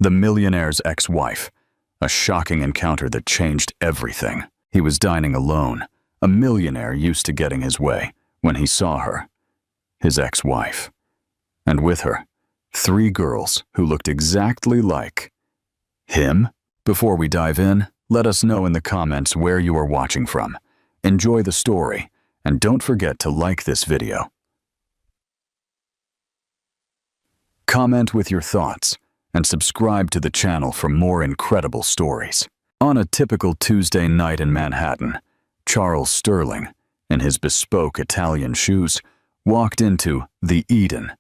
The millionaire's ex-wife. A shocking encounter that changed everything. He was dining alone. A millionaire used to getting his way when he saw her. His ex-wife. And with her, 3 girls who looked exactly like him. Before we dive in, let us know in the comments where you are watching from. Enjoy the story, and don't forget to like this video. Comment with your thoughts, and subscribe to the channel for more incredible stories. On a typical Tuesday night in Manhattan, Charles Sterling, in his bespoke Italian shoes, walked into the Eden,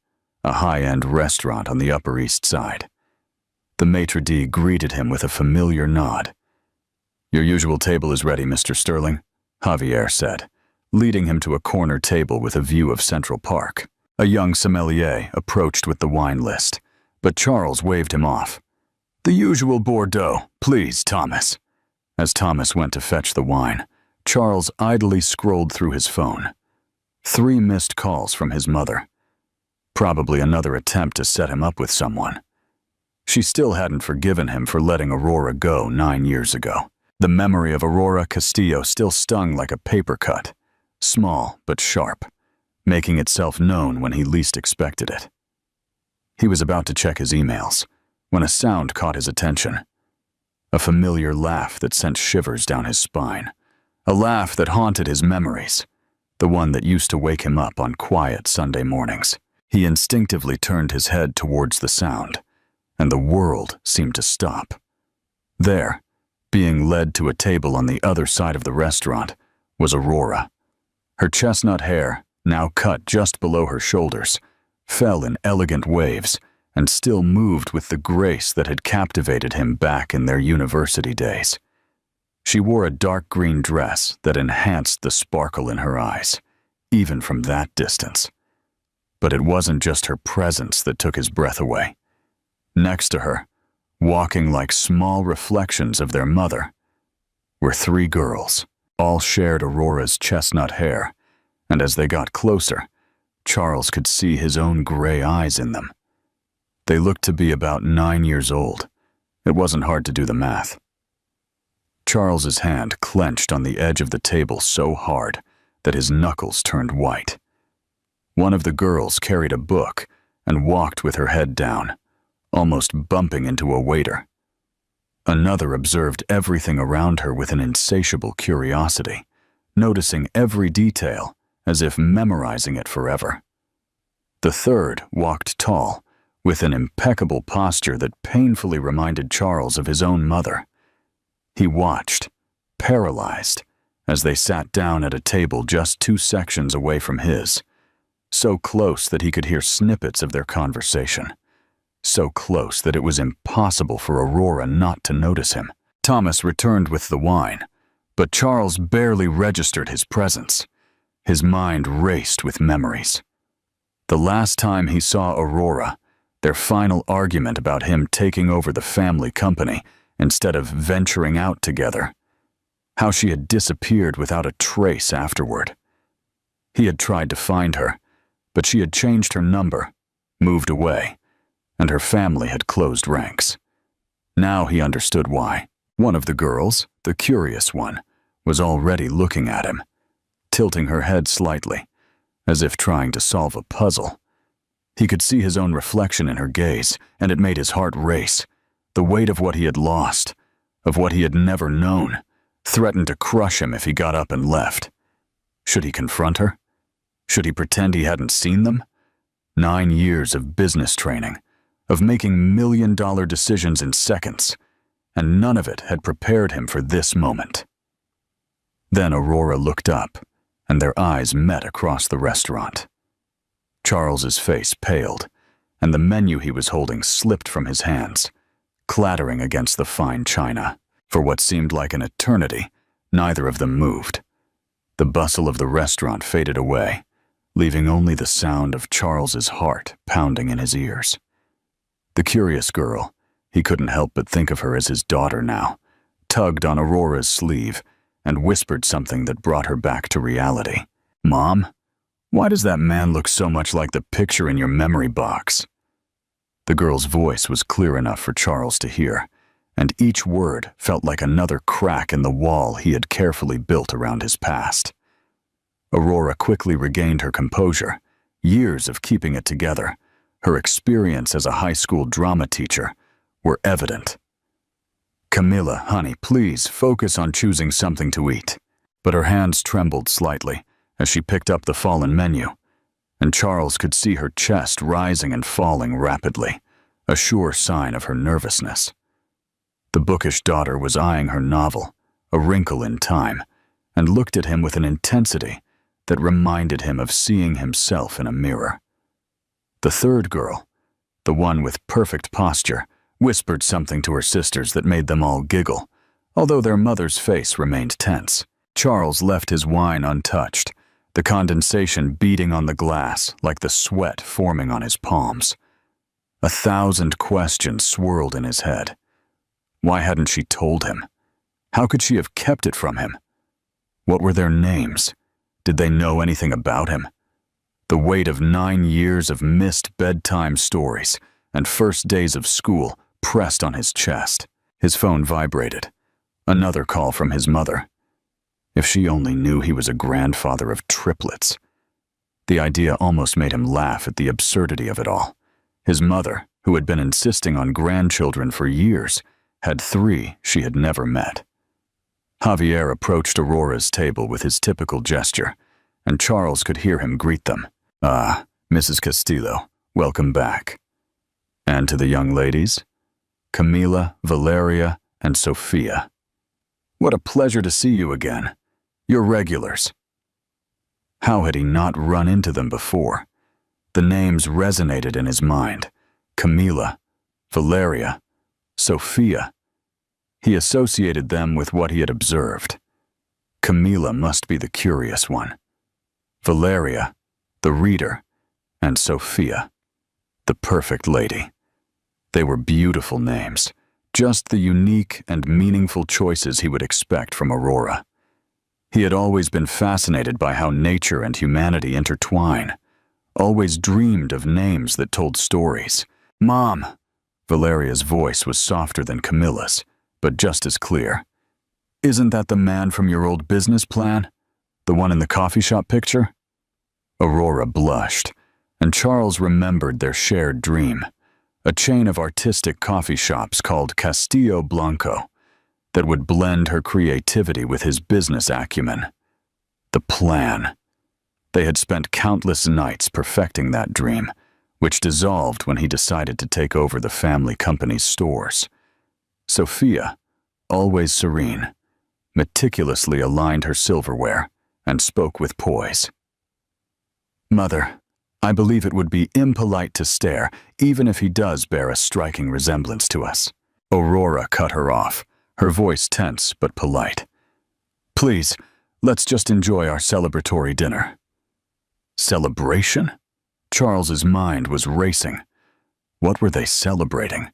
a high-end restaurant on the Upper East Side. The maitre d' greeted him with a familiar nod. "Your usual table is ready, Mr. Sterling," Javier said, leading him to a corner table with a view of Central Park. A young sommelier approached with the wine list, but Charles waved him off. "The usual Bordeaux, please, Thomas." As Thomas went to fetch the wine, Charles idly scrolled through his phone. 3 missed calls from his mother. Probably another attempt to set him up with someone. She still hadn't forgiven him for letting Aurora go 9 years ago. The memory of Aurora Castillo still stung like a paper cut, small but sharp, making itself known when he least expected it. He was about to check his emails when a sound caught his attention. A familiar laugh that sent shivers down his spine. A laugh that haunted his memories, the one that used to wake him up on quiet Sunday mornings. He instinctively turned his head towards the sound, and the world seemed to stop. There, being led to a table on the other side of the restaurant, was Aurora. Her chestnut hair, now cut just below her shoulders, fell in elegant waves and still moved with the grace that had captivated him back in their university days. She wore a dark green dress that enhanced the sparkle in her eyes, even from that distance. But it wasn't just her presence that took his breath away. Next to her, walking like small reflections of their mother, were 3 girls. All shared Aurora's chestnut hair, and as they got closer, Charles could see his own gray eyes in them. They looked to be about 9 years old. It wasn't hard to do the math. Charles's hand clenched on the edge of the table so hard that his knuckles turned white. One of the girls carried a book and walked with her head down, almost bumping into a waiter. Another observed everything around her with an insatiable curiosity, noticing every detail as if memorizing it forever. The third walked tall, with an impeccable posture that painfully reminded Charles of his own mother. He watched, paralyzed, as they sat down at a table just 2 sections away from his, so close that he could hear snippets of their conversation. So close that it was impossible for Aurora not to notice him. Thomas returned with the wine, but Charles barely registered his presence. His mind raced with memories. The last time he saw Aurora, their final argument about him taking over the family company instead of venturing out together. How she had disappeared without a trace afterward. He had tried to find her, but she had changed her number, moved away, and her family had closed ranks. Now he understood why. One of the girls, the curious one, was already looking at him, tilting her head slightly, as if trying to solve a puzzle. He could see his own reflection in her gaze, and it made his heart race. The weight of what he had lost, of what he had never known, threatened to crush him if he got up and left. Should he confront her? Should he pretend he hadn't seen them? 9 years of business training, of making million-dollar decisions in seconds, and none of it had prepared him for this moment. Then Aurora looked up, and their eyes met across the restaurant. Charles's face paled, and the menu he was holding slipped from his hands, clattering against the fine china. For what seemed like an eternity, neither of them moved. The bustle of the restaurant faded away, leaving only the sound of Charles's heart pounding in his ears. The curious girl, he couldn't help but think of her as his daughter now, tugged on Aurora's sleeve and whispered something that brought her back to reality. "Mom, why does that man look so much like the picture in your memory box?" The girl's voice was clear enough for Charles to hear, and each word felt like another crack in the wall he had carefully built around his past. Aurora quickly regained her composure. Years of keeping it together, her experience as a high school drama teacher, were evident. "Camilla, honey, please focus on choosing something to eat." But her hands trembled slightly as she picked up the fallen menu, and Charles could see her chest rising and falling rapidly, a sure sign of her nervousness. The bookish daughter was eyeing her novel, A Wrinkle in Time, and looked at him with an intensity that reminded him of seeing himself in a mirror. The third girl, the one with perfect posture, whispered something to her sisters that made them all giggle, although their mother's face remained tense. Charles left his wine untouched, the condensation beating on the glass like the sweat forming on his palms. 1,000 questions swirled in his head. Why hadn't she told him? How could she have kept it from him? What were their names? Did they know anything about him? The weight of 9 years of missed bedtime stories and first days of school pressed on his chest. His phone vibrated. Another call from his mother. If she only knew he was a grandfather of triplets. The idea almost made him laugh at the absurdity of it all. His mother, who had been insisting on grandchildren for years, had 3 she had never met. Javier approached Aurora's table with his typical gesture, and Charles could hear him greet them. "Ah, Mrs. Castillo, welcome back." And to the young ladies, Camila, Valeria, and Sophia. "What a pleasure to see you again. You're regulars." How had he not run into them before? The names resonated in his mind. Camila, Valeria, Sophia. He associated them with what he had observed. Camila must be the curious one. Valeria, the reader, and Sophia, the perfect lady. They were beautiful names, just the unique and meaningful choices he would expect from Aurora. He had always been fascinated by how nature and humanity intertwine, always dreamed of names that told stories. "Mom!" Valeria's voice was softer than Camilla's, but just as clear. "Isn't that the man from your old business plan? The one in the coffee shop picture?" Aurora blushed, and Charles remembered their shared dream, a chain of artistic coffee shops called Castillo Blanco that would blend her creativity with his business acumen. The plan. They had spent countless nights perfecting that dream, which dissolved when he decided to take over the family company's stores. Sophia, always serene, meticulously aligned her silverware and spoke with poise. "Mother, I believe it would be impolite to stare, even if he does bear a striking resemblance to us." Aurora cut her off, her voice tense but polite. "Please, let's just enjoy our celebratory dinner." Celebration? Charles's mind was racing. What were they celebrating?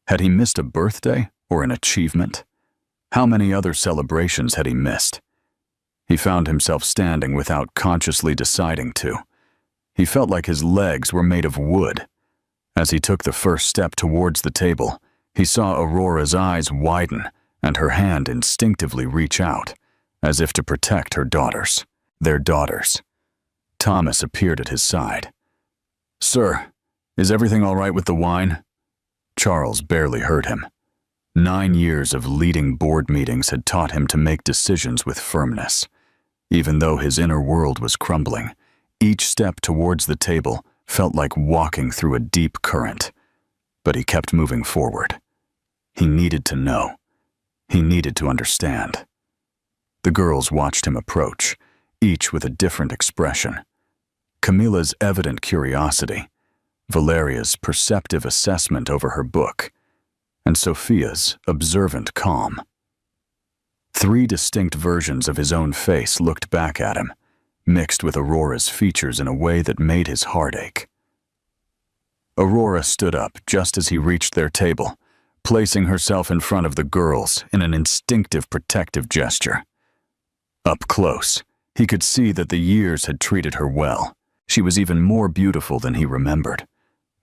Had he missed a birthday or an achievement? How many other celebrations had he missed? He found himself standing without consciously deciding to. He felt like his legs were made of wood. As he took the first step towards the table, he saw Aurora's eyes widen and her hand instinctively reach out, as if to protect her daughters, their daughters. Thomas appeared at his side. "Sir, is everything all right with the wine?" Charles barely heard him. 9 years of leading board meetings had taught him to make decisions with firmness. Even though his inner world was crumbling, each step towards the table felt like walking through a deep current. But he kept moving forward. He needed to know. He needed to understand. The girls watched him approach, each with a different expression. Camilla's evident curiosity, Valeria's perceptive assessment over her book, and Sophia's observant calm. 3 distinct versions of his own face looked back at him, mixed with Aurora's features in a way that made his heart ache. Aurora stood up just as he reached their table, placing herself in front of the girls in an instinctive protective gesture. Up close, he could see that the years had treated her well. She was even more beautiful than he remembered,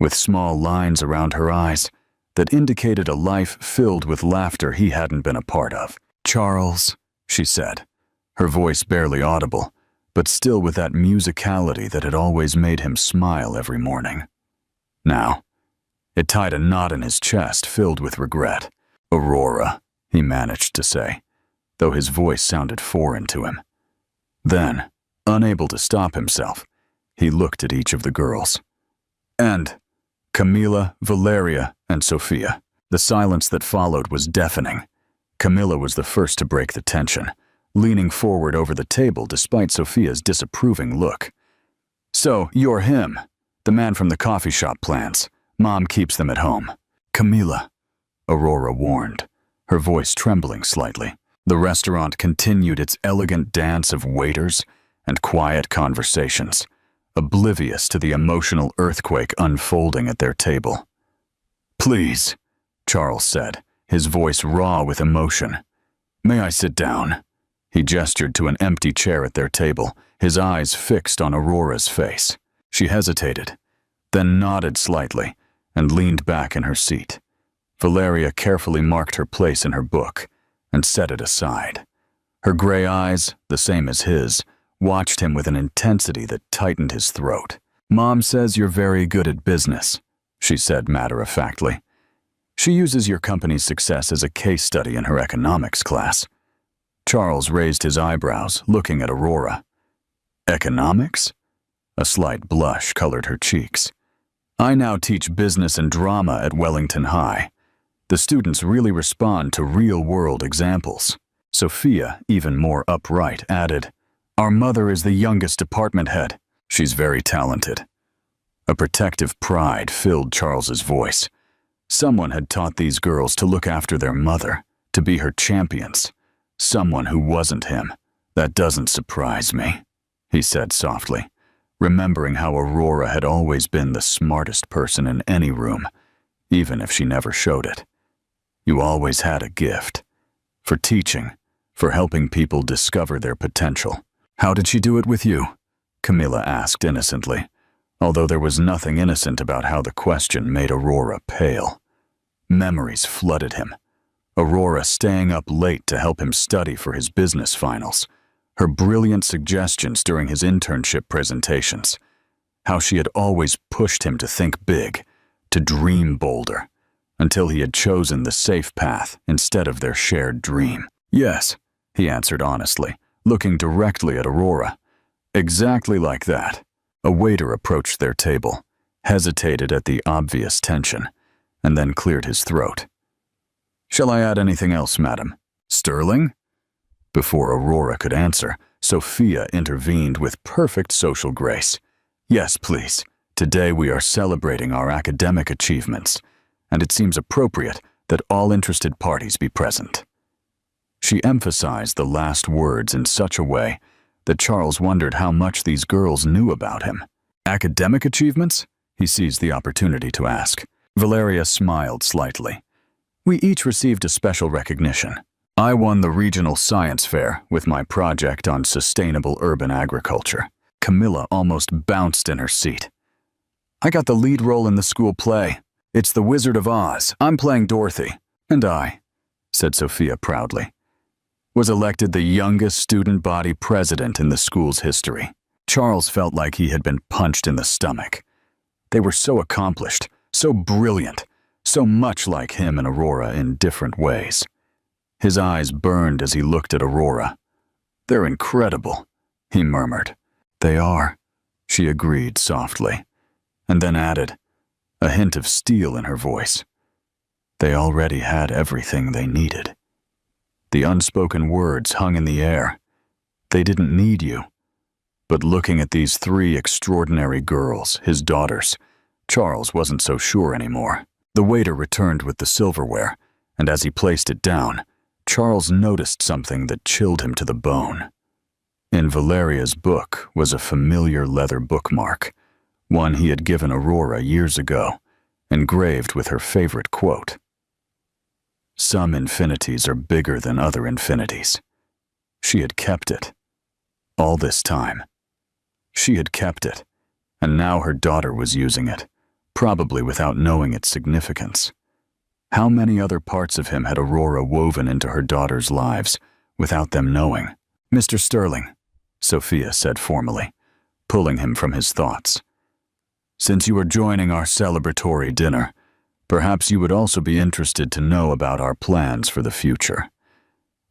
with small lines around her eyes that indicated a life filled with laughter he hadn't been a part of. "Charles," she said, her voice barely audible, but still with that musicality that had always made him smile every morning. Now, it tied a knot in his chest filled with regret. "Aurora," he managed to say, though his voice sounded foreign to him. Then, unable to stop himself, he looked at each of the girls. And Camila, Valeria, and Sophia. The silence that followed was deafening. Camila was the first to break the tension, leaning forward over the table despite Sophia's disapproving look. "So, you're him, the man from the coffee shop plants. Mom keeps them at home." "Camila," Aurora warned, her voice trembling slightly. The restaurant continued its elegant dance of waiters and quiet conversations, oblivious to the emotional earthquake unfolding at their table. "Please," Charles said, his voice raw with emotion. "May I sit down?" He gestured to an empty chair at their table, his eyes fixed on Aurora's face. She hesitated, then nodded slightly and leaned back in her seat. Valeria carefully marked her place in her book and set it aside. Her gray eyes, the same as his, watched him with an intensity that tightened his throat. "Mom says you're very good at business," she said matter-of-factly. "She uses your company's success as a case study in her economics class." Charles raised his eyebrows, looking at Aurora. "Economics?" A slight blush colored her cheeks. "I now teach business and drama at Wellington High. The students really respond to real-world examples." Sophia, even more upright, added, "Our mother is the youngest department head. She's very talented." A protective pride filled Charles's voice. Someone had taught these girls to look after their mother, to be her champions. Someone who wasn't him. "That doesn't surprise me," he said softly, remembering how Aurora had always been the smartest person in any room, even if she never showed it. "You always had a gift. For teaching, for helping people discover their potential." "How did she do it with you?" Camila asked innocently, although there was nothing innocent about how the question made Aurora pale. Memories flooded him. Aurora staying up late to help him study for his business finals, her brilliant suggestions during his internship presentations, how she had always pushed him to think big, to dream bolder, until he had chosen the safe path instead of their shared dream. "Yes," he answered honestly, looking directly at Aurora. "Exactly like that." A waiter approached their table, hesitated at the obvious tension, and then cleared his throat. "Shall I add anything else, madam?" "Sterling?" Before Aurora could answer, Sophia intervened with perfect social grace. "Yes, please. Today we are celebrating our academic achievements, and it seems appropriate that all interested parties be present." She emphasized the last words in such a way that Charles wondered how much these girls knew about him. "Academic achievements?" he seized the opportunity to ask. Valeria smiled slightly. "We each received a special recognition. I won the regional science fair with my project on sustainable urban agriculture." Camila almost bounced in her seat. "I got the lead role in the school play. It's The Wizard of Oz. I'm playing Dorothy." "And I," said Sophia proudly, "was elected the youngest student body president in the school's history." Charles felt like he had been punched in the stomach. They were so accomplished, so brilliant, so much like him and Aurora in different ways. His eyes burned as he looked at Aurora. "They're incredible," he murmured. "They are," she agreed softly, and then added, a hint of steel in her voice. "They already had everything they needed." The unspoken words hung in the air. They didn't need you. But looking at these three extraordinary girls, his daughters, Charles wasn't so sure anymore. The waiter returned with the silverware, and as he placed it down, Charles noticed something that chilled him to the bone. In Valeria's book was a familiar leather bookmark, one he had given Aurora years ago, engraved with her favorite quote. "Some infinities are bigger than other infinities." She had kept it. All this time. She had kept it, and now her daughter was using it, probably without knowing its significance. How many other parts of him had Aurora woven into her daughter's lives without them knowing? "Mr. Sterling," Sophia said formally, pulling him from his thoughts. "Since you are joining our celebratory dinner, perhaps you would also be interested to know about our plans for the future.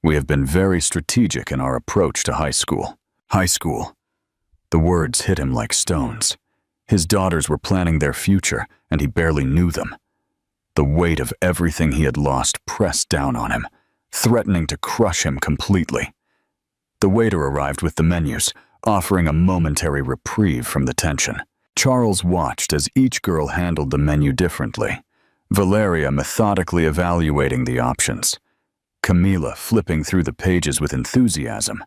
We have been very strategic in our approach to high school." High school. The words hit him like stones. His daughters were planning their future, and he barely knew them. The weight of everything he had lost pressed down on him, threatening to crush him completely. The waiter arrived with the menus, offering a momentary reprieve from the tension. Charles watched as each girl handled the menu differently. Valeria methodically evaluating the options, Camila flipping through the pages with enthusiasm,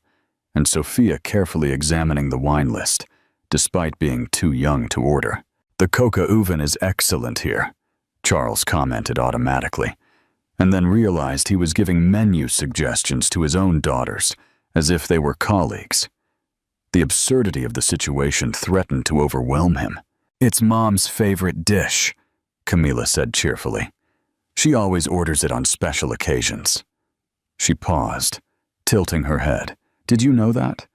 and Sophia carefully examining the wine list, despite being too young to order. "The coca oven is excellent here," Charles commented automatically, and then realized he was giving menu suggestions to his own daughters, as if they were colleagues. The absurdity of the situation threatened to overwhelm him. "It's Mom's favorite dish," Camila said cheerfully. "She always orders it on special occasions." She paused, tilting her head. "Did you know that?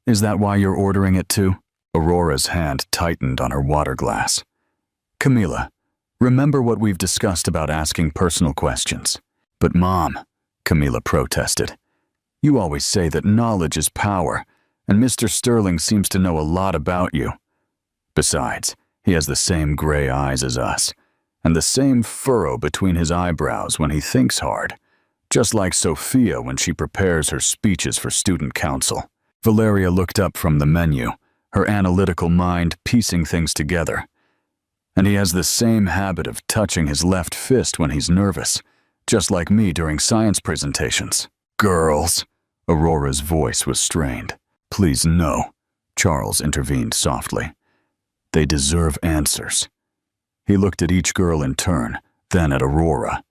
Is that why you're ordering it too?" Aurora's hand tightened on her water glass. "Camila, remember what we've discussed about asking personal questions." "But Mom," Camila protested, "you always say that knowledge is power, and Mr. Sterling seems to know a lot about you. Besides, he has the same gray eyes as us, and the same furrow between his eyebrows when he thinks hard, just like Sophia when she prepares her speeches for student council." Valeria looked up from the menu, her analytical mind piecing things together. "And he has the same habit of touching his left fist when he's nervous, just like me during science presentations." "Girls," Aurora's voice was strained. "Please no," Charles intervened softly. "They deserve answers." He looked at each girl in turn, then at Aurora.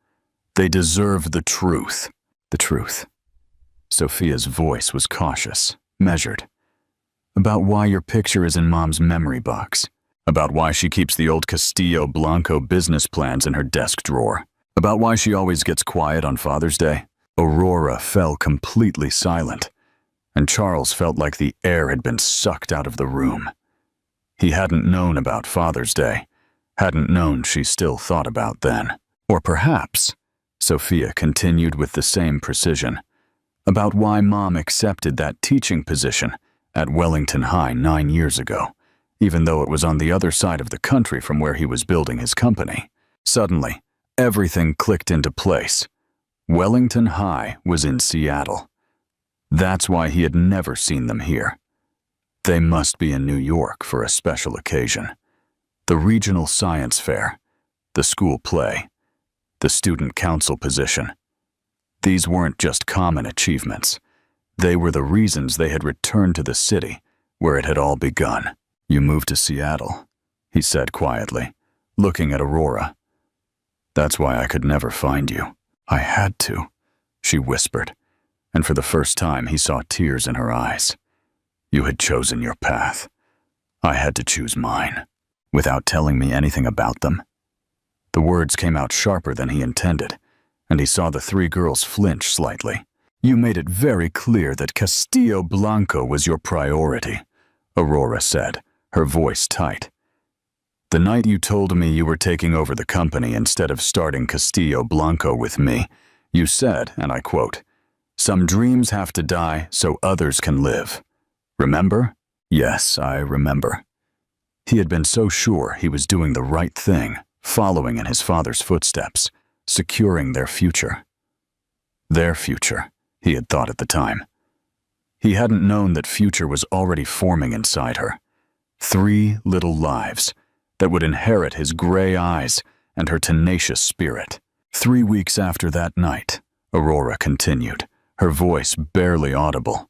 "They deserve the truth." "The truth." Sophia's voice was cautious, measured. "About why your picture is in Mom's memory box. About why she keeps the old Castillo Blanco business plans in her desk drawer. About why she always gets quiet on Father's Day." Aurora fell completely silent, and Charles felt like the air had been sucked out of the room. He hadn't known about Father's Day, hadn't known she still thought about then. Or perhaps, Sophia continued with the same precision, about why Mom accepted that teaching position at Wellington High 9 years ago, even though it was on the other side of the country from where he was building his company. Suddenly, everything clicked into place. Wellington High was in Seattle. That's why he had never seen them here. They must be in New York for a special occasion. The regional science fair, the school play, the student council position. These weren't just common achievements. They were the reasons they had returned to the city where it had all begun. "You moved to Seattle," he said quietly, looking at Aurora. "That's why I could never find you." "I had to," she whispered, and for the first time he saw tears in her eyes. "You had chosen your path. I had to choose mine." "Without telling me anything about them?" The words came out sharper than he intended, and he saw the 3 girls flinch slightly. "You made it very clear that Castillo Blanco was your priority," Aurora said, her voice tight. "The night you told me you were taking over the company instead of starting Castillo Blanco with me, you said, and I quote, 'Some dreams have to die so others can live.' Remember?" "Yes, I remember." He had been so sure he was doing the right thing, following in his father's footsteps, securing their future. Their future, he had thought at the time. He hadn't known that future was already forming inside her. 3 little lives that would inherit his gray eyes and her tenacious spirit. 3 weeks after that night, Aurora continued, her voice barely audible.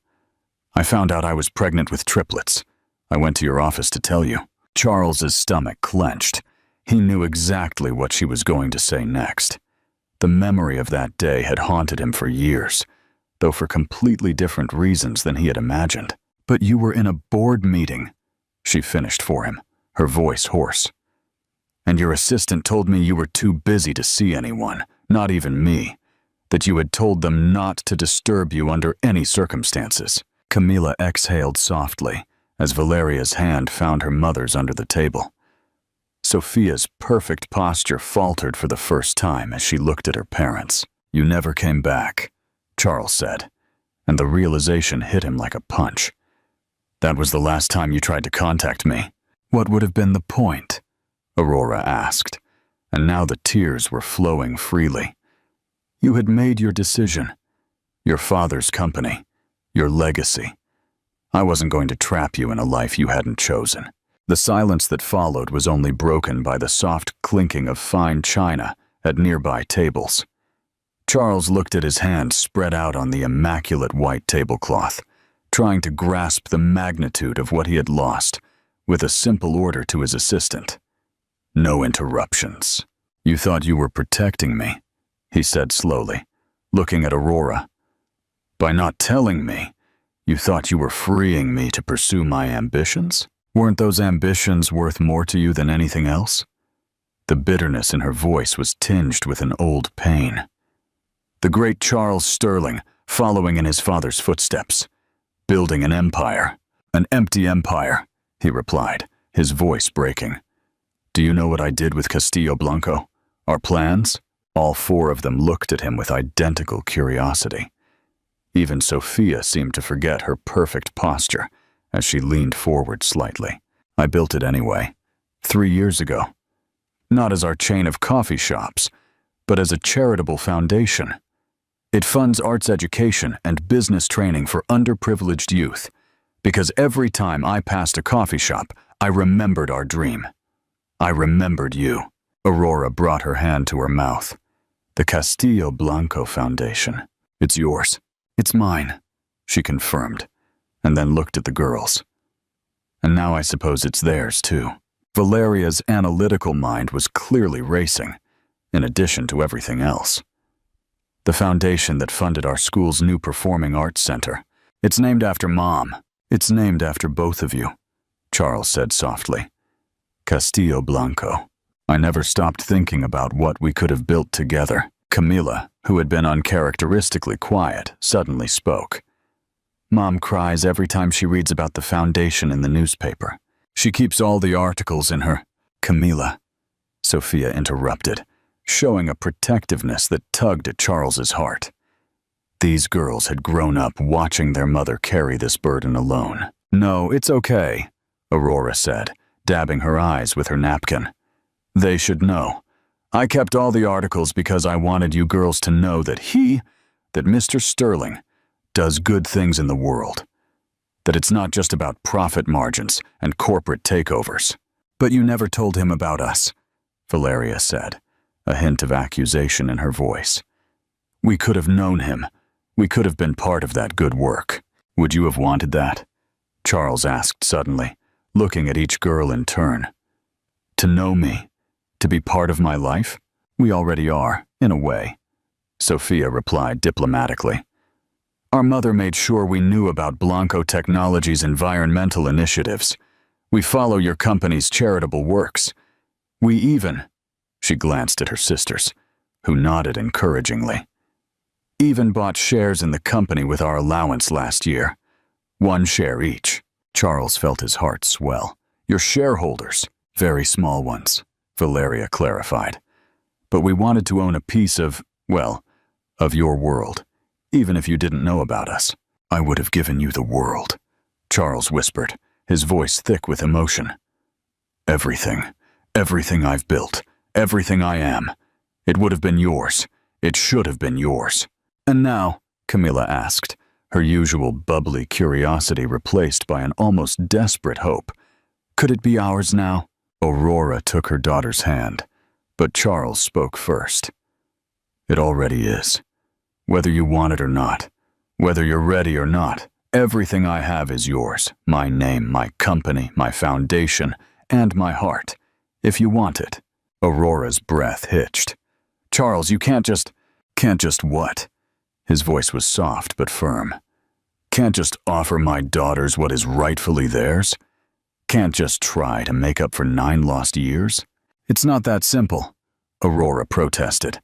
"I found out I was pregnant with triplets. I went to your office to tell you." Charles's stomach clenched. He knew exactly what she was going to say next. The memory of that day had haunted him for years, though for completely different reasons than he had imagined. "But you were in a board meeting," she finished for him, her voice hoarse. And your assistant told me you were too busy to see anyone, not even me, that you had told them not to disturb you under any circumstances. Camila exhaled softly as Valeria's hand found her mother's under the table. Sophia's perfect posture faltered for the first time as she looked at her parents. You never came back, Charles said, and the realization hit him like a punch. That was the last time you tried to contact me. What would have been the point? Aurora asked, and now the tears were flowing freely. You had made your decision, your father's company, your legacy. I wasn't going to trap you in a life you hadn't chosen. The silence that followed was only broken by the soft clinking of fine china at nearby tables. Charles looked at his hand spread out on the immaculate white tablecloth, trying to grasp the magnitude of what he had lost, with a simple order to his assistant. No interruptions. You thought you were protecting me, he said slowly, looking at Aurora. By not telling me, you thought you were freeing me to pursue my ambitions? Weren't those ambitions worth more to you than anything else? The bitterness in her voice was tinged with an old pain. The great Charles Sterling, following in his father's footsteps, building an empire. An empty empire, he replied, his voice breaking. Do you know what I did with Castillo Blanco? Our plans? All four of them looked at him with identical curiosity. Even Sophia seemed to forget her perfect posture as she leaned forward slightly. I built it anyway, 3 years ago. Not as our chain of coffee shops, but as a charitable foundation. It funds arts education and business training for underprivileged youth, because every time I passed a coffee shop, I remembered our dream. I remembered you. Aurora brought her hand to her mouth. The Castillo Blanco Foundation. It's yours. It's mine, she confirmed, and then looked at the girls. And now I suppose it's theirs, too. Valeria's analytical mind was clearly racing, in addition to everything else. The foundation that funded our school's new performing arts center. It's named after Mom. It's named after both of you, Charles said softly. Castillo Blanco. I never stopped thinking about what we could have built together. Camila, who had been uncharacteristically quiet, suddenly spoke. Mom cries every time she reads about the foundation in the newspaper. She keeps all the articles in her. Camila, Sophia interrupted, showing a protectiveness that tugged at Charles's heart. These girls had grown up watching their mother carry this burden alone. No, it's okay, Aurora said, dabbing her eyes with her napkin. They should know. I kept all the articles because I wanted you girls to know that Mr. Sterling, does good things in the world. That it's not just about profit margins and corporate takeovers. But you never told him about us, Valeria said, a hint of accusation in her voice. We could have known him. We could have been part of that good work. Would you have wanted that? Charles asked suddenly, looking at each girl in turn. To know me? To be part of my life? We already are, in a way, Sophia replied diplomatically. Our mother made sure we knew about Blanco Technologies' environmental initiatives. We follow your company's charitable works. We even, she glanced at her sisters, who nodded encouragingly, even bought shares in the company with our allowance last year. 1 share each. Charles felt his heart swell. Your shareholders, very small ones, Valeria clarified. But we wanted to own a piece of, well, of your world. Even if you didn't know about us, I would have given you the world, Charles whispered, his voice thick with emotion. Everything I've built, everything I am, it would have been yours. It should have been yours. And now, Camila asked, her usual bubbly curiosity replaced by an almost desperate hope. Could it be ours now? Aurora took her daughter's hand, but Charles spoke first. It already is. Whether you want it or not, whether you're ready or not, everything I have is yours. My name, my company, my foundation, and my heart. If you want it. Aurora's breath hitched. Charles, you can't just what? His voice was soft but firm. Can't just offer my daughters what is rightfully theirs? Can't just try to make up for 9 lost years? It's not that simple, Aurora protested.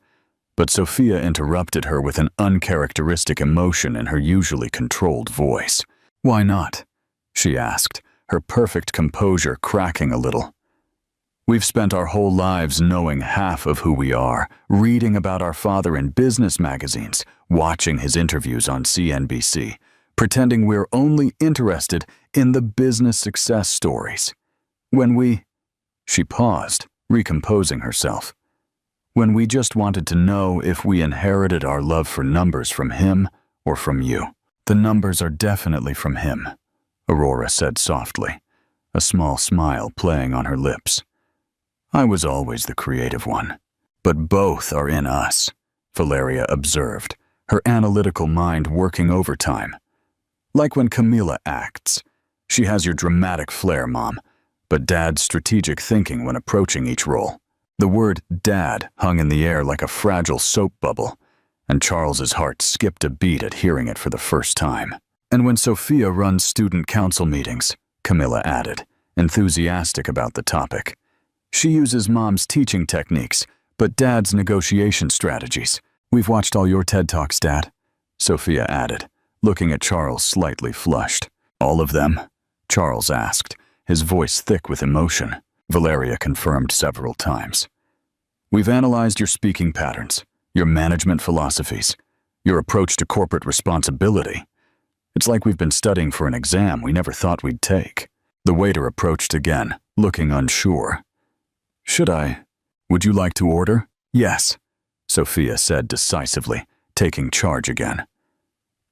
But Sophia interrupted her with an uncharacteristic emotion in her usually controlled voice. Why not? She asked, her perfect composure cracking a little. We've spent our whole lives knowing half of who we are, reading about our father in business magazines, watching his interviews on CNBC, pretending we're only interested in the business success stories. She paused, recomposing herself. When we just wanted to know if we inherited our love for numbers from him or from you. The numbers are definitely from him, Aurora said softly, a small smile playing on her lips. I was always the creative one. But both are in us, Valeria observed, her analytical mind working overtime. Like when Camila acts. She has your dramatic flair, Mom, but Dad's strategic thinking when approaching each role. The word Dad hung in the air like a fragile soap bubble, and Charles's heart skipped a beat at hearing it for the first time. And when Sophia runs student council meetings, Camila added, enthusiastic about the topic. She uses Mom's teaching techniques, but Dad's negotiation strategies. We've watched all your TED Talks, Dad, Sophia added, looking at Charles slightly flushed. All of them? Charles asked, his voice thick with emotion. Valeria confirmed several times. We've analyzed your speaking patterns, your management philosophies, your approach to corporate responsibility. It's like we've been studying for an exam we never thought we'd take. The waiter approached again, looking unsure. Would you like to order? Yes, Sophia said decisively, taking charge again.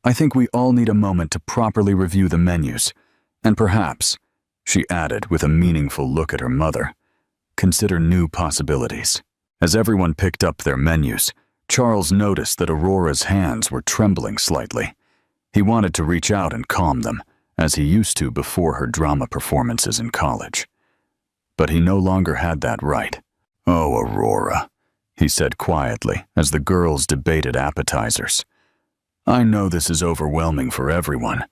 I think we all need a moment to properly review the menus, and perhaps, she added with a meaningful look at her mother, consider new possibilities. As everyone picked up their menus, Charles noticed that Aurora's hands were trembling slightly. He wanted to reach out and calm them, as he used to before her drama performances in college. But he no longer had that right. Oh, Aurora, he said quietly as the girls debated appetizers. I know this is overwhelming for everyone,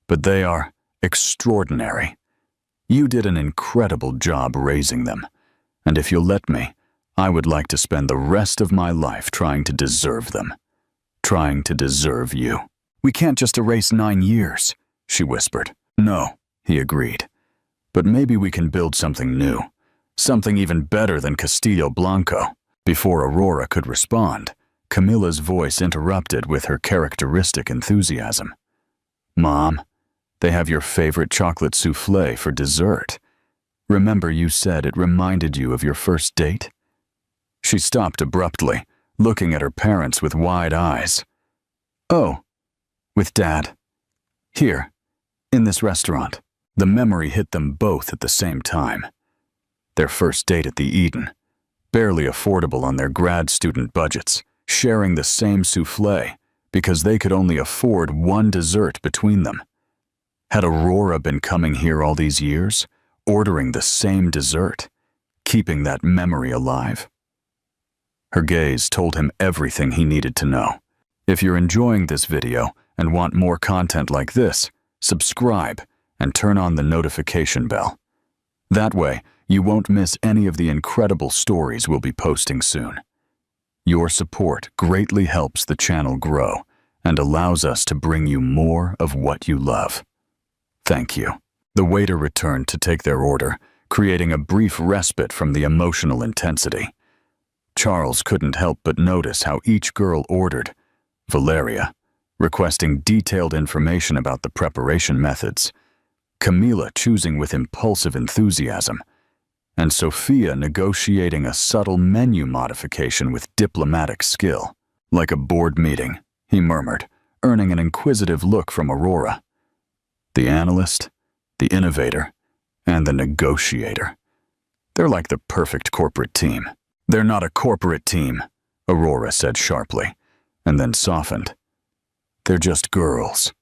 but they are extraordinary. You did an incredible job raising them, and if you'll let me, I would like to spend the rest of my life trying to deserve them. Trying to deserve you. We can't just erase 9 years, she whispered. No, he agreed. But maybe we can build something new. Something even better than Castillo Blanco. Before Aurora could respond, Camila's voice interrupted with her characteristic enthusiasm. Mom, they have your favorite chocolate souffle for dessert. Remember you said it reminded you of your first date? She stopped abruptly, looking at her parents with wide eyes. Oh, with Dad. Here, in this restaurant. The memory hit them both at the same time. Their first date at the Eden, barely affordable on their grad student budgets, sharing the same souffle because they could only afford one dessert between them. Had Aurora been coming here all these years, ordering the same dessert, keeping that memory alive? Her gaze told him everything he needed to know. If you're enjoying this video and want more content like this, subscribe and turn on the notification bell. That way, you won't miss any of the incredible stories we'll be posting soon. Your support greatly helps the channel grow and allows us to bring you more of what you love. Thank you. The waiter returned to take their order, creating a brief respite from the emotional intensity. Charles couldn't help but notice how each girl ordered. Valeria, requesting detailed information about the preparation methods. Camila choosing with impulsive enthusiasm, and Sophia negotiating a subtle menu modification with diplomatic skill. Like a board meeting, he murmured, earning an inquisitive look from Aurora. The analyst, the innovator, and the negotiator. They're like the perfect corporate team. They're not a corporate team, Aurora said sharply, and then softened. They're just girls.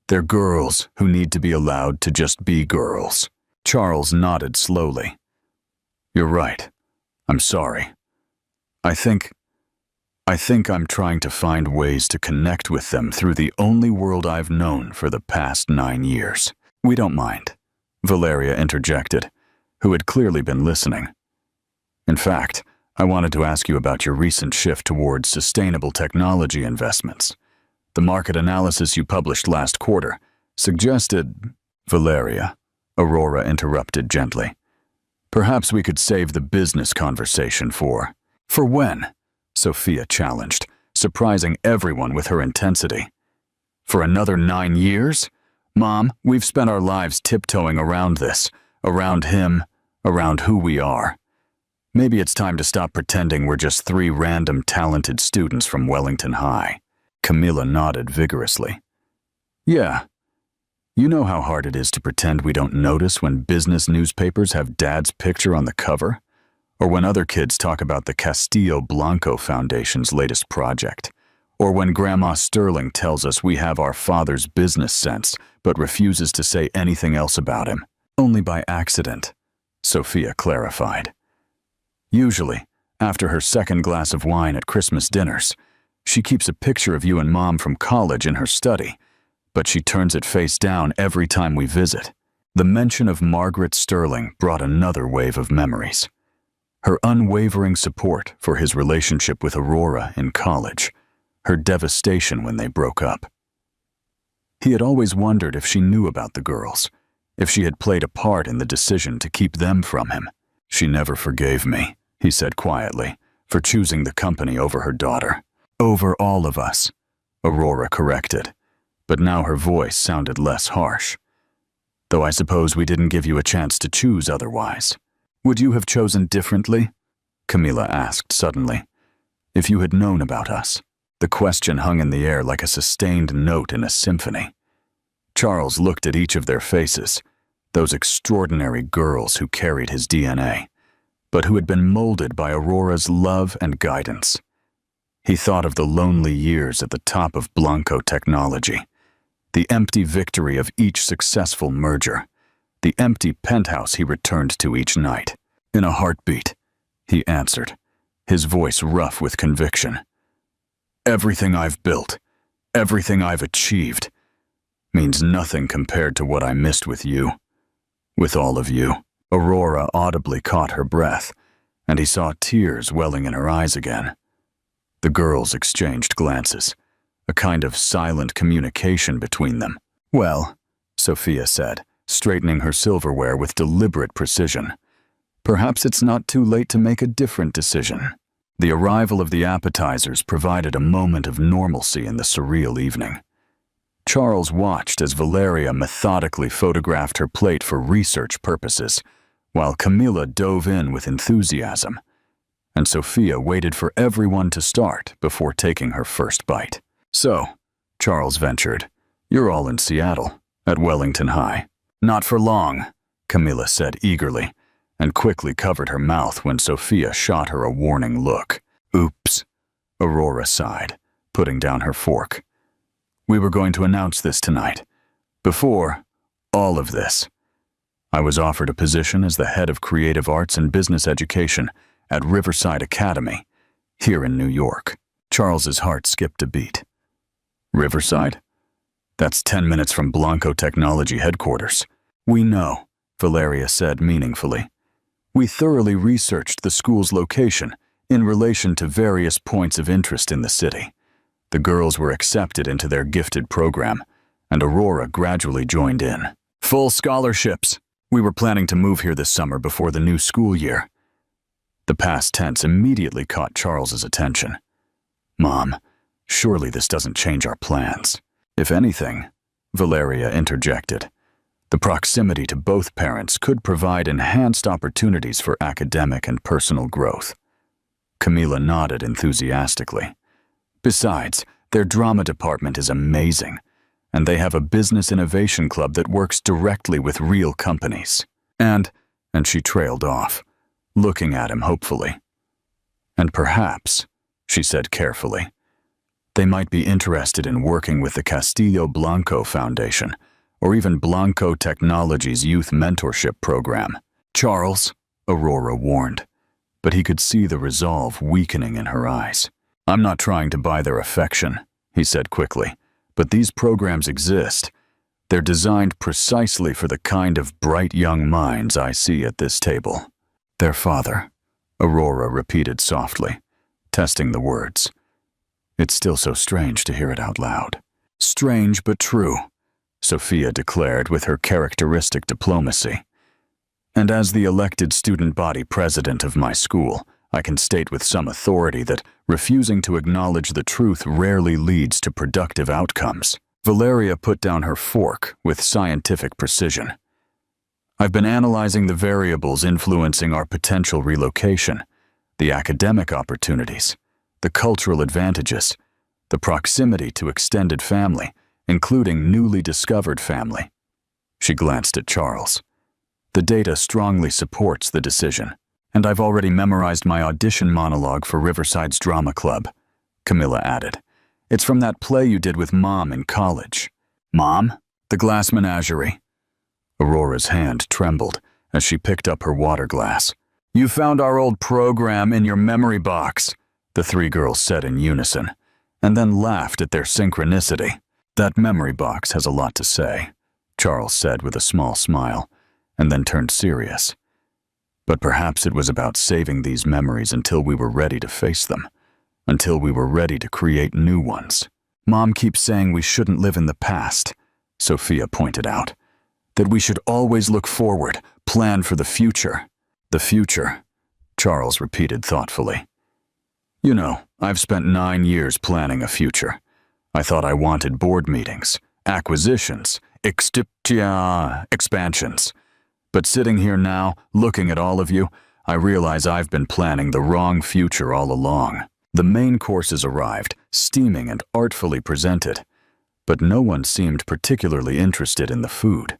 They're girls who need to be allowed to just be girls. Charles nodded slowly. You're right. I'm sorry. I think I'm trying to find ways to connect with them through the only world I've known for the past 9 years. We don't mind, Valeria interjected, who had clearly been listening. In fact, I wanted to ask you about your recent shift towards sustainable technology investments. The market analysis you published last quarter suggested— Valeria, Aurora interrupted gently. Perhaps we could save the business conversation for— For when? Sophia challenged, surprising everyone with her intensity. For another 9 years? Mom, we've spent our lives tiptoeing around this, around him, around who we are. Maybe it's time to stop pretending we're just 3 random talented students from Wellington High. Camilla nodded vigorously. Yeah. You know how hard it is to pretend we don't notice when business newspapers have Dad's picture on the cover? Or when other kids talk about the Castillo Blanco Foundation's latest project? Or when Grandma Sterling tells us we have our father's business sense but refuses to say anything else about him? Only by accident, Sophia clarified. Usually, after her second glass of wine at Christmas dinners, she keeps a picture of you and Mom from college in her study, but she turns it face down every time we visit. The mention of Margaret Sterling brought another wave of memories. Her unwavering support for his relationship with Aurora in college, her devastation when they broke up. He had always wondered if she knew about the girls, if she had played a part in the decision to keep them from him. She never forgave me, he said quietly, for choosing the company over her daughter. Over all of us, Aurora corrected, but now her voice sounded less harsh. Though I suppose we didn't give you a chance to choose otherwise. Would you have chosen differently? Camilla asked suddenly. If you had known about us. The question hung in the air like a sustained note in a symphony. Charles looked at each of their faces, those extraordinary girls who carried his DNA, but who had been molded by Aurora's love and guidance. He thought of the lonely years at the top of Blanco Technology, the empty victory of each successful merger, the empty penthouse he returned to each night. In a heartbeat, he answered, his voice rough with conviction. Everything I've built, everything I've achieved, means nothing compared to what I missed with you. With all of you. Aurora audibly caught her breath, and he saw tears welling in her eyes again. The girls exchanged glances, a kind of silent communication between them. Well, Sophia said, straightening her silverware with deliberate precision. Perhaps it's not too late to make a different decision. The arrival of the appetizers provided a moment of normalcy in the surreal evening. Charles watched as Valeria methodically photographed her plate for research purposes, while Camilla dove in with enthusiasm, and Sophia waited for everyone to start before taking her first bite. So, Charles ventured, you're all in Seattle, at Wellington High. Not for long, Camilla said eagerly, and quickly covered her mouth when Sophia shot her a warning look. Oops, Aurora sighed, putting down her fork. We were going to announce this tonight. Before all of this, I was offered a position as the head of creative arts and business education at Riverside Academy, here in New York. Charles's heart skipped a beat. Riverside? That's 10 minutes from Blanco Technology headquarters. We know, Valeria said meaningfully. We thoroughly researched the school's location in relation to various points of interest in the city. The girls were accepted into their gifted program, and Aurora gradually joined in. Full scholarships. We were planning to move here this summer before the new school year. The past tense immediately caught Charles's attention. Mom, surely this doesn't change our plans. If anything, Valeria interjected, the proximity to both parents could provide enhanced opportunities for academic and personal growth. Camilla nodded enthusiastically. Besides, their drama department is amazing, and they have a business innovation club that works directly with real companies. And she trailed off, looking at him hopefully. And perhaps, she said carefully, they might be interested in working with the Castillo Blanco Foundation, or even Blanco Technology's youth mentorship program. Charles, Aurora warned, but he could see the resolve weakening in her eyes. I'm not trying to buy their affection, he said quickly, but these programs exist. They're designed precisely for the kind of bright young minds I see at this table. Their father, Aurora repeated softly, testing the words. It's still so strange to hear it out loud. Strange but true, Sophia declared with her characteristic diplomacy. And as the elected student body president of my school, I can state with some authority that refusing to acknowledge the truth rarely leads to productive outcomes. Valeria put down her fork with scientific precision. I've been analyzing the variables influencing our potential relocation, the academic opportunities, the cultural advantages, the proximity to extended family, including newly discovered family. She glanced at Charles. The data strongly supports the decision, and I've already memorized my audition monologue for Riverside's drama club, Camilla added. It's from that play you did with Mom in college. Mom? The Glass Menagerie. Aurora's hand trembled as she picked up her water glass. You found our old program in your memory box, the three girls said in unison, and then laughed at their synchronicity. That memory box has a lot to say, Charles said with a small smile, and then turned serious. But perhaps it was about saving these memories until we were ready to face them, until we were ready to create new ones. Mom keeps saying we shouldn't live in the past, Sophia pointed out, that we should always look forward, plan for the future. The future, Charles repeated thoughtfully. You know, I've spent 9 years planning a future. I thought I wanted board meetings, acquisitions, expansions. But sitting here now, looking at all of you, I realize I've been planning the wrong future all along. The main courses arrived, steaming and artfully presented, but no one seemed particularly interested in the food.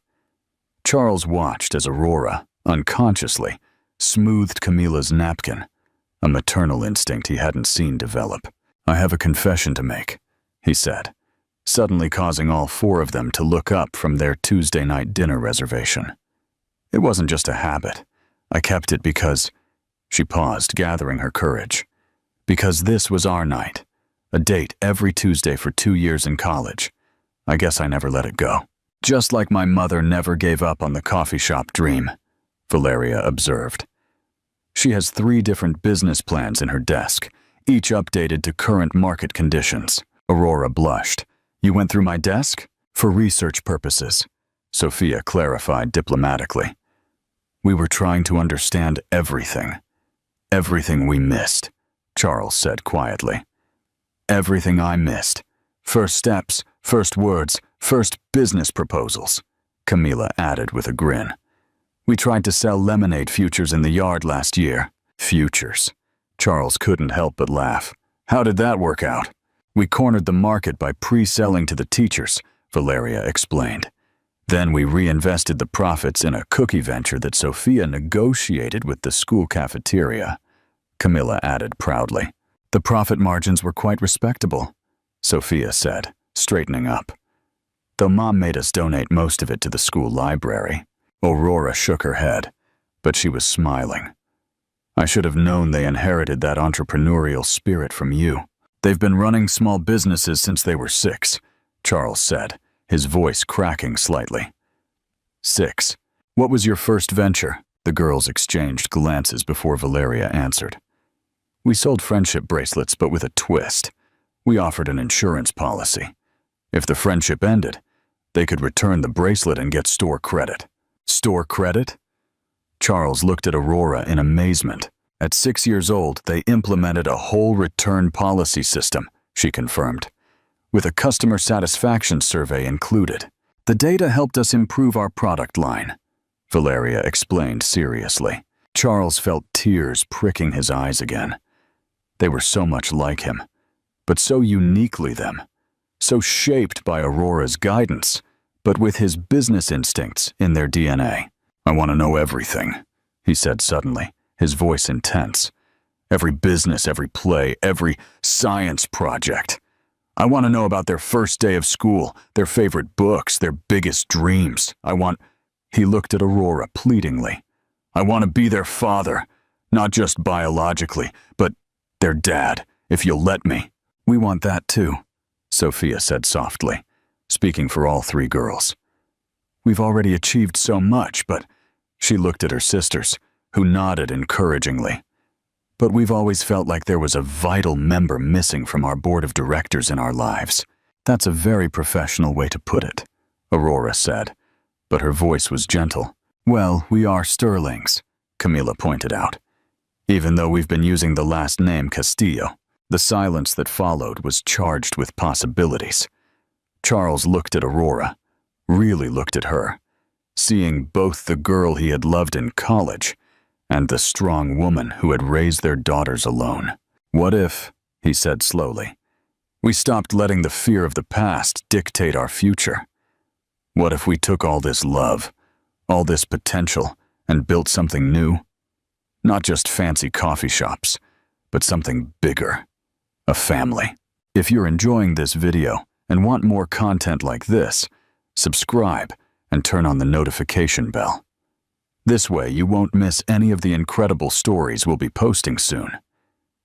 Charles watched as Aurora, unconsciously, smoothed Camilla's napkin, a maternal instinct he hadn't seen develop. I have a confession to make, he said, suddenly causing all 4 of them to look up from their Tuesday night dinner reservation. It wasn't just a habit. I kept it because... She paused, gathering her courage. Because this was our night, a date every Tuesday for 2 years in college. I guess I never let it go. Just like my mother never gave up on the coffee shop dream, Valeria observed. She has 3 different business plans in her desk, each updated to current market conditions. Aurora blushed. You went through my desk? For research purposes, Sophia clarified diplomatically. We were trying to understand everything. Everything we missed, Charles said quietly. Everything I missed. First steps, first words, first business proposals, Camilla added with a grin. We tried to sell lemonade futures in the yard last year. Futures. Charles couldn't help but laugh. How did that work out? We cornered the market by pre-selling to the teachers, Valeria explained. Then we reinvested the profits in a cookie venture that Sophia negotiated with the school cafeteria, Camilla added proudly. The profit margins were quite respectable, Sophia said, straightening up. Though Mom made us donate most of it to the school library. Aurora shook her head, but she was smiling. I should have known they inherited that entrepreneurial spirit from you. They've been running small businesses since they were 6, Charles said, his voice cracking slightly. 6. What was your first venture? The girls exchanged glances before Valeria answered. We sold friendship bracelets, but with a twist. We offered an insurance policy. If the friendship ended, they could return the bracelet and get store credit. Store credit? Charles looked at Aurora in amazement. At 6 years old, they implemented a whole return policy system, she confirmed, with a customer satisfaction survey included. The data helped us improve our product line, Valeria explained seriously. Charles felt tears pricking his eyes again. They were so much like him, but so uniquely them, so shaped by Aurora's guidance, but with his business instincts in their DNA. I want to know everything, he said suddenly, his voice intense. Every business, every play, every science project. I want to know about their first day of school, their favorite books, their biggest dreams. He looked at Aurora pleadingly. I want to be their father, not just biologically, but their dad, if you'll let me. We want that too, Sophia said softly, speaking for all 3 girls. We've already achieved so much, but she looked at her sisters, who nodded encouragingly. But we've always felt like there was a vital member missing from our board of directors in our lives. That's a very professional way to put it, Aurora said, but her voice was gentle. Well, we are Sterlings, Camila pointed out. Even though we've been using the last name Castillo, the silence that followed was charged with possibilities. Charles looked at Aurora, really looked at her, seeing both the girl he had loved in college and the strong woman who had raised their daughters alone. What if, he said slowly, we stopped letting the fear of the past dictate our future? What if we took all this love, all this potential, and built something new? Not just fancy coffee shops, but something bigger. A family. If you're enjoying this video and want more content like this, subscribe and turn on the notification bell. This way you won't miss any of the incredible stories we'll be posting soon.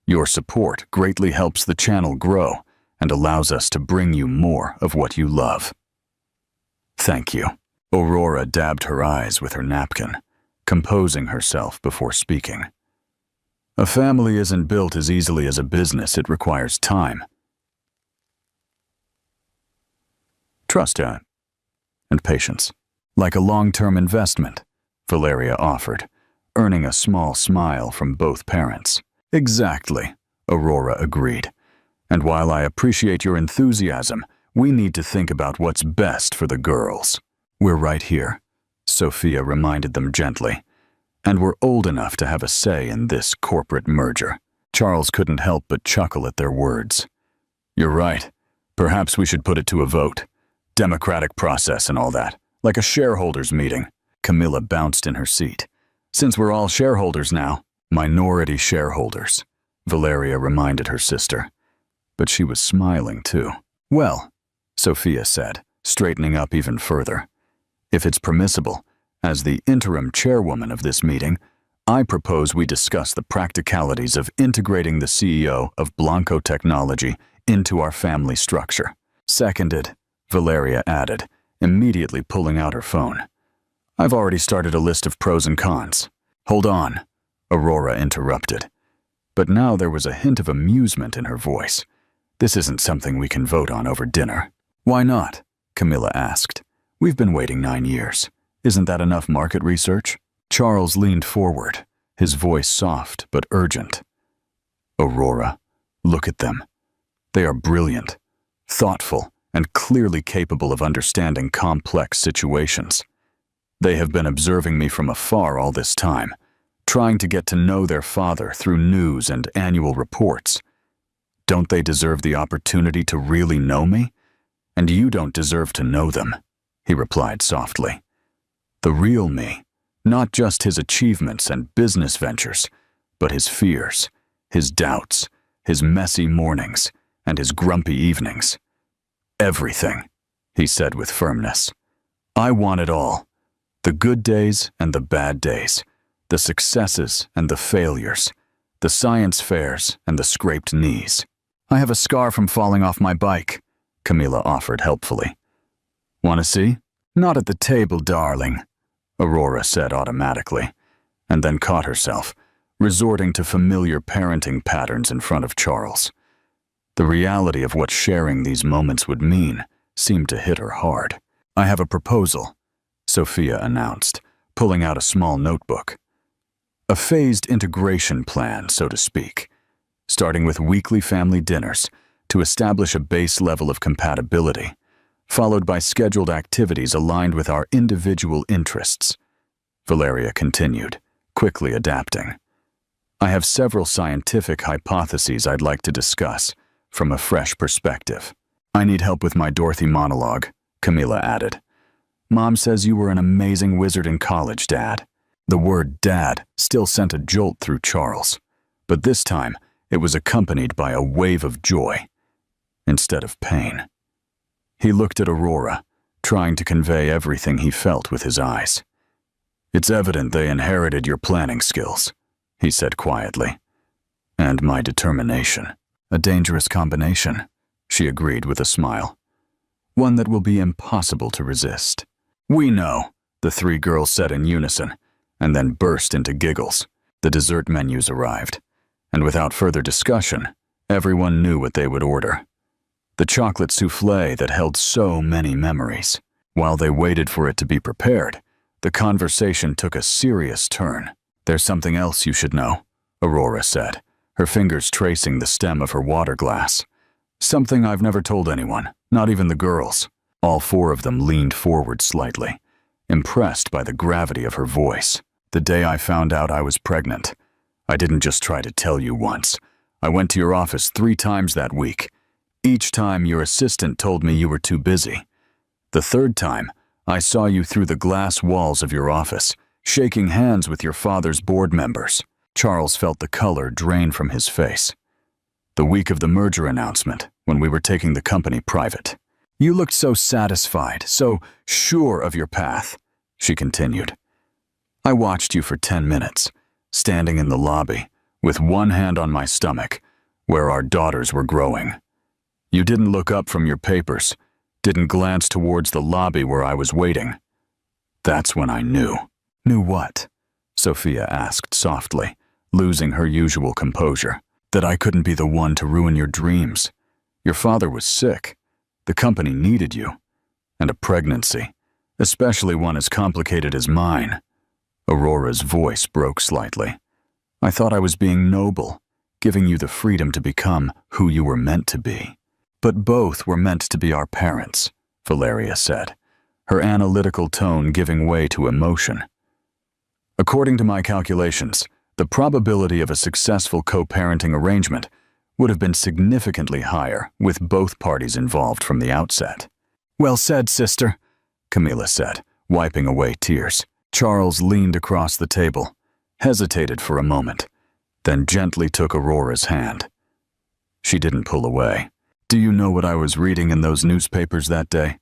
Your support greatly helps the channel grow and allows us to bring you more of what you love. Thank you. Aurora dabbed her eyes with her napkin, composing herself before speaking. A family isn't built as easily as a business. It requires time, trust, and patience. Like a long-term investment, Valeria offered, earning a small smile from both parents. Exactly, Aurora agreed. And while I appreciate your enthusiasm, we need to think about what's best for the girls. We're right here, Sophia reminded them gently. And we're old enough to have a say in this corporate merger. Charles couldn't help but chuckle at their words. You're right. Perhaps we should put it to a vote. Democratic process and all that. Like a shareholders meeting. Camila bounced in her seat. Since we're all shareholders now. Minority shareholders, Valeria reminded her sister. But she was smiling too. Well, Sophia said, straightening up even further. If it's permissible, as the interim chairwoman of this meeting, I propose we discuss the practicalities of integrating the CEO of Blanco Technology into our family structure. Seconded, Valeria added, immediately pulling out her phone. I've already started a list of pros and cons. Hold on, Aurora interrupted. But now there was a hint of amusement in her voice. This isn't something we can vote on over dinner. Why not? Camila asked. We've been waiting 9 years. Isn't that enough market research? Charles leaned forward, his voice soft but urgent. Aurora, look at them. They are brilliant, thoughtful, and clearly capable of understanding complex situations. They have been observing me from afar all this time, trying to get to know their father through news and annual reports. Don't they deserve the opportunity to really know me? And you don't deserve to know them, he replied softly. The real me, not just his achievements and business ventures, but his fears, his doubts, his messy mornings, and his grumpy evenings. Everything, he said with firmness. I want it all. The good days and the bad days, the successes and the failures, the science fairs and the scraped knees. I have a scar from falling off my bike, Camila offered helpfully. Want to see? Not at the table, darling, Aurora said automatically, and then caught herself, resorting to familiar parenting patterns in front of Charles. The reality of what sharing these moments would mean seemed to hit her hard. I have a proposal, Sophia announced, pulling out a small notebook. A phased integration plan, so to speak, starting with weekly family dinners to establish a base level of compatibility, followed by scheduled activities aligned with our individual interests. Valeria continued, quickly adapting. I have several scientific hypotheses I'd like to discuss from a fresh perspective. I need help with my daughte monologue, Camila added. Mom says you were an amazing wizard in college, Dad. The word dad still sent a jolt through Charles, but this time it was accompanied by a wave of joy instead of pain. He looked at Aurora, trying to convey everything he felt with his eyes. It's evident they inherited your planning skills, he said quietly, and my determination. A dangerous combination, she agreed with a smile. One that will be impossible to resist. We know, the three girls said in unison, and then burst into giggles. The dessert menus arrived. and without further discussion, everyone knew what they would order. The chocolate souffle that held so many memories. While they waited for it to be prepared, the conversation took a serious turn. "There's something else you should know," Aurora said, her fingers tracing the stem of her water glass. "Something I've never told anyone, not even the girls." All four of them leaned forward slightly, impressed by the gravity of her voice. "The day I found out I was pregnant, I didn't just try to tell you once. I went to your office 3 times that week. Each time your assistant told me you were too busy. The third time, I saw you through the glass walls of your office, shaking hands with your father's board members." Charles felt the color drain from his face. "The week of the merger announcement, when we were taking the company private. You looked so satisfied, so sure of your path," she continued. "I watched you for 10 minutes, standing in the lobby, with one hand on my stomach, where our daughters were growing. You didn't look up from your papers, didn't glance towards the lobby where I was waiting. That's when I knew." "Knew what?" Sophia asked softly, losing her usual composure. "That I couldn't be the one to ruin your dreams. Your father was sick. The company needed you. And a pregnancy, especially one as complicated as mine." Aurora's voice broke slightly. "I thought I was being noble, giving you the freedom to become who you were meant to be." "But both were meant to be our parents," Valeria said, her analytical tone giving way to emotion. "According to my calculations, the probability of a successful co-parenting arrangement would have been significantly higher with both parties involved from the outset." "Well said, sister," Camilla said, wiping away tears. Charles leaned across the table, hesitated for a moment, then gently took Aurora's hand. She didn't pull away. "Do you know what I was reading in those newspapers that day?"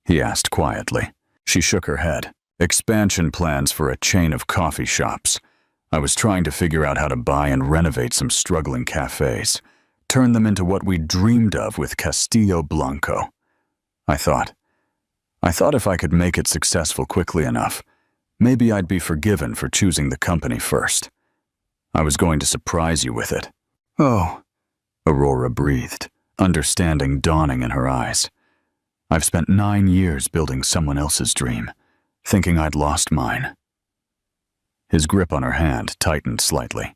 he asked quietly. She shook her head. "Expansion plans for a chain of coffee shops. I was trying to figure out how to buy and renovate some struggling cafes, turn them into what we dreamed of with Castillo Blanco. I thought if I could make it successful quickly enough, maybe I'd be forgiven for choosing the company first. I was going to surprise you with it." "Oh," Aurora breathed, understanding dawning in her eyes. "I've spent 9 years building someone else's dream, thinking I'd lost mine." His grip on her hand tightened slightly.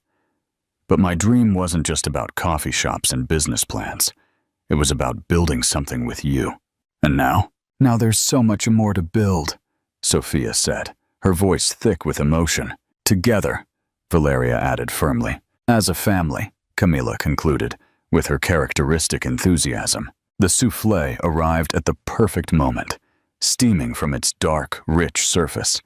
"But my dream wasn't just about coffee shops and business plans. It was about building something with you. And now?" "Now there's so much more to build," Sophia said, her voice thick with emotion. "Together," Valeria added firmly. "As a family," Camilla concluded, with her characteristic enthusiasm. The souffle arrived at the perfect moment, steaming from its dark, rich surface,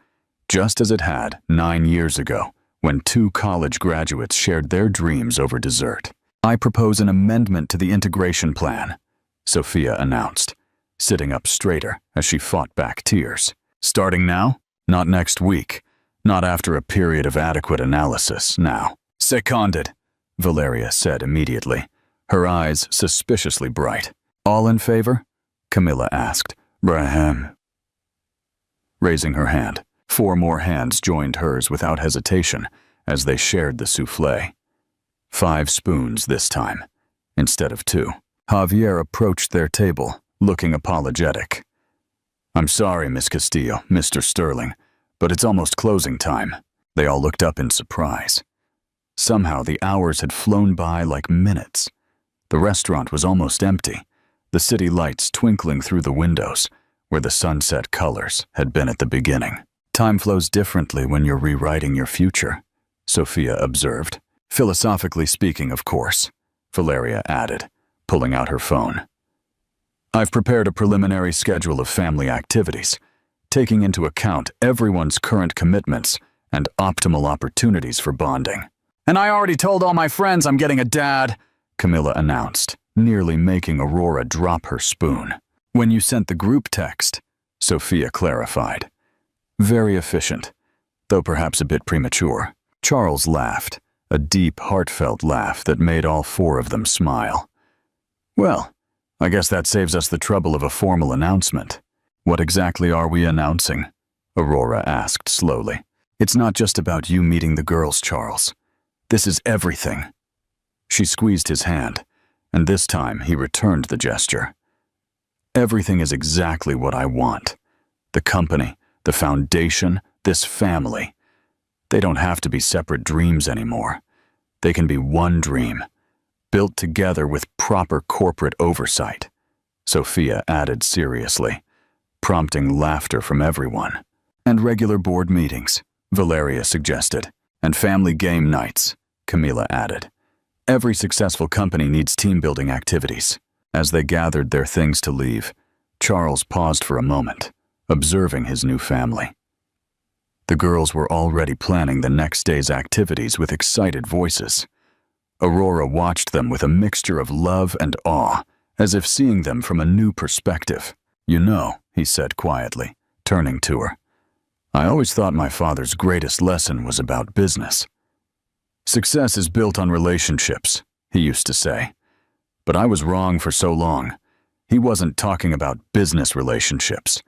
just as it had 9 years ago when 2 college graduates shared their dreams over dessert. "I propose an amendment to the integration plan," Sophia announced, sitting up straighter as she fought back tears. "Starting now? Not next week. Not after a period of adequate analysis, now." "Seconded," Valeria said immediately, her eyes suspiciously bright. "All in favor?" Camilla asked. "Braham." Raising her hand, 4 more hands joined hers without hesitation as they shared the souffle. 5 spoons this time, instead of 2. Javier approached their table, looking apologetic. "I'm sorry, Miss Castillo, Mr. Sterling, but it's almost closing time." They all looked up in surprise. Somehow the hours had flown by like minutes. The restaurant was almost empty, the city lights twinkling through the windows, where the sunset colors had been at the beginning. "Time flows differently when you're rewriting your future," Sophia observed. "Philosophically speaking, of course," Valeria added, pulling out her phone. "I've prepared a preliminary schedule of family activities, taking into account everyone's current commitments and optimal opportunities for bonding." "And I already told all my friends I'm getting a dad," Camilla announced, nearly making Aurora drop her spoon. "When you sent the group text," Sophia clarified. "Very efficient, though perhaps a bit premature." Charles laughed, a deep, heartfelt laugh that made all 4 of them smile. "Well, I guess that saves us the trouble of a formal announcement." "What exactly are we announcing?" Aurora asked slowly. "It's not just about you meeting the girls, Charles. This is everything. She squeezed his hand, and this time he returned the gesture. Everything is exactly what I want. The company, the foundation, this family. They don't have to be separate dreams anymore. They can be one dream, built together with proper corporate oversight, Sophia added seriously, prompting laughter from everyone. And regular board meetings, Valeria suggested, and family game nights, Camila added. Every successful company needs team-building activities. As they gathered their things to leave, Charles paused for a moment, observing his new family. The girls were already planning the next day's activities with excited voices. Aurora watched them with a mixture of love and awe, as if seeing them from a new perspective. "You know," he said quietly, turning to her, "I always thought my father's greatest lesson was about business. Success is built on relationships," he used to say. But I was wrong for so long. He wasn't talking about business relationships.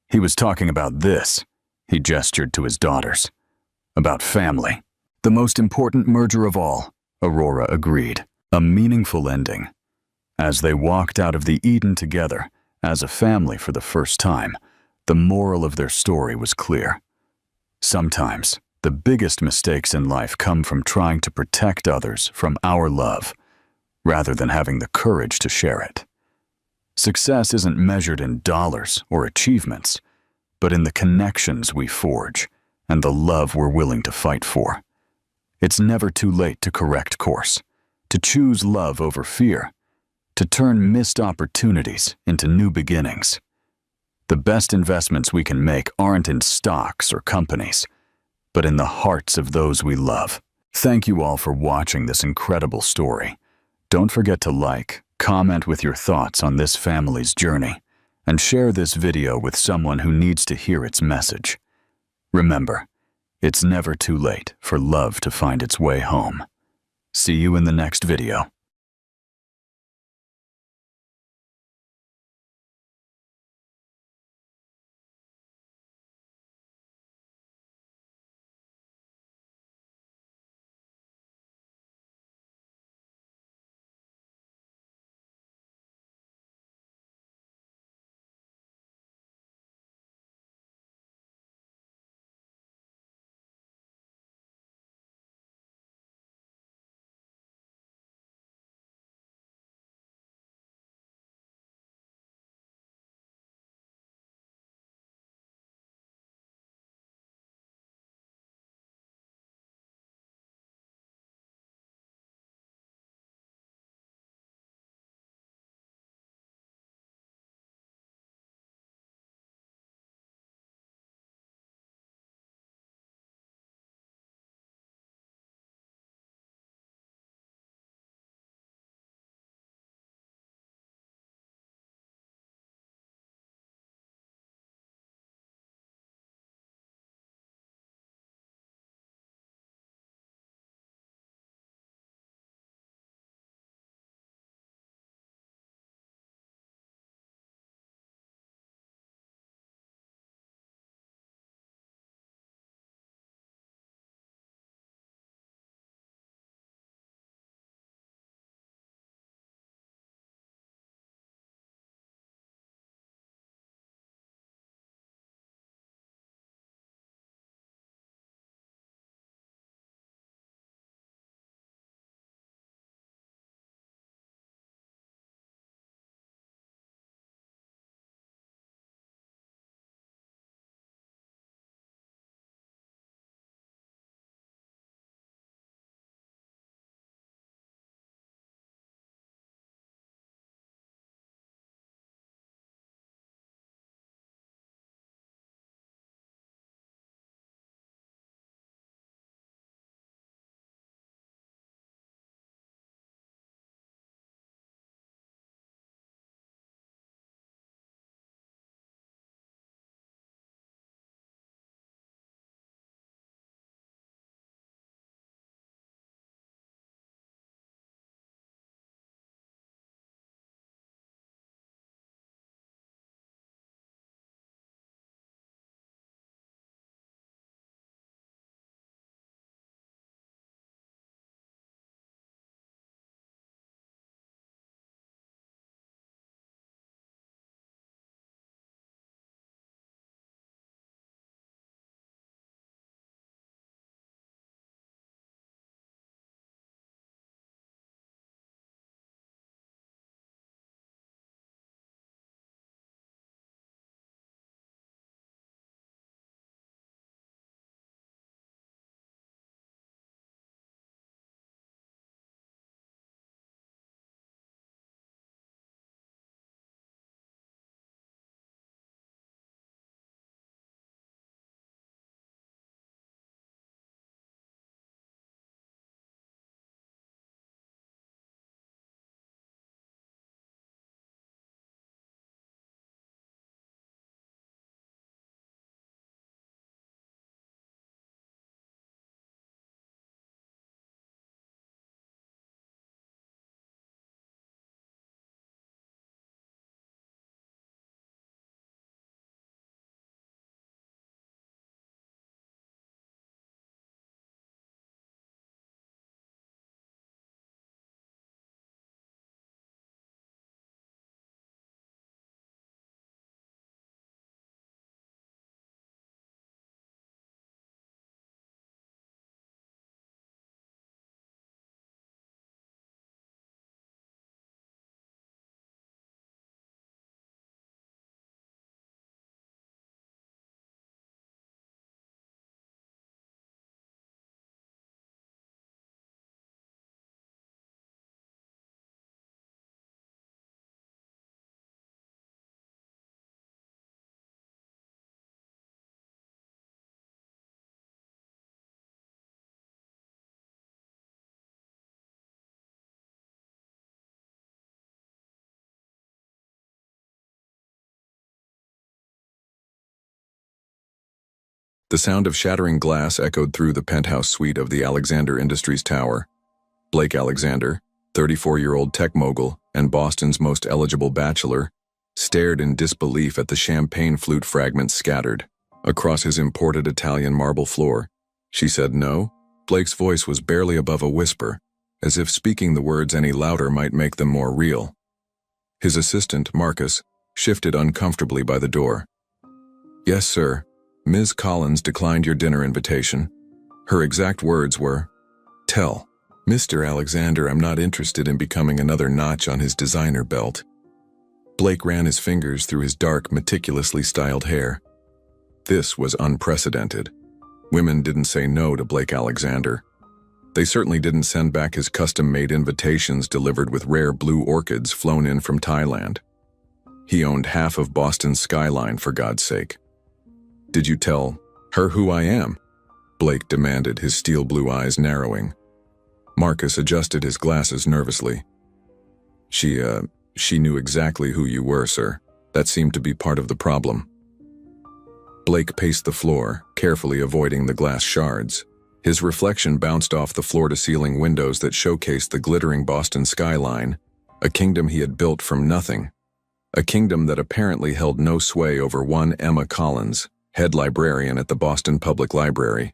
He was talking about this. He gestured to his daughters. About family. The most important merger of all, Aurora agreed. A meaningful ending. As they walked out of the Eden together, as a family for the first time, the moral of their story was clear. Sometimes, the biggest mistakes in life come from trying to protect others from our love, rather than having the courage to share it. Success isn't measured in dollars or achievements, but in the connections we forge and the love we're willing to fight for. It's never too late to correct course, to choose love over fear, to turn missed opportunities into new beginnings. The best investments we can make aren't in stocks or companies, but in the hearts of those we love. Thank you all for watching this incredible story. Don't forget to like, comment with your thoughts on this family's journey, and share this video with someone who needs to hear its message. Remember, it's never too late for love to find its way home. See you in the next video. The sound of shattering glass echoed through the penthouse suite of the Alexander Industries Tower. Blake Alexander, 34-year-old tech mogul and Boston's most eligible bachelor, stared in disbelief at the champagne flute fragments scattered across his imported Italian marble floor. She said no. Blake's voice was barely above a whisper, as if speaking the words any louder might make them more real. His assistant, Marcus, shifted uncomfortably by the door. "Yes, sir. Ms. Collins declined your dinner invitation." Her exact words were, "Tell Mr. Alexander I'm not interested in becoming another notch on his designer belt." Blake ran his fingers through his dark, meticulously styled hair. This was unprecedented. Women didn't say no to Blake Alexander. They certainly didn't send back his custom-made invitations delivered with rare blue orchids flown in from Thailand. He owned half of Boston's skyline, for God's sake. "Did you tell her who I am?" Blake demanded, his steel blue eyes narrowing. Marcus adjusted his glasses nervously. She knew exactly who you were, sir. That seemed to be part of the problem." Blake paced the floor, carefully avoiding the glass shards. His reflection bounced off the floor-to-ceiling windows that showcased the glittering Boston skyline, a kingdom he had built from nothing. A kingdom that apparently held no sway over one Emma Collins, head librarian at the Boston Public Library.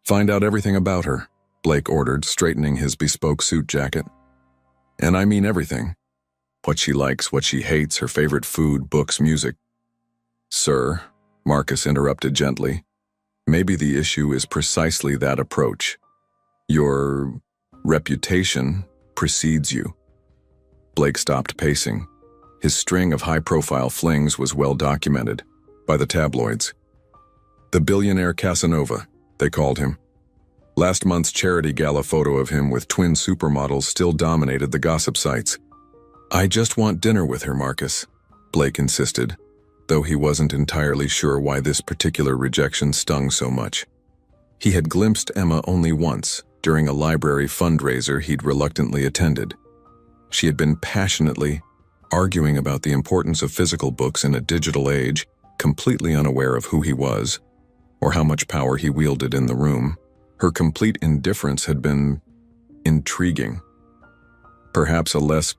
"Find out everything about her," Blake ordered, straightening his bespoke suit jacket. "And I mean everything. What she likes, what she hates, her favorite food, books, music." "Sir," Marcus interrupted gently, "maybe the issue is precisely that approach. Your reputation precedes you." Blake stopped pacing. His string of high-profile flings was well documented by the tabloids. The billionaire Casanova, they called him. Last month's charity gala photo of him with twin supermodels still dominated the gossip sites. "I just want dinner with her, Marcus," Blake insisted, though he wasn't entirely sure why this particular rejection stung so much. He had glimpsed Emma only once, during a library fundraiser he'd reluctantly attended. She had been passionately arguing about the importance of physical books in a digital age, completely unaware of who he was, or how much power he wielded in the room. Her complete indifference had been intriguing. Perhaps a less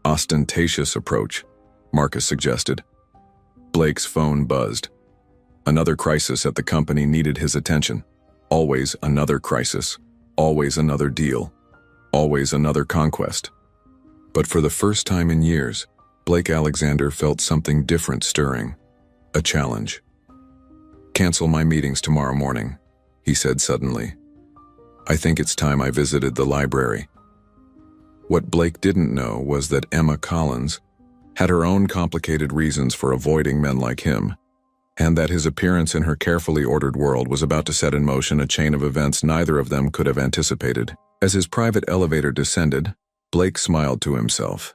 ostentatious approach, Marcus suggested. Blake's phone buzzed. Another crisis at the company needed his attention. Always another crisis. Always another deal. Always another conquest. But for the first time in years, Blake Alexander felt something different stirring. A challenge. "Cancel my meetings tomorrow morning," he said suddenly. "I think it's time I visited the library." What Blake didn't know was that Emma Collins had her own complicated reasons for avoiding men like him, and that his appearance in her carefully ordered world was about to set in motion a chain of events neither of them could have anticipated. As his private elevator descended, Blake smiled to himself.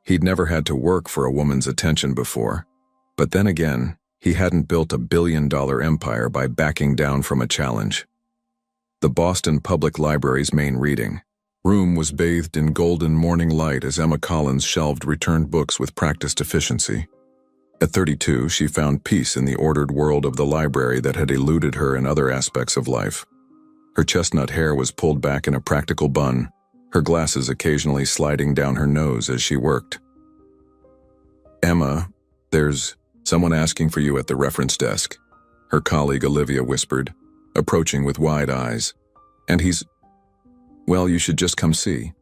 He'd never had to work for a woman's attention before, but then again, he hadn't built a billion-dollar empire by backing down from a challenge. The Boston Public Library's main reading room was bathed in golden morning light as Emma Collins shelved returned books with practiced efficiency. At 32, she found peace in the ordered world of the library that had eluded her in other aspects of life. Her chestnut hair was pulled back in a practical bun, her glasses occasionally sliding down her nose as she worked. "Emma, there's someone asking for you at the reference desk," her colleague Olivia whispered, approaching with wide eyes. "And well, you should just come see."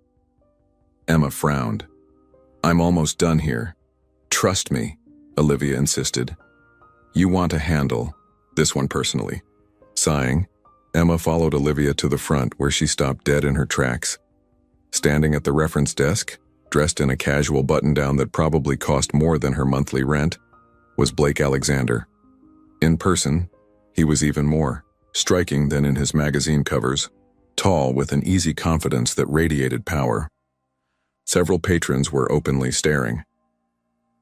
Emma frowned. "I'm almost done here. Trust me," Olivia insisted. "You want to handle this one personally." Sighing, Emma followed Olivia to the front where she stopped dead in her tracks. Standing at the reference desk, dressed in a casual button-down that probably cost more than her monthly rent, was Blake Alexander. In person, he was even more striking than in his magazine covers, tall with an easy confidence that radiated power. Several patrons were openly staring.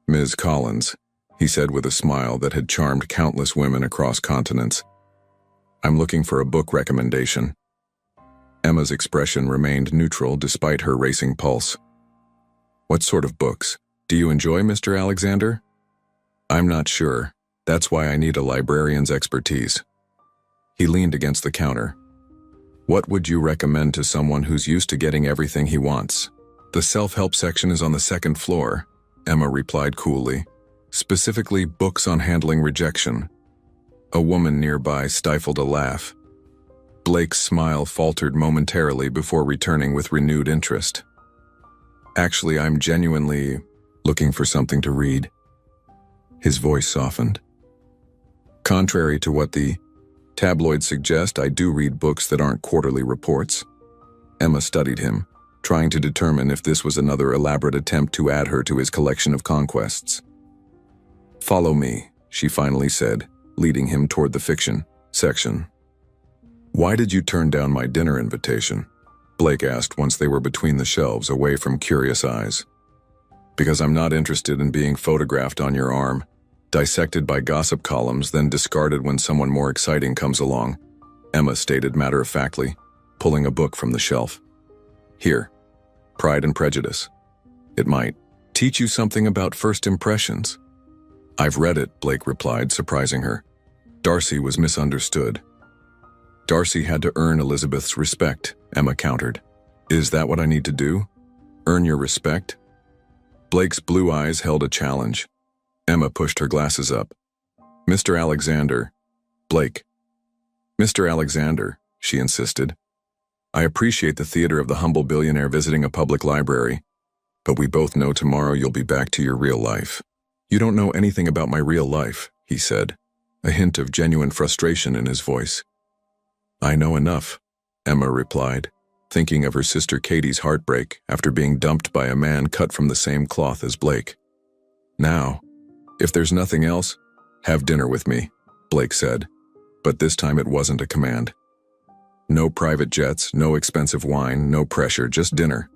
"Ms. Collins," he said with a smile that had charmed countless women across continents. "I'm looking for a book recommendation." Emma's expression remained neutral despite her racing pulse. "What sort of books do you enjoy, Mr. Alexander?" "I'm not sure. That's why I need a librarian's expertise." He leaned against the counter. What would you recommend to someone who's used to getting everything he wants? The self-help section is on the second floor, Emma replied coolly. Specifically, books on handling rejection. A woman nearby stifled a laugh. Blake's smile faltered momentarily before returning with renewed interest. Actually, I'm genuinely looking for something to read. His voice softened. Contrary to what the tabloids suggest, I do read books that aren't quarterly reports. Emma studied him, trying to determine if this was another elaborate attempt to add her to his collection of conquests. Follow me, she finally said, leading him toward the fiction section. Why did you turn down my dinner invitation? Blake asked once they were between the shelves, away from curious eyes. Because I'm not interested in being photographed on your arm, dissected by gossip columns, then discarded when someone more exciting comes along, Emma stated matter-of-factly, pulling a book from the shelf. Here, Pride and Prejudice. It might teach you something about first impressions. I've read it, Blake replied, surprising her. Darcy was misunderstood. Darcy had to earn Elizabeth's respect, Emma countered. Is that what I need to do? Earn your respect? Blake's blue eyes held a challenge. Emma pushed her glasses up. Mr. Alexander. Blake. Mr. Alexander, she insisted. I appreciate the theater of the humble billionaire visiting a public library, but we both know tomorrow you'll be back to your real life. You don't know anything about my real life, he said, a hint of genuine frustration in his voice. I know enough, Emma replied, thinking of her sister Katie's heartbreak after being dumped by a man cut from the same cloth as Blake. Now, if there's nothing else, have dinner with me, Blake said, but this time it wasn't a command. No private jets, no expensive wine, no pressure, just dinner.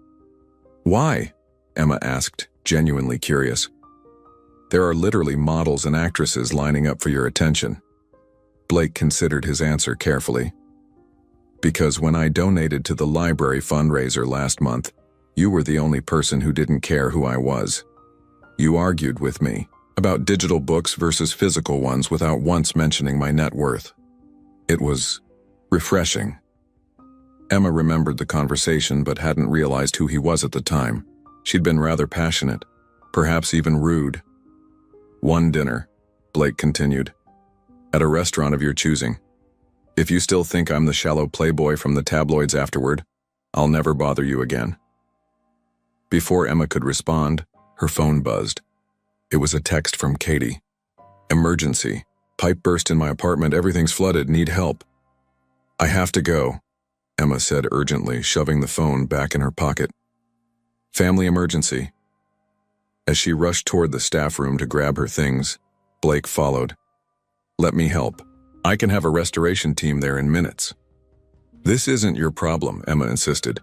Why? Emma asked, genuinely curious. There are literally models and actresses lining up for your attention. Blake considered his answer carefully. Because when I donated to the library fundraiser last month, you were the only person who didn't care who I was. You argued with me about digital books versus physical ones without once mentioning my net worth. It was refreshing. Emma remembered the conversation but hadn't realized who he was at the time. She'd been rather passionate, perhaps even rude. One dinner, Blake continued, at a restaurant of your choosing. If you still think I'm the shallow playboy from the tabloids afterward, I'll never bother you again. Before Emma could respond, her phone buzzed. It was a text from Katie. Emergency. Pipe burst in my apartment, everything's flooded, need help. I have to go, Emma said urgently, shoving the phone back in her pocket. Family emergency. As she rushed toward the staff room to grab her things, Blake followed. Let me help. I can have a restoration team there in minutes. This isn't your problem, Emma insisted.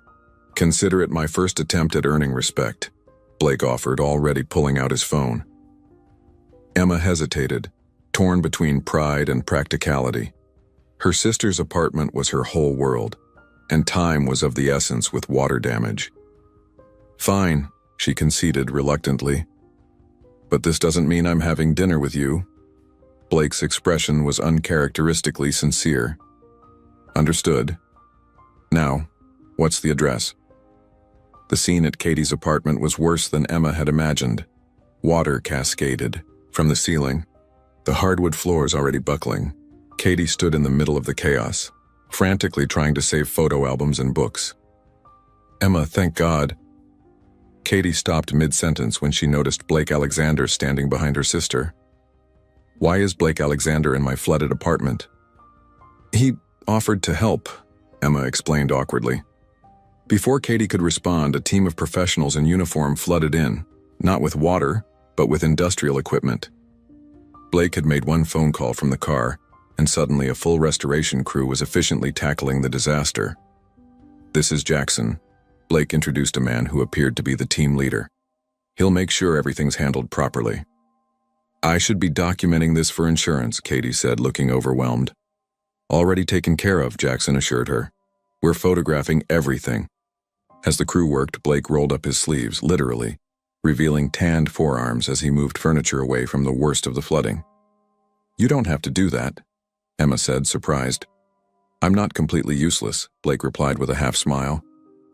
Consider it my first attempt at earning respect, Blake offered, already pulling out his phone. Emma hesitated, torn between pride and practicality. Her sister's apartment was her whole world, and time was of the essence with water damage. Fine, she conceded reluctantly. But this doesn't mean I'm having dinner with you. Blake's expression was uncharacteristically sincere. Understood. Now, what's the address? The scene at Katie's apartment was worse than Emma had imagined. Water cascaded from the ceiling, the hardwood floors already buckling. Katie stood in the middle of the chaos, frantically trying to save photo albums and books. Emma, thank God. Katie stopped mid-sentence when she noticed Blake Alexander standing behind her sister. Why is Blake Alexander in my flooded apartment? He offered to help, Emma explained awkwardly. Before Katie could respond, a team of professionals in uniform flooded in, not with water, but with industrial equipment. Blake had made one phone call from the car, and suddenly a full restoration crew was efficiently tackling the disaster. This is Jackson, Blake introduced a man who appeared to be the team leader. He'll make sure everything's handled properly. I should be documenting this for insurance, Katie said, looking overwhelmed. Already taken care of, Jackson assured her. We're photographing everything. As the crew worked, Blake rolled up his sleeves, literally, revealing tanned forearms as he moved furniture away from the worst of the flooding. You don't have to do that, Emma said, surprised. "I'm not completely useless," Blake replied with a half smile.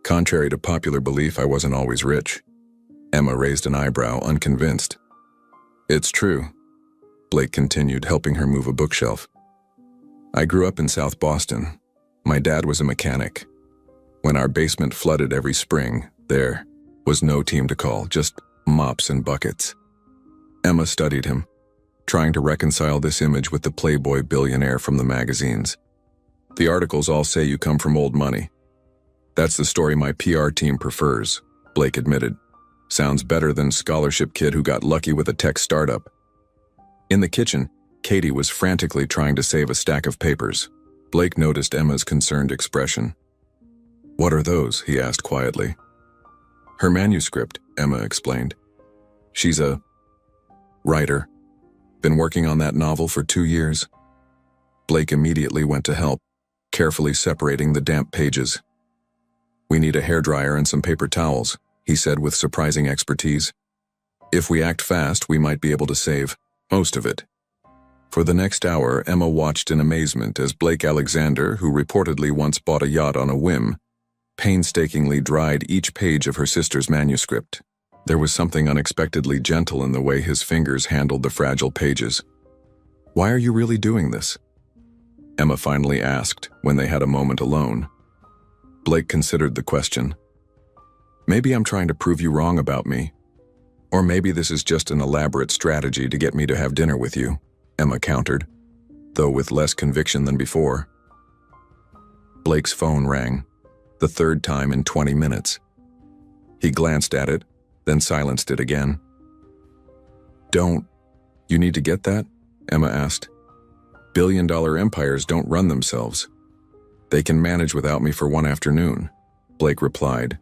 "Contrary to popular belief, I wasn't always rich." Emma raised an eyebrow, unconvinced. "It's true," Blake continued, helping her move a bookshelf. "I grew up in South Boston. My dad was a mechanic. When our basement flooded every spring, there was no team to call, just mops and buckets." Emma studied him, trying to reconcile this image with the playboy billionaire from the magazines. "The articles all say you come from old money. That's the story my PR team prefers," Blake admitted. "Sounds better than scholarship kid who got lucky with a tech startup." In the kitchen, Katie was frantically trying to save a stack of papers. Blake noticed Emma's concerned expression. "What are those?" he asked quietly. "Her manuscript," Emma explained. "She's a writer. Been working on that novel for 2 years." Blake immediately went to help, carefully separating the damp pages. "We need a hairdryer and some paper towels," he said with surprising expertise. "If we act fast, we might be able to save most of it." For the next hour, Emma watched in amazement as Blake Alexander, who reportedly once bought a yacht on a whim, painstakingly dried each page of her sister's manuscript. There was something unexpectedly gentle in the way his fingers handled the fragile pages. "Why are you really doing this?" Emma finally asked when they had a moment alone. Blake considered the question. "Maybe I'm trying to prove you wrong about me. Or maybe this is just an elaborate strategy to get me to have dinner with you," Emma countered, though with less conviction than before. Blake's phone rang, the third time in 20 minutes. He glanced at it, then silenced it again. "Don't you need to get that?" Emma asked. "Billion-dollar empires don't run themselves. They can manage without me for one afternoon," Blake replied,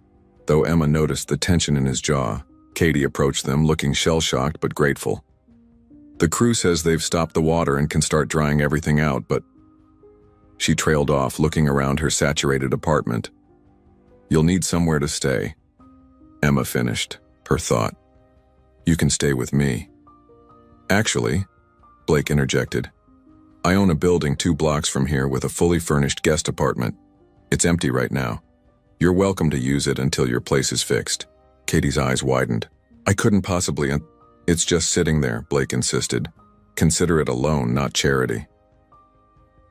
though Emma noticed the tension in his jaw. Katie approached them, looking shell-shocked but grateful. "The crew says they've stopped the water and can start drying everything out, but..." She trailed off, looking around her saturated apartment. "You'll need somewhere to stay," Emma finished, her thought. "You can stay with me." "Actually," Blake interjected, "I own a building 2 blocks from here with a fully furnished guest apartment. It's empty right now. You're welcome to use it until your place is fixed." Katie's eyes widened. "I couldn't possibly..." "It's just sitting there," Blake insisted. "Consider it a loan, not charity."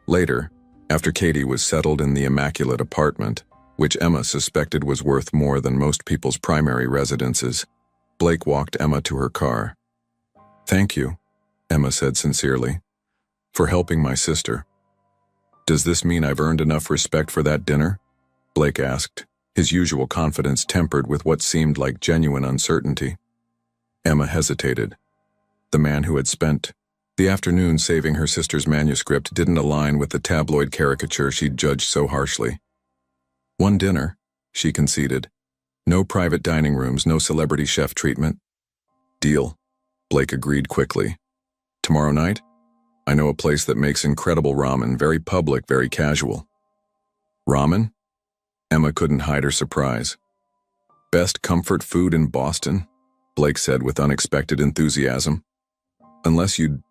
Later, after Katie was settled in the immaculate apartment, which Emma suspected was worth more than most people's primary residences, Blake walked Emma to her car. "Thank you," Emma said sincerely, "for helping my sister." "Does this mean I've earned enough respect for that dinner?" Blake asked, his usual confidence tempered with what seemed like genuine uncertainty. Emma hesitated. The man who had spent the afternoon saving her sister's manuscript didn't align with the tabloid caricature she'd judged so harshly. "One dinner," she conceded. "No private dining rooms, no celebrity chef treatment." "Deal," Blake agreed quickly. "Tomorrow night? I know a place that makes incredible ramen, very public, very casual." "Ramen?" Emma couldn't hide her surprise. "Best comfort food in Boston?" Blake said with unexpected enthusiasm. "Unless you'd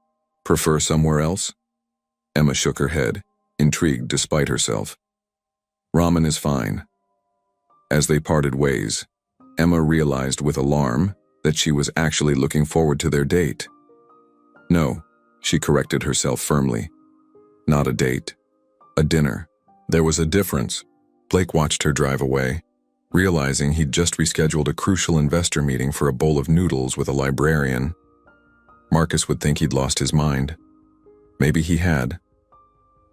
prefer somewhere else?" Emma shook her head, intrigued despite herself. "Ramen is fine." As they parted ways, Emma realized with alarm that she was actually looking forward to their date. "No," she corrected herself firmly. "Not a date. A dinner." There was a difference. Blake watched her drive away, realizing he'd just rescheduled a crucial investor meeting for a bowl of noodles with a librarian. Marcus would think he'd lost his mind. Maybe he had.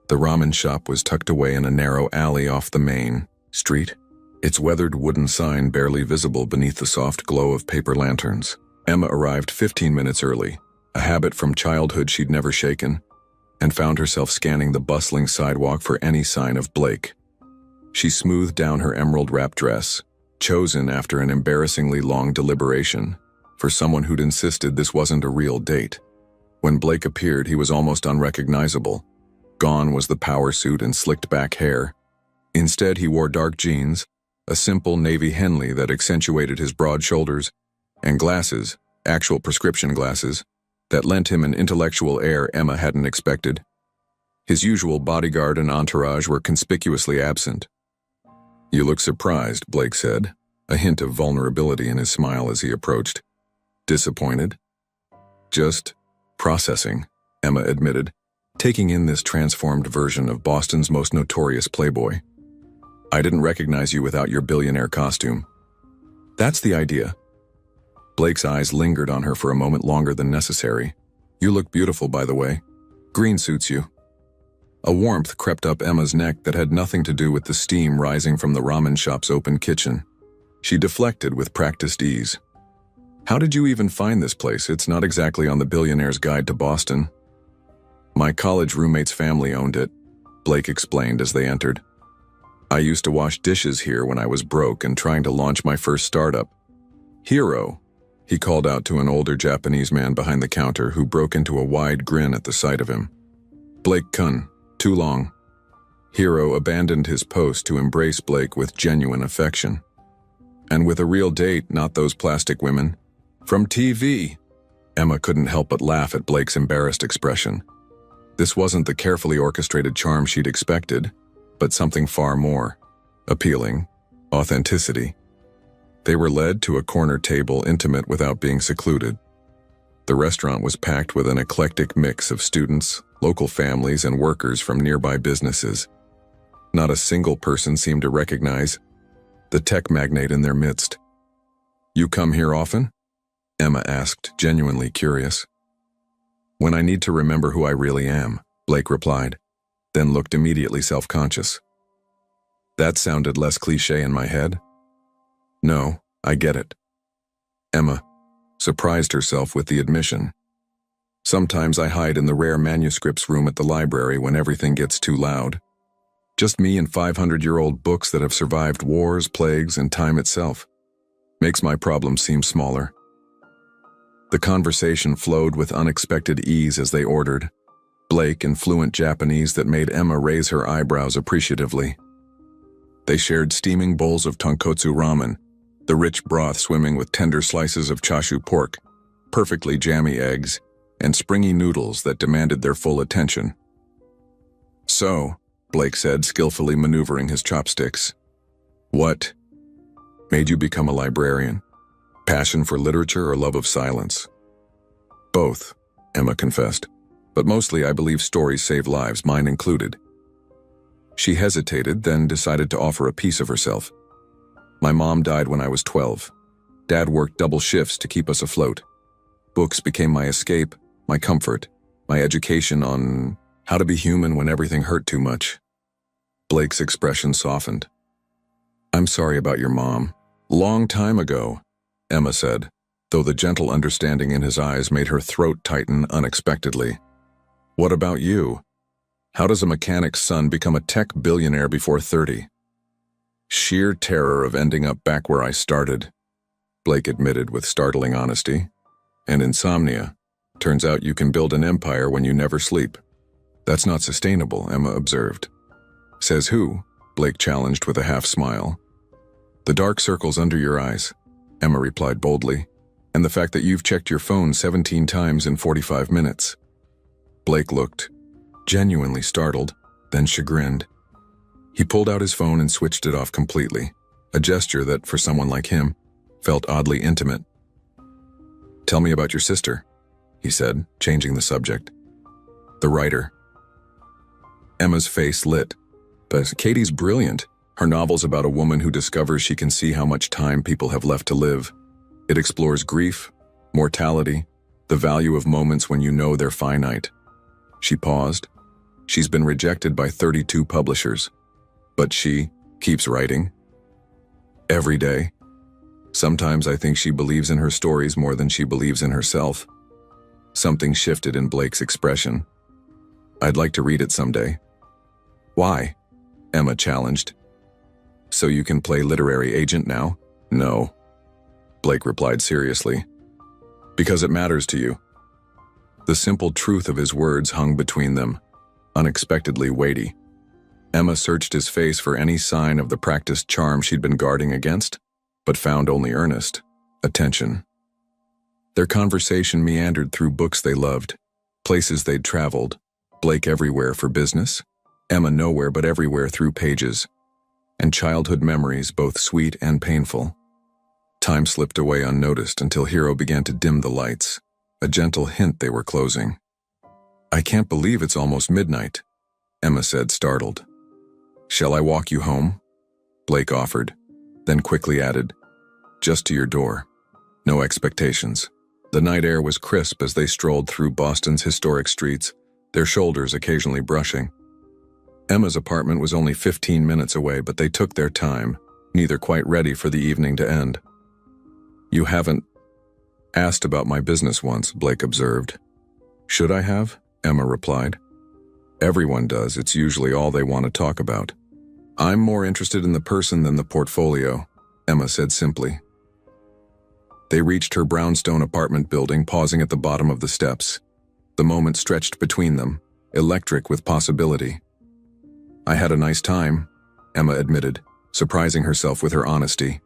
The ramen shop was tucked away in a narrow alley off the main street, its weathered wooden sign barely visible beneath the soft glow of paper lanterns. Emma arrived 15 minutes early, a habit from childhood she'd never shaken, and found herself scanning the bustling sidewalk for any sign of Blake. She smoothed down her emerald-wrapped dress, chosen after an embarrassingly long deliberation, for someone who'd insisted this wasn't a real date. When Blake appeared, he was almost unrecognizable. Gone was the power suit and slicked-back hair. Instead, he wore dark jeans, a simple navy Henley that accentuated his broad shoulders, and glasses, actual prescription glasses, that lent him an intellectual air Emma hadn't expected. His usual bodyguard and entourage were conspicuously absent. "You look surprised," Blake said, a hint of vulnerability in his smile as he approached. "Disappointed?" "Just processing," Emma admitted, taking in this transformed version of Boston's most notorious playboy. "I didn't recognize you without your billionaire costume." "That's the idea." Blake's eyes lingered on her for a moment longer than necessary. "You look beautiful, by the way. Green suits you." A warmth crept up Emma's neck that had nothing to do with the steam rising from the ramen shop's open kitchen. She deflected with practiced ease. "How did you even find this place? It's not exactly on the Billionaire's Guide to Boston." "My college roommate's family owned it," Blake explained as they entered. "I used to wash dishes here when I was broke and trying to launch my first startup." "Hero," he called out to an older Japanese man behind the counter who broke into a wide grin at the sight of him. "Blake-kun, too long." Hero abandoned his post to embrace Blake with genuine affection. "And with a real date, not those plastic women. From TV." Emma couldn't help but laugh at Blake's embarrassed expression. This wasn't the carefully orchestrated charm she'd expected, but something far more appealing: authenticity. They were led to a corner table intimate without being secluded. The restaurant was packed with an eclectic mix of students, local families, and workers from nearby businesses. Not a single person seemed to recognize the tech magnate in their midst. "You come here often?" Emma asked, genuinely curious. "When I need to remember who I really am," Blake replied, then looked immediately self-conscious. That sounded less cliché in my head. "No, I get it." Emma surprised herself with the admission. "Sometimes I hide in the rare manuscripts room at the library when everything gets too loud. Just me and 500-year-old books that have survived wars, plagues, and time itself. Makes my problems seem smaller." The conversation flowed with unexpected ease as they ordered. Blake in fluent Japanese that made Emma raise her eyebrows appreciatively. They shared steaming bowls of tonkotsu ramen, the rich broth swimming with tender slices of chashu pork, perfectly jammy eggs, and springy noodles that demanded their full attention. "So," Blake said, skillfully maneuvering his chopsticks, "what made you become a librarian? Passion for literature or love of silence?" "Both," Emma confessed. "But mostly I believe stories save lives, mine included." She hesitated, then decided to offer a piece of herself. "My mom died when I was 12. Dad worked double shifts to keep us afloat. Books became my escape, my comfort, my education on how to be human when everything hurt too much." Blake's expression softened. "I'm sorry about your mom. Long time ago," Emma said, though the gentle understanding in his eyes made her throat tighten unexpectedly. "What about you? How does a mechanic's son become a tech billionaire before 30? "Sheer terror of ending up back where I started," Blake admitted with startling honesty. "And insomnia. Turns out you can build an empire when you never sleep." "That's not sustainable," Emma observed. "Says who?" Blake challenged with a half-smile. "The dark circles under your eyes," Emma replied boldly, "and the fact that you've checked your phone 17 times in 45 minutes. Blake looked genuinely startled, then chagrined. He pulled out his phone and switched it off completely, a gesture that, for someone like him, felt oddly intimate. "Tell me about your sister," he said, changing the subject. "The writer." Emma's face lit. "But Katie's brilliant. Her novel's about a woman who discovers she can see how much time people have left to live. It explores grief, mortality, the value of moments when you know they're finite." She paused. "She's been rejected by 32 publishers. But she keeps writing. Every day. Sometimes I think she believes in her stories more than she believes in herself." Something shifted in Blake's expression. "I'd like to read it someday." "Why?" Emma challenged. "So you can play literary agent now?" "No," Blake replied seriously. "Because it matters to you." The simple truth of his words hung between them, unexpectedly weighty. Emma searched his face for any sign of the practiced charm she'd been guarding against, but found only earnest attention. Their conversation meandered through books they loved, places they'd traveled, Blake everywhere for business, Emma nowhere but everywhere through pages, and childhood memories both sweet and painful. Time slipped away unnoticed until Hero began to dim the lights, a gentle hint they were closing. "I can't believe it's almost midnight," Emma said, startled. "Shall I walk you home?" Blake offered, then quickly added, "Just to your door. No expectations." The night air was crisp as they strolled through Boston's historic streets, their shoulders occasionally brushing. Emma's apartment was only 15 minutes away, but they took their time, neither quite ready for the evening to end. "You haven't asked about my business once," Blake observed. "Should I have?" Emma replied. "Everyone does. It's usually all they want to talk about." "I'm more interested in the person than the portfolio," Emma said simply. They reached her brownstone apartment building, pausing at the bottom of the steps. The moment stretched between them, electric with possibility. "I had a nice time," Emma admitted, surprising herself with her honesty.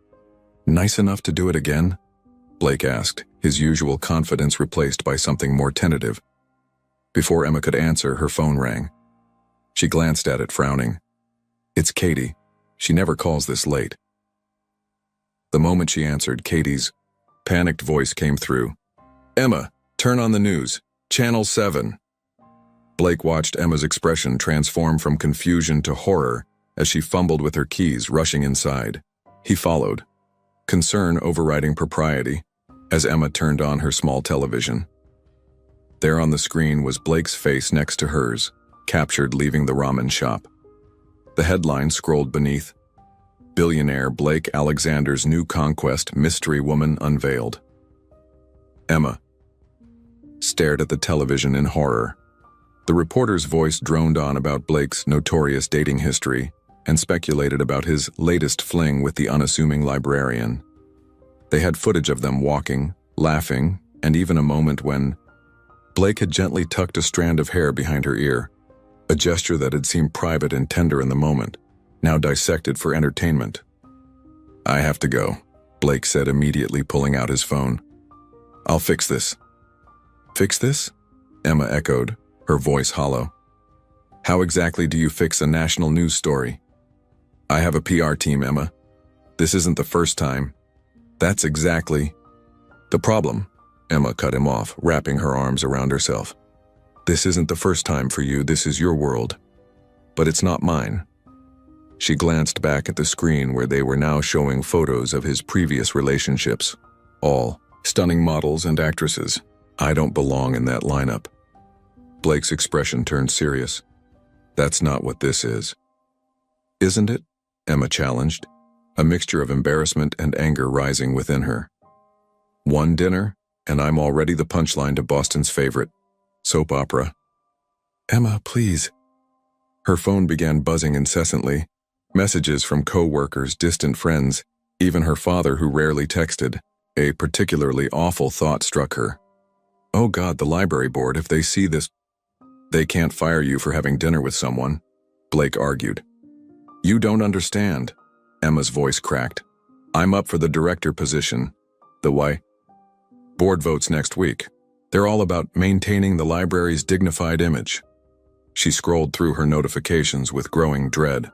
"Nice enough to do it again?" Blake asked, his usual confidence replaced by something more tentative. Before Emma could answer, her phone rang. She glanced at it, frowning. "It's Katie. She never calls this late." The moment she answered, Katie's panicked voice came through. "Emma, turn on the news. Channel 7. Blake watched Emma's expression transform from confusion to horror as she fumbled with her keys, rushing inside. He followed, concern overriding propriety, as Emma turned on her small television. There on the screen was Blake's face next to hers, captured leaving the ramen shop. The headline scrolled beneath, "Billionaire Blake Alexander's New Conquest Mystery Woman Unveiled." Emma stared at the television in horror. The reporter's voice droned on about Blake's notorious dating history and speculated about his latest fling with the unassuming librarian. They had footage of them walking, laughing, and even a moment when Blake had gently tucked a strand of hair behind her ear, a gesture that had seemed private and tender in the moment, now dissected for entertainment. "I have to go," Blake said, immediately pulling out his phone. "I'll fix this." "Fix this?" Emma echoed, her voice hollow. "How exactly do you fix a national news story?" "I have a PR team, Emma. This isn't the first time." "That's exactly the problem," Emma cut him off, wrapping her arms around herself. "This isn't the first time for you. This is your world. But it's not mine." She glanced back at the screen where they were now showing photos of his previous relationships. All stunning models and actresses. "I don't belong in that lineup." Blake's expression turned serious. "That's not what this is." "Isn't it?" Emma challenged, a mixture of embarrassment and anger rising within her. "One dinner, and I'm already the punchline to Boston's favorite soap opera." "Emma, please." Her phone began buzzing incessantly, messages from co-workers, distant friends, even her father who rarely texted. A particularly awful thought struck her. "Oh God, the library board, if they see this..." "They can't fire you for having dinner with someone," Blake argued. "You don't understand." Emma's voice cracked. "I'm up for the director position. The why? Board votes next week. They're all about maintaining the library's dignified image." She scrolled through her notifications with growing dread.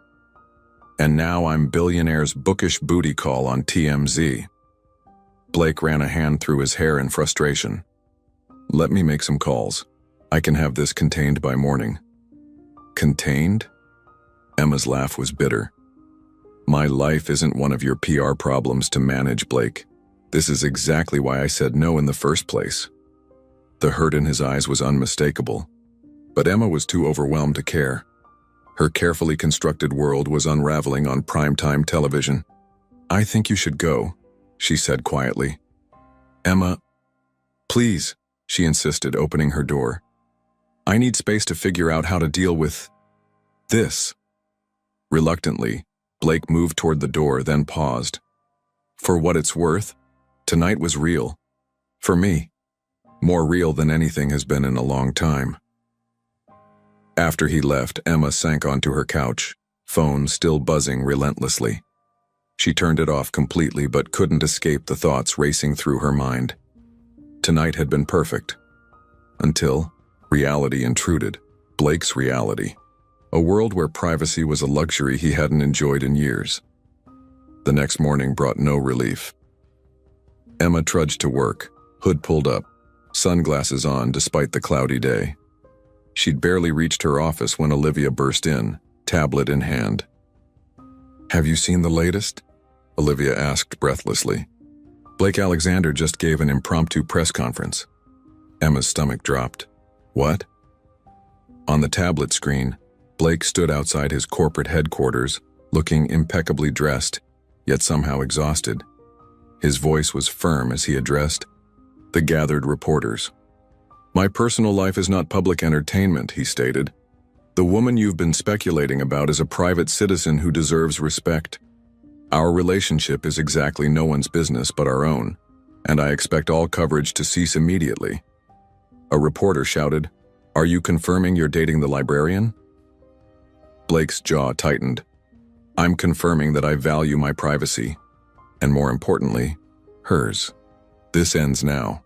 "And now I'm Billionaire's bookish booty call on TMZ." Blake ran a hand through his hair in frustration. "Let me make some calls. I can have this contained by morning." "Contained?" Emma's laugh was bitter. "My life isn't one of your PR problems to manage, Blake. This is exactly why I said no in the first place." The hurt in his eyes was unmistakable, but Emma was too overwhelmed to care. Her carefully constructed world was unraveling on primetime television. "I think you should go," she said quietly. "Emma, please," she insisted, opening her door. "I need space to figure out how to deal with this." Reluctantly, Blake moved toward the door, then paused. "For what it's worth, tonight was real. For me. More real than anything has been in a long time." After he left, Emma sank onto her couch, phone still buzzing relentlessly. She turned it off completely but couldn't escape the thoughts racing through her mind. Tonight had been perfect. Until reality intruded. Blake's reality. A world where privacy was a luxury he hadn't enjoyed in years. The next morning brought no relief. Emma trudged to work, hood pulled up, sunglasses on despite the cloudy day. She'd barely reached her office when Olivia burst in, tablet in hand. "Have you seen the latest?" Olivia asked breathlessly. "Blake Alexander just gave an impromptu press conference." Emma's stomach dropped. "What?" On the tablet screen, Blake stood outside his corporate headquarters, looking impeccably dressed, yet somehow exhausted. His voice was firm as he addressed the gathered reporters. "My personal life is not public entertainment," he stated. "The woman you've been speculating about is a private citizen who deserves respect. Our relationship is exactly no one's business but our own, and I expect all coverage to cease immediately." A reporter shouted, "Are you confirming you're dating the librarian?" Blake's jaw tightened. "I'm confirming that I value my privacy, and more importantly, hers. This ends now."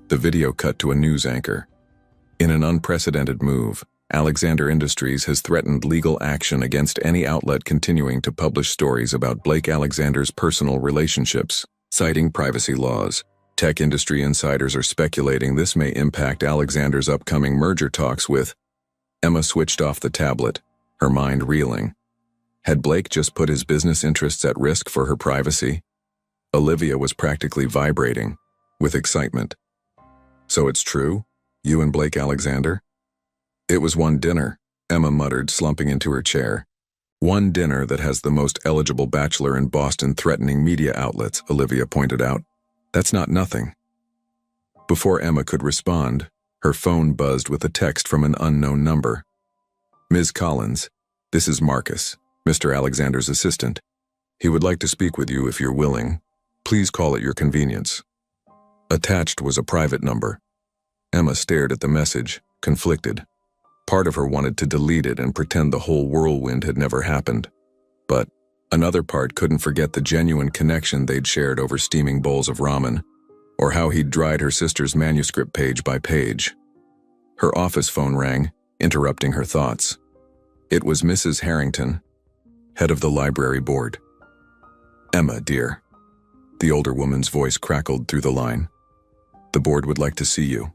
The video cut to a news anchor. In an unprecedented move, Alexander Industries has threatened legal action against any outlet continuing to publish stories about Blake Alexander's personal relationships, citing privacy laws. Tech industry insiders are speculating this may impact Alexander's upcoming merger talks with. Emma switched off the tablet, her mind reeling. Had Blake just put his business interests at risk for her privacy? Olivia was practically vibrating with excitement. "So it's true? You and Blake Alexander?" "It was one dinner," Emma muttered, slumping into her chair. "One dinner that has the most eligible bachelor in Boston threatening media outlets," Olivia pointed out. "That's not nothing." Before Emma could respond, her phone buzzed with a text from an unknown number. "Ms. Collins, this is Marcus, Mr. Alexander's assistant. He would like to speak with you if you're willing. Please call at your convenience." Attached was a private number. Emma stared at the message, conflicted. Part of her wanted to delete it and pretend the whole whirlwind had never happened. But another part couldn't forget the genuine connection they'd shared over steaming bowls of ramen, or how he'd dried her sister's manuscript page by page. Her office phone rang, interrupting her thoughts. It was Mrs. Harrington, head of the library board. "Emma, dear." The older woman's voice crackled through the line. "The board would like to see you.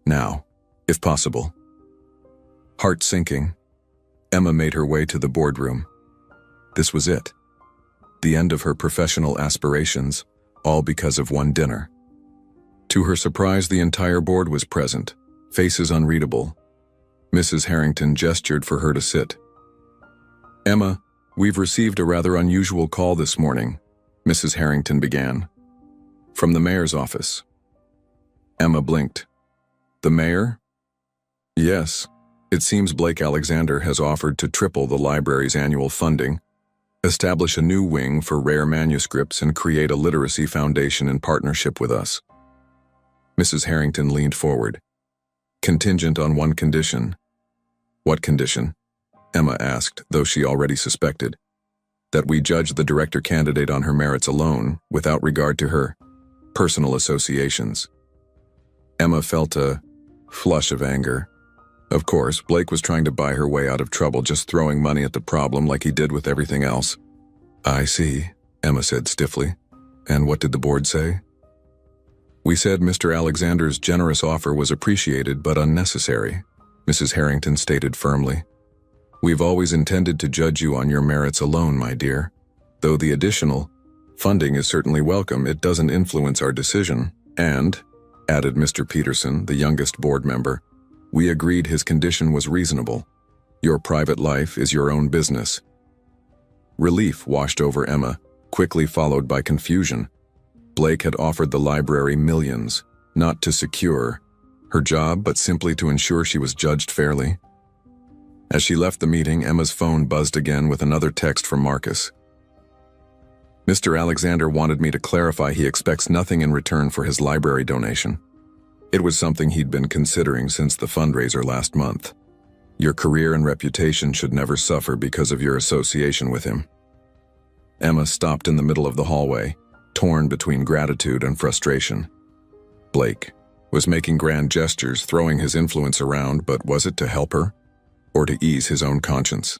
Now, if possible." Heart sinking, Emma made her way to the boardroom. This was it. The end of her professional aspirations, all because of one dinner. To her surprise, the entire board was present, faces unreadable. Mrs. Harrington gestured for her to sit. "Emma, we've received a rather unusual call this morning," Mrs. Harrington began. "From the mayor's office." Emma blinked. "The mayor?" "Yes. It seems Blake Alexander has offered to triple the library's annual funding, establish a new wing for rare manuscripts, and create a literacy foundation in partnership with us." Mrs. Harrington leaned forward. "Contingent on one condition." "What condition?" Emma asked, though she already suspected. "That we judge the director candidate on her merits alone, without regard to her personal associations." Emma felt a flush of anger. Of course, Blake was trying to buy her way out of trouble, just throwing money at the problem like he did with everything else. "I see," Emma said stiffly. "And what did the board say?" "We said Mr. Alexander's generous offer was appreciated but unnecessary," Mrs. Harrington stated firmly. "We've always intended to judge you on your merits alone, my dear. Though the additional funding is certainly welcome, it doesn't influence our decision. And," added Mr. Peterson, the youngest board member, "we agreed his condition was reasonable. Your private life is your own business." Relief washed over Emma, quickly followed by confusion. Blake had offered the library millions, not to secure her job, but simply to ensure she was judged fairly. As she left the meeting, Emma's phone buzzed again with another text from Marcus. "Mr. Alexander wanted me to clarify he expects nothing in return for his library donation. It was something he'd been considering since the fundraiser last month. Your career and reputation should never suffer because of your association with him." Emma stopped in the middle of the hallway, torn between gratitude and frustration. Blake was making grand gestures, throwing his influence around, but was it to help her? Or to ease his own conscience?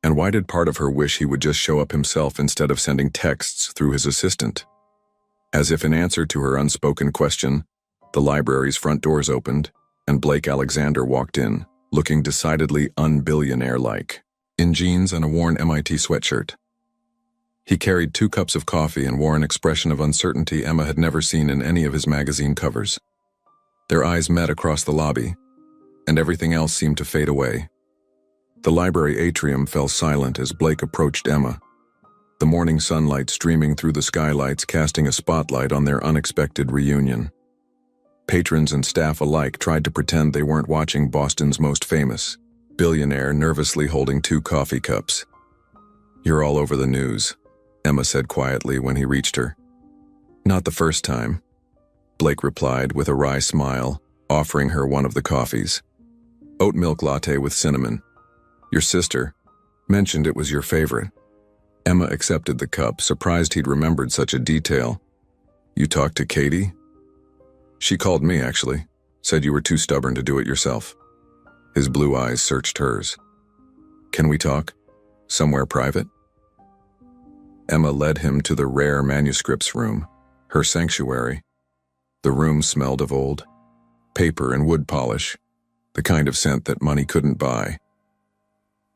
And why did part of her wish he would just show up himself instead of sending texts through his assistant? As if in answer to her unspoken question, the library's front doors opened, and Blake Alexander walked in, looking decidedly un-billionaire-like, in jeans and a worn MIT sweatshirt. He carried 2 cups of coffee and wore an expression of uncertainty Emma had never seen in any of his magazine covers. Their eyes met across the lobby, and everything else seemed to fade away. The library atrium fell silent as Blake approached Emma, the morning sunlight streaming through the skylights casting a spotlight on their unexpected reunion. Patrons and staff alike tried to pretend they weren't watching Boston's most famous billionaire nervously holding 2 coffee cups. "You're all over the news," Emma said quietly when he reached her. "Not the first time," Blake replied with a wry smile, offering her one of the coffees. "Oat milk latte with cinnamon. Your sister mentioned it was your favorite." Emma accepted the cup, surprised he'd remembered such a detail. "You talked to Katie?" "She called me, actually. Said you were too stubborn to do it yourself." His blue eyes searched hers. "Can we talk? Somewhere private?" Emma led him to the rare manuscripts room, her sanctuary. The room smelled of old paper and wood polish, the kind of scent that money couldn't buy.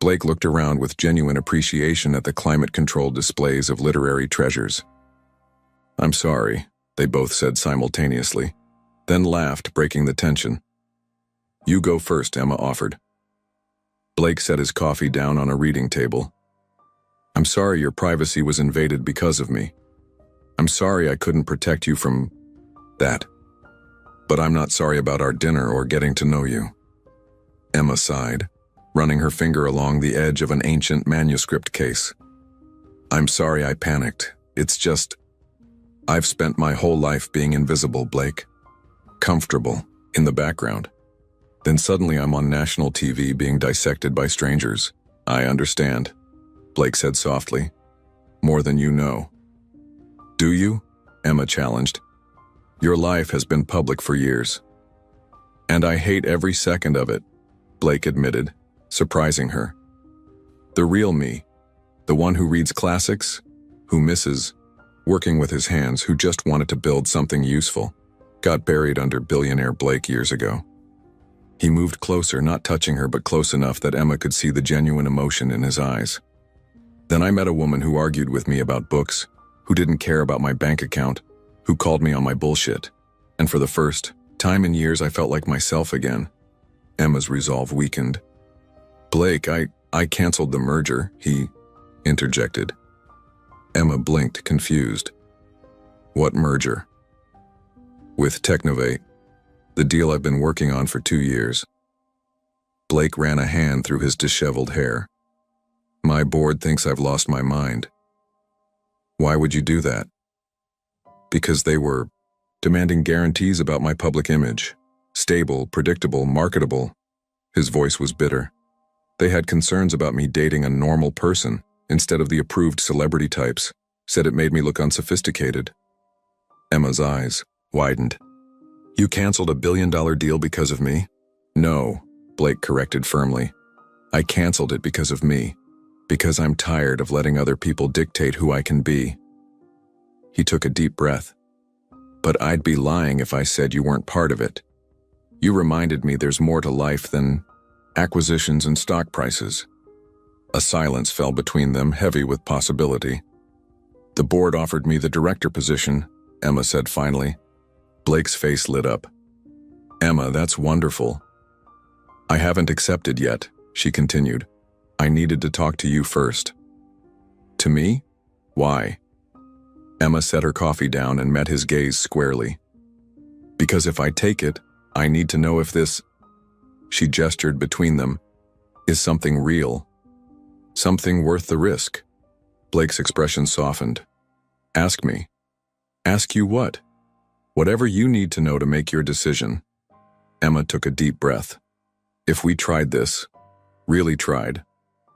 Blake looked around with genuine appreciation at the climate-controlled displays of literary treasures. "I'm sorry," they both said simultaneously, then laughed, breaking the tension. "You go first," Emma offered. Blake set his coffee down on a reading table. "I'm sorry your privacy was invaded because of me. I'm sorry I couldn't protect you from that. But I'm not sorry about our dinner or getting to know you." Emma sighed, running her finger along the edge of an ancient manuscript case. "I'm sorry I panicked. It's just, I've spent my whole life being invisible, Blake. Comfortable, in the background. Then suddenly I'm on national TV being dissected by strangers. I understand," Blake said softly. "More than you know." "Do you?" Emma challenged. "Your life has been public for years." "And I hate every second of it," Blake admitted, surprising her. "The real me, the one who reads classics, who misses working with his hands, who just wanted to build something useful, got buried under billionaire Blake years ago." He moved closer, not touching her, but close enough that Emma could see the genuine emotion in his eyes. "Then I met a woman who argued with me about books, who didn't care about my bank account, who called me on my bullshit. And for the first time in years, I felt like myself again." Emma's resolve weakened. "Blake, I canceled the merger," he interjected. Emma blinked, confused. "What merger?" "With Technovate, the deal I've been working on for 2 years." Blake ran a hand through his disheveled hair. "My board thinks I've lost my mind." "Why would you do that?" "Because they were demanding guarantees about my public image. Stable, predictable, marketable." His voice was bitter. "They had concerns about me dating a normal person instead of the approved celebrity types, said it made me look unsophisticated." Emma's eyes widened. "You canceled a billion-dollar deal because of me?" "No," Blake corrected firmly. "I canceled it because of me. Because I'm tired of letting other people dictate who I can be." He took a deep breath. "But I'd be lying if I said you weren't part of it. You reminded me there's more to life than acquisitions and stock prices." A silence fell between them, heavy with possibility. "The board offered me the director position," Emma said finally. Blake's face lit up. "Emma, that's wonderful." "I haven't accepted yet," she continued. "I needed to talk to you first." "To me? Why?" Emma set her coffee down and met his gaze squarely. "Because if I take it, I need to know if this," she gestured between them, "is something real. Something worth the risk." Blake's expression softened. "Ask me." "Ask you what?" "Whatever you need to know to make your decision." Emma took a deep breath. "If we tried this, really tried,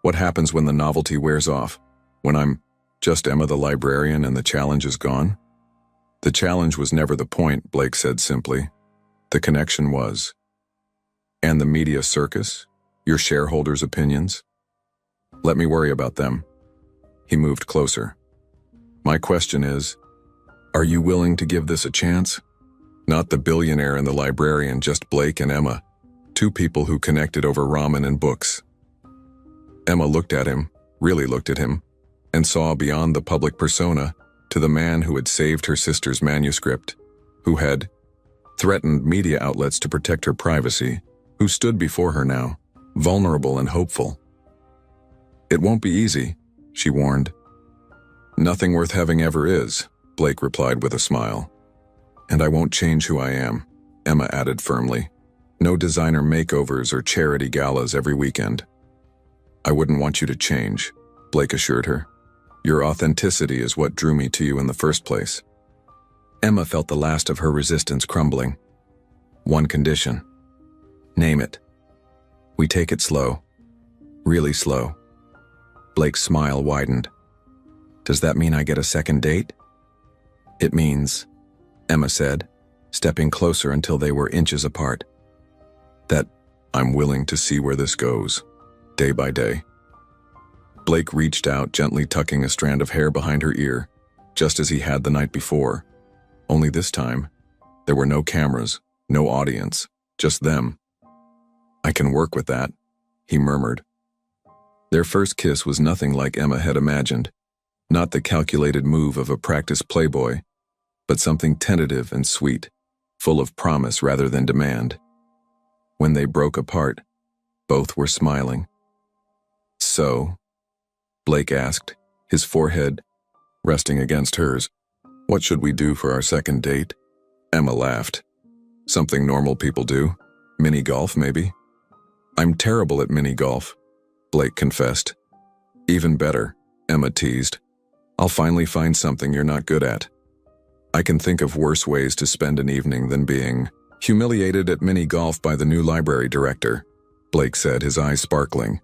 what happens when the novelty wears off? When I'm just Emma the librarian and the challenge is gone?" "The challenge was never the point," Blake said simply. The connection was, and the media circus? Your shareholders' opinions? Let me worry about them. He moved closer. My question is, are you willing to give this a chance? Not the billionaire and the librarian, just Blake and Emma, two people who connected over ramen and books. Emma looked at him, really looked at him, and saw beyond the public persona to the man who had saved her sister's manuscript, who had threatened media outlets to protect her privacy, who stood before her now, vulnerable and hopeful. It won't be easy, she warned. Nothing worth having ever is, Blake replied with a smile. And I won't change who I am, Emma added firmly. No designer makeovers or charity galas every weekend. I wouldn't want you to change, Blake assured her. Your authenticity is what drew me to you in the first place. Emma felt the last of her resistance crumbling. One condition. Name it. We take it slow. Really slow. Blake's smile widened. Does that mean I get a second date? It means, Emma said, stepping closer until they were inches apart, that I'm willing to see where this goes, day by day. Blake reached out, gently tucking a strand of hair behind her ear, just as he had the night before. Only this time, there were no cameras, no audience, just them. I can work with that, he murmured. Their first kiss was nothing like Emma had imagined, not the calculated move of a practiced playboy, but something tentative and sweet, full of promise rather than demand. When they broke apart, both were smiling. So, Blake asked, his forehead resting against hers, what should we do for our second date? Emma laughed. Something normal people do. Mini golf, maybe? I'm terrible at mini golf, Blake confessed. Even better, Emma teased. I'll finally find something you're not good at. I can think of worse ways to spend an evening than being humiliated at mini golf by the new library director, Blake said, his eyes sparkling.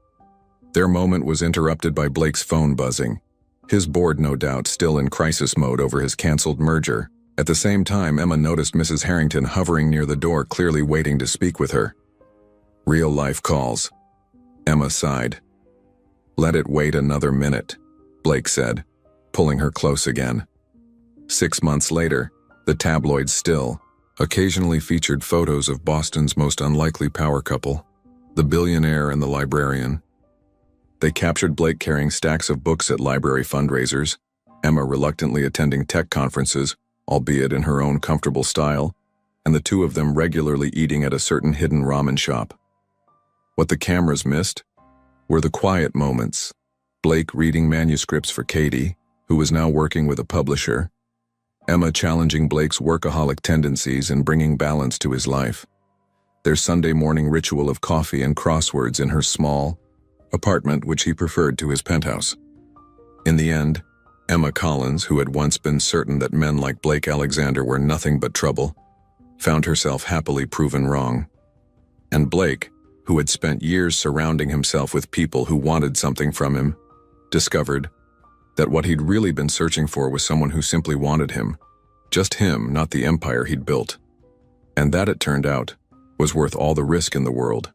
Their moment was interrupted by Blake's phone buzzing, his board no doubt still in crisis mode over his canceled merger. At the same time, Emma noticed Mrs. Harrington hovering near the door, clearly waiting to speak with her. Real-life calls. Emma sighed. Let it wait another minute, Blake said, pulling her close again. 6 months later, the tabloids still occasionally featured photos of Boston's most unlikely power couple, the billionaire and the librarian. They captured Blake carrying stacks of books at library fundraisers, Emma reluctantly attending tech conferences, albeit in her own comfortable style, and the two of them regularly eating at a certain hidden ramen shop. What the cameras missed were the quiet moments, Blake reading manuscripts for Katie, who was now working with a publisher, Emma challenging Blake's workaholic tendencies and bringing balance to his life, their Sunday morning ritual of coffee and crosswords in her small apartment, which he preferred to his penthouse. In the end, Emma Collins, who had once been certain that men like Blake Alexander were nothing but trouble, found herself happily proven wrong. And Blake, who had spent years surrounding himself with people who wanted something from him, discovered that what he'd really been searching for was someone who simply wanted him, just him, not the empire he'd built. And that, it turned out, was worth all the risk in the world.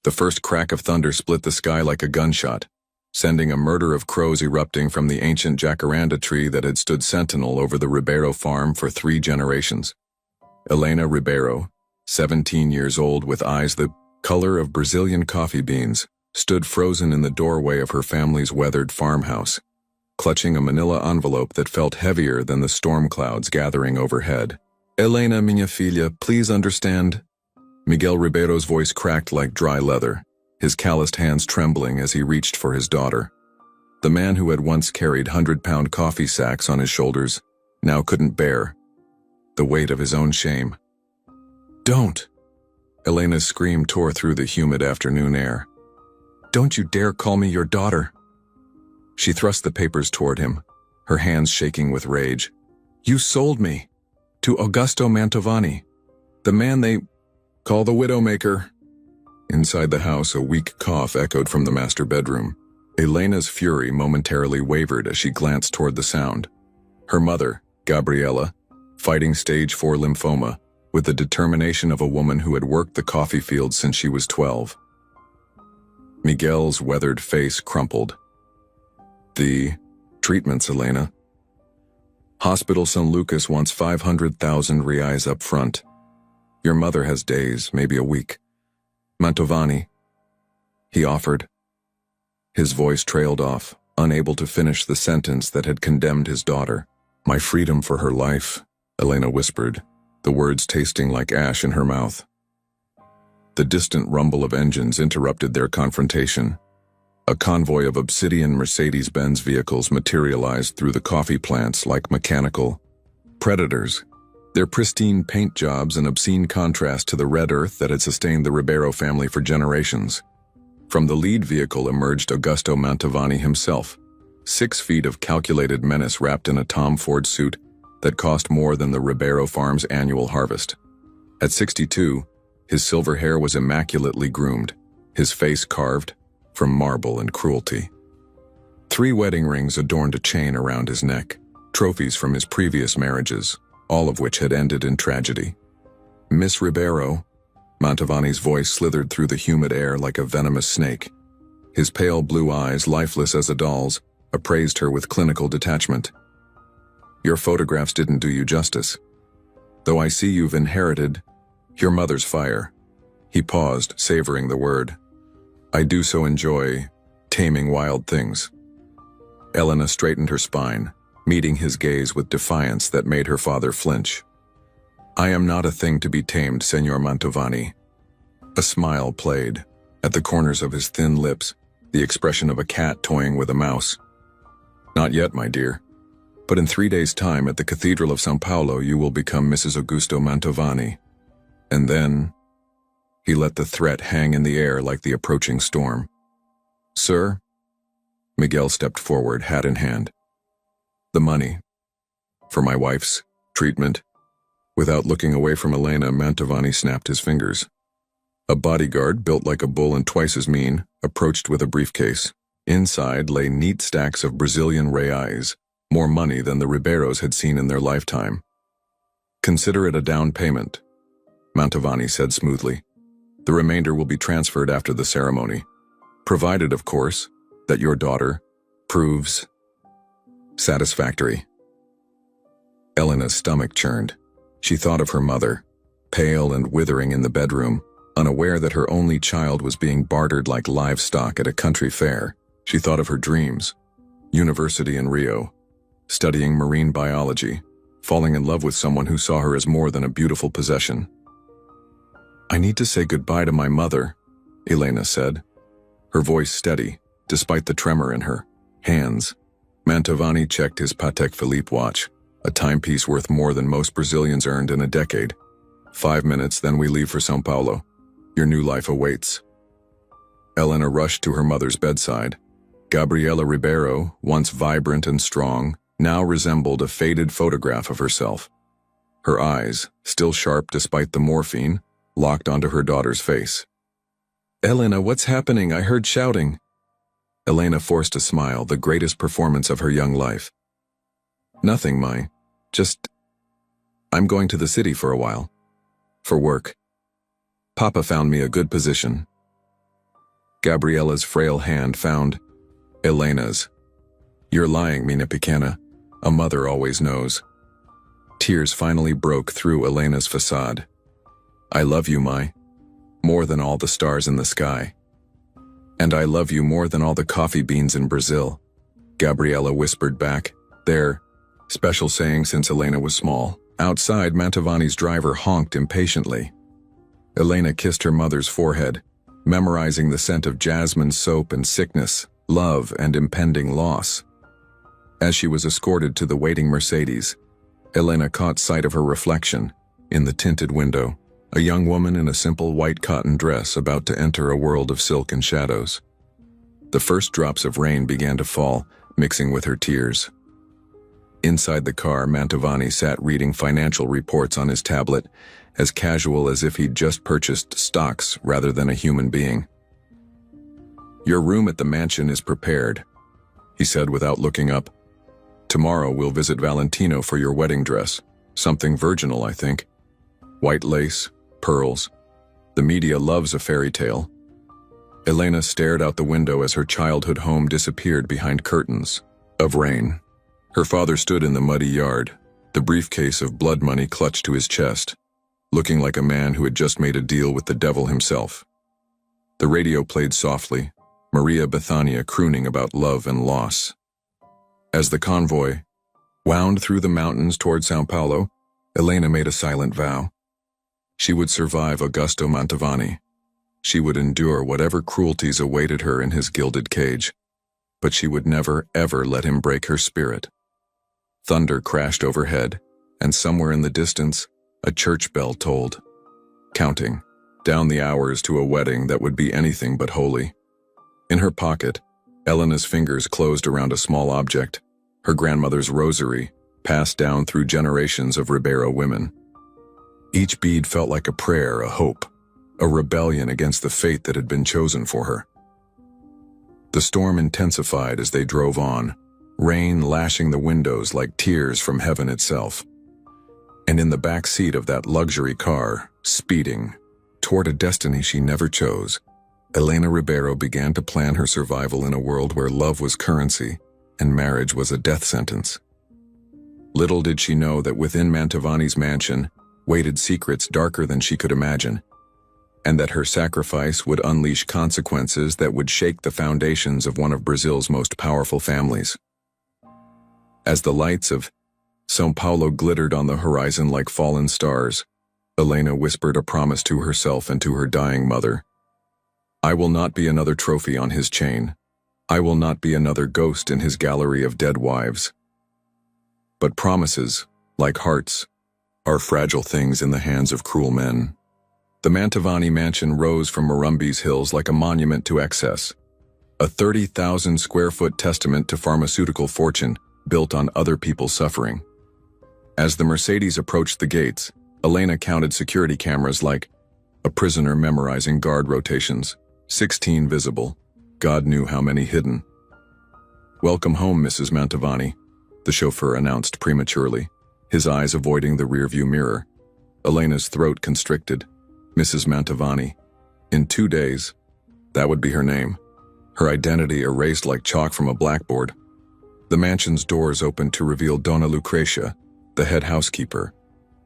The first crack of thunder split the sky like a gunshot, sending a murder of crows erupting from the ancient jacaranda tree that had stood sentinel over the Ribeiro farm for 3 generations. Elena Ribeiro, 17 years old with eyes the color of Brazilian coffee beans, stood frozen in the doorway of her family's weathered farmhouse, clutching a manila envelope that felt heavier than the storm clouds gathering overhead. "Elena, minha filha, please understand." Miguel Ribeiro's voice cracked like dry leather, his calloused hands trembling as he reached for his daughter. The man who had once carried 100-pound coffee sacks on his shoulders now couldn't bear the weight of his own shame. "Don't!" Elena's scream tore through the humid afternoon air. "Don't you dare call me your daughter!" She thrust the papers toward him, her hands shaking with rage. "You sold me to Augusto Mantovani, the man they call the Widowmaker." Inside the house, a weak cough echoed from the master bedroom. Elena's fury momentarily wavered as she glanced toward the sound. Her mother, Gabriela, fighting stage 4 lymphoma, with the determination of a woman who had worked the coffee fields since she was 12. Miguel's weathered face crumpled. "The treatments, Elena. Hospital San Lucas wants 500,000 reais up front. Your mother has days, maybe a week. Mantovani," he offered. His voice trailed off, unable to finish the sentence that had condemned his daughter. "My freedom for her life," Elena whispered, the words tasting like ash in her mouth. The distant rumble of engines interrupted their confrontation. A convoy of obsidian Mercedes-Benz vehicles materialized through the coffee plants like mechanical predators, their pristine paint jobs an obscene contrast to the red earth that had sustained the Ribeiro family for generations. From the lead vehicle emerged Augusto Mantovani himself, 6 feet of calculated menace wrapped in a Tom Ford suit that cost more than the Ribeiro farm's annual harvest. At 62, his silver hair was immaculately groomed, his face carved from marble and cruelty. 3 wedding rings adorned a chain around his neck, trophies from his previous marriages, all of which had ended in tragedy. "Miss Ribeiro," Mantovani's voice slithered through the humid air like a venomous snake. His pale blue eyes, lifeless as a doll's, appraised her with clinical detachment. "Your photographs didn't do you justice. Though I see you've inherited your mother's fire." He paused, savoring the word. "I do so enjoy taming wild things." Elena straightened her spine, meeting his gaze with defiance that made her father flinch. "I am not a thing to be tamed, Senor Mantovani." A smile played at the corners of his thin lips, the expression of a cat toying with a mouse. "Not yet, my dear. But in 3 days' time at the Cathedral of São Paulo you will become Mrs. Augusto Mantovani. And then—" He let the threat hang in the air like the approaching storm. "Sir?" Miguel stepped forward, hat in hand. "The money. For my wife's treatment." Without looking away from Elena, Mantovani snapped his fingers. A bodyguard, built like a bull and twice as mean, approached with a briefcase. Inside lay neat stacks of Brazilian reais, more money than the Ribeiros had seen in their lifetime. "Consider it a down payment," Mantovani said smoothly. "The remainder will be transferred after the ceremony. Provided, of course, that your daughter proves satisfactory." Elena's stomach churned. She thought of her mother, pale and withering in the bedroom, unaware that her only child was being bartered like livestock at a country fair. She thought of her dreams, university in Rio, studying marine biology, falling in love with someone who saw her as more than a beautiful possession. "I need to say goodbye to my mother," Elena said, her voice steady, despite the tremor in her hands. Mantovani checked his Patek Philippe watch, a timepiece worth more than most Brazilians earned in a decade. 5 minutes, then we leave for São Paulo. Your new life awaits." Elena rushed to her mother's bedside. Gabriela Ribeiro, once vibrant and strong, now resembled a faded photograph of herself. Her eyes, still sharp despite the morphine, locked onto her daughter's face. "Elena, what's happening? I heard shouting." Elena forced a smile, the greatest performance of her young life. "Nothing, Mai. I'm going to the city for a while. For work. Papa found me a good position." Gabriella's frail hand found Elena's. "You're lying, Mina Pequena. A mother always knows." Tears finally broke through Elena's facade. "I love you, Mai, more than all the stars in the sky. And I love you more than all the coffee beans in Brazil," Gabriella whispered back. Their special saying since Elena was small. Outside, Mantovani's driver honked impatiently. Elena kissed her mother's forehead, memorizing the scent of jasmine soap and sickness, love and impending loss. As she was escorted to the waiting Mercedes, Elena caught sight of her reflection in the tinted window, a young woman in a simple white cotton dress about to enter a world of silk and shadows. The first drops of rain began to fall, mixing with her tears. Inside the car, Mantovani sat reading financial reports on his tablet, as casual as if he'd just purchased stocks rather than a human being. "Your room at the mansion is prepared," he said without looking up. "Tomorrow we'll visit Valentino for your wedding dress. Something virginal, I think. White lace, pearls. The media loves a fairy tale." Elena stared out the window as her childhood home disappeared behind curtains of rain. Her father stood in the muddy yard, the briefcase of blood money clutched to his chest, looking like a man who had just made a deal with the devil himself. The radio played softly, Maria Bethania crooning about love and loss. As the convoy wound through the mountains toward São Paulo, Elena made a silent vow. She would survive Augusto Mantovani. She would endure whatever cruelties awaited her in his gilded cage, but she would never, ever let him break her spirit. Thunder crashed overhead, and somewhere in the distance, a church bell tolled, counting down the hours to a wedding that would be anything but holy. In her pocket, Elena's fingers closed around a small object, her grandmother's rosary, passed down through generations of Ribeiro women. Each bead felt like a prayer, a hope, a rebellion against the fate that had been chosen for her. The storm intensified as they drove on, rain lashing the windows like tears from heaven itself. And in the back seat of that luxury car, speeding toward a destiny she never chose, Elena Ribeiro began to plan her survival in a world where love was currency and marriage was a death sentence. Little did she know that within Mantovani's mansion waited secrets darker than she could imagine, and that her sacrifice would unleash consequences that would shake the foundations of one of Brazil's most powerful families. As the lights of São Paulo glittered on the horizon like fallen stars, Elena whispered a promise to herself and to her dying mother. "I will not be another trophy on his chain. I will not be another ghost in his gallery of dead wives." But promises, like hearts, are fragile things in the hands of cruel men. The Mantovani mansion rose from Morumbi's hills like a monument to excess, a 30,000 square foot testament to pharmaceutical fortune built on other people's suffering. As the Mercedes approached the gates, Elena counted security cameras like a prisoner memorizing guard rotations, 16 visible, God knew how many hidden. "Welcome home, Mrs. Mantovani," the chauffeur announced prematurely, his eyes avoiding the rearview mirror. Elena's throat constricted. Mrs. Mantovani. In 2 days, that would be her name, her identity erased like chalk from a blackboard. The mansion's doors opened to reveal Dona Lucrecia, the head housekeeper,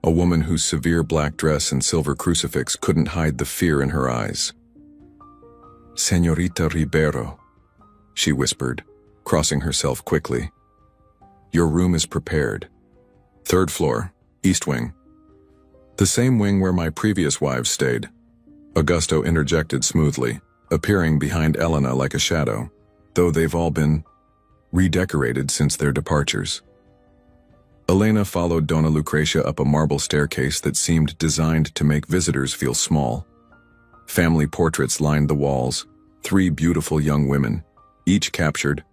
a woman whose severe black dress and silver crucifix couldn't hide the fear in her eyes. "Señorita Ribeiro," she whispered, crossing herself quickly. "Your room is prepared. 3rd floor, east wing." "The same wing where my previous wives stayed," Augusto interjected smoothly, appearing behind Elena like a shadow, "though they've all been redecorated since their departures." Elena followed Dona Lucrecia up a marble staircase that seemed designed to make visitors feel small. Family portraits lined the walls, 3 beautiful young women, each captured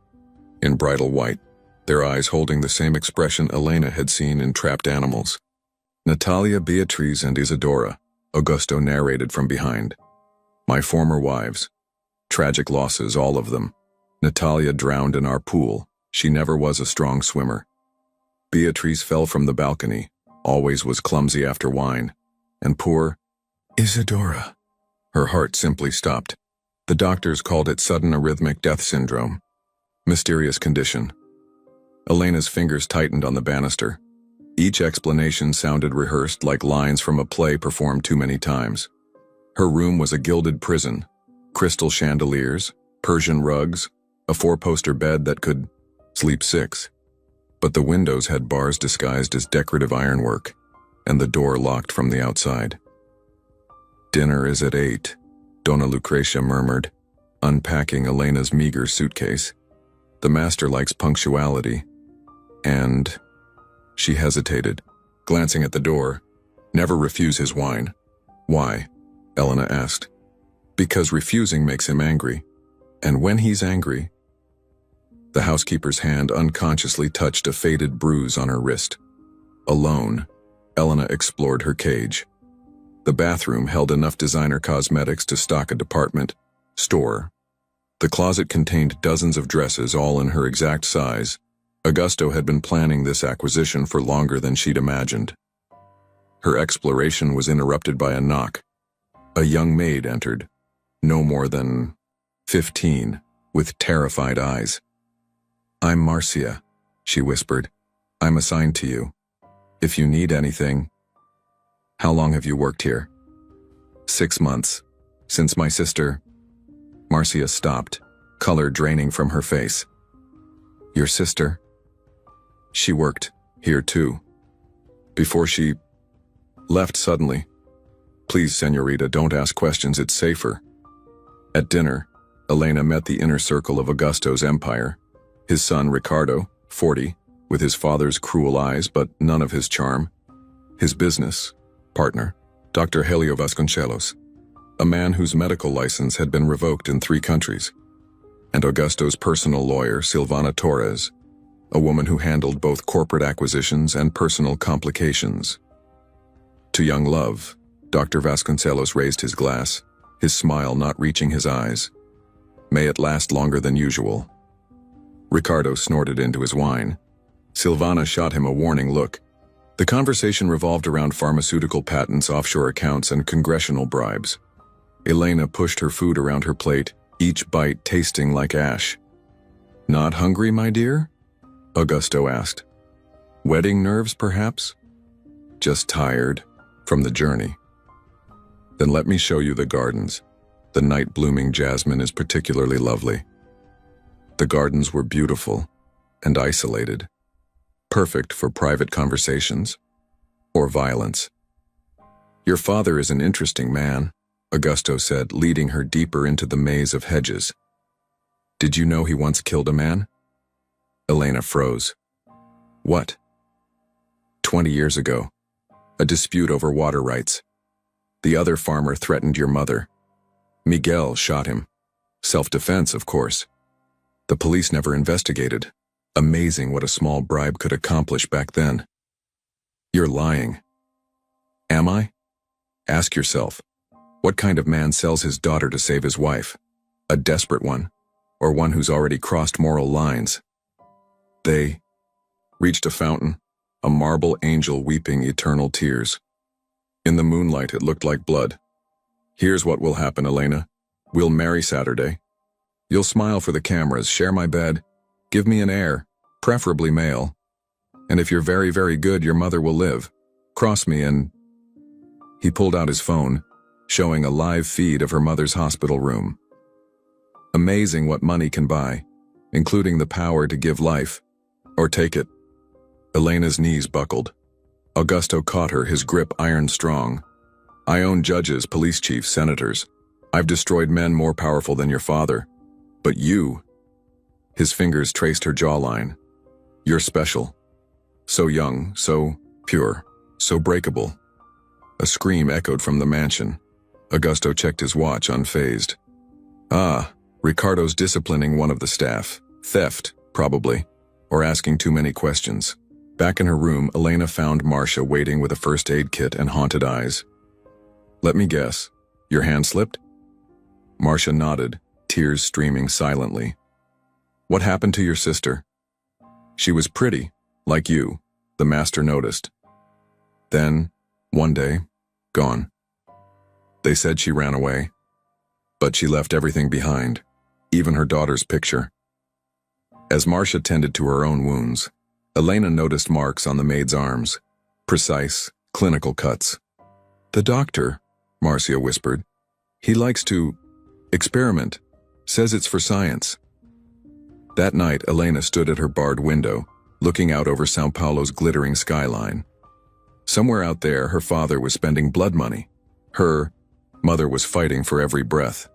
in bridal white, their eyes holding the same expression Elena had seen in Trapped Animals. "Natalia, Beatriz, and Isadora," Augusto narrated from behind. "My former wives. Tragic losses, all of them. Natalia drowned in our pool. She never was a strong swimmer. Beatriz fell from the balcony, always was clumsy after wine. And poor Isadora." Her heart simply stopped. The doctors called it sudden arrhythmic death syndrome. Mysterious condition. Elena's fingers tightened on the banister. Each explanation sounded rehearsed like lines from a play performed too many times. Her room was a gilded prison. Crystal chandeliers, Persian rugs, a 4-poster bed that could sleep 6. But the windows had bars disguised as decorative ironwork, and the door locked from the outside. "Dinner is at 8, Donna Lucretia murmured, unpacking Elena's meager suitcase. "The master likes punctuality. And—" She hesitated, glancing at the door. "Never refuse his wine." "Why?" Elena asked. "Because refusing makes him angry. And when he's angry—" The housekeeper's hand unconsciously touched a faded bruise on her wrist. Alone, Elena explored her cage. The bathroom held enough designer cosmetics to stock a department store. The closet contained dozens of dresses, all in her exact size. Augusto had been planning this acquisition for longer than she'd imagined. Her exploration was interrupted by a knock. A young maid entered, no more than 15, with terrified eyes. "I'm Marcia," she whispered. "I'm assigned to you. If you need anything—" "How long have you worked here?" "6 months. Since my sister—" Marcia stopped, color draining from her face. "Your sister?" "She worked here too. Before she left suddenly. Please, senorita, don't ask questions, it's safer." At dinner, Elena met the inner circle of Augusto's empire. His son Ricardo, 40, with his father's cruel eyes but none of his charm. His business partner, Dr. Helio Vasconcelos, a man whose medical license had been revoked in 3 countries. And Augusto's personal lawyer, Silvana Torres, a woman who handled both corporate acquisitions and personal complications. To young love, Dr. Vasconcelos raised his glass, his smile not reaching his eyes. "May it last longer than usual." Ricardo snorted into his wine. Silvana shot him a warning look. The conversation revolved around pharmaceutical patents, offshore accounts, and congressional bribes. Elena pushed her food around her plate, each bite tasting like ash. "Not hungry, my dear?" Augusto asked. "Wedding nerves, perhaps?" "Just tired from the journey." "Then let me show you the gardens. The night-blooming jasmine is particularly lovely." The gardens were beautiful and isolated, perfect for private conversations or violence. "Your father is an interesting man," Augusto said, leading her deeper into the maze of hedges. "Did you know he once killed a man?" Elena froze. "What?" 20 years ago. A dispute over water rights. The other farmer threatened your mother. Miguel shot him. Self-defense, of course. The police never investigated. Amazing what a small bribe could accomplish back then. "You're lying." "Am I?" Ask yourself, what kind of man sells his daughter to save his wife? A desperate one, or one who's already crossed moral lines? They reached a fountain, a marble angel weeping eternal tears. In the moonlight, it looked like blood. "Here's what will happen, Elena. We'll marry Saturday. You'll smile for the cameras, share my bed, give me an heir, preferably male. And if you're very, very good, your mother will live. Cross me and—" He pulled out his phone, showing a live feed of her mother's hospital room. Amazing what money can buy, including the power to give life, or take it. Elena's knees buckled. Augusto caught her, his grip iron strong. "I own judges, police chiefs, senators. I've destroyed men more powerful than your father. But you—" His fingers traced her jawline. "You're special. So young, so pure, so breakable." A scream echoed from the mansion. Augusto checked his watch, unfazed. Ah, Ricardo's disciplining one of the staff. Theft, probably, or asking too many questions. Back in her room, Elena found Marcia waiting with a first aid kit and haunted eyes. "Let me guess, your hand slipped?" Marcia nodded, tears streaming silently. "What happened to your sister?" "She was pretty, like you," the master noticed. "Then, one day, gone. They said she ran away. But she left everything behind, even her daughter's picture. As Marcia tended to her own wounds, Elena noticed marks on the maid's arms, precise, clinical cuts. "The doctor," Marcia whispered. "He likes to experiment, says it's for science." That night, Elena stood at her barred window, looking out over São Paulo's glittering skyline. Somewhere out there, her father was spending blood money. Her mother was fighting for every breath.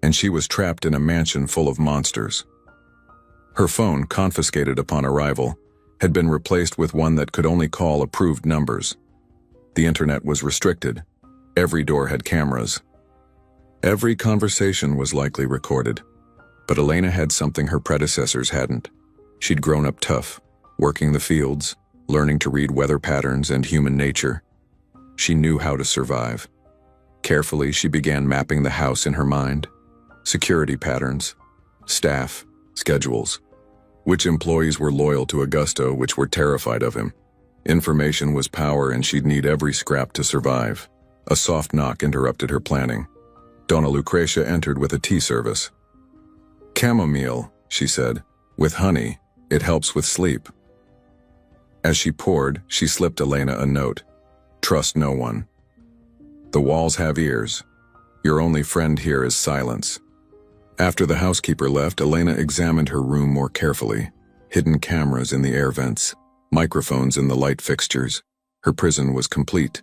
And she was trapped in a mansion full of monsters. Her phone, confiscated upon arrival, had been replaced with one that could only call approved numbers. The internet was restricted. Every door had cameras. Every conversation was likely recorded. But Elena had something her predecessors hadn't. She'd grown up tough, working the fields, learning to read weather patterns and human nature. She knew how to survive. Carefully, she began mapping the house in her mind. Security patterns, staff, schedules. Which employees were loyal to Augusto, which were terrified of him. Information was power, and she'd need every scrap to survive. A soft knock interrupted her planning. Donna Lucretia entered with a tea service. "Chamomile," she said. "With honey. It helps with sleep." As she poured, she slipped Elena a note. "Trust no one. The walls have ears. Your only friend here is silence." After the housekeeper left, Elena examined her room more carefully. Hidden cameras in the air vents, microphones in the light fixtures. Her prison was complete.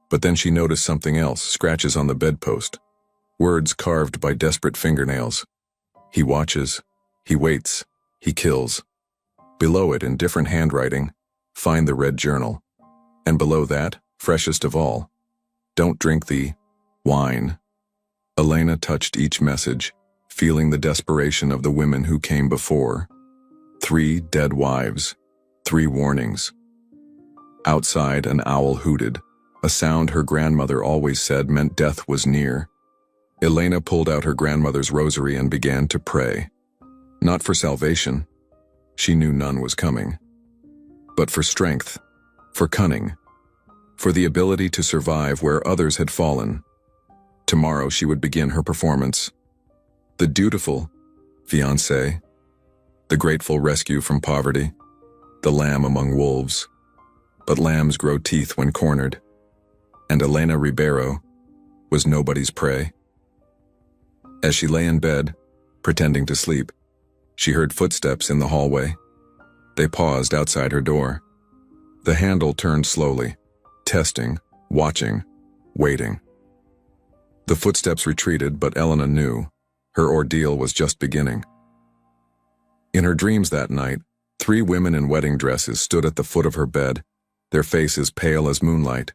But then she noticed something else, scratches on the bedpost. Words carved by desperate fingernails. "He watches. He waits. He kills." Below it, in different handwriting, "Find the red journal." And below that, freshest of all, "Don't drink the wine." Elena touched each message, feeling the desperation of the women who came before. 3 dead wives, 3 warnings. Outside, an owl hooted, a sound her grandmother always said meant death was near. Elena pulled out her grandmother's rosary and began to pray. Not for salvation, she knew none was coming, but for strength, for cunning, for the ability to survive where others had fallen. Tomorrow she would begin her performance. The dutiful fiancé, the grateful rescue from poverty, the lamb among wolves. But lambs grow teeth when cornered, and Elena Ribeiro was nobody's prey. As she lay in bed, pretending to sleep, she heard footsteps in the hallway. They paused outside her door. The handle turned slowly, testing, watching, waiting. The footsteps retreated, but Elena knew her ordeal was just beginning. In her dreams that night, 3 women in wedding dresses stood at the foot of her bed, their faces pale as moonlight.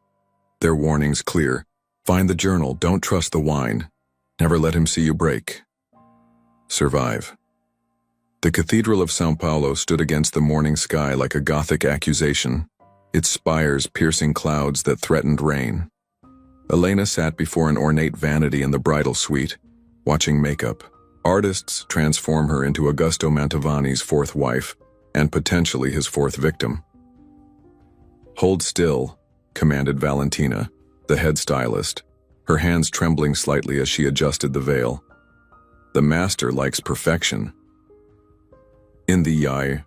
Their warnings clear. "Find the journal, don't trust the wine. Never let him see you break. Survive." The Cathedral of São Paulo stood against the morning sky like a Gothic accusation, its spires piercing clouds that threatened rain. Elena sat before an ornate vanity in the bridal suite, watching makeup. Artists transform her into Augusto Mantovani's 4th wife, and potentially his 4th victim. "Hold still," commanded Valentina, the head stylist, her hands trembling slightly as she adjusted the veil. The master likes perfection. In the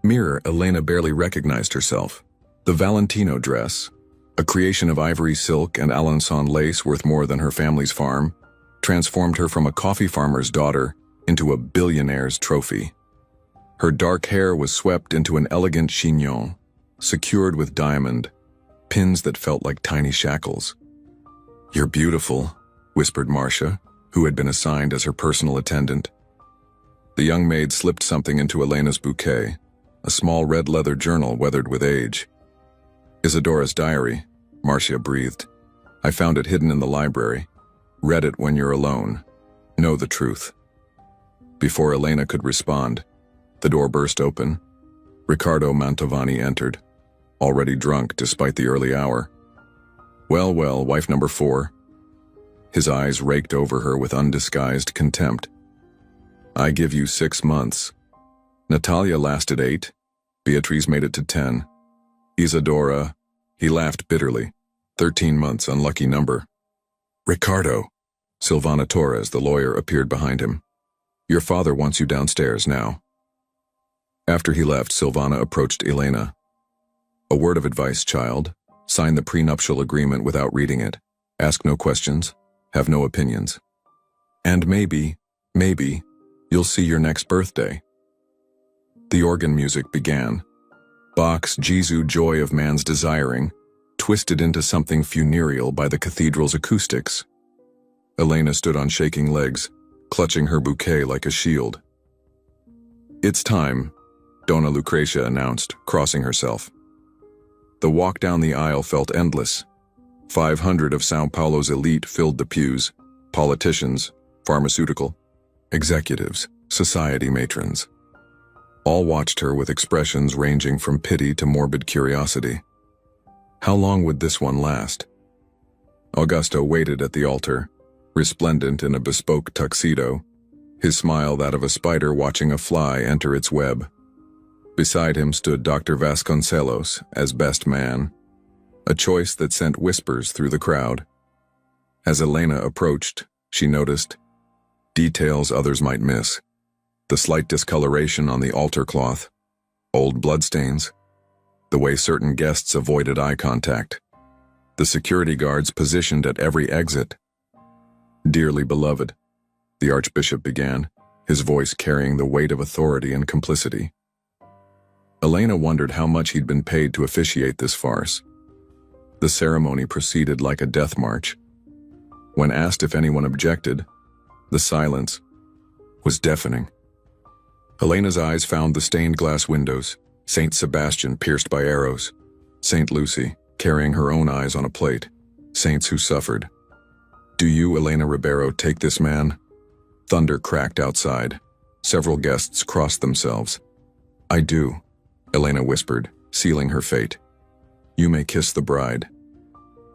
mirror, Elena barely recognized herself. The Valentino dress, a creation of ivory silk and Alençon lace worth more than her family's farm, transformed her from a coffee farmer's daughter into a billionaire's trophy. Her dark hair was swept into an elegant chignon, secured with diamond, pins that felt like tiny shackles. "You're beautiful," whispered Marcia, who had been assigned as her personal attendant. The young maid slipped something into Elena's bouquet, a small red leather journal weathered with age. "Isadora's diary," Marcia breathed. "I found it hidden in the library. Read it when you're alone. Know the truth." Before Elena could respond, the door burst open. Ricardo Mantovani entered, already drunk despite the early hour. "Well, well, wife number 4. His eyes raked over her with undisguised contempt. "I give you 6 months. Natalia lasted 8. Beatrice made it to 10. Isadora," he laughed bitterly. 13 months, unlucky number. "Ricardo," Silvana Torres, the lawyer, appeared behind him. "Your father wants you downstairs now." After he left, Silvana approached Elena. "A word of advice, child. Sign the prenuptial agreement without reading it. Ask no questions. Have no opinions. And maybe, you'll see your next birthday." The organ music began. Bach's Jesu Joy of Man's Desiring, twisted into something funereal by the cathedral's acoustics. Elena stood on shaking legs, clutching her bouquet like a shield. "It's time," Donna Lucretia announced, crossing herself. The walk down the aisle felt endless. 500 of São Paulo's elite filled the pews: politicians, pharmaceutical executives, society matrons. All watched her with expressions ranging from pity to morbid curiosity. How long would this one last? Augusto waited at the altar, resplendent in a bespoke tuxedo, his smile that of a spider watching a fly enter its web. Beside him stood Dr. Vasconcelos as best man, a choice that sent whispers through the crowd. As Elena approached, she noticed details others might miss: the slight discoloration on the altar cloth, old bloodstains, the way certain guests avoided eye contact, the security guards positioned at every exit. "Dearly beloved," the Archbishop began, his voice carrying the weight of authority and complicity. Elena wondered how much he'd been paid to officiate this farce. The ceremony proceeded like a death march. When asked if anyone objected, the silence was deafening. Elena's eyes found the stained glass windows, Saint Sebastian pierced by arrows, Saint Lucy carrying her own eyes on a plate, saints who suffered. "Do you, Elena Ribeiro, take this man?" Thunder cracked outside. Several guests crossed themselves. "I do," Elena whispered, sealing her fate. "You may kiss the bride."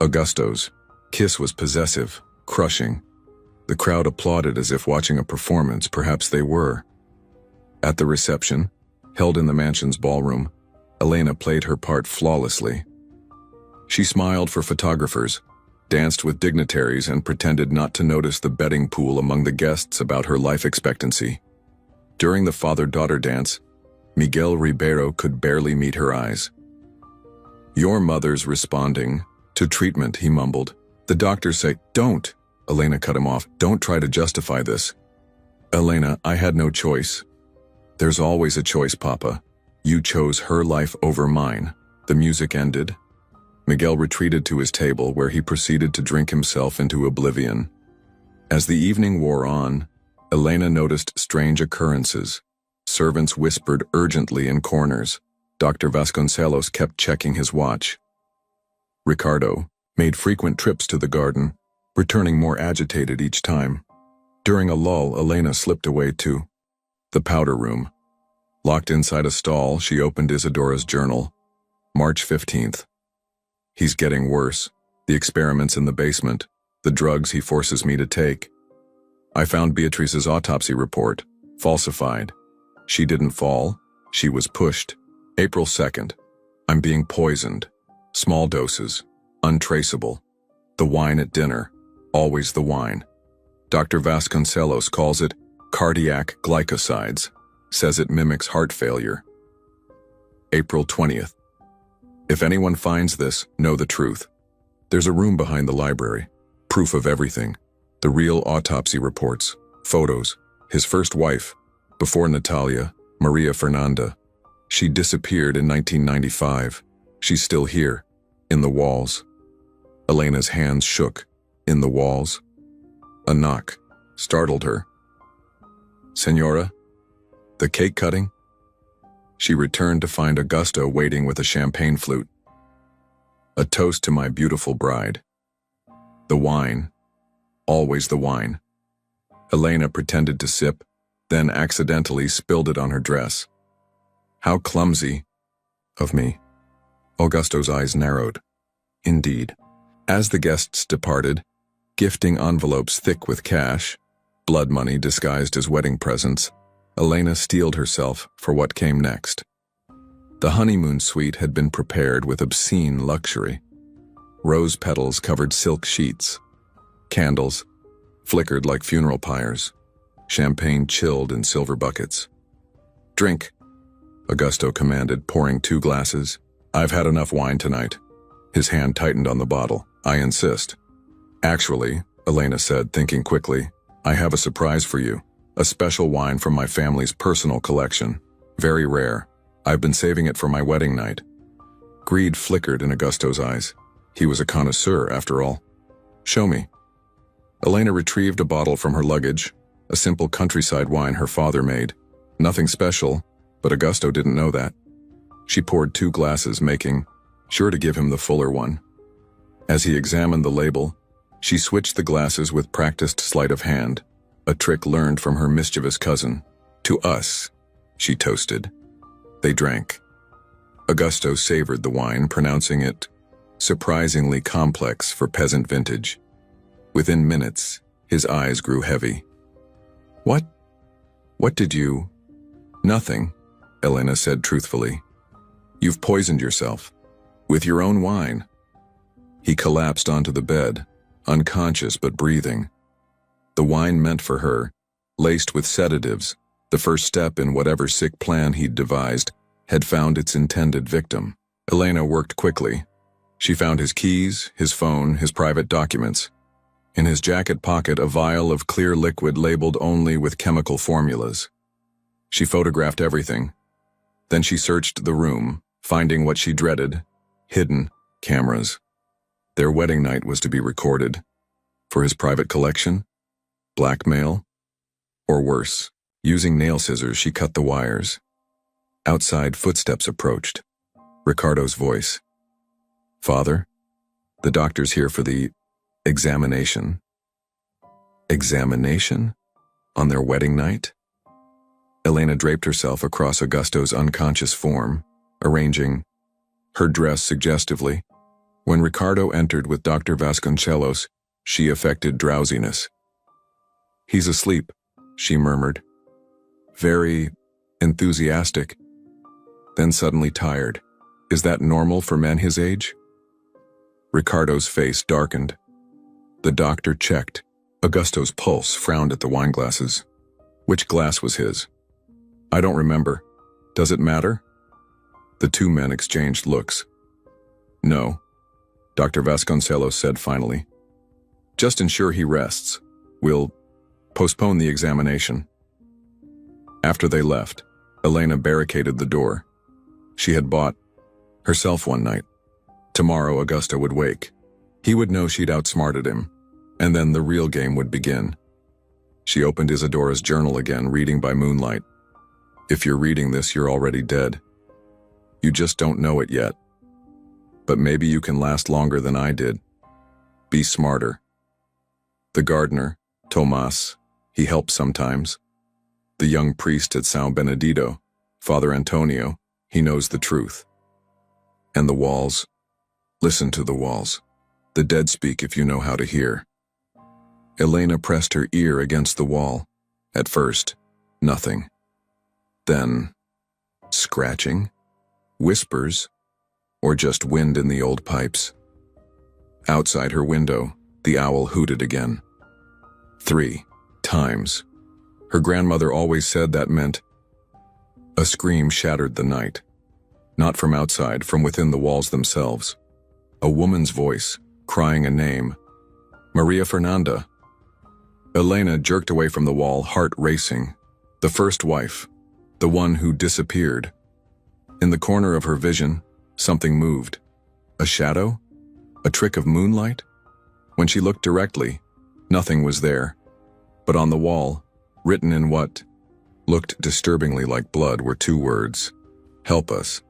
Augusto's kiss was possessive, crushing. The crowd applauded as if watching a performance. Perhaps they were. At the reception, held in the mansion's ballroom, Elena played her part flawlessly. She smiled for photographers, danced with dignitaries, and pretended not to notice the betting pool among the guests about her life expectancy. During the father-daughter dance, Miguel Ribeiro could barely meet her eyes. "Your mother's responding to treatment," he mumbled. "The doctors say—" "Don't," Elena cut him off. "Don't try to justify this." "Elena, I had no choice." "There's always a choice, Papa. You chose her life over mine." The music ended. Miguel retreated to his table, where he proceeded to drink himself into oblivion. As the evening wore on, Elena noticed strange occurrences. Servants whispered urgently in corners. Dr. Vasconcelos kept checking his watch. Ricardo made frequent trips to the garden, returning more agitated each time. During a lull, Elena slipped away to the powder room. Locked inside a stall, she opened Isidora's journal. March 15th. "He's getting worse. The experiments in the basement, the drugs he forces me to take. I found Beatrice's autopsy report, falsified. She didn't fall, she was pushed. April 2nd. I'm being poisoned. Small doses, untraceable. The wine at dinner, always the wine. Dr. Vasconcelos calls it cardiac glycosides, says it mimics heart failure. April 20th. If anyone finds this, know the truth. There's a room behind the library, proof of everything. The real autopsy reports, photos, his first wife, before Natalia, Maria Fernanda. She disappeared in 1995. She's still here, in the walls." Elena's hands shook. In the walls? A knock startled her. "Senora? The cake cutting?" She returned to find Augusto waiting with a champagne flute. "A toast to my beautiful bride." The wine. Always the wine. Elena pretended to sip, then accidentally spilled it on her dress. "How clumsy of me." Augusto's eyes narrowed. Indeed. As the guests departed, gifting envelopes thick with cash, blood money disguised as wedding presents, Elena steeled herself for what came next. The honeymoon suite had been prepared with obscene luxury. Rose petals covered silk sheets, candles, flickered like funeral pyres. Champagne chilled in silver buckets. "Drink," Augusto commanded, pouring 2 glasses. "I've had enough wine tonight." His hand tightened on the bottle. "I insist." "Actually," Elena said, thinking quickly, "I have a surprise for you. A special wine from my family's personal collection. Very rare. I've been saving it for my wedding night." Greed flickered in Augusto's eyes. He was a connoisseur, after all. "Show me." Elena retrieved a bottle from her luggage, a simple countryside wine her father made. Nothing special, but Augusto didn't know that. She poured 2 glasses, making sure to give him the fuller one. As he examined the label, she switched the glasses with practiced sleight of hand, a trick learned from her mischievous cousin. "To us," she toasted. They drank. Augusto savored the wine, pronouncing it surprisingly complex for peasant vintage. Within minutes, his eyes grew heavy. What did you—" "Nothing," Elena said truthfully. "You've poisoned yourself. With your own wine." He collapsed onto the bed, unconscious but breathing. The wine meant for her, laced with sedatives, the first step in whatever sick plan he'd devised, had found its intended victim. Elena worked quickly. She found his keys, his phone, his private documents. In his jacket pocket, a vial of clear liquid labeled only with chemical formulas. She photographed everything. Then she searched the room, finding what she dreaded: hidden cameras. Their wedding night was to be recorded. For his private collection? Blackmail? Or worse, using nail scissors, she cut the wires. Outside, footsteps approached. Ricardo's voice. "Father, the doctor's here for the examination." Examination? On their wedding night? Elena draped herself across Augusto's unconscious form, arranging her dress suggestively. When Ricardo entered with Dr. Vasconcelos, she affected drowsiness. "He's asleep," she murmured. Very enthusiastic, then suddenly tired. "Is that normal for men his age?" Ricardo's face darkened. The doctor checked. Augusto's pulse frowned at the wine glasses. Which glass was his? "I don't remember. Does it matter?" The 2 men exchanged looks. "No," Dr. Vasconcelos said finally. "Just ensure he rests. We'll postpone the examination." After they left, Elena barricaded the door. She had bought herself one night. Tomorrow Augusto would wake. He would know she'd outsmarted him, and then the real game would begin. She opened Isadora's journal again, reading by moonlight. "If you're reading this, you're already dead. You just don't know it yet. But maybe you can last longer than I did. Be smarter." The gardener, Tomas, he helped sometimes. The young priest at São Benedito, Father Antonio, he knows the truth. And the walls, listen to the walls. The dead speak if you know how to hear. Elena pressed her ear against the wall. At first, nothing. Then, scratching, whispers, or just wind in the old pipes. Outside her window, the owl hooted again. 3 times. Her grandmother always said that meant. A scream shattered the night. Not from outside, from within the walls themselves. A woman's voice, crying a name. Maria Fernanda. Elena jerked away from the wall, heart racing. The first wife, the one who disappeared. In the corner of her vision, something moved. A shadow? A trick of moonlight? When she looked directly, nothing was there. But on the wall, written in what looked disturbingly like blood, were 2 words. "Help us."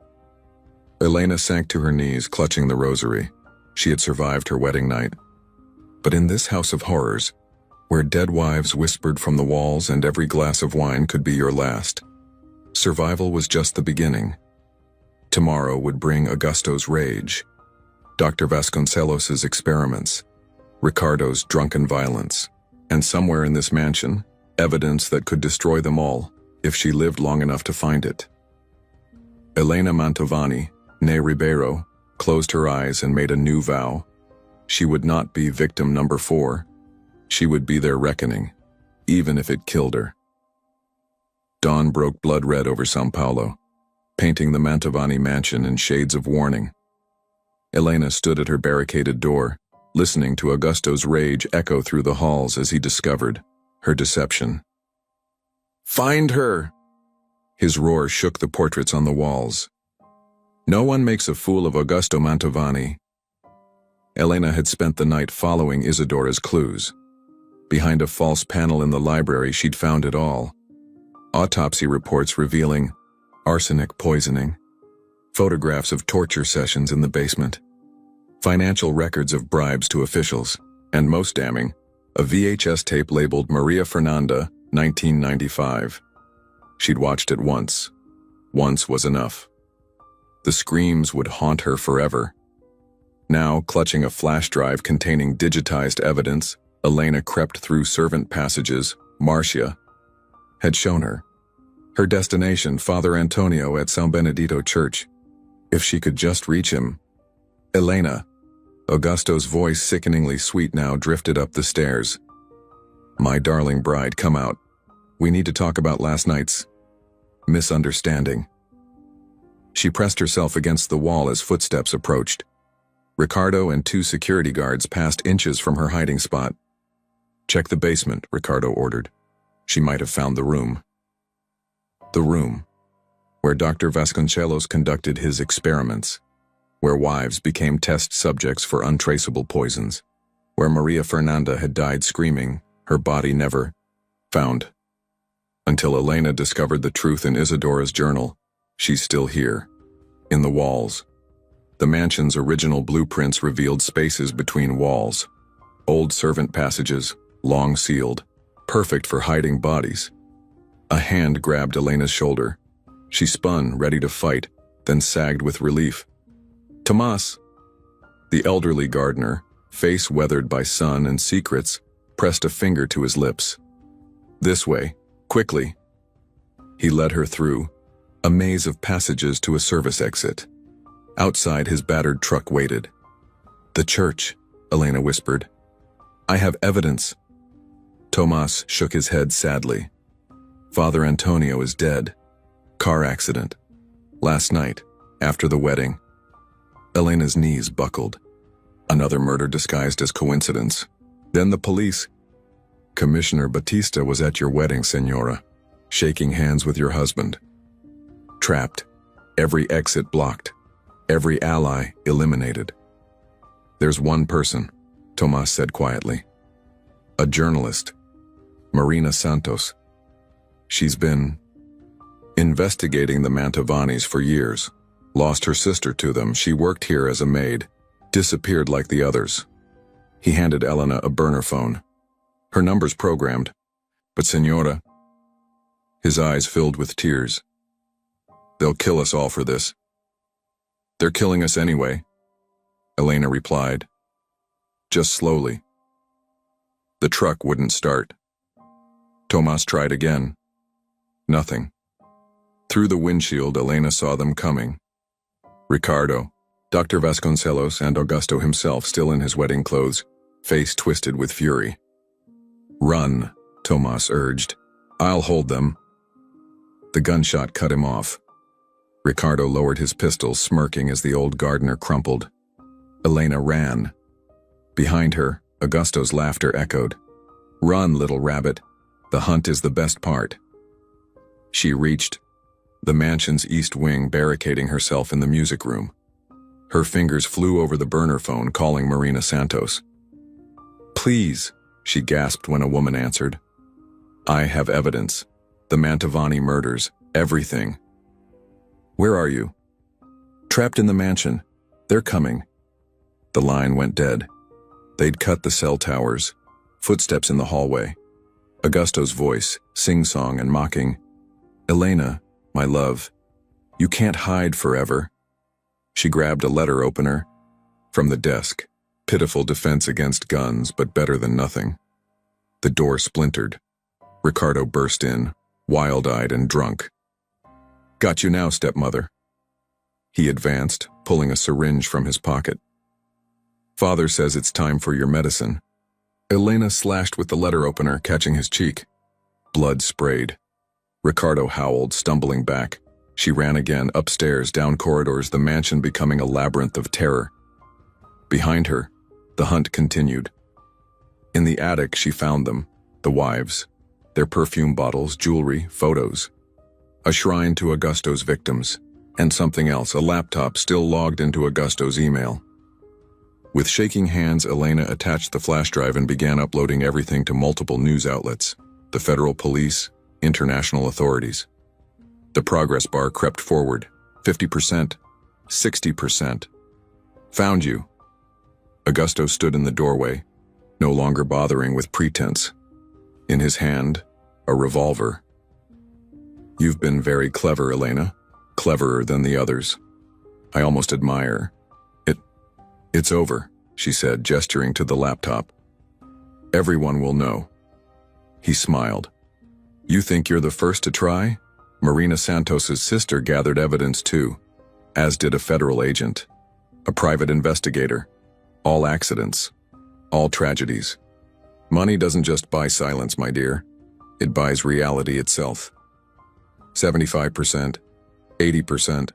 Elena sank to her knees, clutching the rosary. She had survived her wedding night. But in this house of horrors, where dead wives whispered from the walls and every glass of wine could be your last, survival was just the beginning. Tomorrow would bring Augusto's rage, Dr. Vasconcelos's experiments, Ricardo's drunken violence, and somewhere in this mansion, evidence that could destroy them all if she lived long enough to find it. Elena Mantovani, née Ribeiro, closed her eyes and made a new vow. She would not be victim number 4. She would be their reckoning, even if it killed her. Dawn broke blood red over São Paulo, painting the Mantovani mansion in shades of warning. Elena stood at her barricaded door, listening to Augusto's rage echo through the halls as he discovered her deception. "Find her!" His roar shook the portraits on the walls. No one makes a fool of Augusto Mantovani. Elena had spent the night following Isidora's clues. Behind a false panel in the library, she'd found it all. Autopsy reports revealing arsenic poisoning, photographs of torture sessions in the basement, financial records of bribes to officials, and most damning, a VHS tape labeled Maria Fernanda, 1995. She'd watched it once. Once was enough. The screams would haunt her forever. Now, clutching a flash drive containing digitized evidence, Elena crept through servant passages. Marcia had shown her. Her destination, Father Antonio at San Benedito Church. If she could just reach him. Elena, Augusto's voice, sickeningly sweet now, drifted up the stairs. "My darling bride, come out. We need to talk about last night's misunderstanding." She pressed herself against the wall as footsteps approached. Ricardo and 2 security guards passed inches from her hiding spot. "Check the basement," Ricardo ordered. She might have found the room. The room where Dr. Vasconcelos conducted his experiments, where wives became test subjects for untraceable poisons, where Maria Fernanda had died screaming, her body never found. Until Elena discovered the truth in Isidora's journal. She's still here, in the walls. The mansion's original blueprints revealed spaces between walls, old servant passages, long sealed, perfect for hiding bodies. A hand grabbed Elena's shoulder. She spun, ready to fight, then sagged with relief. "Tomas!" The elderly gardener, face weathered by sun and secrets, pressed a finger to his lips. "This way, quickly." He led her through a maze of passages to a service exit. Outside, his battered truck waited. "The church," Elena whispered. "I have evidence." Tomas shook his head sadly. "Father Antonio is dead. Car accident. Last night, after the wedding." Elena's knees buckled. Another murder disguised as coincidence. Then the police. "Commissioner Batista was at your wedding, Senora, shaking hands with your husband. Trapped. Every exit blocked. Every ally eliminated." "There's one person," Tomas said quietly. "A journalist. Marina Santos. She's been investigating the Mantovanis for years. Lost her sister to them. She worked here as a maid. Disappeared like the others." He handed Elena a burner phone. "Her number's programmed. But Senora..." His eyes filled with tears. "They'll kill us all for this." "They're killing us anyway," Elena replied. "Just slowly." The truck wouldn't start. Tomas tried again. Nothing. Through the windshield, Elena saw them coming. Ricardo, Dr. Vasconcelos, and Augusto himself, still in his wedding clothes, face twisted with fury. "Run," Tomas urged. "I'll hold them." The gunshot cut him off. Ricardo lowered his pistol, smirking as the old gardener crumpled. Elena ran. Behind her, Augusto's laughter echoed. "Run, little rabbit. The hunt is the best part." She reached the mansion's east wing, barricading herself in the music room. Her fingers flew over the burner phone, calling Marina Santos. "Please," she gasped when a woman answered. "I have evidence. The Mantovani murders. Everything." "Where are you?" "Trapped in the mansion. They're coming." The line went dead. They'd cut the cell towers. Footsteps in the hallway. Augusto's voice, sing-song and mocking. "Elena, my love, you can't hide forever." She grabbed a letter opener from the desk. Pitiful defense against guns, but better than nothing. The door splintered. Ricardo burst in, wild-eyed and drunk. "Got you now, stepmother." He advanced, pulling a syringe from his pocket. "Father says it's time for your medicine." Elena slashed with the letter opener, catching his cheek. Blood sprayed. Ricardo howled, stumbling back. She ran again, upstairs, down corridors, the mansion becoming a labyrinth of terror. Behind her, the hunt continued. In the attic, she found them, the wives, their perfume bottles, jewelry, photos. A shrine to Augusto's victims, and something else, a laptop still logged into Augusto's email. With shaking hands, Elena attached the flash drive and began uploading everything to multiple news outlets, the federal police, international authorities. The progress bar crept forward, 50%, 60%. Found you. Augusto stood in the doorway, no longer bothering with pretense. In his hand, a revolver. You've been very clever, Elena. Cleverer than the others. I almost admire. It's over, she said, gesturing to the laptop. Everyone will know. He smiled. You think you're the first to try? Marina Santos's sister gathered evidence too, as did a federal agent, a private investigator. All accidents, all tragedies. Money doesn't just buy silence, my dear. It buys reality itself. 75%, 80%.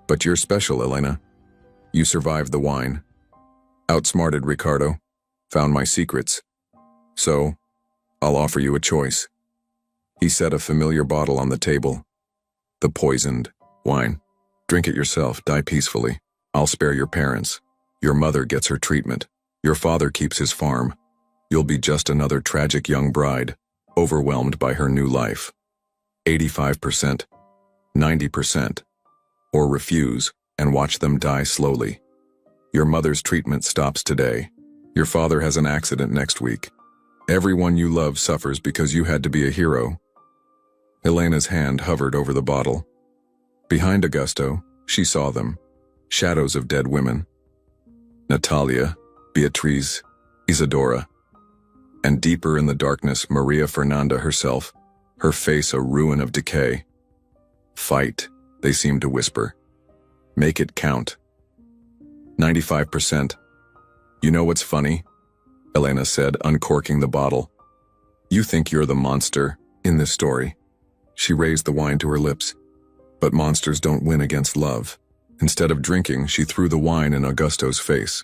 But you're special, Elena. You survived the wine. Outsmarted Ricardo. Found my secrets. So, I'll offer you a choice. He set a familiar bottle on the table. The poisoned wine. Drink it yourself, die peacefully. I'll spare your parents. Your mother gets her treatment. Your father keeps his farm. You'll be just another tragic young bride, overwhelmed by her new life. 85%, 90%. Or refuse and watch them die slowly. Your mother's treatment stops today. Your father has an accident next week. Everyone you love suffers because you had to be a hero. Elena's hand hovered over the bottle. Behind Augusto, she saw them, shadows of dead women. Natalia, Beatriz, Isadora. And deeper in the darkness, Maria Fernanda herself, her face a ruin of decay. Fight, they seemed to whisper. Make it count. 95%. You know what's funny? Elena said, uncorking the bottle. You think you're the monster in this story. She raised the wine to her lips. But monsters don't win against love. Instead of drinking, she threw the wine in Augusto's face.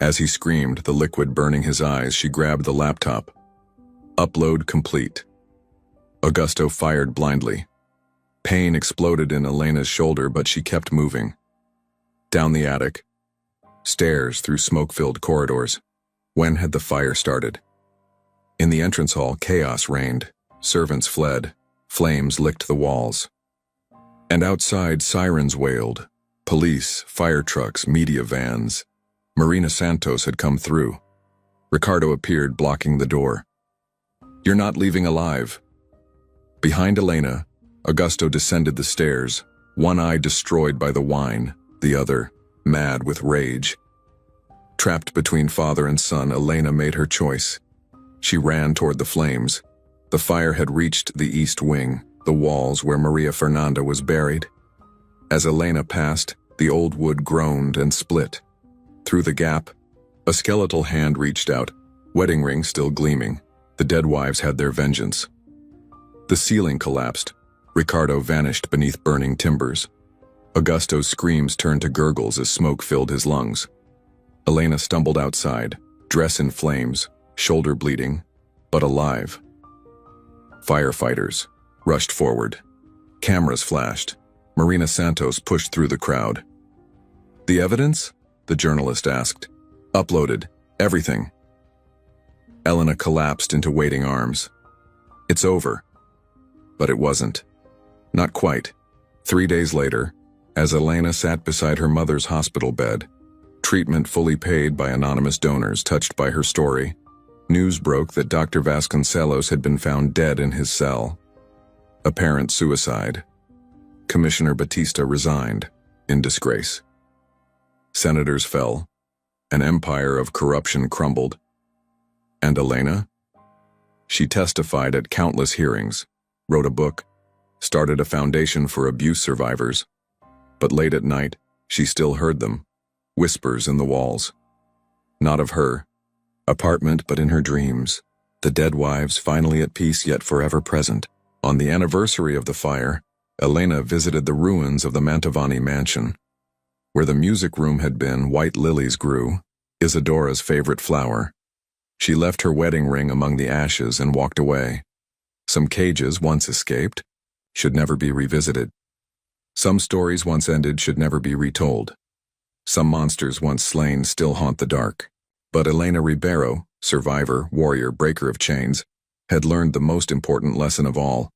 As he screamed, the liquid burning his eyes, she grabbed the laptop. Upload complete. Augusto fired blindly. Pain exploded in Elena's shoulder, but she kept moving. Down the attic. Stairs through smoke-filled corridors. When had the fire started? In the entrance hall, chaos reigned. Servants fled. Flames licked the walls. And outside, sirens wailed. Police, fire trucks, media vans. Marina Santos had come through. Ricardo appeared, blocking the door. You're not leaving alive. Behind Elena, Augusto descended the stairs, one eye destroyed by the wine, the other mad with rage. Trapped between father and son, Elena made her choice. She ran toward the flames. The fire had reached the east wing, the walls where Maria Fernanda was buried. As Elena passed, the old wood groaned and split. Through the gap, a skeletal hand reached out, wedding ring still gleaming. The dead wives had their vengeance. The ceiling collapsed. Ricardo vanished beneath burning timbers. Augusto's screams turned to gurgles as smoke filled his lungs. Elena stumbled outside, dress in flames, shoulder bleeding, but alive. Firefighters rushed forward. Cameras flashed. Marina Santos pushed through the crowd. The evidence? The journalist asked. Uploaded. Everything. Elena collapsed into waiting arms. It's over. But it wasn't. Not quite. 3 days later, as Elena sat beside her mother's hospital bed, treatment fully paid by anonymous donors touched by her story, news broke that Dr. Vasconcelos had been found dead in his cell. Apparent suicide. Commissioner Batista resigned, in disgrace. Senators fell. An empire of corruption crumbled. And Elena? She testified at countless hearings, wrote a book, started a foundation for abuse survivors. But late at night, she still heard them, whispers in the walls. Not of her, Apartment, but in her dreams. The dead wives finally at peace yet forever present. On the anniversary of the fire, Elena visited the ruins of the Mantovani mansion. Where the music room had been, white lilies grew, Isadora's favorite flower. She left her wedding ring among the ashes and walked away. Some cages, once escaped, should never be revisited. Some stories once ended should never be retold. Some monsters once slain still haunt the dark. But Elena Ribeiro, survivor, warrior, breaker of chains, had learned the most important lesson of all.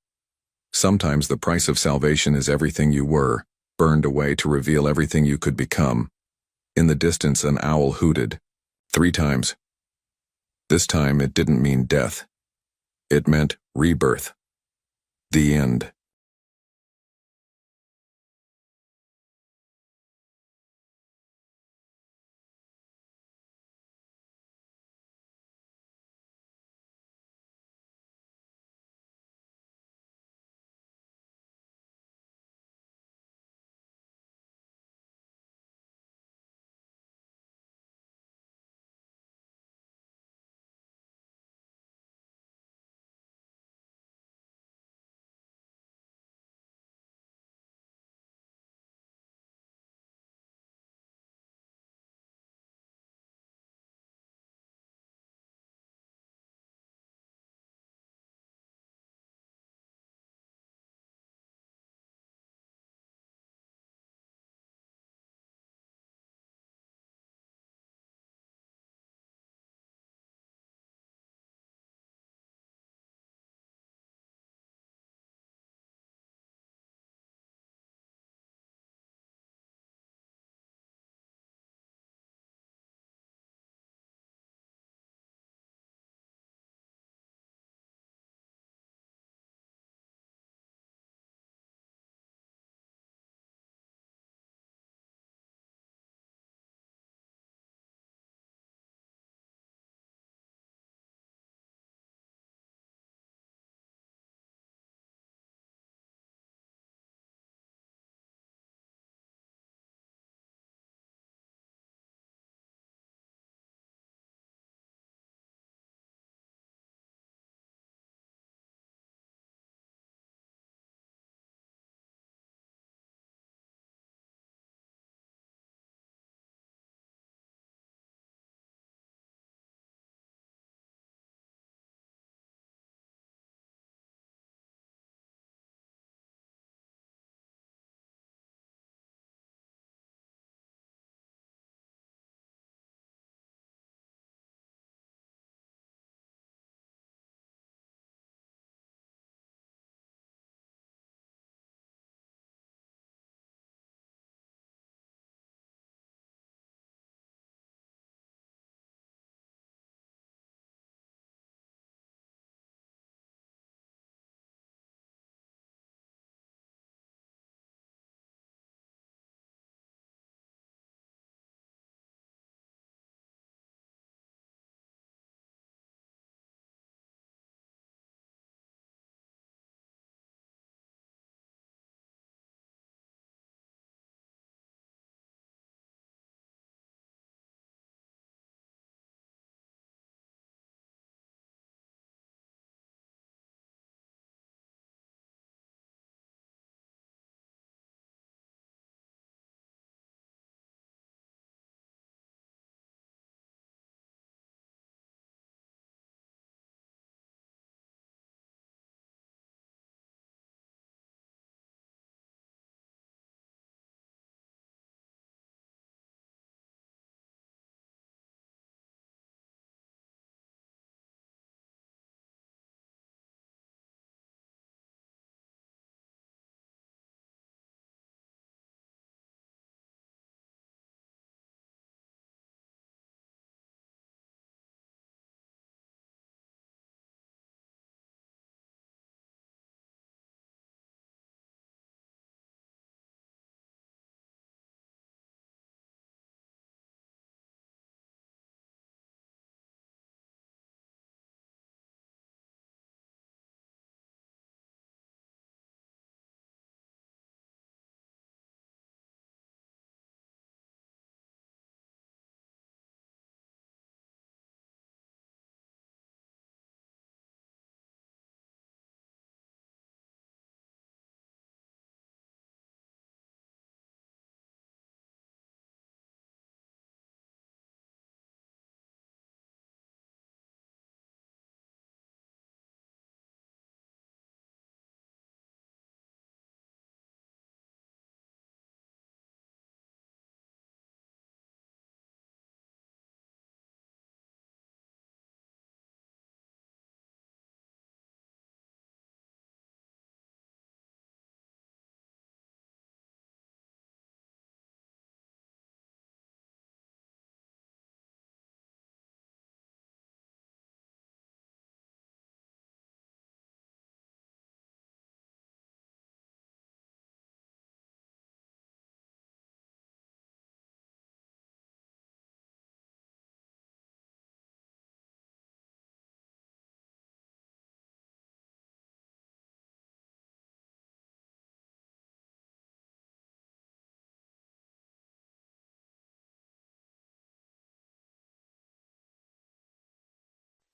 Sometimes the price of salvation is everything you were, burned away to reveal everything you could become. In the distance, an owl hooted 3 times. This time it didn't mean death. It meant rebirth. The end.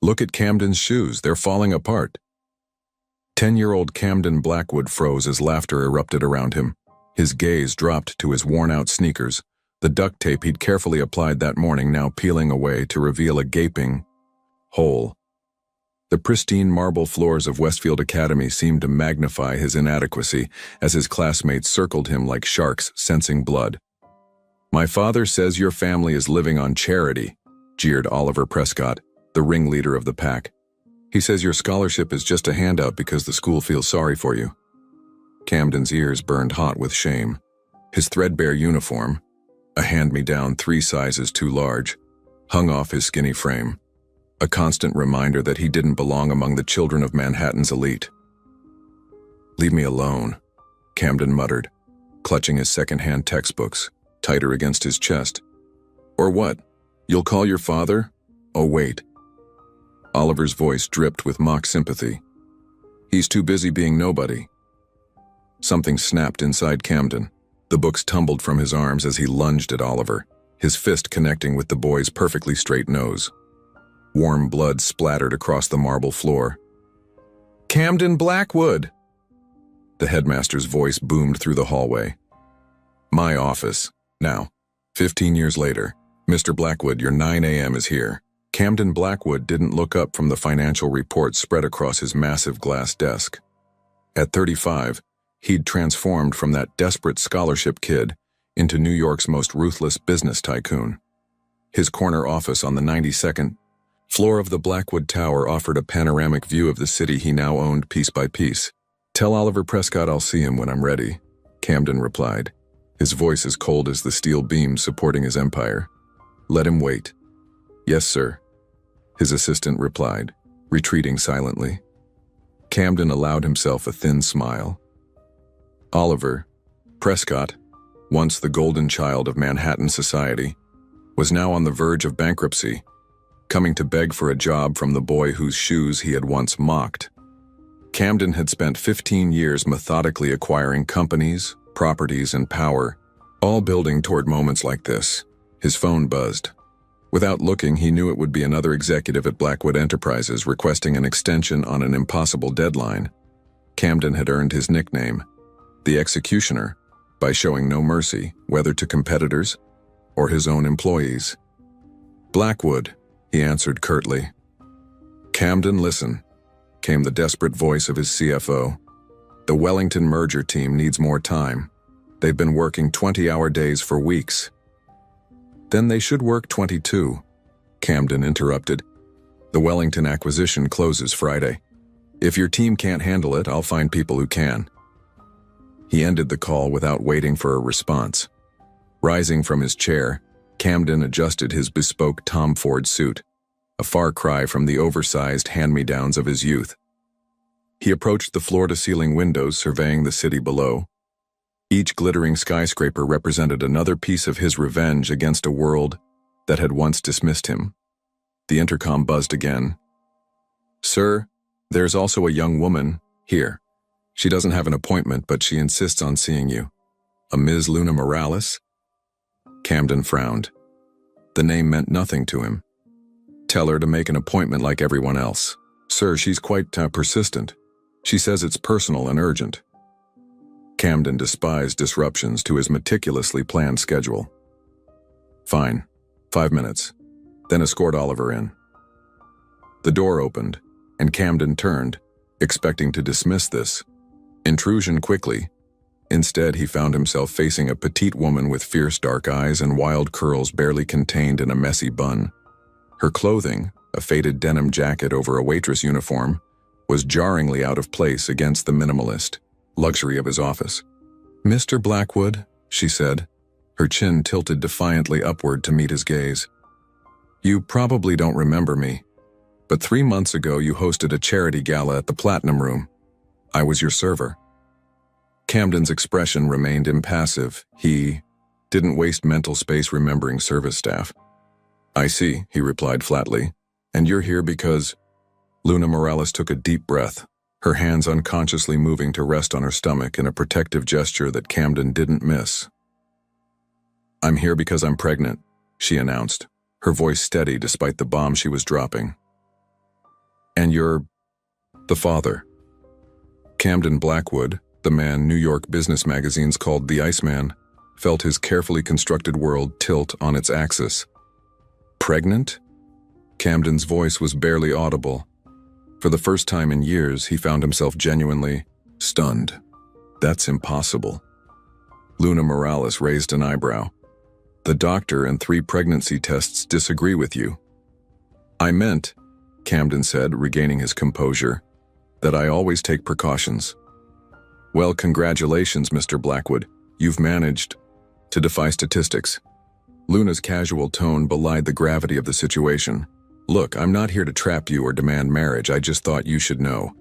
Look at Camden's shoes, they're falling apart. 10-year-old Camden Blackwood froze as laughter erupted around him. His gaze dropped to his worn-out sneakers, the duct tape he'd carefully applied that morning now peeling away to reveal a gaping hole. The pristine marble floors of Westfield Academy seemed to magnify his inadequacy as his classmates circled him like sharks sensing blood. "My father says your family is living on charity," jeered Oliver Prescott, the ringleader of the pack. "He says your scholarship is just a handout because the school feels sorry for you." Camden's ears burned hot with shame. His threadbare uniform, a hand-me-down 3 sizes too large, hung off his skinny frame, a constant reminder that he didn't belong among the children of Manhattan's elite. "Leave me alone," Camden muttered, clutching his second-hand textbooks tighter against his chest. "Or what? You'll call your father? Oh, wait." Oliver's voice dripped with mock sympathy. "He's too busy being nobody." Something snapped inside Camden. The books tumbled from his arms as he lunged at Oliver, his fist connecting with the boy's perfectly straight nose. Warm blood splattered across the marble floor. "Camden Blackwood!" The headmaster's voice boomed through the hallway. "My office. Now, 15 years later. Mr. Blackwood, your 9 a.m. is here." Camden Blackwood didn't look up from the financial reports spread across his massive glass desk. At 35, he'd transformed from that desperate scholarship kid into New York's most ruthless business tycoon. His corner office on the 92nd floor of the Blackwood Tower offered a panoramic view of the city he now owned piece by piece. "Tell Oliver Prescott I'll see him when I'm ready," Camden replied, his voice as cold as the steel beams supporting his empire. "Let him wait." "Yes, sir," his assistant replied, retreating silently. Camden allowed himself a thin smile. Oliver Prescott, once the golden child of Manhattan society, was now on the verge of bankruptcy, coming to beg for a job from the boy whose shoes he had once mocked. Camden had spent 15 years methodically acquiring companies, properties, and power, all building toward moments like this. His phone buzzed. Without looking, he knew it would be another executive at Blackwood Enterprises requesting an extension on an impossible deadline. Camden had earned his nickname, the Executioner, by showing no mercy, whether to competitors or his own employees. "Blackwood," he answered curtly. "Camden, listen," came the desperate voice of his CFO. "The Wellington merger team needs more time. They've been working 20-hour days for weeks." "Then they should work 22, Camden interrupted. "The Wellington acquisition closes Friday. If your team can't handle it, I'll find people who can." He ended the call without waiting for a response. Rising from his chair, Camden adjusted his bespoke Tom Ford suit, a far cry from the oversized hand-me-downs of his youth. He approached the floor-to-ceiling windows surveying the city below. Each glittering skyscraper represented another piece of his revenge against a world that had once dismissed him. The intercom buzzed again. "Sir, there's also a young woman here. She doesn't have an appointment, but she insists on seeing you. A Ms. Luna Morales?" Camden frowned. The name meant nothing to him. "Tell her to make an appointment like everyone else. Sir, she's quite persistent. She says it's personal and urgent." Camden despised disruptions to his meticulously planned schedule. "Fine, 5 minutes. Then escort Oliver in." The door opened, and Camden turned, expecting to dismiss this intrusion quickly. Instead, he found himself facing a petite woman with fierce dark eyes and wild curls barely contained in a messy bun. Her clothing, a faded denim jacket over a waitress uniform, was jarringly out of place against the minimalist luxury of his office. "Mr. Blackwood," she said, her chin tilted defiantly upward to meet his gaze. "You probably don't remember me, but 3 months ago you hosted a charity gala at the Platinum Room. I was your server." Camden's expression remained impassive. He didn't waste mental space remembering service staff. "I see," he replied flatly. "And you're here because—" Luna Morales took a deep breath, her hands unconsciously moving to rest on her stomach in a protective gesture that Camden didn't miss. "I'm here because I'm pregnant," she announced, her voice steady despite the bomb she was dropping. And you're the father. Camden Blackwood, the man New York business magazines called the Iceman, felt his carefully constructed world tilt on its axis. Pregnant? Camden's voice was barely audible. For the first time in years, he found himself genuinely stunned. That's impossible. Luna Morales raised an eyebrow. The doctor and 3 pregnancy tests disagree with you. I meant, Camden said, regaining his composure, that I always take precautions. Well, congratulations, Mr. Blackwood. You've managed to defy statistics. Luna's casual tone belied the gravity of the situation. Look, I'm not here to trap you or demand marriage. I just thought you should know.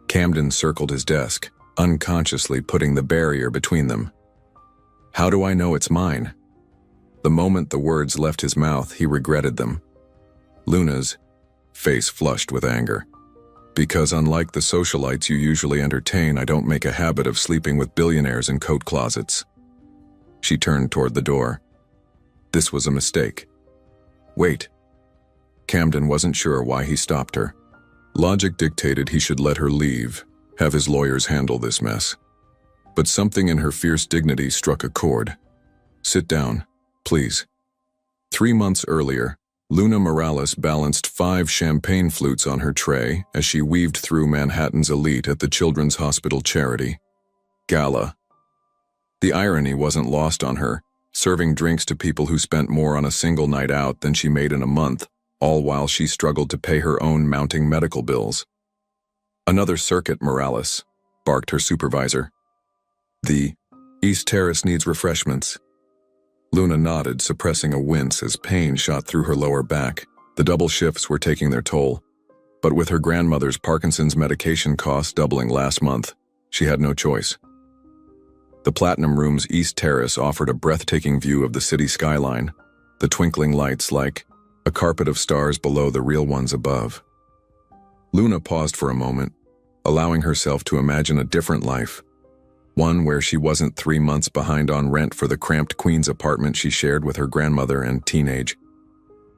Camden circled his desk, unconsciously putting the barrier between them. How do I know it's mine? The moment the words left his mouth, he regretted them. Luna's face flushed with anger. Because unlike the socialites you usually entertain, I don't make a habit of sleeping with billionaires in coat closets. She turned toward the door. This was a mistake. Wait. Camden wasn't sure why he stopped her. Logic dictated he should let her leave, have his lawyers handle this mess. But something in her fierce dignity struck a chord. Sit down, please. 3 months earlier, Luna Morales balanced 5 champagne flutes on her tray as she weaved through Manhattan's elite at the Children's Hospital charity gala. The irony wasn't lost on her, serving drinks to people who spent more on a single night out than she made in a month, all while she struggled to pay her own mounting medical bills. Another circuit, Morales, barked her supervisor. The East Terrace needs refreshments. Luna nodded, suppressing a wince as pain shot through her lower back. The double shifts were taking their toll. But with her grandmother's Parkinson's medication costs doubling last month, she had no choice. The Platinum Room's East Terrace offered a breathtaking view of the city skyline, the twinkling lights like a carpet of stars below the real ones above. Luna paused for a moment, allowing herself to imagine a different life. One where she wasn't 3 months behind on rent for the cramped Queens apartment she shared with her grandmother and teenage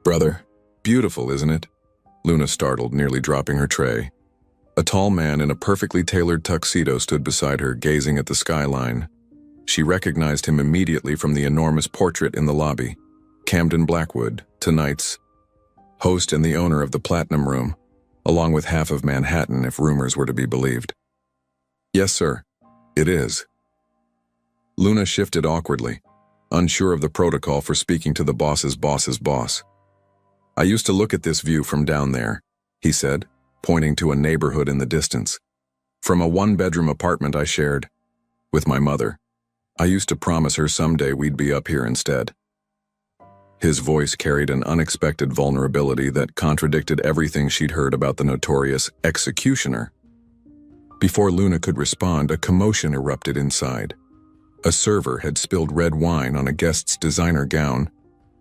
brother. Beautiful, isn't it? Luna startled, nearly dropping her tray. A tall man in a perfectly tailored tuxedo stood beside her, gazing at the skyline. She recognized him immediately from the enormous portrait in the lobby. Camden Blackwood, tonight's host and the owner of the Platinum Room, along with half of Manhattan if rumors were to be believed. Yes, sir. It is. Luna shifted awkwardly, unsure of the protocol for speaking to the boss's boss's boss. I used to look at this view from down there, he said, pointing to a neighborhood in the distance. From a 1-bedroom apartment I shared with my mother. I used to promise her someday we'd be up here instead. His voice carried an unexpected vulnerability that contradicted everything she'd heard about the notorious executioner. Before Luna could respond, a commotion erupted inside. A server had spilled red wine on a guest's designer gown,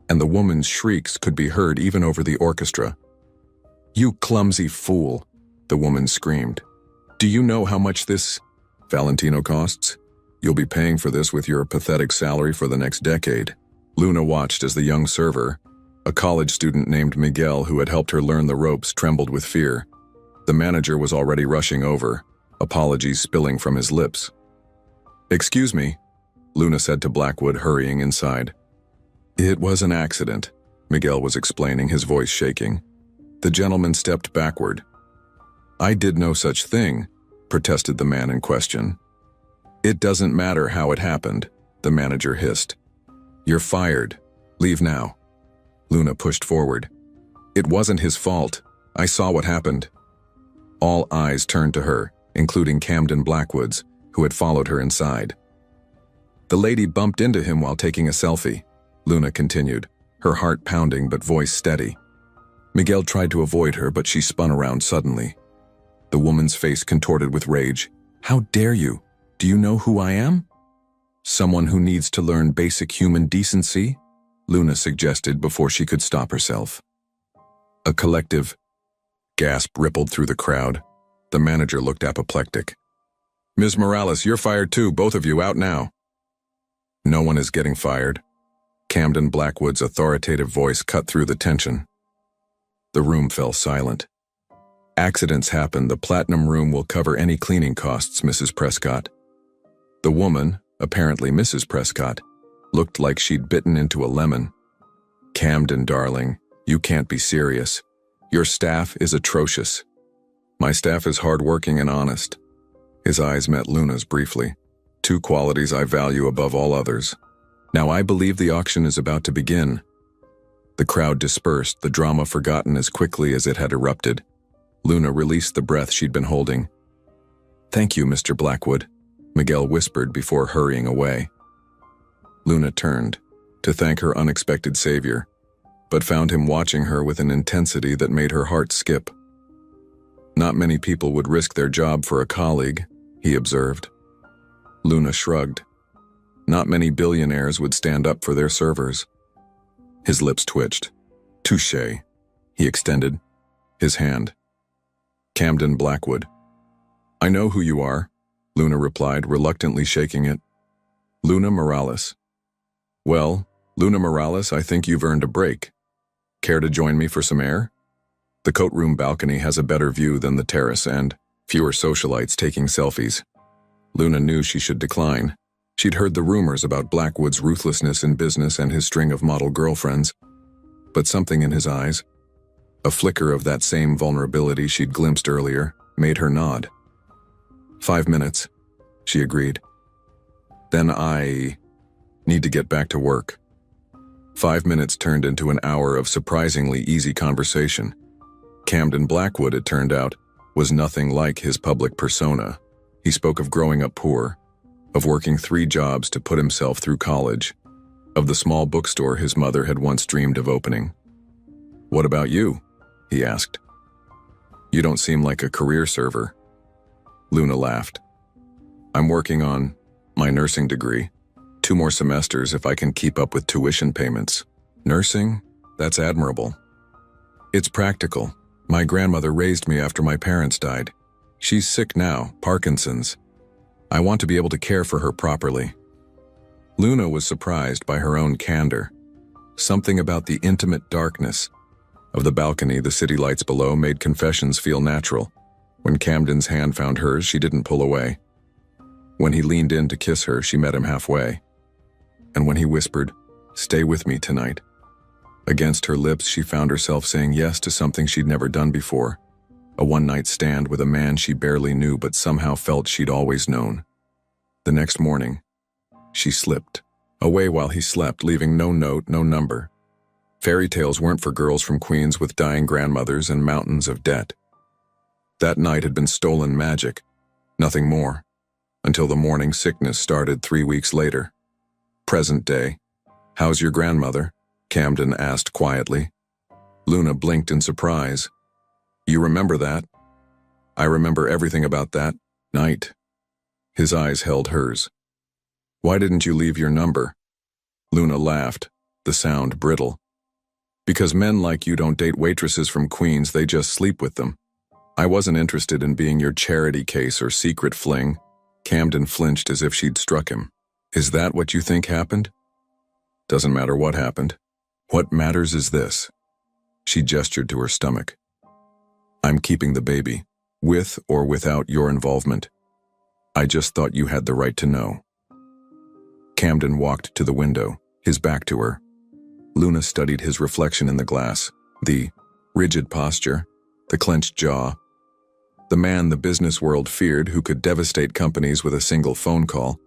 and the woman's shrieks could be heard even over the orchestra. You clumsy fool, the woman screamed. Do you know how much this Valentino costs? You'll be paying for this with your pathetic salary for the next decade. Luna watched as the young server, a college student named Miguel who had helped her learn the ropes, trembled with fear. The manager was already rushing over, apologies spilling from his lips. Excuse me, Luna said to Blackwood, hurrying inside. It was an accident, Miguel was explaining, his voice shaking. The gentleman stepped backward. I did no such thing, protested the man in question. It doesn't matter how it happened, the manager hissed. You're fired. Leave now. Luna pushed forward. It wasn't his fault. I saw what happened. All eyes turned to her, including Camden Blackwood's, who had followed her inside. The lady bumped into him while taking a selfie, Luna continued, her heart pounding but voice steady. Miguel tried to avoid her, but she spun around suddenly. The woman's face contorted with rage. How dare you? Do you know who I am? Someone who needs to learn basic human decency? Luna suggested before she could stop herself. A collective gasp rippled through the crowd. The manager looked apoplectic. Ms. Morales, you're fired too, both of you out now. No one is getting fired. Camden Blackwood's authoritative voice cut through the tension. The room fell silent. Accidents happen. The platinum room will cover any cleaning costs, Mrs. Prescott. The woman, apparently Mrs. Prescott, looked like she'd bitten into a lemon. Camden, darling, you can't be serious. Your staff is atrocious. My staff is hardworking and honest. His eyes met Luna's briefly. Two qualities I value above all others. Now I believe the auction is about to begin. The crowd dispersed, the drama forgotten as quickly as it had erupted. Luna released the breath she'd been holding. Thank you, Mr. Blackwood, Miguel whispered before hurrying away. Luna turned to thank her unexpected savior, but found him watching her with an intensity that made her heart skip. Not many people would risk their job for a colleague, he observed. Luna shrugged. Not many billionaires would stand up for their servers. His lips twitched. Touché, he extended his hand. Camden Blackwood. I know who you are, Luna replied, reluctantly shaking it. Luna Morales. Well, Luna Morales, I think you've earned a break. Care to join me for some air? The coat room balcony has a better view than the terrace and fewer socialites taking selfies. Luna knew she should decline. She'd heard the rumors about Blackwood's ruthlessness in business and his string of model girlfriends. But something in his eyes, a flicker of that same vulnerability she'd glimpsed earlier, made her nod. 5 minutes, she agreed. Then I need to get back to work. 5 minutes turned into an hour of surprisingly easy conversation. Camden Blackwood, it turned out, was nothing like his public persona. He spoke of growing up poor, of working 3 jobs to put himself through college, of the small bookstore his mother had once dreamed of opening. What about you? He asked. You don't seem like a career server. Luna laughed. I'm working on my nursing degree. 2 more semesters if I can keep up with tuition payments. Nursing? That's admirable. It's practical. My grandmother raised me after my parents died. She's sick now, Parkinson's. I want to be able to care for her properly. Luna was surprised by her own candor. Something about the intimate darkness of the balcony, the city lights below, made confessions feel natural. When Camden's hand found hers, she didn't pull away. When he leaned in to kiss her, she met him halfway. And when he whispered, "Stay with me tonight," against her lips, she found herself saying yes to something she'd never done before. A one-night stand with a man she barely knew but somehow felt she'd always known. The next morning, she slipped away while he slept, leaving no note, no number. Fairy tales weren't for girls from Queens with dying grandmothers and mountains of debt. That night had been stolen magic, nothing more, until the morning sickness started 3 weeks later. Present day. How's your grandmother? Camden asked quietly. Luna blinked in surprise. You remember that? I remember everything about that night. His eyes held hers. Why didn't you leave your number? Luna laughed, the sound brittle. Because men like you don't date waitresses from Queens, they just sleep with them. I wasn't interested in being your charity case or secret fling. Camden flinched as if she'd struck him. Is that what you think happened? Doesn't matter what happened. What matters is this. She gestured to her stomach. I'm keeping the baby, with or without your involvement. I just thought you had the right to know. Camden walked to the window, his back to her. Luna studied his reflection in the glass, the rigid posture, the clenched jaw. The man the business world feared, who could devastate companies with a single phone call,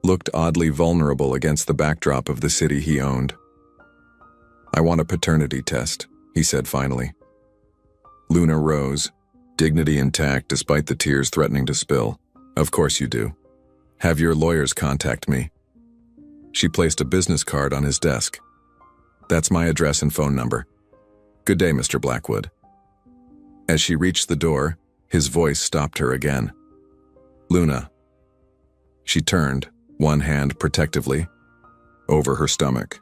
looked oddly vulnerable against the backdrop of the city he owned. I want a paternity test, he said finally. Luna rose, dignity intact despite the tears threatening to spill. Of course you do. Have your lawyers contact me. She placed a business card on his desk. That's my address and phone number. Good day, Mr. Blackwood. As she reached the door, his voice stopped her again. Luna. She turned, one hand protectively, over her stomach.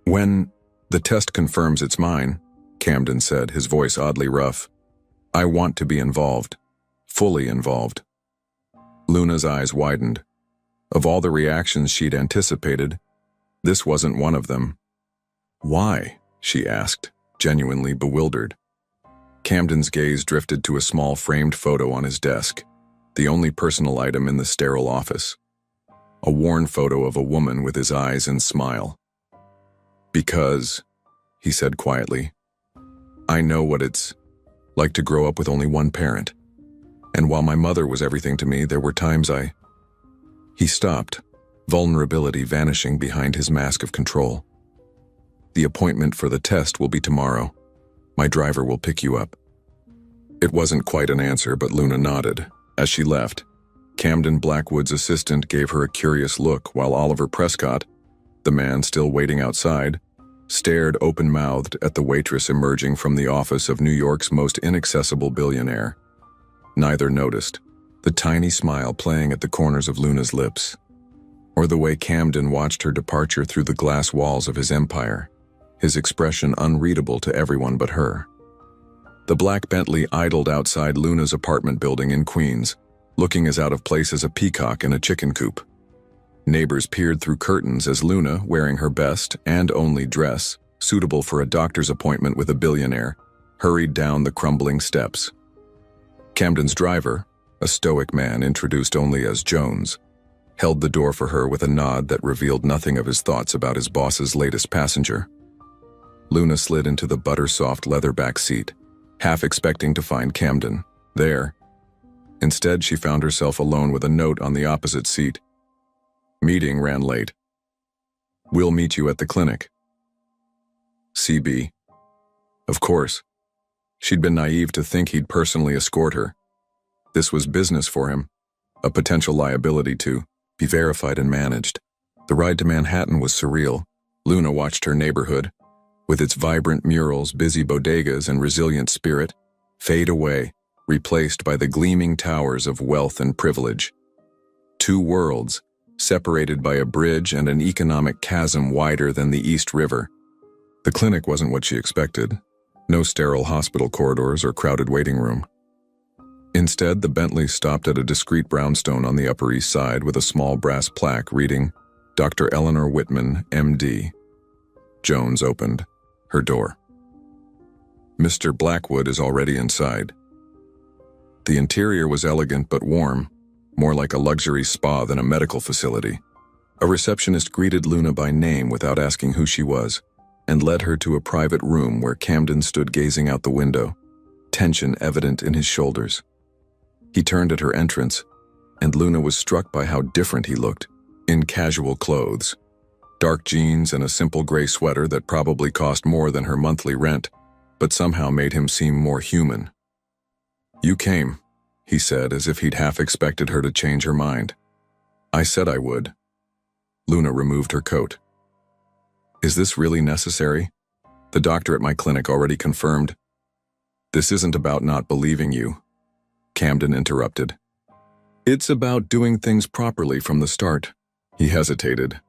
When the test confirms it's mine, Camden said, his voice oddly rough, I want to be involved, fully involved. Luna's eyes widened. Of all the reactions she'd anticipated, this wasn't one of them. Why? She asked, genuinely bewildered. Camden's gaze drifted to a small framed photo on his desk, the only personal item in the sterile office. A worn photo of a woman with his eyes and smile. "Because," he said quietly, "I know what it's like to grow up with only one parent. And while my mother was everything to me, there were times I—" He stopped, vulnerability vanishing behind his mask of control. "The appointment for the test will be tomorrow. My driver will pick you up." It wasn't quite an answer, but Luna nodded. As she left, Camden Blackwood's assistant gave her a curious look while Oliver Prescott, the man still waiting outside, stared open-mouthed at the waitress emerging from the office of New York's most inaccessible billionaire. Neither noticed the tiny smile playing at the corners of Luna's lips, or the way Camden watched her departure through the glass walls of his empire, his expression unreadable to everyone but her. The black Bentley idled outside Luna's apartment building in Queens, looking as out of place as a peacock in a chicken coop. Neighbors peered through curtains as Luna, wearing her best and only dress, suitable for a doctor's appointment with a billionaire, hurried down the crumbling steps. Camden's driver, a stoic man introduced only as Jones, held the door for her with a nod that revealed nothing of his thoughts about his boss's latest passenger. Luna slid into the butter-soft leather-back seat, half expecting to find Camden there. Instead, she found herself alone with a note on the opposite seat. "Meeting ran late. We'll meet you at the clinic. CB." Of course. She'd been naive to think he'd personally escort her. This was business for him, a potential liability to be verified and managed. The ride to Manhattan was surreal. Luna watched her neighborhood, with its vibrant murals, busy bodegas, and resilient spirit, fade away, replaced by the gleaming towers of wealth and privilege. Two worlds, separated by a bridge and an economic chasm wider than the East River. The clinic wasn't what she expected. No sterile hospital corridors or crowded waiting room. Instead, the Bentley stopped at a discreet brownstone on the Upper East Side with a small brass plaque reading, "Dr. Eleanor Whitman, M.D." Jones opened her door. "Mr. Blackwood is already inside." The interior was elegant but warm, more like a luxury spa than a medical facility. A receptionist greeted Luna by name without asking who she was, and led her to a private room where Camden stood gazing out the window, tension evident in his shoulders. He turned at her entrance, and Luna was struck by how different he looked, in casual clothes. Dark jeans and a simple gray sweater that probably cost more than her monthly rent, but somehow made him seem more human. "You came," he said, as if he'd half expected her to change her mind. "I said I would." Luna removed her coat. "Is this really necessary? The doctor at my clinic already confirmed." "This isn't about not believing you," Camden interrupted. "It's about doing things properly from the start." He hesitated.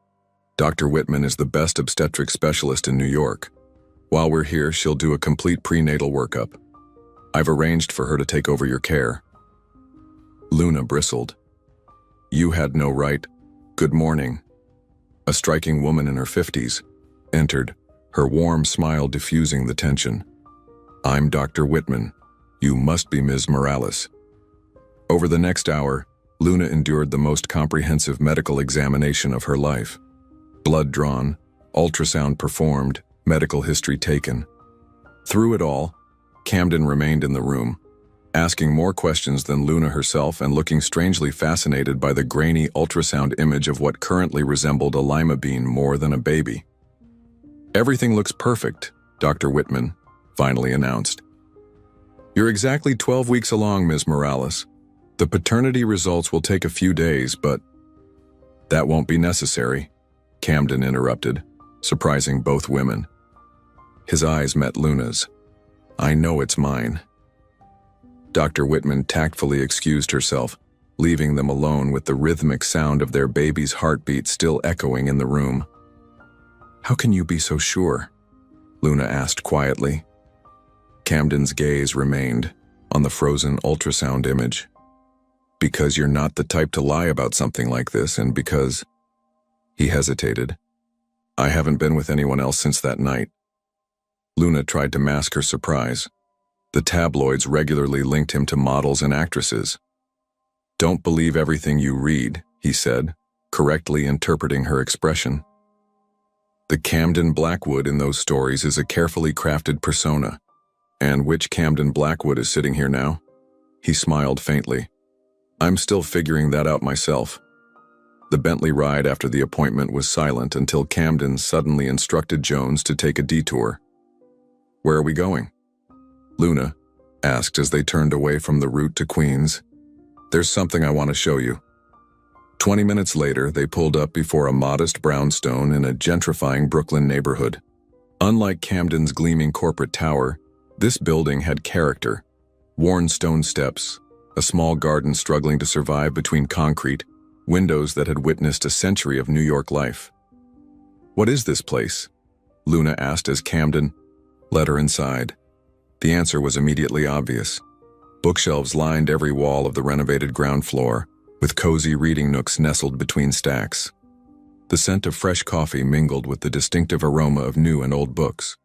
"Dr. Whitman is the best obstetric specialist in New York. While we're here, she'll do a complete prenatal workup. I've arranged for her to take over your care." Luna bristled. "You had no right." "Good morning." A striking woman in her 50s entered, her warm smile diffusing the tension. "I'm Dr. Whitman. You must be Ms. Morales." Over the next hour, Luna endured the most comprehensive medical examination of her life. Blood drawn, ultrasound performed, medical history taken. Through it all, Camden remained in the room, asking more questions than Luna herself and looking strangely fascinated by the grainy ultrasound image of what currently resembled a lima bean more than a baby. "Everything looks perfect," Dr. Whitman finally announced. "You're exactly 12 weeks along, Ms. Morales. The paternity results will take a few days, but—" "That won't be necessary," Camden interrupted, surprising both women. His eyes met Luna's. "I know it's mine." Dr. Whitman tactfully excused herself, leaving them alone with the rhythmic sound of their baby's heartbeat still echoing in the room. "How can you be so sure?" Luna asked quietly. Camden's gaze remained on the frozen ultrasound image. "Because you're not the type to lie about something like this, and because—" He hesitated. "I haven't been with anyone else since that night." Luna tried to mask her surprise. The tabloids regularly linked him to models and actresses. "Don't believe everything you read," he said, correctly interpreting her expression. The Camden Blackwood in those stories is a carefully crafted persona. And which Camden Blackwood is sitting here now? He smiled faintly. "I'm still figuring that out myself." The Bentley ride after the appointment was silent until Camden suddenly instructed Jones to take a detour. "Where are we going?" Luna asked as they turned away from the route to Queens. "There's something I want to show you." 20 minutes later, they pulled up before a modest brownstone in a gentrifying Brooklyn neighborhood. Unlike Camden's gleaming corporate tower, this building had character. Worn stone steps, a small garden struggling to survive between concrete, windows that had witnessed a century of New York life. "What is this place?" Luna asked as Camden led her inside. The answer was immediately obvious. Bookshelves lined every wall of the renovated ground floor, with cozy reading nooks nestled between stacks. The scent of fresh coffee mingled with the distinctive aroma of new and old books.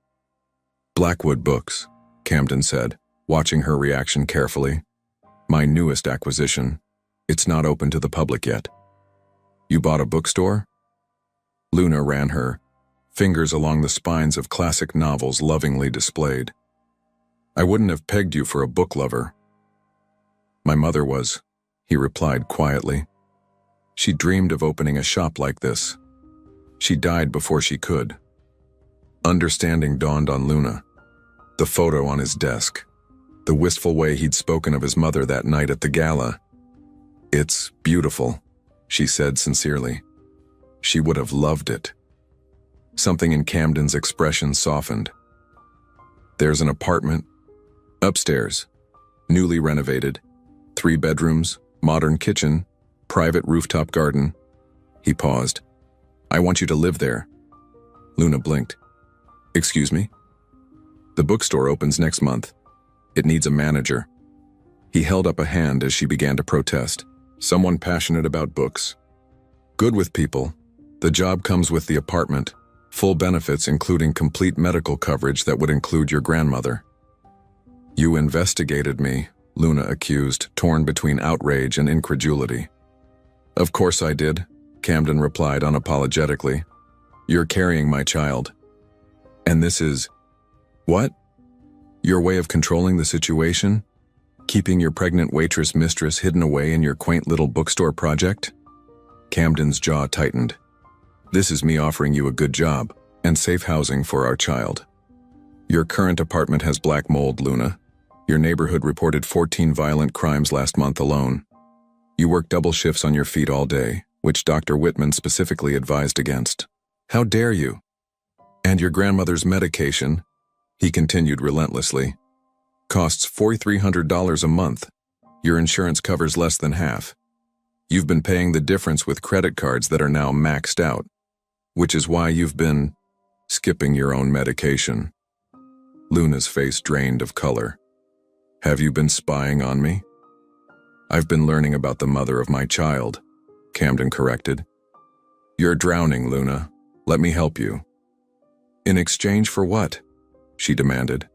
"Blackwood books," Camden said, watching her reaction carefully. "My newest acquisition. It's not open to the public yet." "You bought a bookstore?" Luna ran her fingers along the spines of classic novels lovingly displayed. "I wouldn't have pegged you for a book lover." "My mother was," he replied quietly. "She dreamed of opening a shop like this. She died before she could." Understanding dawned on Luna. The photo on his desk, the wistful way he'd spoken of his mother that night at the gala. "It's beautiful," she said sincerely. "She would have loved it." Something in Camden's expression softened. "There's an apartment upstairs, newly renovated, 3 bedrooms, modern kitchen, private rooftop garden." He paused. "I want you to live there." Luna blinked. "Excuse me?" "The bookstore opens next month. It needs a manager." He held up a hand as she began to protest. "Someone passionate about books. Good with people. The job comes with the apartment. Full benefits including complete medical coverage that would include your grandmother." "You investigated me," Luna accused, torn between outrage and incredulity. "Of course I did," Camden replied unapologetically. "You're carrying my child. And this is... what? Your way of controlling the situation? Keeping your pregnant waitress mistress hidden away in your quaint little bookstore project?" Camden's jaw tightened. "This is me offering you a good job and safe housing for our child. Your current apartment has black mold, Luna. Your neighborhood reported 14 violent crimes last month alone. You work double shifts on your feet all day, which Dr. Whitman specifically advised against. How dare you? And your grandmother's medication," he continued relentlessly, "costs $4,300 a month. Your insurance covers less than half. You've been paying the difference with credit cards that are now maxed out, which is why you've been skipping your own medication." Luna's face drained of color. "Have you been spying on me?" "I've been learning about the mother of my child," Camden corrected. "You're drowning, Luna. Let me help you." "In exchange for what?" she demanded.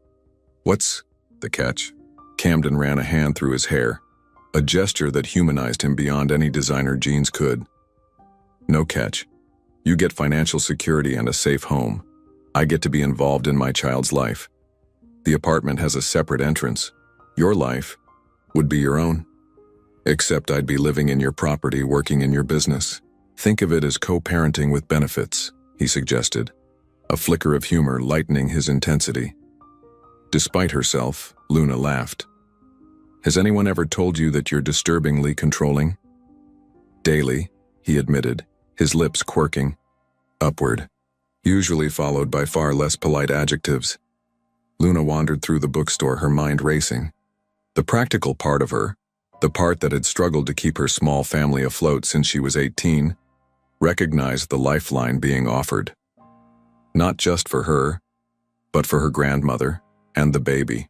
"What's the catch?" Camden ran a hand through his hair, a gesture that humanized him beyond any designer jeans could. "No catch. You get financial security and a safe home. I get to be involved in my child's life. The apartment has a separate entrance. Your life would be your own. Except I'd be living in your property, working in your business. Think of it as co-parenting with benefits," he suggested, a flicker of humor lightening his intensity. Despite herself, Luna laughed. "Has anyone ever told you that you're disturbingly controlling?" "Daily," he admitted, his lips quirking upward, usually followed by far less polite adjectives. Luna wandered through the bookstore, her mind racing. The practical part of her, the part that had struggled to keep her small family afloat since she was 18, recognized the lifeline being offered. Not just for her, but for her grandmother and the baby.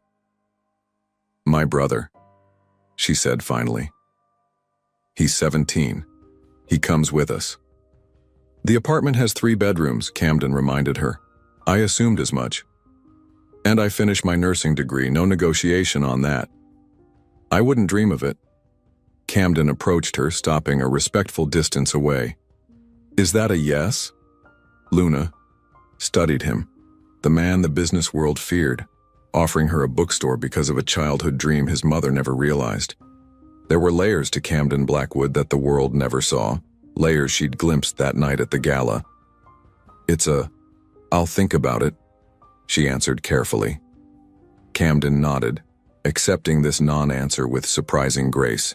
"My brother," she said finally. "He's 17. He comes with us." "The apartment has 3 bedrooms," Camden reminded her. "I assumed as much." And I finish my nursing degree, no negotiation on that. I wouldn't dream of it. Camden approached her, stopping a respectful distance away. Is that a yes? Luna studied him, the man the business world feared, offering her a bookstore because of a childhood dream his mother never realized. There were layers to Camden Blackwood that the world never saw, layers she'd glimpsed that night at the gala. I'll think about it, she answered carefully. Camden nodded, accepting this non-answer with surprising grace.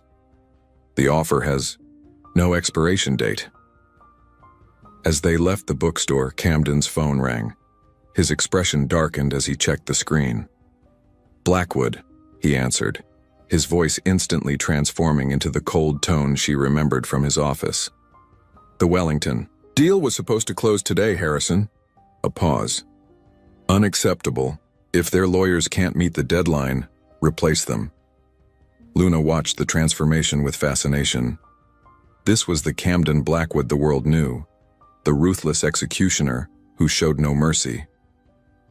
The offer has no expiration date. As they left the bookstore, Camden's phone rang. His expression darkened as he checked the screen. Blackwood, he answered, his voice instantly transforming into the cold tone she remembered from his office. The Wellington. Deal was supposed to close today, Harrison. A pause. Unacceptable. If their lawyers can't meet the deadline, replace them. Luna watched the transformation with fascination. This was the Camden Blackwood the world knew, the ruthless executioner who showed no mercy.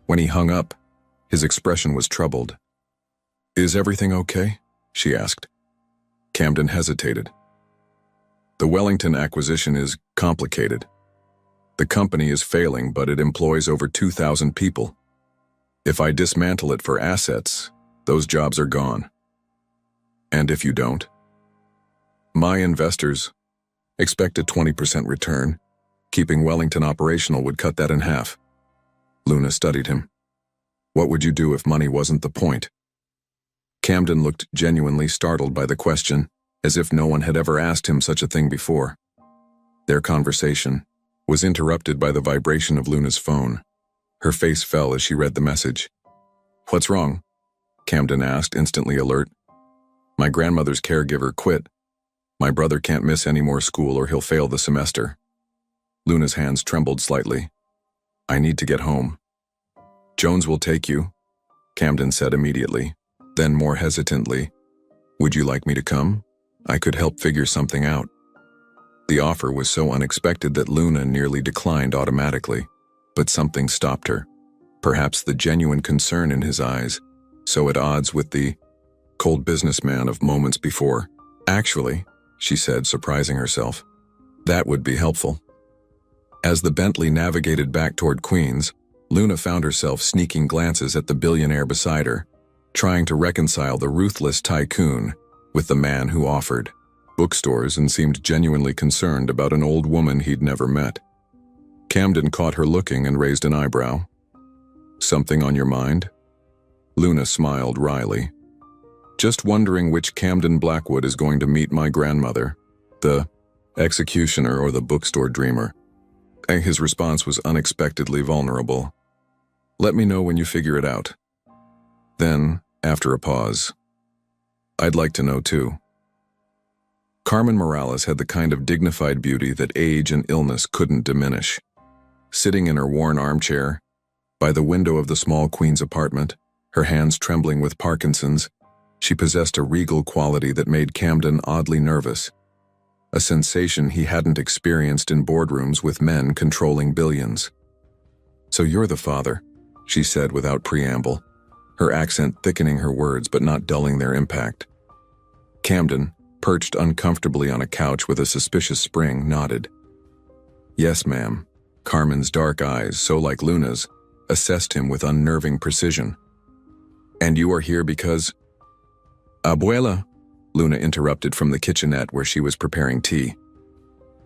When he hung up, his expression was troubled. Is everything okay? She asked. Camden hesitated. The Wellington acquisition is complicated. The company is failing, but it employs over 2,000 people. If I dismantle it for assets, those jobs are gone. And if you don't? My investors expect a 20% return. Keeping Wellington operational would cut that in half. Luna studied him. What would you do if money wasn't the point? Camden looked genuinely startled by the question, as if no one had ever asked him such a thing before. Their conversation was interrupted by the vibration of Luna's phone. Her face fell as she read the message. What's wrong? Camden asked, instantly alert. My grandmother's caregiver quit. My brother can't miss any more school or he'll fail the semester. Luna's hands trembled slightly. I need to get home. Jones will take you, Camden said immediately. Then more hesitantly, would you like me to come? I could help figure something out. The offer was so unexpected that Luna nearly declined automatically, but something stopped her. Perhaps the genuine concern in his eyes, so at odds with the cold businessman of moments before. Actually, she said, surprising herself, that would be helpful. As the Bentley navigated back toward Queens, Luna found herself sneaking glances at the billionaire beside her, trying to reconcile the ruthless tycoon with the man who offered bookstores and seemed genuinely concerned about an old woman he'd never met. Camden caught her looking and raised an eyebrow. Something on your mind? Luna smiled wryly. Just wondering which Camden Blackwood is going to meet my grandmother, the executioner or the bookstore dreamer. And his response was unexpectedly vulnerable. Let me know when you figure it out. Then, after a pause, I'd like to know too. Carmen Morales had the kind of dignified beauty that age and illness couldn't diminish. Sitting in her worn armchair, by the window of the small Queens apartment, her hands trembling with Parkinson's, she possessed a regal quality that made Camden oddly nervous, a sensation he hadn't experienced in boardrooms with men controlling billions. So you're the father, she said without preamble, her accent thickening her words but not dulling their impact. Camden, perched uncomfortably on a couch with a suspicious spring, nodded. Yes, ma'am. Carmen's dark eyes, so like Luna's, assessed him with unnerving precision. And you are here because… Abuela, Luna interrupted from the kitchenette where she was preparing tea.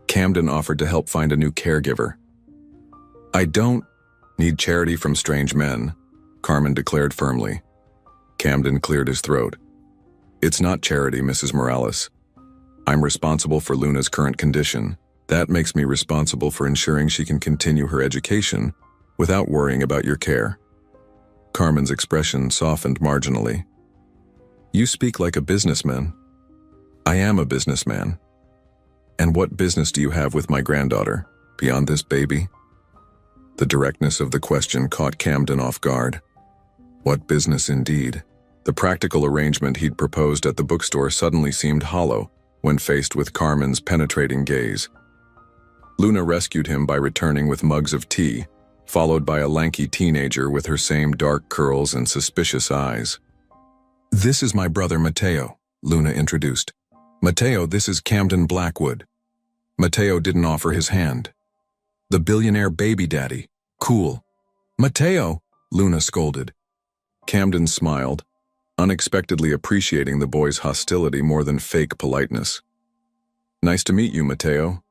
Camden offered to help find a new caregiver. I don't need charity from strange men, Carmen declared firmly. Camden cleared his throat. It's not charity, Mrs. Morales. I'm responsible for Luna's current condition. That makes me responsible for ensuring she can continue her education without worrying about your care. Carmen's expression softened marginally. You speak like a businessman. I am a businessman. And what business do you have with my granddaughter, beyond this baby? The directness of the question caught Camden off guard. What business indeed? The practical arrangement he'd proposed at the bookstore suddenly seemed hollow when faced with Carmen's penetrating gaze. Luna rescued him by returning with mugs of tea, followed by a lanky teenager with her same dark curls and suspicious eyes. "This is my brother Mateo," Luna introduced. "Mateo, this is Camden Blackwood." Mateo didn't offer his hand. "The billionaire baby daddy. Cool." "Mateo," Luna scolded. Camden smiled, unexpectedly appreciating the boy's hostility more than fake politeness. "Nice to meet you, Mateo."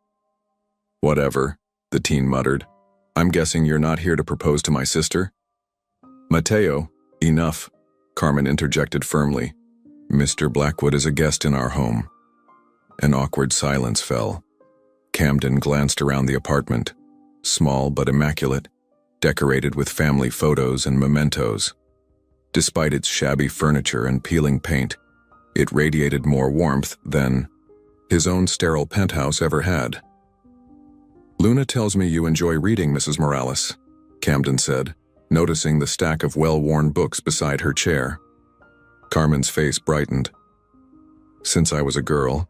"Whatever," the teen muttered. "I'm guessing you're not here to propose to my sister?" "Mateo, enough," Carmen interjected firmly. "Mr. Blackwood is a guest in our home." An awkward silence fell. Camden glanced around the apartment, small but immaculate, decorated with family photos and mementos. Despite its shabby furniture and peeling paint, it radiated more warmth than his own sterile penthouse ever had. "Luna tells me you enjoy reading, Mrs. Morales," Camden said, noticing the stack of well-worn books beside her chair. Carmen's face brightened. "Since I was a girl.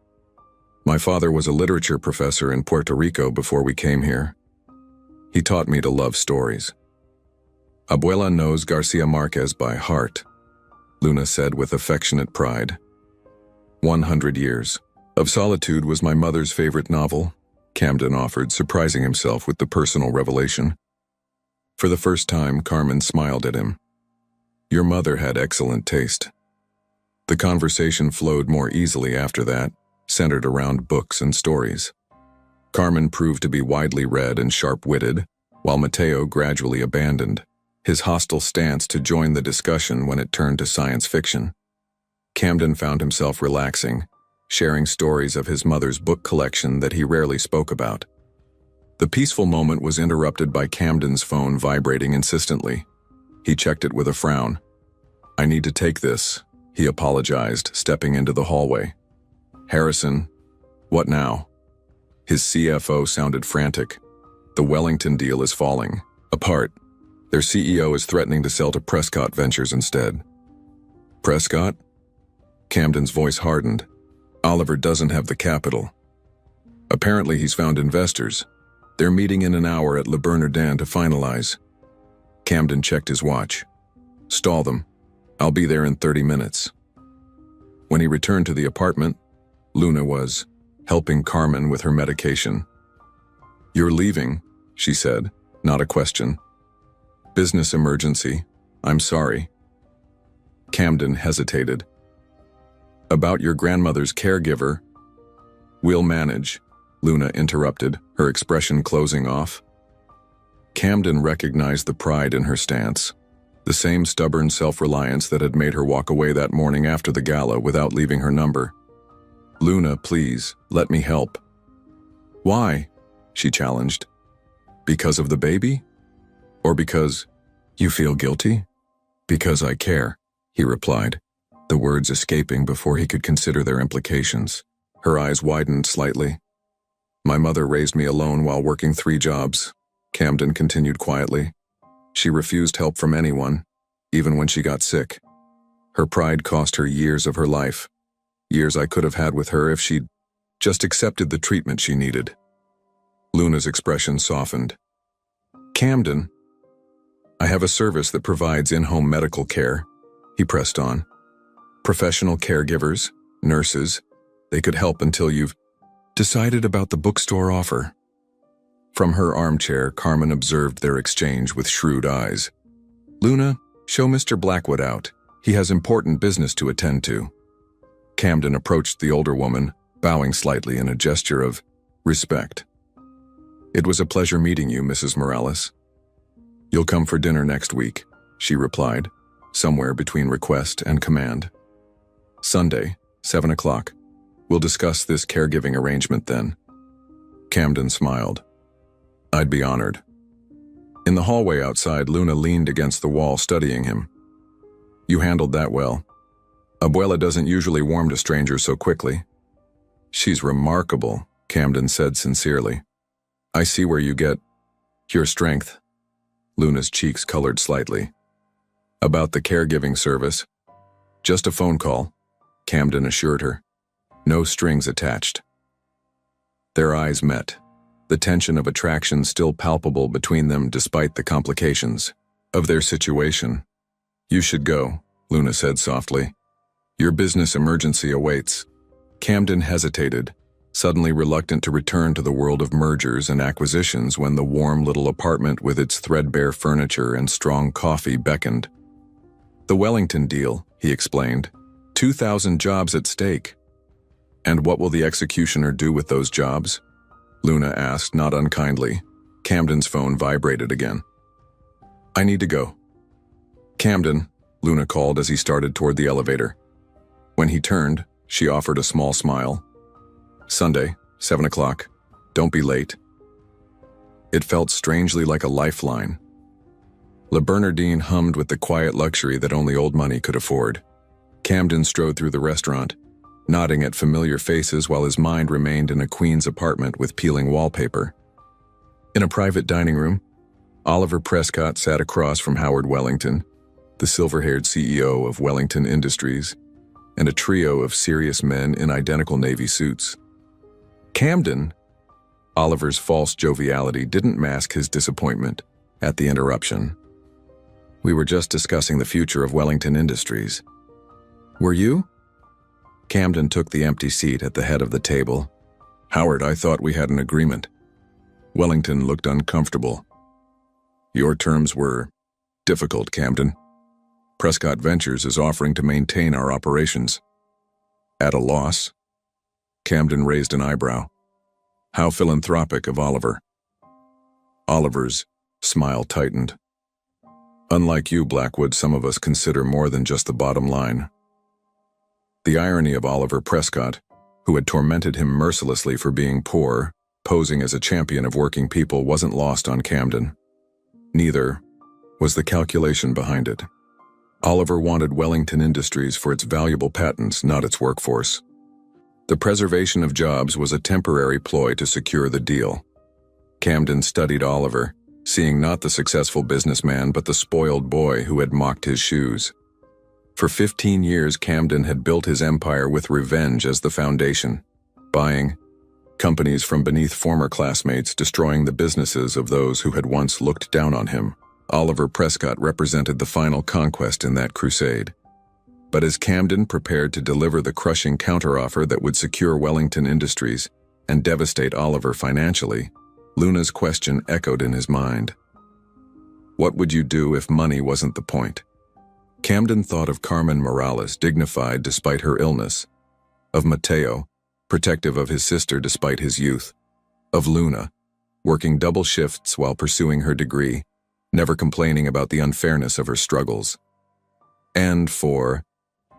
My father was a literature professor in Puerto Rico before we came here. He taught me to love stories." "Abuela knows Garcia Marquez by heart," Luna said with affectionate pride. 100 Years of Solitude was my mother's favorite novel," Camden offered, surprising himself with the personal revelation. For the first time, Carmen smiled at him. "Your mother had excellent taste." The conversation flowed more easily after that, centered around books and stories. Carmen proved to be widely read and sharp-witted, while Mateo gradually abandoned his hostile stance to join the discussion when it turned to science fiction. Camden found himself relaxing, sharing stories of his mother's book collection that he rarely spoke about. The peaceful moment was interrupted by Camden's phone vibrating insistently. He checked it with a frown. "I need to take this," he apologized, stepping into the hallway. "Harrison, what now?" His CFO sounded frantic. "The Wellington deal is falling apart. Their CEO is threatening to sell to Prescott Ventures instead." "Prescott?" Camden's voice hardened. "Oliver doesn't have the capital. Apparently he's found investors. They're meeting in an hour at Le Bernardin to finalize." Camden checked his watch. "Stall them. I'll be there in 30 minutes." When he returned to the apartment, Luna was helping Carmen with her medication. "You're leaving," she said, not a question. "Business emergency. I'm sorry." Camden hesitated. "About your grandmother's caregiver?" "We'll manage," Luna interrupted, her expression closing off. Camden recognized the pride in her stance, the same stubborn self-reliance that had made her walk away that morning after the gala without leaving her number. "Luna, please, let me help." "Why?" she challenged. "Because of the baby? Or because you feel guilty?" "Because I care," he replied, the words escaping before he could consider their implications. Her eyes widened slightly. "My mother raised me alone while working 3 jobs," Camden continued quietly. "She refused help from anyone, even when she got sick. Her pride cost her years of her life, years I could have had with her if she'd just accepted the treatment she needed." Luna's expression softened. "Camden, I have a service that provides in-home medical care," he pressed on. "Professional caregivers, nurses, they could help until you've decided about the bookstore offer." From her armchair, Carmen observed their exchange with shrewd eyes. "Luna, show Mr. Blackwood out. He has important business to attend to." Camden approached the older woman, bowing slightly in a gesture of respect. "It was a pleasure meeting you, Mrs. Morales." "You'll come for dinner next week," she replied, somewhere between request and command. "Sunday, 7 o'clock. We'll discuss this caregiving arrangement then." Camden smiled. "I'd be honored." In the hallway outside, Luna leaned against the wall studying him. "You handled that well. Abuela doesn't usually warm to strangers so quickly." "She's remarkable," Camden said sincerely. "I see where you get your strength." Luna's cheeks colored slightly. "About the caregiving service?" "Just a phone call," Camden assured her. "No strings attached." Their eyes met, the tension of attraction still palpable between them despite the complications of their situation. "You should go," Luna said softly. "Your business emergency awaits." Camden hesitated, suddenly reluctant to return to the world of mergers and acquisitions when the warm little apartment with its threadbare furniture and strong coffee beckoned. "The Wellington deal," he explained. 2,000 jobs at stake." "And what will the executioner do with those jobs?" Luna asked, not unkindly. Camden's phone vibrated again. "I need to go." "Camden," Luna called as he started toward the elevator. When he turned, she offered a small smile. "Sunday, 7 o'clock. Don't be late." It felt strangely like a lifeline. Le Bernardine hummed with the quiet luxury that only old money could afford. Camden strode through the restaurant, nodding at familiar faces while his mind remained in a queen's apartment with peeling wallpaper. In a private dining room, Oliver Prescott sat across from Howard Wellington, the silver-haired CEO of Wellington Industries, and a trio of serious men in identical navy suits. "Camden," Oliver's false joviality didn't mask his disappointment at the interruption. "We were just discussing the future of Wellington Industries." "Were you?" Camden took the empty seat at the head of the table. "Howard, I thought we had an agreement." Wellington looked uncomfortable. "Your terms were difficult, Camden. Prescott Ventures is offering to maintain our operations." "At a loss?" Camden raised an eyebrow. How philanthropic of Oliver. Oliver's smile tightened. "Unlike you, Blackwood, some of us consider more than just the bottom line." The irony of Oliver Prescott, who had tormented him mercilessly for being poor, posing as a champion of working people, wasn't lost on Camden. Neither was the calculation behind it. Oliver wanted Wellington Industries for its valuable patents, not its workforce. The preservation of jobs was a temporary ploy to secure the deal. Camden studied Oliver, seeing not the successful businessman but the spoiled boy who had mocked his shoes. For 15 years, Camden had built his empire with revenge as the foundation, buying companies from beneath former classmates, destroying the businesses of those who had once looked down on him. Oliver Prescott represented the final conquest in that crusade. But as Camden prepared to deliver the crushing counteroffer that would secure Wellington Industries and devastate Oliver financially, Luna's question echoed in his mind. What would you do if money wasn't the point? Camden thought of Carmen Morales, dignified despite her illness, of Mateo, protective of his sister despite his youth, of Luna, working double shifts while pursuing her degree, never complaining about the unfairness of her struggles. And for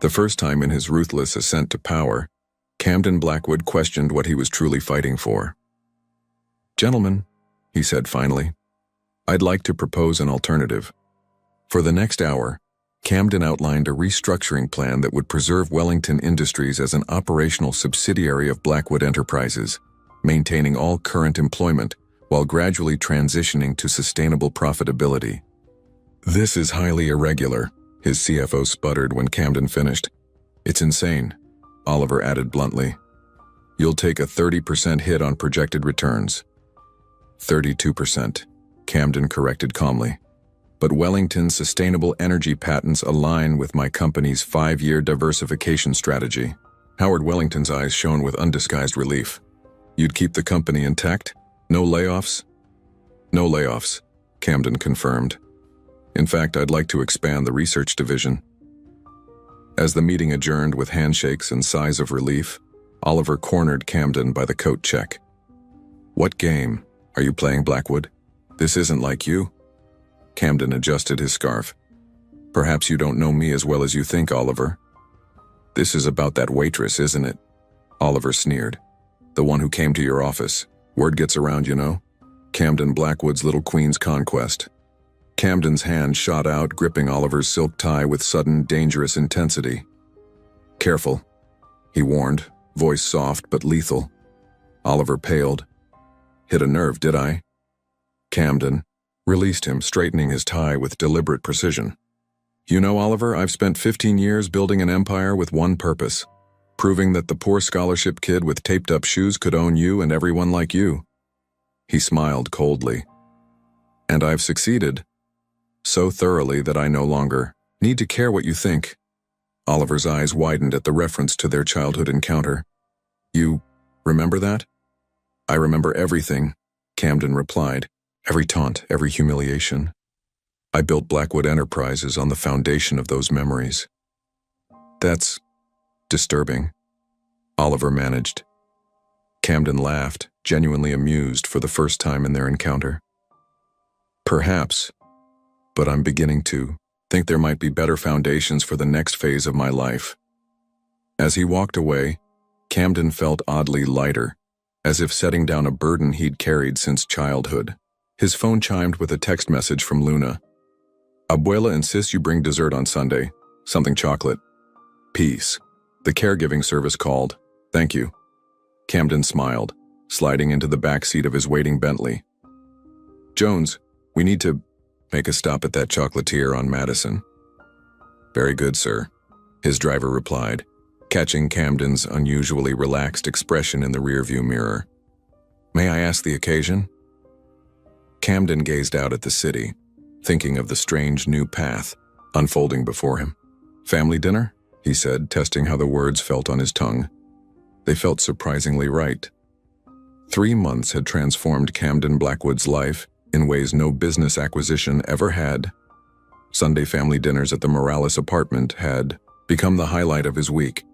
the first time in his ruthless ascent to power, Camden Blackwood questioned what he was truly fighting for. "Gentlemen," he said finally, "I'd like to propose an alternative." For the next hour, Camden outlined a restructuring plan that would preserve Wellington Industries as an operational subsidiary of Blackwood Enterprises, maintaining all current employment while gradually transitioning to sustainable profitability. "This is highly irregular," his CFO sputtered when Camden finished. "It's insane," Oliver added bluntly. "You'll take a 30% hit on projected returns." 32%, Camden corrected calmly. "But Wellington's sustainable energy patents align with my company's 5-year diversification strategy." Howard Wellington's eyes shone with undisguised relief. "You'd keep the company intact? No layoffs?" "No layoffs," Camden confirmed. "In fact, I'd like to expand the research division." As the meeting adjourned with handshakes and sighs of relief, Oliver cornered Camden by the coat check. "What game are you playing, Blackwood? This isn't like you." Camden adjusted his scarf. "Perhaps you don't know me as well as you think, Oliver." "This is about that waitress, isn't it?" Oliver sneered. "The one who came to your office. Word gets around, you know. Camden Blackwood's little queen's conquest." Camden's hand shot out, gripping Oliver's silk tie with sudden, dangerous intensity. "Careful," he warned, voice soft but lethal. Oliver paled. "Hit a nerve, did I?" Camden released him, straightening his tie with deliberate precision. "You know, Oliver, I've spent 15 years building an empire with one purpose, proving that the poor scholarship kid with taped-up shoes could own you and everyone like you." He smiled coldly. And I've succeeded. So thoroughly that I no longer need to care what you think. Oliver's eyes widened at the reference to their childhood encounter. You remember that? I remember everything, Camden replied. Every taunt, every humiliation. I built Blackwood Enterprises on the foundation of those memories. That's disturbing, Oliver managed. Camden laughed, genuinely amused for the first time in their encounter. Perhaps, but I'm beginning to think there might be better foundations for the next phase of my life. As he walked away, Camden felt oddly lighter, as if setting down a burden he'd carried since childhood. His phone chimed with a text message from Luna. Abuela insists you bring dessert on Sunday, something chocolate. Peace. The caregiving service called. Thank you. Camden smiled, sliding into the back seat of his waiting Bentley. Jones, we need to make a stop at that chocolatier on Madison. Very good, sir, his driver replied, catching Camden's unusually relaxed expression in the rearview mirror. May I ask the occasion? Camden gazed out at the city, thinking of the strange new path unfolding before him. Family dinner? He said, testing how the words felt on his tongue. They felt surprisingly right. 3 months had transformed Camden Blackwood's life in ways no business acquisition ever had. Sunday family dinners at the Morales apartment had become the highlight of his week.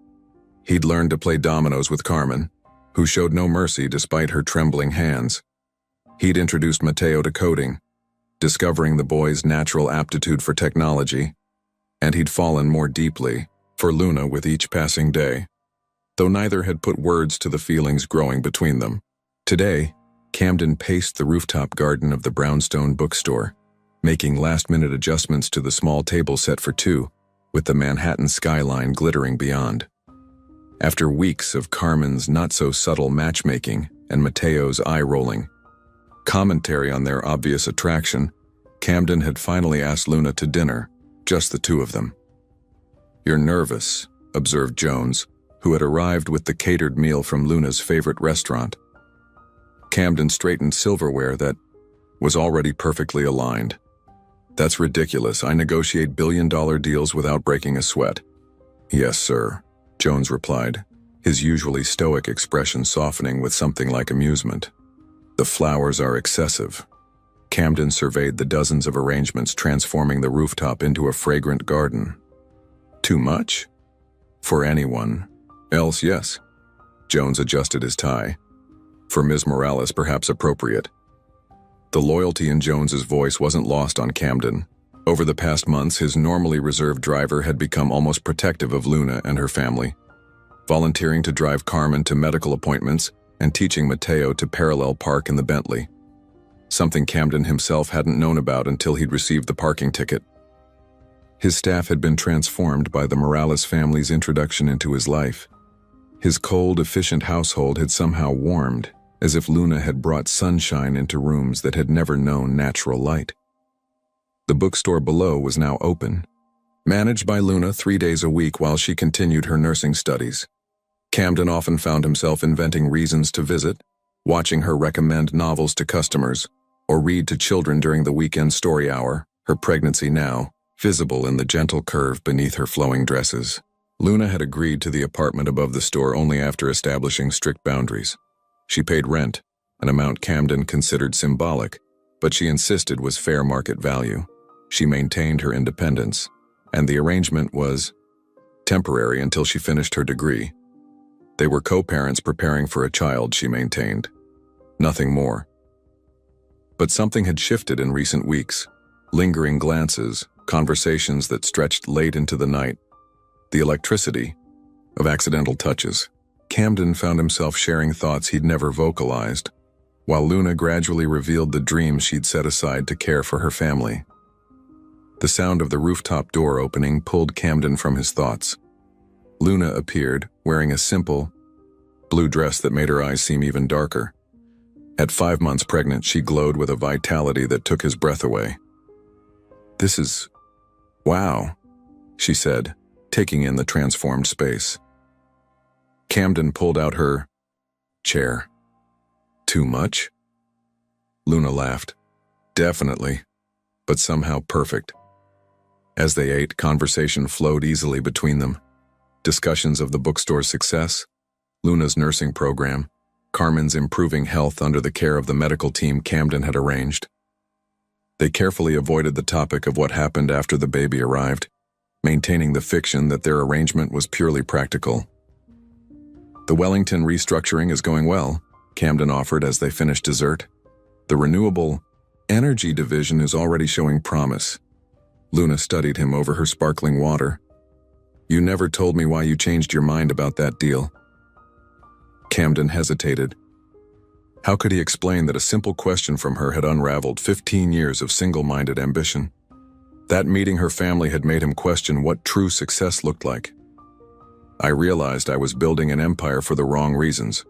He'd learned to play dominoes with Carmen, who showed no mercy despite her trembling hands. He'd introduced Mateo to coding, discovering the boy's natural aptitude for technology, and he'd fallen more deeply for Luna with each passing day, though neither had put words to the feelings growing between them. Today, Camden paced the rooftop garden of the brownstone bookstore, making last-minute adjustments to the small table set for two, with the Manhattan skyline glittering beyond. After weeks of Carmen's not-so-subtle matchmaking and Mateo's eye-rolling commentary on their obvious attraction, Camden had finally asked Luna to dinner, just the two of them. You're nervous, observed Jones, who had arrived with the catered meal from Luna's favorite restaurant. Camden straightened silverware that was already perfectly aligned. That's ridiculous. I negotiate billion-dollar deals without breaking a sweat. Yes, sir, Jones replied, his usually stoic expression softening with something like amusement. The flowers are excessive. Camden surveyed the dozens of arrangements transforming the rooftop into a fragrant garden. Too much? For anyone else, yes. Jones adjusted his tie. For Ms. Morales, perhaps appropriate. The loyalty in Jones's voice wasn't lost on Camden. Over the past months, his normally reserved driver had become almost protective of Luna and her family, volunteering to drive Carmen to medical appointments and teaching Mateo to parallel park in the Bentley, something Camden himself hadn't known about until he'd received the parking ticket. His staff had been transformed by the Morales family's introduction into his life. His cold, efficient household had somehow warmed, as if Luna had brought sunshine into rooms that had never known natural light. The bookstore below was now open, managed by Luna 3 days a week while she continued her nursing studies. Camden often found himself inventing reasons to visit, watching her recommend novels to customers, or read to children during the weekend story hour, her pregnancy now visible in the gentle curve beneath her flowing dresses. Luna had agreed to the apartment above the store only after establishing strict boundaries. She paid rent, an amount Camden considered symbolic, but she insisted was fair market value. She maintained her independence, and the arrangement was temporary until she finished her degree. They were co-parents preparing for a child, she maintained. Nothing more. But something had shifted in recent weeks. Lingering glances, conversations that stretched late into the night, the electricity of accidental touches. Camden found himself sharing thoughts he'd never vocalized, while Luna gradually revealed the dreams she'd set aside to care for her family. The sound of the rooftop door opening pulled Camden from his thoughts. Luna appeared, wearing a simple, blue dress that made her eyes seem even darker. At 5 months pregnant, she glowed with a vitality that took his breath away. "This is... wow," she said, taking in the transformed space. Camden pulled out her chair. "Too much?" Luna laughed. Definitely, but somehow perfect. As they ate, conversation flowed easily between them. Discussions of the bookstore's success, Luna's nursing program, Carmen's improving health under the care of the medical team Camden had arranged. They carefully avoided the topic of what happened after the baby arrived, maintaining the fiction that their arrangement was purely practical. The Wellington restructuring is going well, Camden offered as they finished dessert. The renewable energy division is already showing promise. Luna studied him over her sparkling water. You never told me why you changed your mind about that deal. Camden hesitated. How could he explain that a simple question from her had unraveled 15 years of single-minded ambition? That meeting her family had made him question what true success looked like. I realized I was building an empire for the wrong reasons,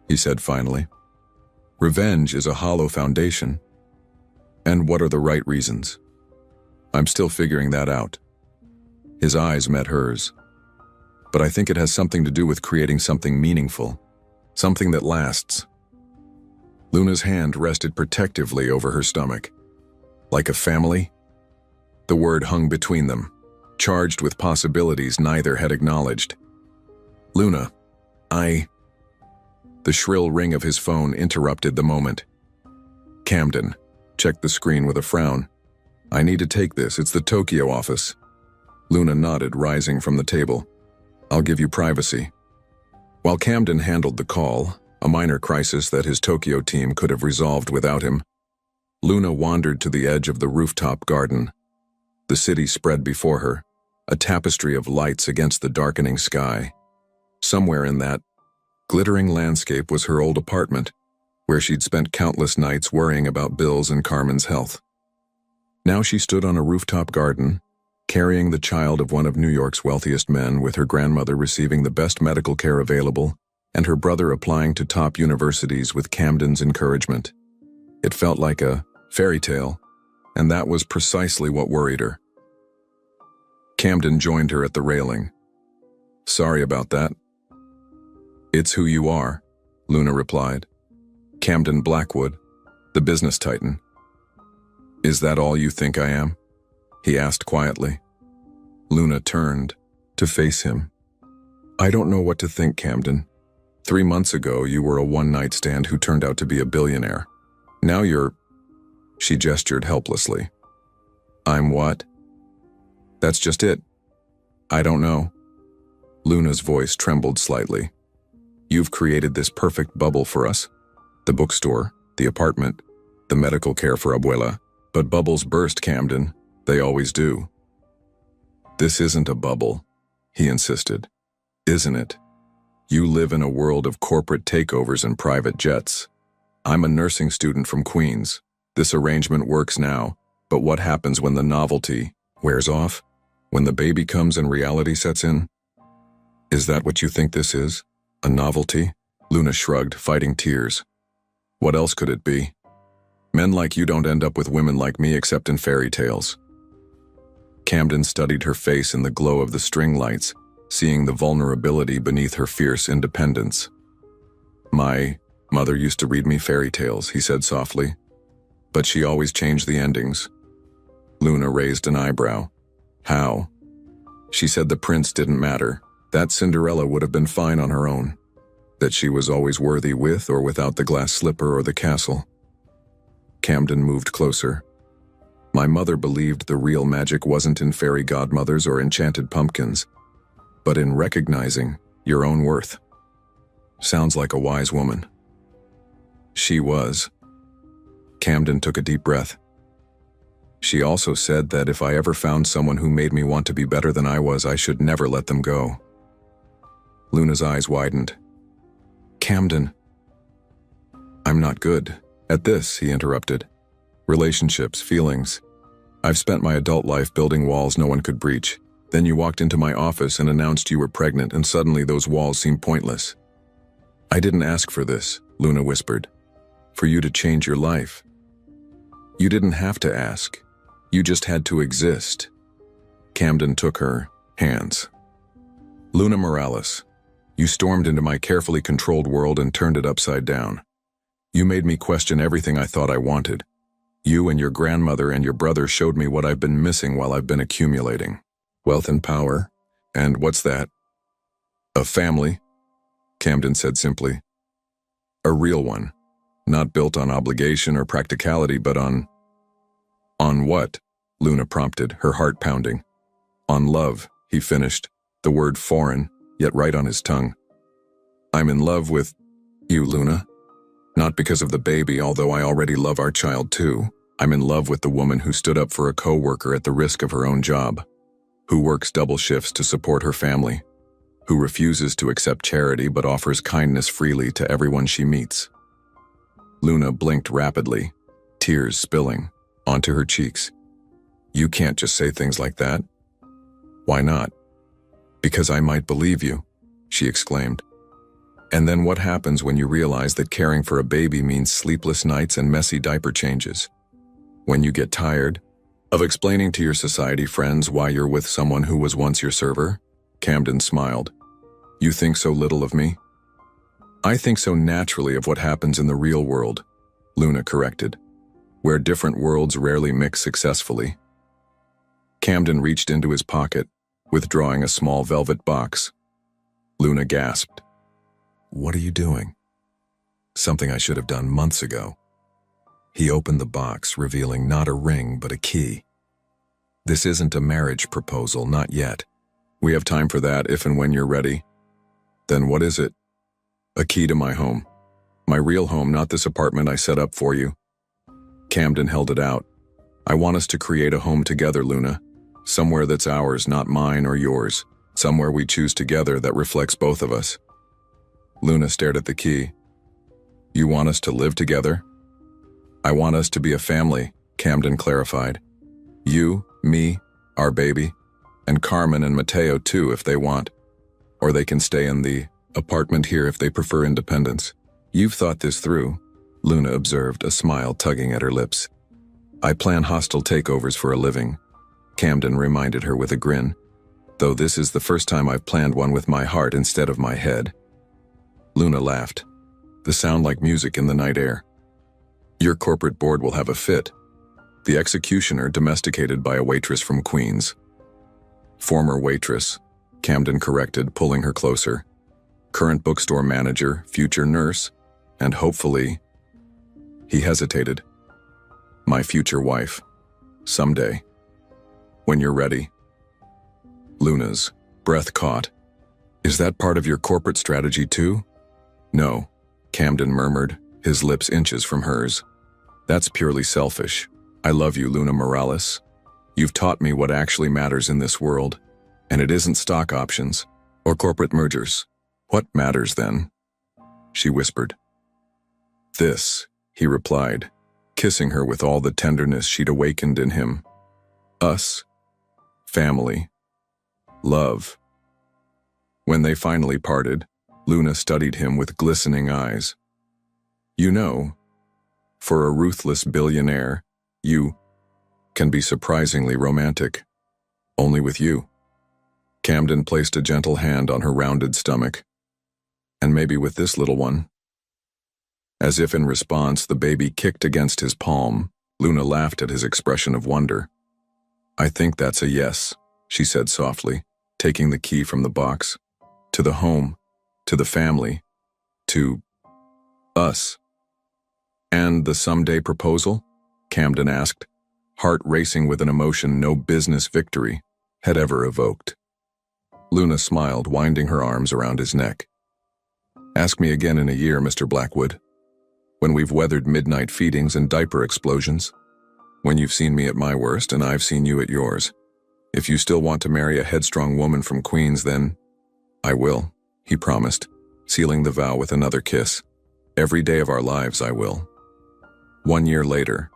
he said finally. Revenge is a hollow foundation. And what are the right reasons? I'm still figuring that out. His eyes met hers. But I think it has something to do with creating something meaningful, something that lasts. Luna's hand rested protectively over her stomach. Like a family? The word hung between them, charged with possibilities neither had acknowledged. Luna, The shrill ring of his phone interrupted the moment. Camden checked the screen with a frown. I need to take this, it's the Tokyo office. Luna nodded, rising from the table. I'll give you privacy. While Camden handled the call, a minor crisis that his Tokyo team could have resolved without him, Luna wandered to the edge of the rooftop garden. The city spread before her, a tapestry of lights against the darkening sky. Somewhere in that glittering landscape was her old apartment, where she'd spent countless nights worrying about bills and Carmen's health. Now she stood on a rooftop garden, carrying the child of one of New York's wealthiest men, with her grandmother receiving the best medical care available and her brother applying to top universities with Camden's encouragement. It felt like a fairy tale, and that was precisely what worried her. Camden joined her at the railing. Sorry about that. It's who you are, Luna replied. Camden Blackwood, the business titan. Is that all you think I am? He asked quietly. Luna turned to face him. I don't know what to think, Camden. 3 months ago, you were a one-night stand who turned out to be a billionaire. Now you're... She gestured helplessly. I'm what? That's just it. I don't know. Luna's voice trembled slightly. You've created this perfect bubble for us. The bookstore, the apartment, the medical care for Abuela. But bubbles burst, Camden. They always do. This isn't a bubble, he insisted. Isn't it? You live in a world of corporate takeovers and private jets. I'm a nursing student from Queens. This arrangement works now, but what happens when the novelty wears off? When the baby comes and reality sets in? Is that what you think this is? A novelty? Luna shrugged, fighting tears. What else could it be? Men like you don't end up with women like me except in fairy tales. Camden studied her face in the glow of the string lights, seeing the vulnerability beneath her fierce independence. My mother used to read me fairy tales, he said softly. But she always changed the endings. Luna raised an eyebrow. How? She said the prince didn't matter, that Cinderella would have been fine on her own, that she was always worthy with or without the glass slipper or the castle. Camden moved closer. My mother believed the real magic wasn't in fairy godmothers or enchanted pumpkins, but in recognizing your own worth. Sounds like a wise woman. She was. Camden took a deep breath. She also said that if I ever found someone who made me want to be better than I was, I should never let them go. Luna's eyes widened. Camden. I'm not good at this, he interrupted. Relationships, feelings. I've spent my adult life building walls no one could breach. Then you walked into my office and announced you were pregnant, and suddenly those walls seemed pointless. I didn't ask for this, Luna whispered. For you to change your life. You didn't have to ask. You just had to exist. Camden took her hands. Luna Morales, you stormed into my carefully controlled world and turned it upside down. You made me question everything I thought I wanted. You and your grandmother and your brother showed me what I've been missing while I've been accumulating. Wealth and power. And what's that? A family, Camden said simply. A real one. Not built on obligation or practicality, but on... On what? Luna prompted, her heart pounding. On love, he finished, the word foreign, yet right on his tongue. I'm in love with you, Luna. Not because of the baby, although I already love our child too. I'm in love with the woman who stood up for a co-worker at the risk of her own job, who works double shifts to support her family, who refuses to accept charity but offers kindness freely to everyone she meets. Luna blinked rapidly, tears spilling onto her cheeks. You can't just say things like that. Why not? Because I might believe you, she exclaimed. And then what happens when you realize that caring for a baby means sleepless nights and messy diaper changes? When you get tired of explaining to your society friends why you're with someone who was once your server? Camden smiled. You think so little of me? I think so naturally of what happens in the real world, Luna corrected, where different worlds rarely mix successfully. Camden reached into his pocket, withdrawing a small velvet box. Luna gasped. What are you doing? Something I should have done months ago. He opened the box, revealing not a ring, but a key. This isn't a marriage proposal, not yet. We have time for that if and when you're ready. Then what is it? A key to my home. My real home, not this apartment I set up for you. Camden held it out. I want us to create a home together, Luna. Somewhere that's ours, not mine or yours. Somewhere we choose together that reflects both of us. Luna stared at the key. You want us to live together? I want us to be a family, Camden clarified. You, me, our baby, and Carmen and Mateo too if they want. Or they can stay in the apartment here if they prefer independence. You've thought this through, Luna observed, a smile tugging at her lips. I plan hostile takeovers for a living, Camden reminded her with a grin, though this is the first time I've planned one with my heart instead of my head. Luna laughed, the sound like music in the night air. Your corporate board will have a fit. The executioner domesticated by a waitress from Queens. Former waitress, Camden corrected, pulling her closer. Current bookstore manager, future nurse, and hopefully... He hesitated. My future wife. Someday. When you're ready. Luna's breath caught. Is that part of your corporate strategy too? No, Camden murmured, his lips inches from hers. That's purely selfish. I love you, Luna Morales. You've taught me what actually matters in this world, and it isn't stock options or corporate mergers. What matters then? She whispered. This, he replied, kissing her with all the tenderness she'd awakened in him. Us. Family. Love. When they finally parted, Luna studied him with glistening eyes. You know, for a ruthless billionaire, you can be surprisingly romantic. Only with you. Camden placed a gentle hand on her rounded stomach. And maybe with this little one. As if in response, the baby kicked against his palm. Luna laughed at his expression of wonder. I think that's a yes, she said softly, taking the key from the box. To the home, to the family, to us. And the someday proposal? Camden asked, heart racing with an emotion no business victory had ever evoked. Luna smiled, winding her arms around his neck. Ask me again in a year, Mr. Blackwood. When we've weathered midnight feedings and diaper explosions. When you've seen me at my worst and I've seen you at yours. If you still want to marry a headstrong woman from Queens, then I will, he promised, sealing the vow with another kiss. Every day of our lives I will. 1 year later,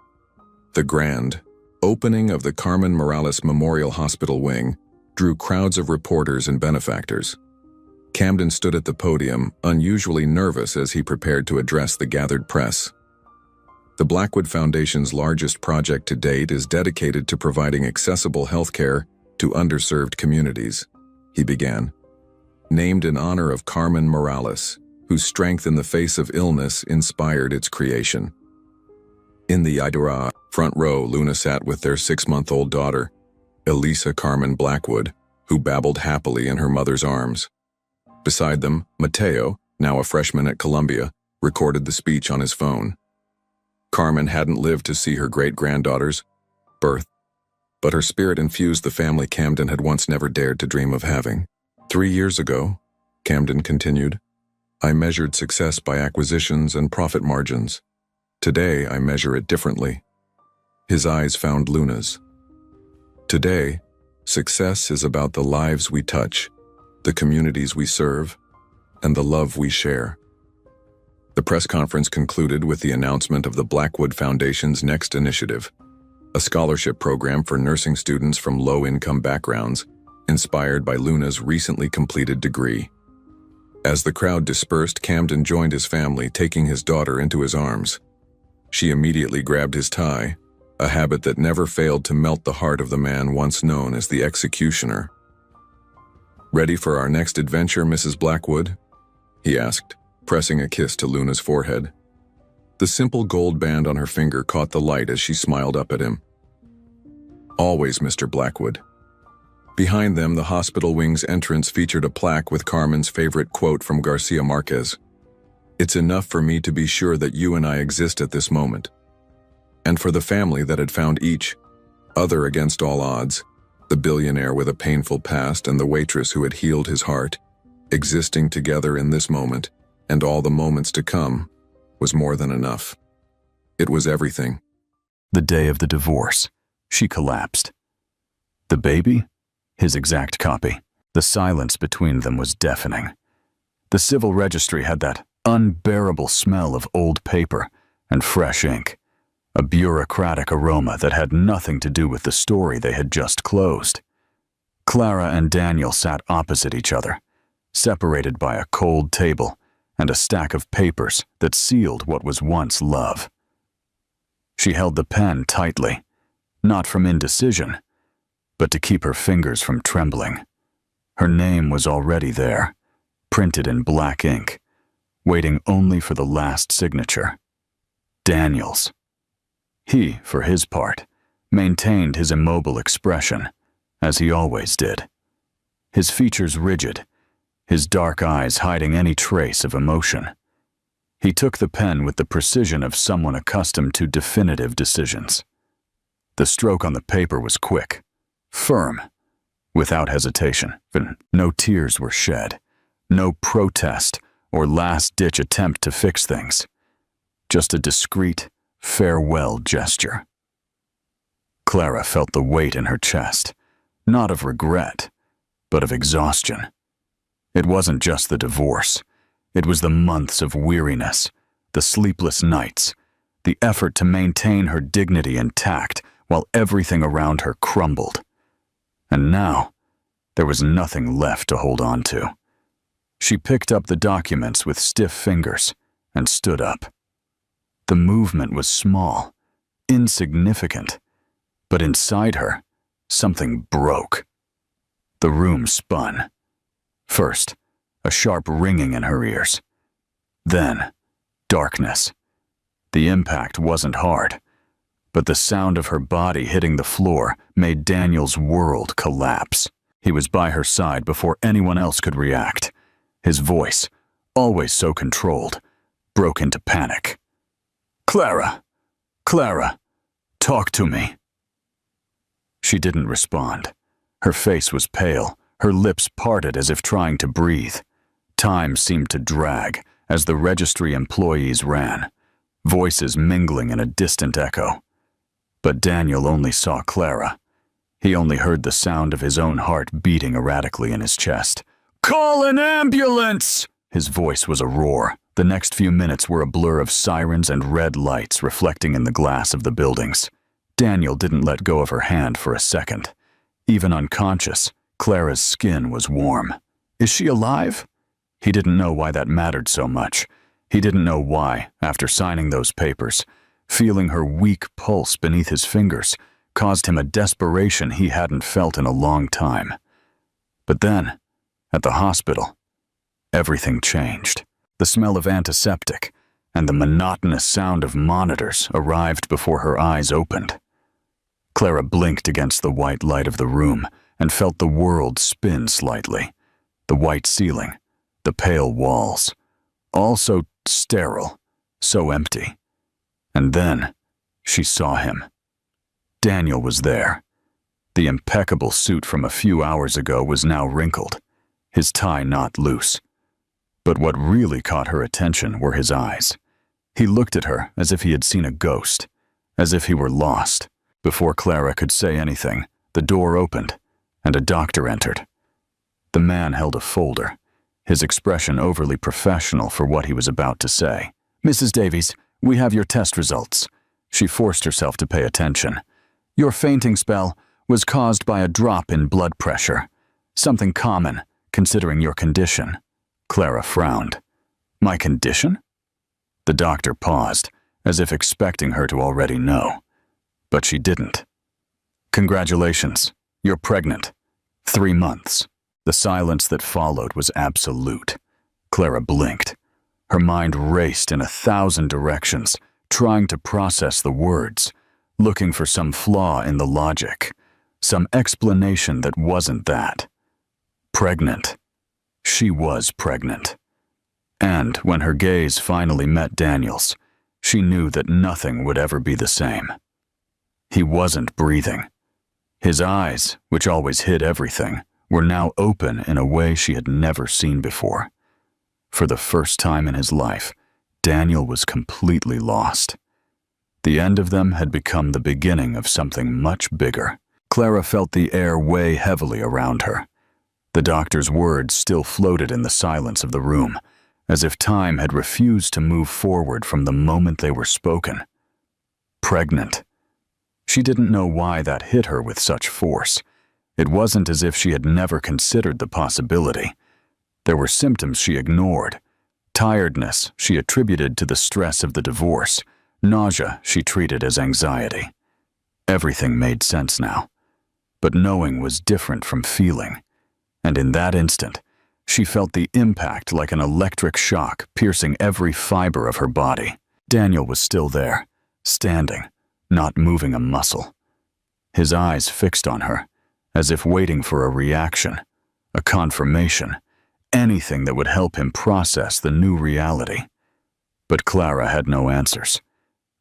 the grand opening of the Carmen Morales Memorial Hospital wing drew crowds of reporters and benefactors. Camden stood at the podium, unusually nervous as he prepared to address the gathered press. The Blackwood Foundation's largest project to date is dedicated to providing accessible healthcare to underserved communities, he began. Named in honor of Carmen Morales, whose strength in the face of illness inspired its creation. In the Idora front row, Luna sat with their 6-month-old daughter, Elisa Carmen Blackwood, who babbled happily in her mother's arms. Beside them, Mateo, now a freshman at Columbia, recorded the speech on his phone. Carmen hadn't lived to see her great-granddaughter's birth, but her spirit infused the family Camden had once never dared to dream of having. 3 years ago, Camden continued, I measured success by acquisitions and profit margins. Today, I measure it differently. His eyes found Luna's. Today, success is about the lives we touch, the communities we serve, and the love we share. The press conference concluded with the announcement of the Blackwood Foundation's next initiative, a scholarship program for nursing students from low-income backgrounds, inspired by Luna's recently completed degree. As the crowd dispersed, Camden joined his family, taking his daughter into his arms. She immediately grabbed his tie, a habit that never failed to melt the heart of the man once known as the executioner. Ready for our next adventure, Mrs. Blackwood? He asked, pressing a kiss to Luna's forehead. The simple gold band on her finger caught the light as she smiled up at him. Always, Mr. Blackwood. Behind them, the hospital wing's entrance featured a plaque with Carmen's favorite quote from Garcia Marquez. It's enough for me to be sure that you and I exist at this moment. And for the family that had found each other against all odds, the billionaire with a painful past and the waitress who had healed his heart, existing together in this moment, and all the moments to come, was more than enough. It was everything. The day of the divorce, she collapsed. The baby? His exact copy. The silence between them was deafening. The civil registry had that unbearable smell of old paper and fresh ink, a bureaucratic aroma that had nothing to do with the story they had just closed. Clara and Daniel sat opposite each other, separated by a cold table and a stack of papers that sealed what was once love. She held the pen tightly, not from indecision, but to keep her fingers from trembling. Her name was already there, printed in black ink, waiting only for the last signature. Daniel's. He, for his part, maintained his immobile expression, as he always did. His features rigid, his dark eyes hiding any trace of emotion. He took the pen with the precision of someone accustomed to definitive decisions. The stroke on the paper was quick, firm, without hesitation. No tears were shed, no protest or last-ditch attempt to fix things. Just a discreet, farewell gesture. Clara felt the weight in her chest, not of regret, but of exhaustion. It wasn't just the divorce. It was the months of weariness, the sleepless nights, the effort to maintain her dignity intact while everything around her crumbled. And now, there was nothing left to hold on to. She picked up the documents with stiff fingers and stood up. The movement was small, insignificant, but inside her, something broke. The room spun. First, a sharp ringing in her ears. Then, darkness. The impact wasn't hard, but the sound of her body hitting the floor made Daniel's world collapse. He was by her side before anyone else could react. His voice, always so controlled, broke into panic. "Clara! Clara! Talk to me!" She didn't respond. Her face was pale, her lips parted as if trying to breathe. Time seemed to drag as the registry employees ran, voices mingling in a distant echo. But Daniel only saw Clara. He only heard the sound of his own heart beating erratically in his chest. "Call an ambulance!" His voice was a roar. The next few minutes were a blur of sirens and red lights reflecting in the glass of the buildings. Daniel didn't let go of her hand for a second. Even unconscious, Clara's skin was warm. Is she alive? He didn't know why that mattered so much. He didn't know why, after signing those papers, feeling her weak pulse beneath his fingers caused him a desperation he hadn't felt in a long time. But then, at the hospital, everything changed. The smell of antiseptic and the monotonous sound of monitors arrived before her eyes opened. Clara blinked against the white light of the room and felt the world spin slightly. The white ceiling, the pale walls, all so sterile, so empty. And then she saw him. Daniel was there. The impeccable suit from a few hours ago was now wrinkled, his tie knot loose. But what really caught her attention were his eyes. He looked at her as if he had seen a ghost, as if he were lost. Before Clara could say anything, the door opened, and a doctor entered. The man held a folder, his expression overly professional for what he was about to say. "Mrs. Davies, we have your test results." She forced herself to pay attention. "Your fainting spell was caused by a drop in blood pressure. Something common, considering your condition." Clara frowned. "My condition?" The doctor paused, as if expecting her to already know. But she didn't. "Congratulations, you're pregnant. 3 months. The silence that followed was absolute. Clara blinked. Her mind raced in 1,000 directions, trying to process the words, looking for some flaw in the logic, some explanation that wasn't that. Pregnant. She was pregnant. And when her gaze finally met Daniel's, she knew that nothing would ever be the same. He wasn't breathing. His eyes, which always hid everything, were now open in a way she had never seen before. For the first time in his life, Daniel was completely lost. The end of them had become the beginning of something much bigger. Clara felt the air weigh heavily around her. The doctor's words still floated in the silence of the room, as if time had refused to move forward from the moment they were spoken. Pregnant. She didn't know why that hit her with such force. It wasn't as if she had never considered the possibility. There were symptoms she ignored. Tiredness she attributed to the stress of the divorce. Nausea she treated as anxiety. Everything made sense now. But knowing was different from feeling. And in that instant, she felt the impact like an electric shock piercing every fiber of her body. Daniel was still there, standing, not moving a muscle. His eyes fixed on her, as if waiting for a reaction, a confirmation, anything that would help him process the new reality. But Clara had no answers.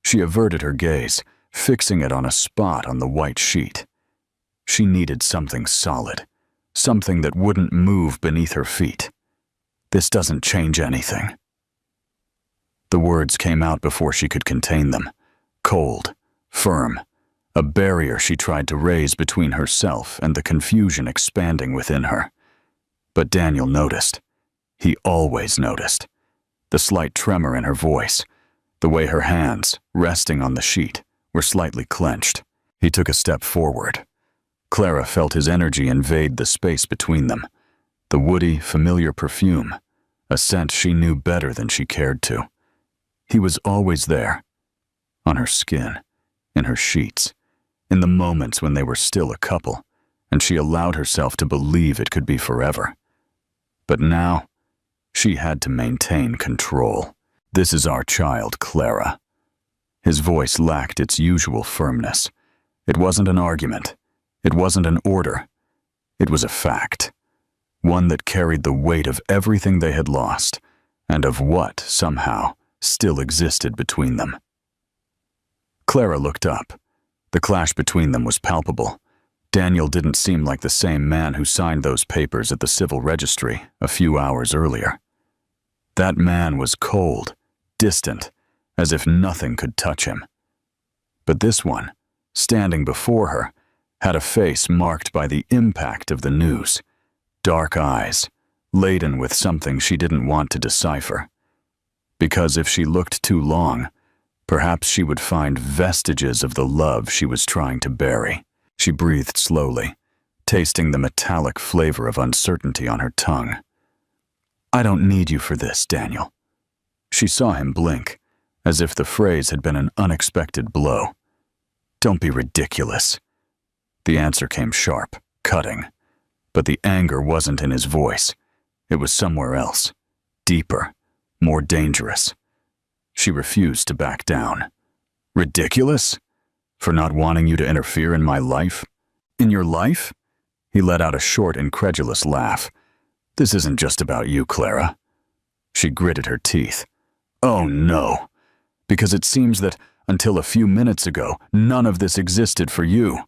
She averted her gaze, fixing it on a spot on the white sheet. She needed something solid, something that wouldn't move beneath her feet. "This doesn't change anything." The words came out before she could contain them, cold, firm, a barrier she tried to raise between herself and the confusion expanding within her. But Daniel noticed. He always noticed. The slight tremor in her voice, the way her hands, resting on the sheet, were slightly clenched. He took a step forward. Clara felt his energy invade the space between them. The woody, familiar perfume, a scent she knew better than she cared to. He was always there, on her skin, in her sheets, in the moments when they were still a couple, and she allowed herself to believe it could be forever. But now, she had to maintain control. "This is our child, Clara." His voice lacked its usual firmness. It wasn't an argument. It wasn't an order. It was a fact. One that carried the weight of everything they had lost, and of what, somehow, still existed between them. Clara looked up. The clash between them was palpable. Daniel didn't seem like the same man who signed those papers at the civil registry a few hours earlier. That man was cold, distant, as if nothing could touch him. But this one, standing before her, had a face marked by the impact of the news, dark eyes, laden with something she didn't want to decipher. Because if she looked too long, perhaps she would find vestiges of the love she was trying to bury. She breathed slowly, tasting the metallic flavor of uncertainty on her tongue. "I don't need you for this, Daniel." She saw him blink, as if the phrase had been an unexpected blow. "Don't be ridiculous." The answer came sharp, cutting. But the anger wasn't in his voice. It was somewhere else, deeper, more dangerous. She refused to back down. Ridiculous? For not wanting you to interfere in my life? In your life? He let out a short, incredulous laugh. This isn't just about you, Clara. She gritted her teeth. Oh no, because it seems that until a few minutes ago, none of this existed for you.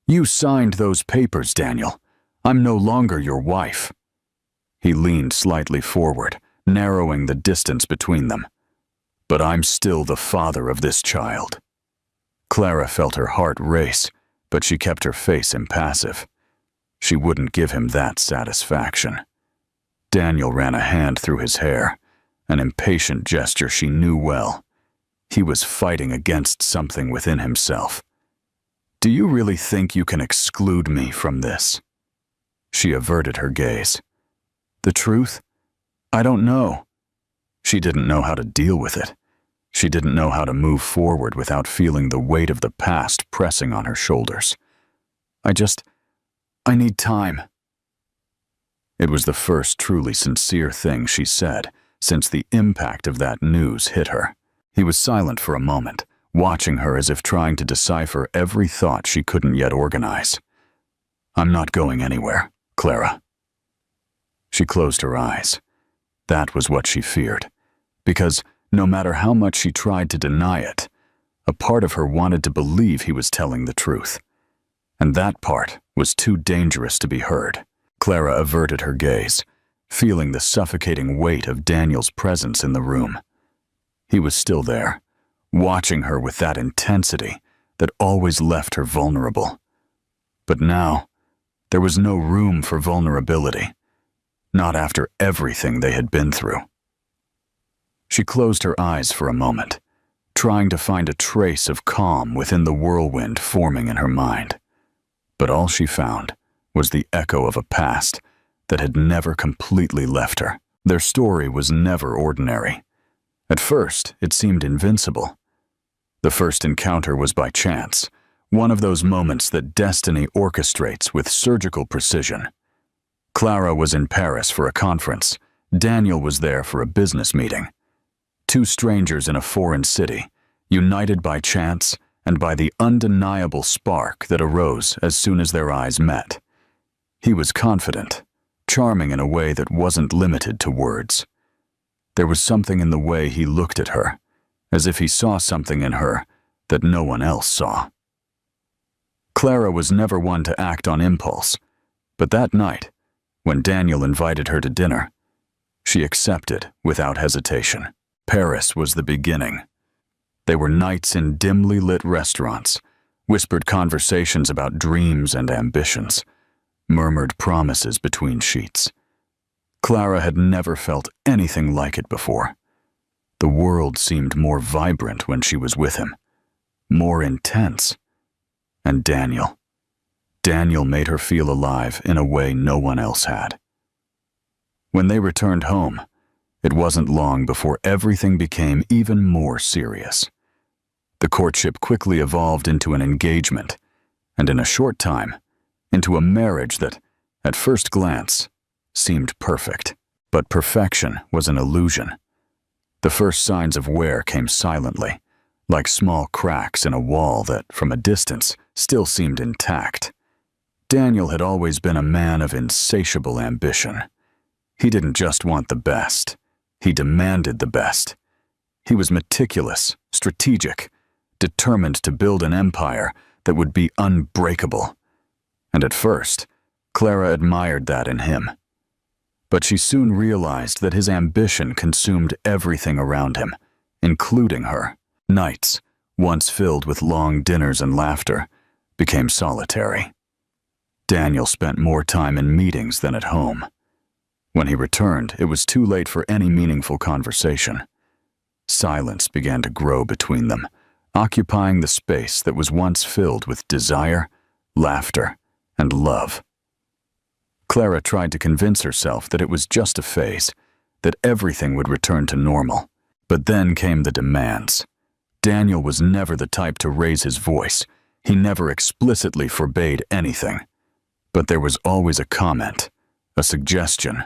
You signed those papers, Daniel. I'm no longer your wife. He leaned slightly forward, narrowing the distance between them. But I'm still the father of this child. Clara felt her heart race, but she kept her face impassive. She wouldn't give him that satisfaction. Daniel ran a hand through his hair, an impatient gesture she knew well. He was fighting against something within himself. Do you really think you can exclude me from this? She averted her gaze. The truth? I don't know. She didn't know how to deal with it. She didn't know how to move forward without feeling the weight of the past pressing on her shoulders. I need time. It was the first truly sincere thing she said since the impact of that news hit her. He was silent for a moment, watching her as if trying to decipher every thought she couldn't yet organize. I'm not going anywhere, Clara. She closed her eyes. That was what she feared, because no matter how much she tried to deny it, a part of her wanted to believe he was telling the truth. And that part was too dangerous to be heard. Clara averted her gaze, feeling the suffocating weight of Daniel's presence in the room. He was still there, watching her with that intensity that always left her vulnerable. But now, there was no room for vulnerability, not after everything they had been through. She closed her eyes for a moment, trying to find a trace of calm within the whirlwind forming in her mind. But all she found was the echo of a past that had never completely left her. Their story was never ordinary. At first, it seemed invincible. The first encounter was by chance, one of those moments that destiny orchestrates with surgical precision. Clara was in Paris for a conference. Daniel was there for a business meeting. Two strangers in a foreign city, united by chance and by the undeniable spark that arose as soon as their eyes met. He was confident, charming in a way that wasn't limited to words. There was something in the way he looked at her, as if he saw something in her that no one else saw. Clara was never one to act on impulse, but that night, when Daniel invited her to dinner, she accepted without hesitation. Paris was the beginning. They were nights in dimly lit restaurants, whispered conversations about dreams and ambitions, murmured promises between sheets. Clara had never felt anything like it before. The world seemed more vibrant when she was with him, more intense. And Daniel made her feel alive in a way no one else had. When they returned home, it wasn't long before everything became even more serious. The courtship quickly evolved into an engagement, and in a short time, into a marriage that, at first glance, seemed perfect. But perfection was an illusion. The first signs of wear came silently, like small cracks in a wall that, from a distance, still seemed intact. Daniel had always been a man of insatiable ambition. He didn't just want the best. He demanded the best. He was meticulous, strategic, determined to build an empire that would be unbreakable. And at first, Clara admired that in him. But she soon realized that his ambition consumed everything around him, including her. Nights, once filled with long dinners and laughter, became solitary. Daniel spent more time in meetings than at home. When he returned, it was too late for any meaningful conversation. Silence began to grow between them, occupying the space that was once filled with desire, laughter, and love. Clara tried to convince herself that it was just a phase, that everything would return to normal. But then came the demands. Daniel was never the type to raise his voice. He never explicitly forbade anything. But there was always a comment, a suggestion,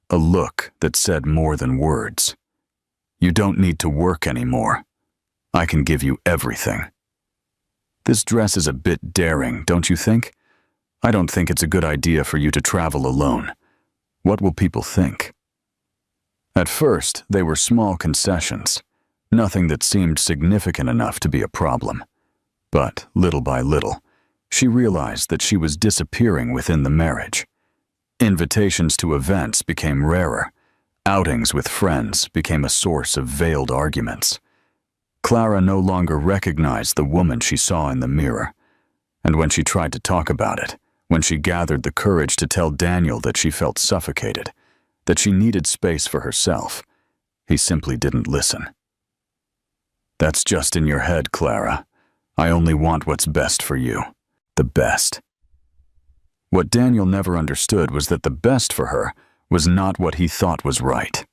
a look that said more than words. You don't need to work anymore. I can give you everything. This dress is a bit daring, don't you think? I don't think it's a good idea for you to travel alone. What will people think? At first, they were small concessions, nothing that seemed significant enough to be a problem. But, little by little, she realized that she was disappearing within the marriage. Invitations to events became rarer. Outings with friends became a source of veiled arguments. Clara no longer recognized the woman she saw in the mirror. And when she tried to talk about it, when she gathered the courage to tell Daniel that she felt suffocated, that she needed space for herself, he simply didn't listen. That's just in your head, Clara. I only want what's best for you. The best. What Daniel never understood was that the best for her was not what he thought was right.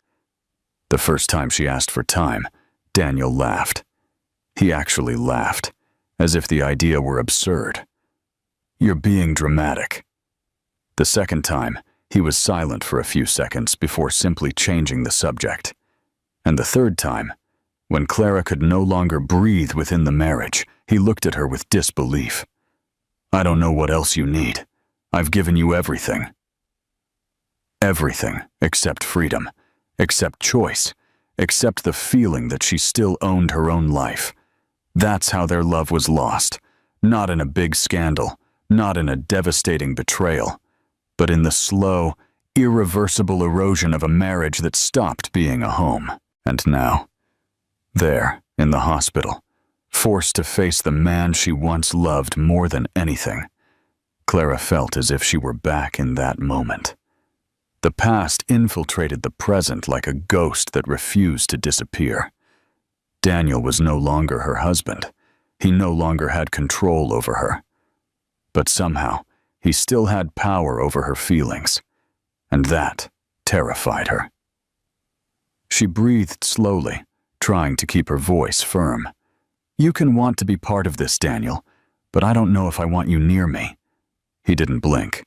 The first time she asked for time, Daniel laughed. He actually laughed, as if the idea were absurd. You're being dramatic. The second time, he was silent for a few seconds before simply changing the subject. And the third time, when Clara could no longer breathe within the marriage, he looked at her with disbelief. I don't know what else you need. I've given you everything. Everything except freedom, except choice, except the feeling that she still owned her own life. That's how their love was lost, not in a big scandal, not in a devastating betrayal, but in the slow, irreversible erosion of a marriage that stopped being a home. And now, there, in the hospital, forced to face the man she once loved more than anything, Clara felt as if she were back in that moment. The past infiltrated the present like a ghost that refused to disappear. Daniel was no longer her husband. He no longer had control over her. But somehow, he still had power over her feelings, and that terrified her. She breathed slowly, trying to keep her voice firm. You can want to be part of this, Daniel, but I don't know if I want you near me. He didn't blink.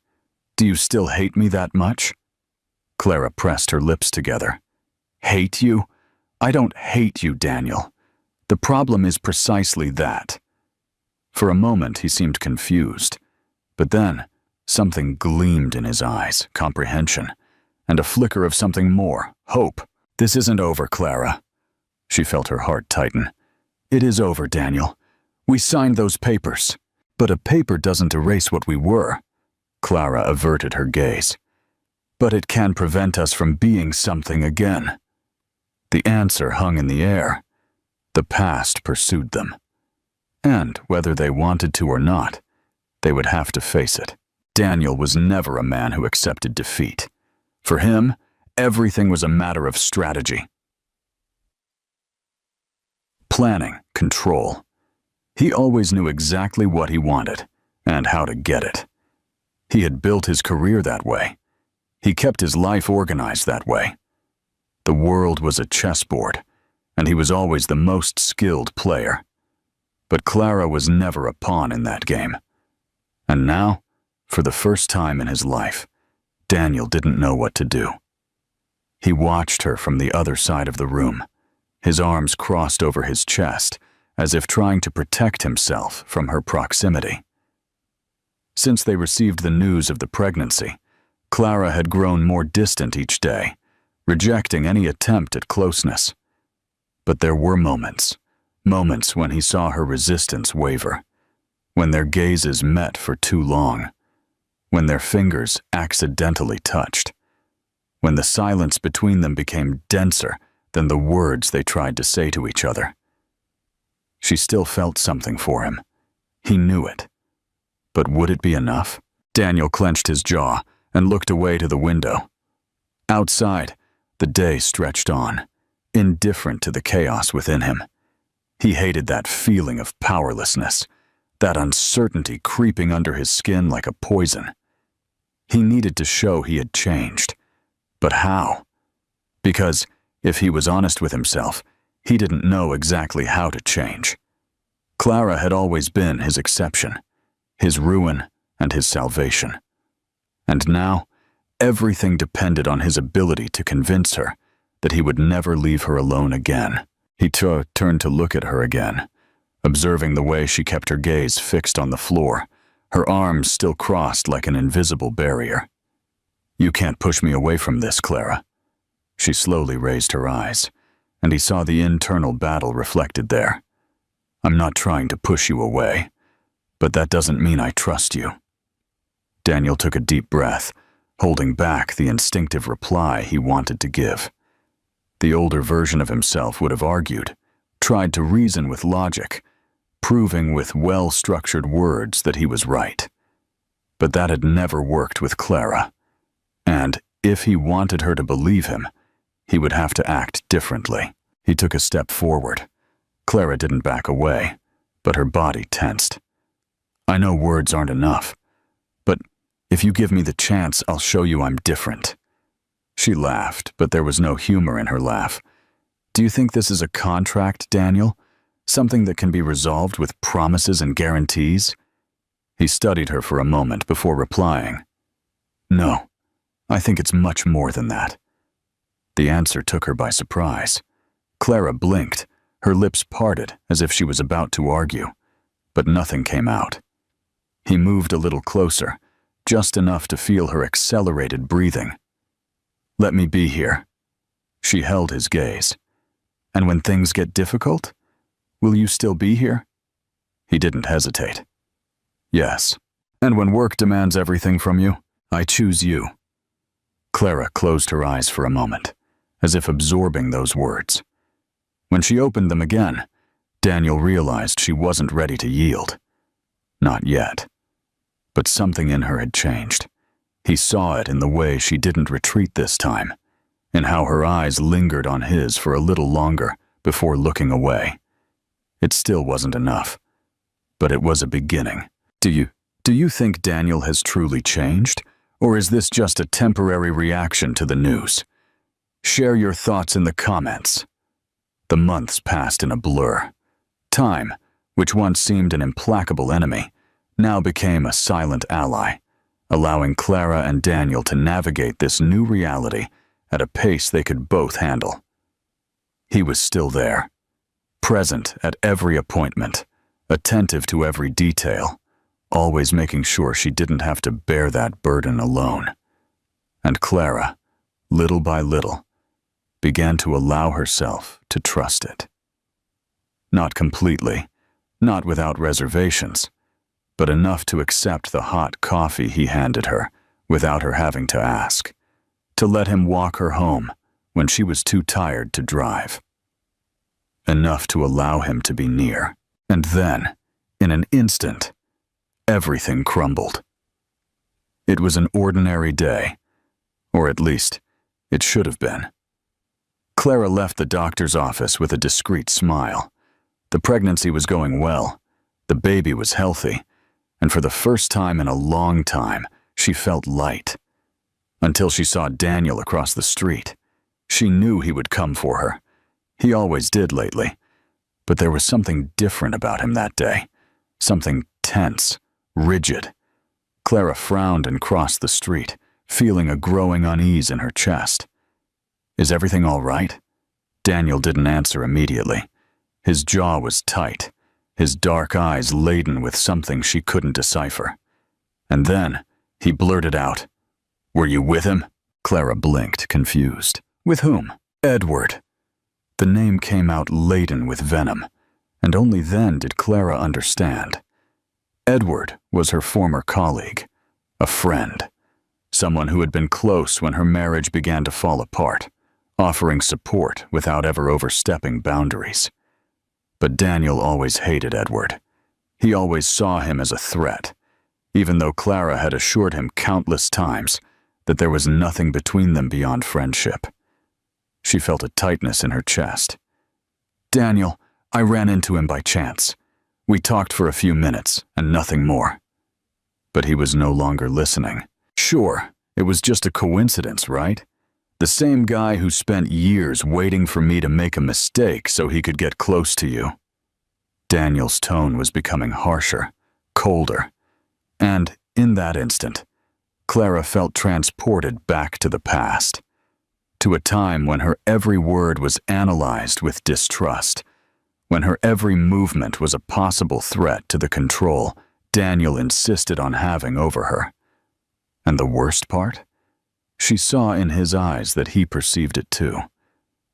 Do you still hate me that much? Clara pressed her lips together. Hate you? I don't hate you, Daniel. The problem is precisely that. For a moment, he seemed confused. But then, something gleamed in his eyes, comprehension, and a flicker of something more, hope. This isn't over, Clara. She felt her heart tighten. It is over, Daniel. We signed those papers. But a paper doesn't erase what we were. Clara averted her gaze. But it can prevent us from being something again. The answer hung in the air. The past pursued them. And, whether they wanted to or not, they would have to face it. Daniel was never a man who accepted defeat. For him, everything was a matter of strategy. Planning, control. He always knew exactly what he wanted and how to get it. He had built his career that way. He kept his life organized that way. The world was a chessboard, and he was always the most skilled player. But Clara was never a pawn in that game. And now, for the first time in his life, Daniel didn't know what to do. He watched her from the other side of the room, his arms crossed over his chest, as if trying to protect himself from her proximity. Since they received the news of the pregnancy, Clara had grown more distant each day, rejecting any attempt at closeness. But there were moments when he saw her resistance waver, when their gazes met for too long, when their fingers accidentally touched, when the silence between them became denser than the words they tried to say to each other. She still felt something for him. He knew it. But would it be enough? Daniel clenched his jaw and looked away to the window. Outside, the day stretched on, indifferent to the chaos within him. He hated that feeling of powerlessness, that uncertainty creeping under his skin like a poison. He needed to show he had changed. But how? Because, if he was honest with himself, he didn't know exactly how to change. Clara had always been his exception, his ruin and his salvation. And now, everything depended on his ability to convince her that he would never leave her alone again. He turned to look at her again, observing the way she kept her gaze fixed on the floor, her arms still crossed like an invisible barrier. "You can't push me away from this, Clara." She slowly raised her eyes, and he saw the internal battle reflected there. "I'm not trying to push you away, but that doesn't mean I trust you." Daniel took a deep breath, holding back the instinctive reply he wanted to give. The older version of himself would have argued, tried to reason with logic, proving with well-structured words that he was right. But that had never worked with Clara, and if he wanted her to believe him, he would have to act differently. He took a step forward. Clara didn't back away, but her body tensed. "I know words aren't enough, but if you give me the chance, I'll show you I'm different." She laughed, but there was no humor in her laugh. "Do you think this is a contract, Daniel? Something that can be resolved with promises and guarantees?" He studied her for a moment before replying, "No, I think it's much more than that." The answer took her by surprise. Clara blinked, her lips parted as if she was about to argue, but nothing came out. He moved a little closer, just enough to feel her accelerated breathing. "Let me be here." She held his gaze. "And when things get difficult, will you still be here?" He didn't hesitate. "Yes. And when work demands everything from you, I choose you." Clara closed her eyes for a moment, as if absorbing those words. When she opened them again, Daniel realized she wasn't ready to yield. Not yet. But something in her had changed. He saw it in the way she didn't retreat this time, in how her eyes lingered on his for a little longer before looking away. It still wasn't enough, but it was a beginning. Do you think Daniel has truly changed, or is this just a temporary reaction to the news? Share your thoughts in the comments. The months passed in a blur. Time, which once seemed an implacable enemy, now became a silent ally, allowing Clara and Daniel to navigate this new reality at a pace they could both handle. He was still there, present at every appointment, attentive to every detail, always making sure she didn't have to bear that burden alone. And Clara, little by little, began to allow herself to trust it. Not completely, not without reservations, but enough to accept the hot coffee he handed her without her having to ask, to let him walk her home when she was too tired to drive. Enough to allow him to be near. And then, in an instant, everything crumbled. It was an ordinary day, or at least, it should have been. Clara left the doctor's office with a discreet smile. The pregnancy was going well, the baby was healthy, and for the first time in a long time, she felt light. Until she saw Daniel across the street. She knew he would come for her. He always did lately. But there was something different about him that day. Something tense, rigid. Clara frowned and crossed the street, feeling a growing unease in her chest. "Is everything all right?" Daniel didn't answer immediately. His jaw was tight, his dark eyes laden with something she couldn't decipher. And then he blurted out, "Were you with him?" Clara blinked, confused. "With whom?" "Edward." The name came out laden with venom, and only then did Clara understand. Edward was her former colleague, a friend, someone who had been close when her marriage began to fall apart, offering support without ever overstepping boundaries. But Daniel always hated Edward. He always saw him as a threat, even though Clara had assured him countless times that there was nothing between them beyond friendship. She felt a tightness in her chest. "Daniel, I ran into him by chance. We talked for a few minutes, and nothing more." But he was no longer listening. "Sure, it was just a coincidence, right? The same guy who spent years waiting for me to make a mistake so he could get close to you." Daniel's tone was becoming harsher, colder, and in that instant, Clara felt transported back to the past, to a time when her every word was analyzed with distrust, when her every movement was a possible threat to the control Daniel insisted on having over her. And the worst part? She saw in his eyes that he perceived it too,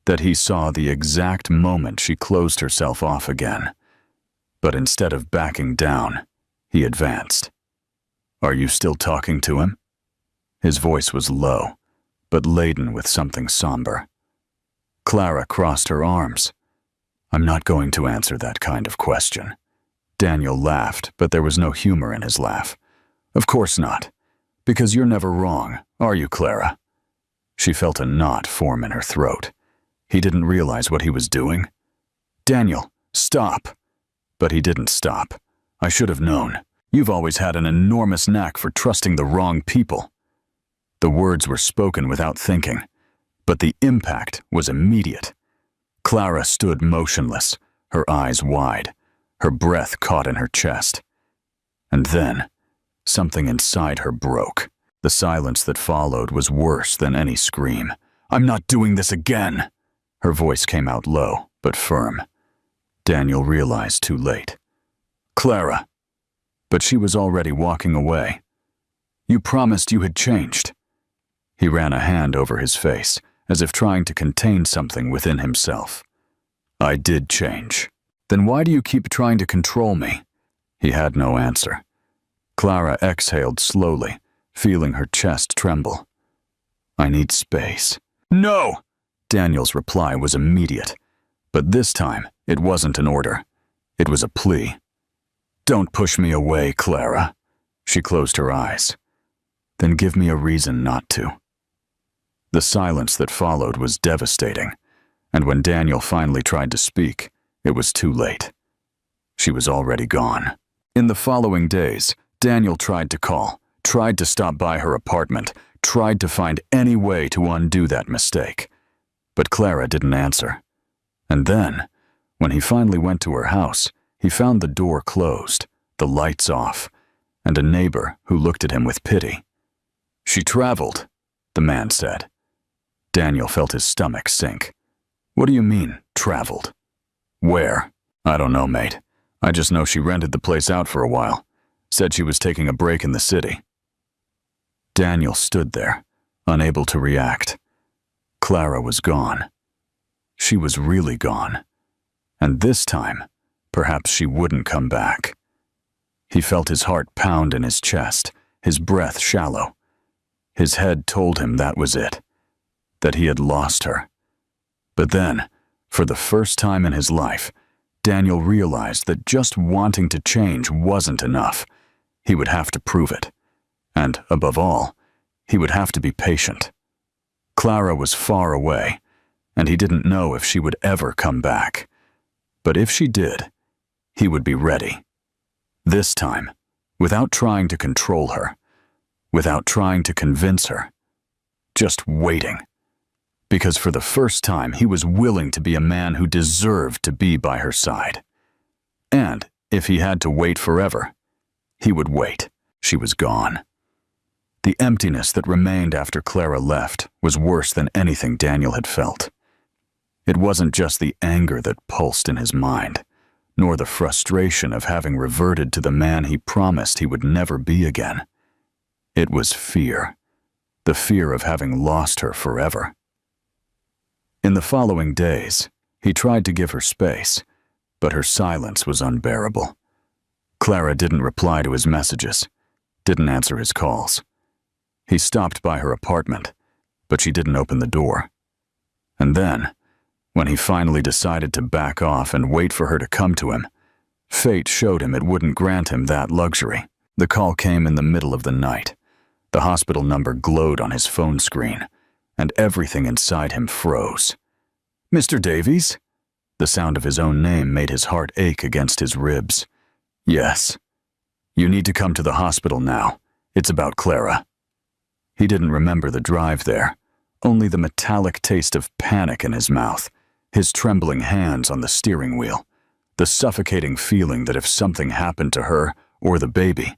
that he saw the exact moment she closed herself off again. But instead of backing down, he advanced. "Are you still talking to him?" His voice was low, but laden with something somber. Clara crossed her arms. "I'm not going to answer that kind of question." Daniel laughed, but there was no humor in his laugh. "Of course not, because you're never wrong, are you, Clara?" She felt a knot form in her throat. He didn't realize what he was doing. "Daniel, stop!" But he didn't stop. "I should have known. You've always had an enormous knack for trusting the wrong people." The words were spoken without thinking, but the impact was immediate. Clara stood motionless, her eyes wide, her breath caught in her chest. And then, something inside her broke. The silence that followed was worse than any scream. "I'm not doing this again!" Her voice came out low, but firm. Daniel realized too late. "Clara!" But she was already walking away. "You promised you had changed." He ran a hand over his face, as if trying to contain something within himself. "I did change." "Then why do you keep trying to control me?" He had no answer. Clara exhaled slowly, feeling her chest tremble. "I need space." "No!" Daniel's reply was immediate, but this time it wasn't an order. It was a plea. "Don't push me away, Clara." She closed her eyes. "Then give me a reason not to." The silence that followed was devastating, and when Daniel finally tried to speak, it was too late. She was already gone. In the following days, Daniel tried to call, tried to stop by her apartment, tried to find any way to undo that mistake. But Clara didn't answer. And then, when he finally went to her house, he found the door closed, the lights off, and a neighbor who looked at him with pity. "She traveled," the man said. Daniel felt his stomach sink. "What do you mean, traveled?" "Where?" "I don't know, mate. I just know she rented the place out for a while. Said she was taking a break in the city." Daniel stood there, unable to react. Clara was gone. She was really gone. And this time, perhaps she wouldn't come back. He felt his heart pound in his chest, his breath shallow. His head told him that was it, that he had lost her. But then, for the first time in his life, Daniel realized that just wanting to change wasn't enough. He would have to prove it. And, above all, he would have to be patient. Clara was far away, and he didn't know if she would ever come back. But if she did, he would be ready. This time, without trying to control her, without trying to convince her, just waiting. Because for the first time, he was willing to be a man who deserved to be by her side. And if he had to wait forever, he would wait. She was gone. The emptiness that remained after Clara left was worse than anything Daniel had felt. It wasn't just the anger that pulsed in his mind, nor the frustration of having reverted to the man he promised he would never be again. It was fear, the fear of having lost her forever. In the following days, he tried to give her space, but her silence was unbearable. Clara didn't reply to his messages, didn't answer his calls. He stopped by her apartment, but she didn't open the door. And then, when he finally decided to back off and wait for her to come to him, fate showed him it wouldn't grant him that luxury. The call came in the middle of the night. The hospital number glowed on his phone screen, and everything inside him froze. "Mr. Davies?" The sound of his own name made his heart ache against his ribs. "Yes. You need to come to the hospital now. It's about Clara." He didn't remember the drive there, only the metallic taste of panic in his mouth, his trembling hands on the steering wheel, the suffocating feeling that if something happened to her or the baby,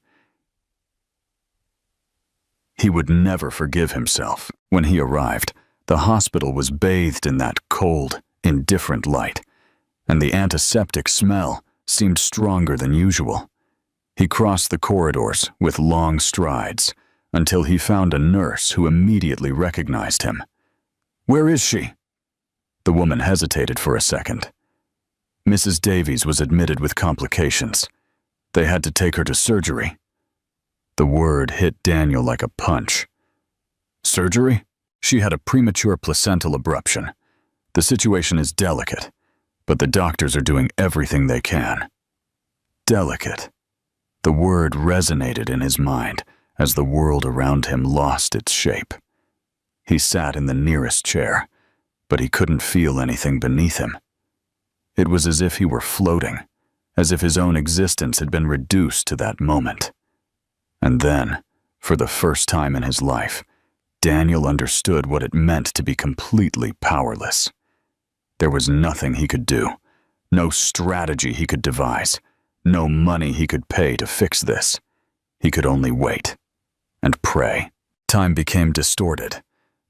he would never forgive himself. When he arrived, The hospital was bathed in that cold, indifferent light, and the antiseptic smell seemed stronger than usual. He crossed the corridors with long strides until he found a nurse who immediately recognized him. "Where is she?" The woman hesitated for a second. Mrs. Davies was admitted with complications. They had to take her to surgery. The word hit Daniel like a punch. Surgery? She had a premature placental abruption. The situation is delicate, but the doctors are doing everything they can. Delicate. The word resonated in his mind as the world around him lost its shape. He sat in the nearest chair, but he couldn't feel anything beneath him. It was as if he were floating, as if his own existence had been reduced to that moment. And then, for the first time in his life, Daniel understood what it meant to be completely powerless. There was nothing he could do, no strategy he could devise, no money he could pay to fix this. He could only wait and pray. Time became distorted.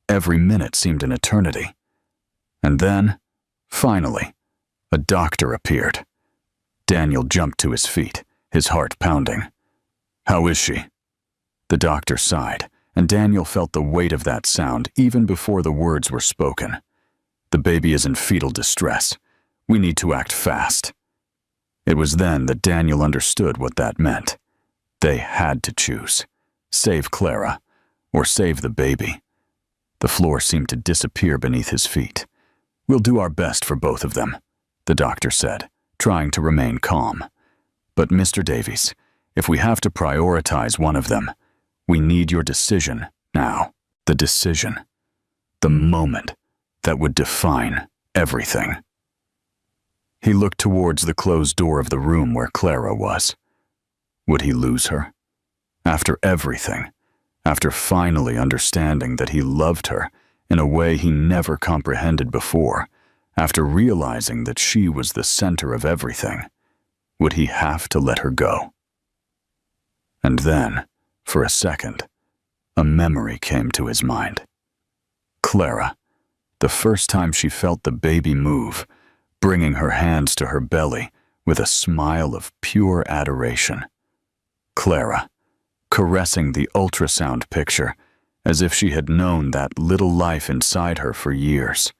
Every minute seemed an eternity. And then, finally, a doctor appeared. Daniel jumped to his feet, his heart pounding. "How is she?" The doctor sighed, and Daniel felt the weight of that sound even before the words were spoken. "The baby is in fetal distress. We need to act fast." It was then that Daniel understood what that meant. They had to choose. Save Clara, or save the baby. The floor seemed to disappear beneath his feet. "We'll do our best for both of them," the doctor said, trying to remain calm. "But Mr. Davies, if we have to prioritize one of them, we need your decision now." The decision. The moment that would define everything. He looked towards the closed door of the room where Clara was. Would he lose her? After everything, after finally understanding that he loved her in a way he never comprehended before, after realizing that she was the center of everything, would he have to let her go? And then, for a second, a memory came to his mind. Clara, the first time she felt the baby move, bringing her hands to her belly with a smile of pure adoration. Clara, caressing the ultrasound picture as if she had known that little life inside her for years.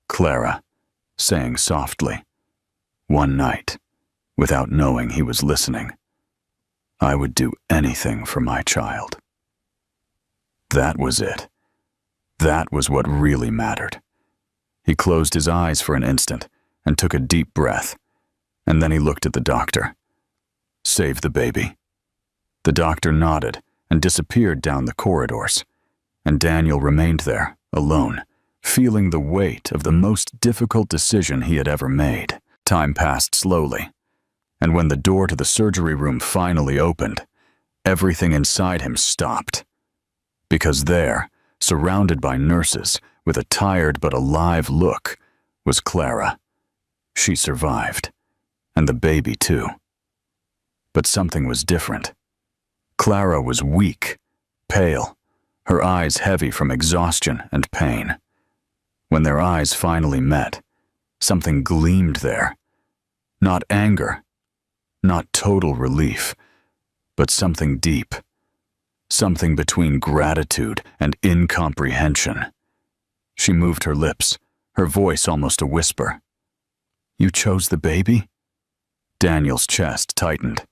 Clara, saying softly, one night, without knowing he was listening, "I would do anything for my child." That was it. That was what really mattered. He closed his eyes for an instant and took a deep breath, and then he looked at the doctor. "Save the baby." The doctor nodded and disappeared down the corridors, and Daniel remained there, alone, feeling the weight of the most difficult decision he had ever made. Time passed slowly, and when the door to the surgery room finally opened, everything inside him stopped. Because there, surrounded by nurses, with a tired but alive look, was Clara. She survived, and the baby too. But something was different. Clara was weak, pale, her eyes heavy from exhaustion and pain. When their eyes finally met, something gleamed there. Not anger, not total relief, but something deep. Something between gratitude and incomprehension. She moved her lips, her voice almost a whisper. "You chose the baby?" Daniel's chest tightened.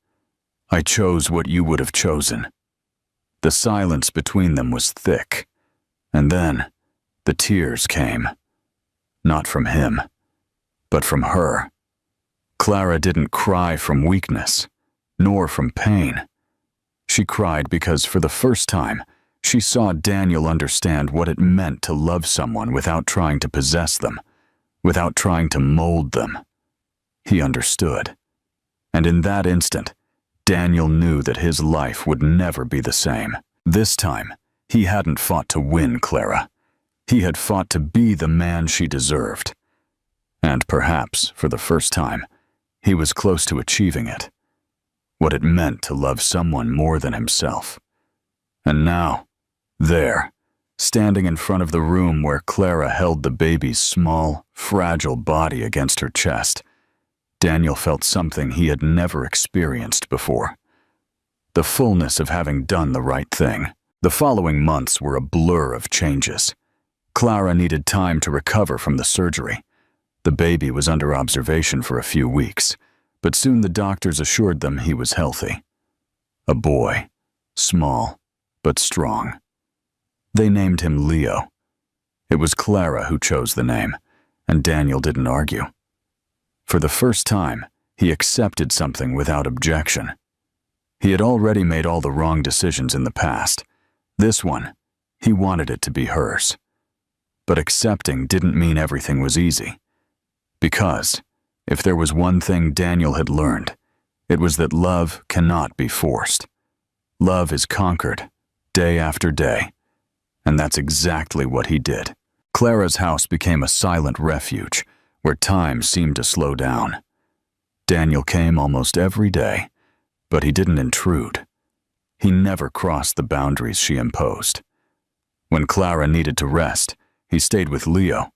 "I chose what you would have chosen." The silence between them was thick, and then the tears came. Not from him, but from her. Clara didn't cry from weakness, nor from pain. She cried because for the first time, she saw Daniel understand what it meant to love someone without trying to possess them, without trying to mold them. He understood. And in that instant, Daniel knew that his life would never be the same. This time, he hadn't fought to win Clara. He had fought to be the man she deserved. And perhaps, for the first time, he was close to achieving it. What it meant to love someone more than himself. And now, there, Standing in front of the room where Clara held the baby's small, fragile body against her chest, Daniel felt something he had never experienced before. The fullness of having done the right thing. The following months were a blur of changes. Clara needed time to recover from the surgery. The baby was under observation for a few weeks, but soon the doctors assured them he was healthy. A boy, small but strong. They named him Leo. It was Clara who chose the name, and Daniel didn't argue. For the first time, he accepted something without objection. He had already made all the wrong decisions in the past. This one, he wanted it to be hers. But accepting didn't mean everything was easy. Because, if there was one thing Daniel had learned, it was that love cannot be forced. Love is conquered, day after day. And that's exactly what he did. Clara's house became a silent refuge, where time seemed to slow down. Daniel came almost every day, but he didn't intrude. He never crossed the boundaries she imposed. When Clara needed to rest, he stayed with Leo.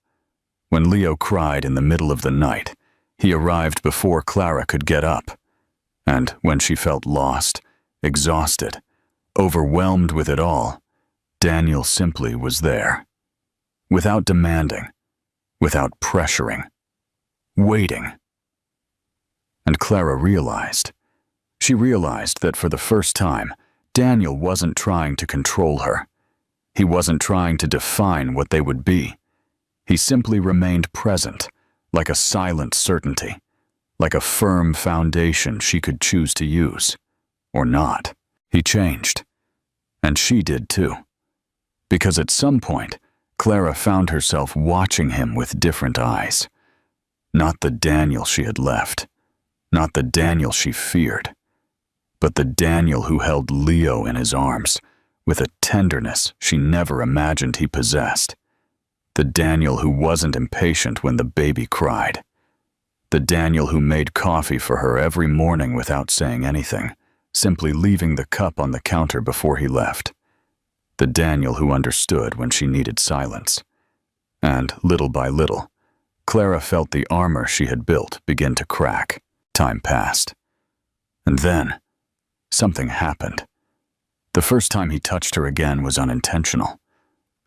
When Leo cried in the middle of the night, he arrived before Clara could get up. And when she felt lost, exhausted, overwhelmed with it all, Daniel simply was there. Without demanding, without pressuring, waiting. And Clara realized. She realized that for the first time, Daniel wasn't trying to control her. He wasn't trying to define what they would be. He simply remained present, like a silent certainty, like a firm foundation she could choose to use, or not. He changed, and she did too. Because at some point, Clara found herself watching him with different eyes. Not the Daniel she had left, not the Daniel she feared, but the Daniel who held Leo in his arms with a tenderness she never imagined he possessed. The Daniel who wasn't impatient when the baby cried. The Daniel who made coffee for her every morning without saying anything, simply leaving the cup on the counter before he left. The Daniel who understood when she needed silence. And, little by little, Clara felt the armor she had built begin to crack. Time passed. And then, something happened. The first time he touched her again was unintentional.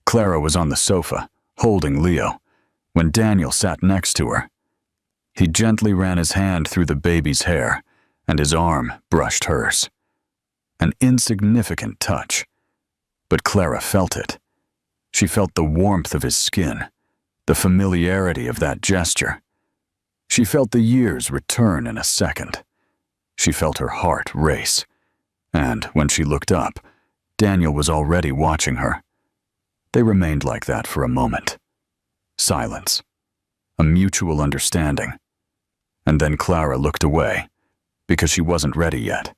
Clara was on the sofa, holding Leo, when Daniel sat next to her. He gently ran his hand through the baby's hair, and his arm brushed hers. An insignificant touch, but Clara felt it. She felt the warmth of his skin, the familiarity of that gesture. She felt the years return in a second. She felt her heart race, and when she looked up, Daniel was already watching her. They remained like that for a moment. Silence. A mutual understanding. And then Clara looked away, because she wasn't ready yet.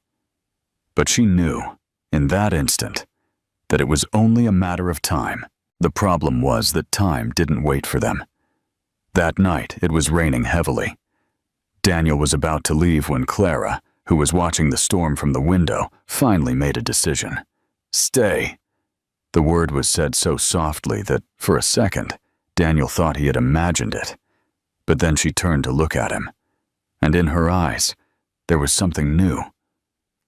But she knew, in that instant, that it was only a matter of time. The problem was that time didn't wait for them. That night, it was raining heavily. Daniel was about to leave when Clara, who was watching the storm from the window, finally made a decision. Stay. The word was said so softly that, for a second, Daniel thought he had imagined it. But then she turned to look at him, and in her eyes, there was something new,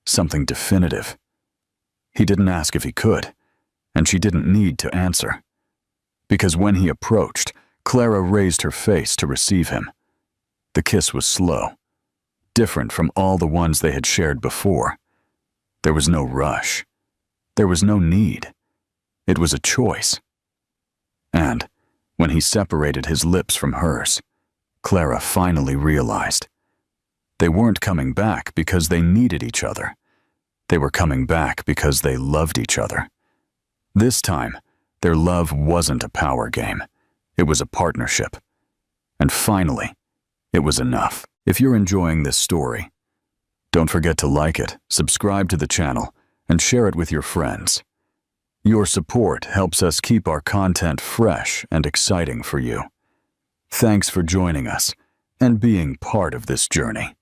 something definitive. He didn't ask if he could, and she didn't need to answer. Because when he approached, Clara raised her face to receive him. The kiss was slow, different from all the ones they had shared before. There was no rush. There was no need. It was a choice. And, when he separated his lips from hers, Clara finally realized. They weren't coming back because they needed each other. They were coming back because they loved each other. This time, their love wasn't a power game. It was a partnership. And finally, it was enough. If you're enjoying this story, don't forget to like it, subscribe to the channel, and share it with your friends. Your support helps us keep our content fresh and exciting for you. Thanks for joining us and being part of this journey.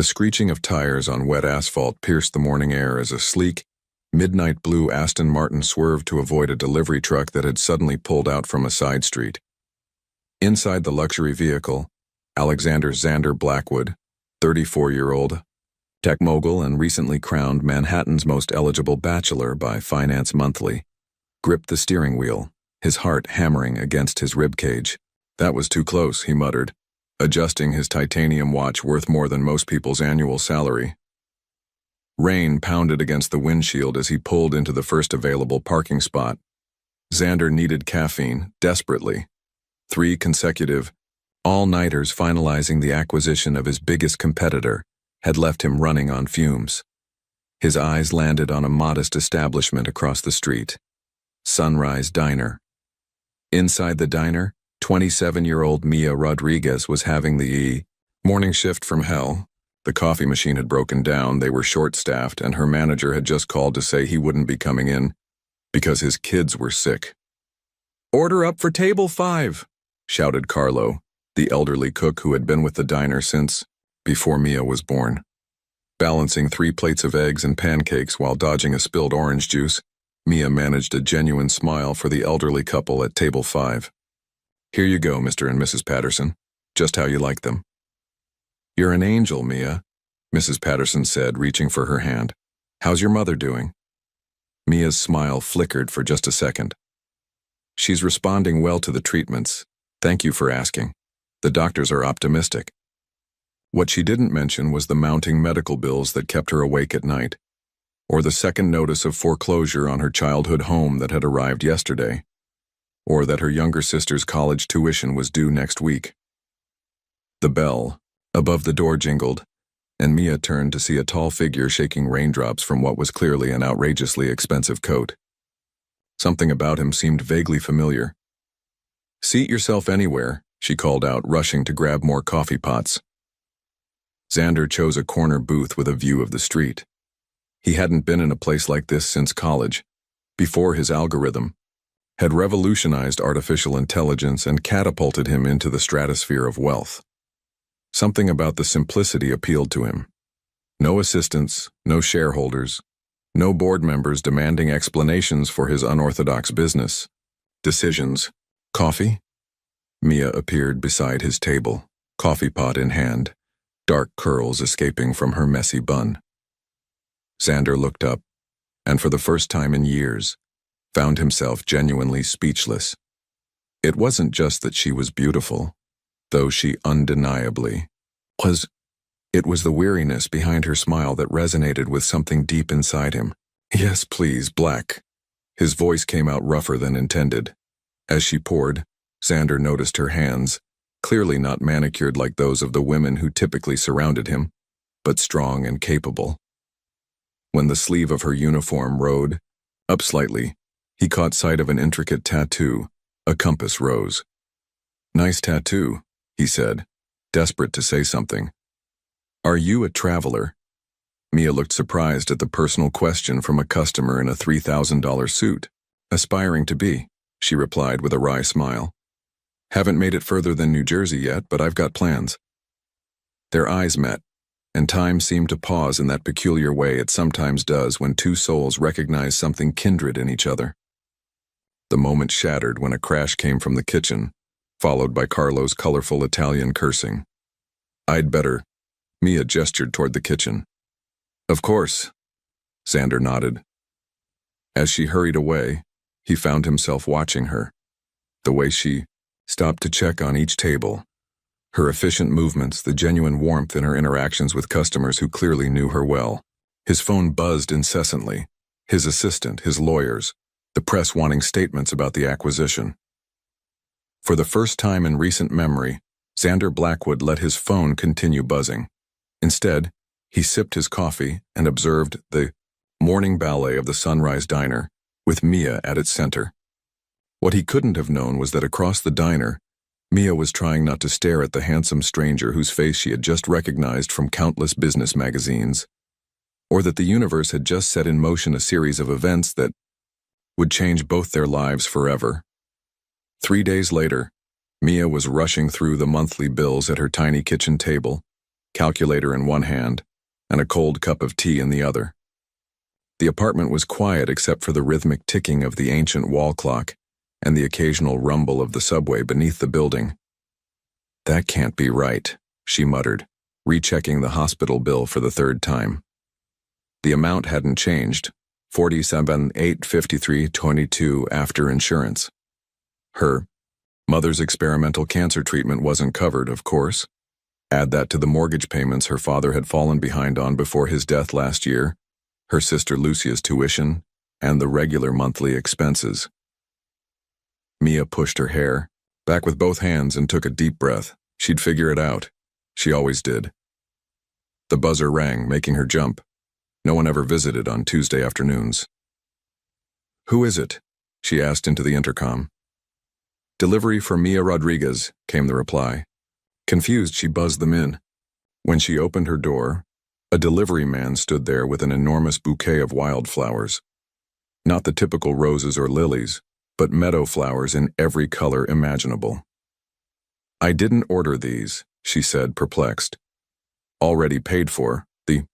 The screeching of tires on wet asphalt pierced the morning air as a sleek, midnight blue Aston Martin swerved to avoid a delivery truck that had suddenly pulled out from a side street. Inside the luxury vehicle, Alexander Xander Blackwood, 34-year-old, tech mogul and recently crowned Manhattan's most eligible bachelor by Finance Monthly, gripped the steering wheel, his heart hammering against his ribcage. "That was too close," he muttered, adjusting his titanium watch worth more than most people's annual salary. Rain pounded against the windshield as he pulled into the first available parking spot. Xander needed caffeine, desperately. 3 consecutive, all-nighters finalizing the acquisition of his biggest competitor had left him running on fumes. His eyes landed on a modest establishment across the street, Sunrise Diner. Inside the diner, 27-year-old Mia Rodriguez was having the morning shift from hell. The coffee machine had broken down, they were short-staffed, and her manager had just called to say he wouldn't be coming in because his kids were sick. "Order up for table 5, shouted Carlo, the elderly cook who had been with the diner since before Mia was born. Balancing 3 plates of eggs and pancakes while dodging a spilled orange juice, Mia managed a genuine smile for the elderly couple at table 5. "Here you go, Mr. and Mrs. Patterson, just how you like them." "You're an angel, Mia," Mrs. Patterson said, reaching for her hand. "How's your mother doing?" Mia's smile flickered for just a second. "She's responding well to the treatments. Thank you for asking. The doctors are optimistic." What she didn't mention was the mounting medical bills that kept her awake at night, or the second notice of foreclosure on her childhood home that had arrived yesterday, or that her younger sister's college tuition was due next week. The bell above the door jingled, and Mia turned to see a tall figure shaking raindrops from what was clearly an outrageously expensive coat. Something about him seemed vaguely familiar. "Seat yourself anywhere," she called out, rushing to grab more coffee pots. Xander chose a corner booth with a view of the street. He hadn't been in a place like this since college, before his algorithm had revolutionized artificial intelligence and catapulted him into the stratosphere of wealth. Something about the simplicity appealed to him. No assistants, no shareholders, no board members demanding explanations for his unorthodox business decisions. "Coffee?" Mia appeared beside his table, coffee pot in hand, dark curls escaping from her messy bun. Xander looked up, and for the first time in years, found himself genuinely speechless. It wasn't just that she was beautiful, though she undeniably was. It was the weariness behind her smile that resonated with something deep inside him. "Yes, please, black." His voice came out rougher than intended. As she poured, Xander noticed her hands, clearly not manicured like those of the women who typically surrounded him, but strong and capable. When the sleeve of her uniform rode up slightly, he caught sight of an intricate tattoo, a compass rose. "Nice tattoo," he said, desperate to say something. "Are you a traveler?" Mia looked surprised at the personal question from a customer in a $3,000 suit. "Aspiring to be," she replied with a wry smile. "Haven't made it further than New Jersey yet, but I've got plans." Their eyes met, and time seemed to pause in that peculiar way it sometimes does when two souls recognize something kindred in each other. The moment shattered when a crash came from the kitchen, followed by Carlo's colorful Italian cursing. "I'd better," Mia gestured toward the kitchen. "Of course," Xander nodded. As she hurried away, he found himself watching her, the way she stopped to check on each table. Her efficient movements, the genuine warmth in her interactions with customers who clearly knew her well. His phone buzzed incessantly, his assistant, his lawyers, the press wanting statements about the acquisition. For the first time in recent memory, Xander Blackwood let his phone continue buzzing. Instead, he sipped his coffee and observed the morning ballet of the Sunrise Diner, with Mia at its center. What he couldn't have known was that across the diner, Mia was trying not to stare at the handsome stranger whose face she had just recognized from countless business magazines, or that the universe had just set in motion a series of events that would change both their lives forever. 3 days later, Mia was rushing through the monthly bills at her tiny kitchen table, calculator in one hand, and a cold cup of tea in the other. The apartment was quiet except for the rhythmic ticking of the ancient wall clock and the occasional rumble of the subway beneath the building. "That can't be right," she muttered, rechecking the hospital bill for the third time. The amount hadn't changed, $47,853.22 after insurance. Her mother's experimental cancer treatment wasn't covered, of course. Add that to the mortgage payments her father had fallen behind on before his death last year, her sister Lucia's tuition, and the regular monthly expenses. Mia pushed her hair back with both hands and took a deep breath. She'd figure it out. She always did. The buzzer rang, making her jump. No one ever visited on Tuesday afternoons. "Who is it?" she asked into the intercom. "Delivery for Mia Rodriguez," came the reply. Confused, she buzzed them in. When she opened her door, a delivery man stood there with an enormous bouquet of wildflowers. Not the typical roses or lilies, but meadow flowers in every color imaginable. "I didn't order these," she said, perplexed. "Already paid for." The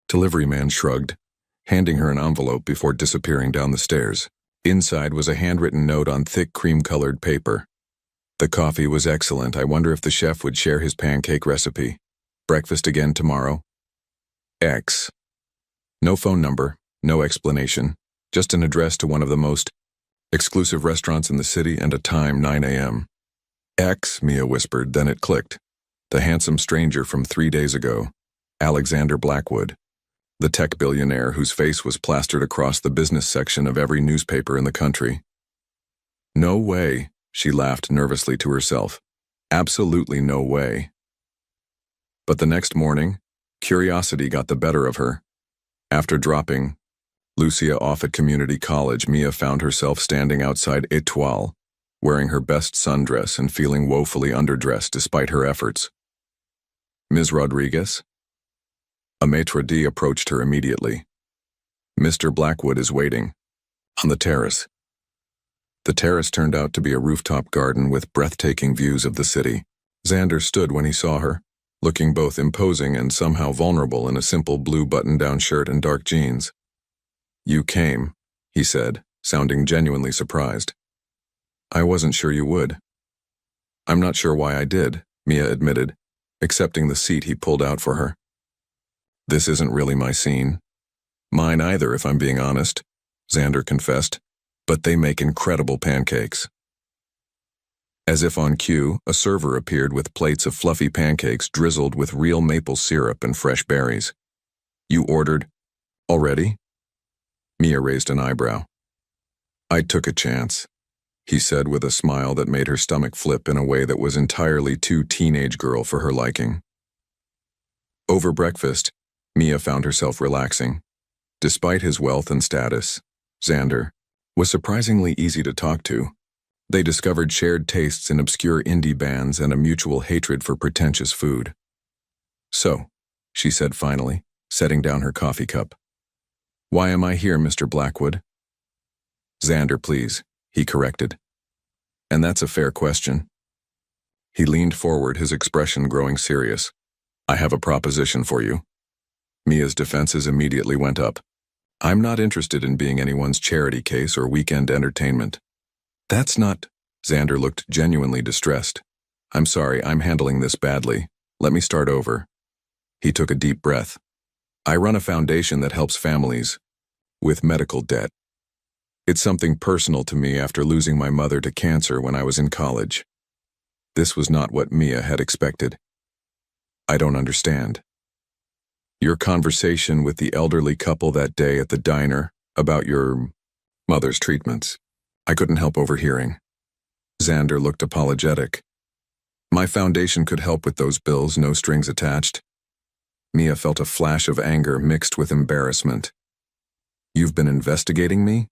delivery man shrugged, handing her an envelope before disappearing down the stairs. Inside was a handwritten note on thick cream-colored paper. "The coffee was excellent. I wonder if the chef would share his pancake recipe. Breakfast again tomorrow? X." No phone number, no explanation, just an address to one of the most exclusive restaurants in the city and a time, 9 a.m. "X," Mia whispered, then it clicked. The handsome stranger from 3 days ago, Alexander Blackwood, the tech billionaire whose face was plastered across the business section of every newspaper in the country. "No way," she laughed nervously to herself. "Absolutely no way." But the next morning, curiosity got the better of her. After dropping Lucia off at community college, Mia found herself standing outside Etoile, wearing her best sundress and feeling woefully underdressed despite her efforts. "Ms. Rodriguez?" A maitre d' approached her immediately. "Mr. Blackwood is waiting. On the terrace." The terrace turned out to be a rooftop garden with breathtaking views of the city. Xander stood when he saw her, looking both imposing and somehow vulnerable in a simple blue button-down shirt and dark jeans. "You came," he said, sounding genuinely surprised. "I wasn't sure you would." "I'm not sure why I did," Mia admitted, accepting the seat he pulled out for her. "This isn't really my scene." "Mine either, if I'm being honest," Xander confessed, "but they make incredible pancakes." As if on cue, a server appeared with plates of fluffy pancakes drizzled with real maple syrup and fresh berries. "You ordered already?" Mia raised an eyebrow. "I took a chance," he said with a smile that made her stomach flip in a way that was entirely too teenage girl for her liking. Over breakfast, Mia found herself relaxing. Despite his wealth and status, Xander was surprisingly easy to talk to. They discovered shared tastes in obscure indie bands and a mutual hatred for pretentious food. "So," she said finally, setting down her coffee cup. "Why am I here, Mr. Blackwood?" "Xander, please," he corrected. "And that's a fair question." He leaned forward, his expression growing serious. "I have a proposition for you." Mia's defenses immediately went up. "I'm not interested in being anyone's charity case or weekend entertainment." "That's not..." Xander looked genuinely distressed. "I'm sorry, I'm handling this badly. Let me start over." He took a deep breath. "I run a foundation that helps families with medical debt. It's something personal to me after losing my mother to cancer when I was in college." This was not what Mia had expected. "I don't understand." "Your conversation with the elderly couple that day at the diner about your mother's treatments. I couldn't help overhearing." Xander looked apologetic. "My foundation could help with those bills, no strings attached." Mia felt a flash of anger mixed with embarrassment. "You've been investigating me?"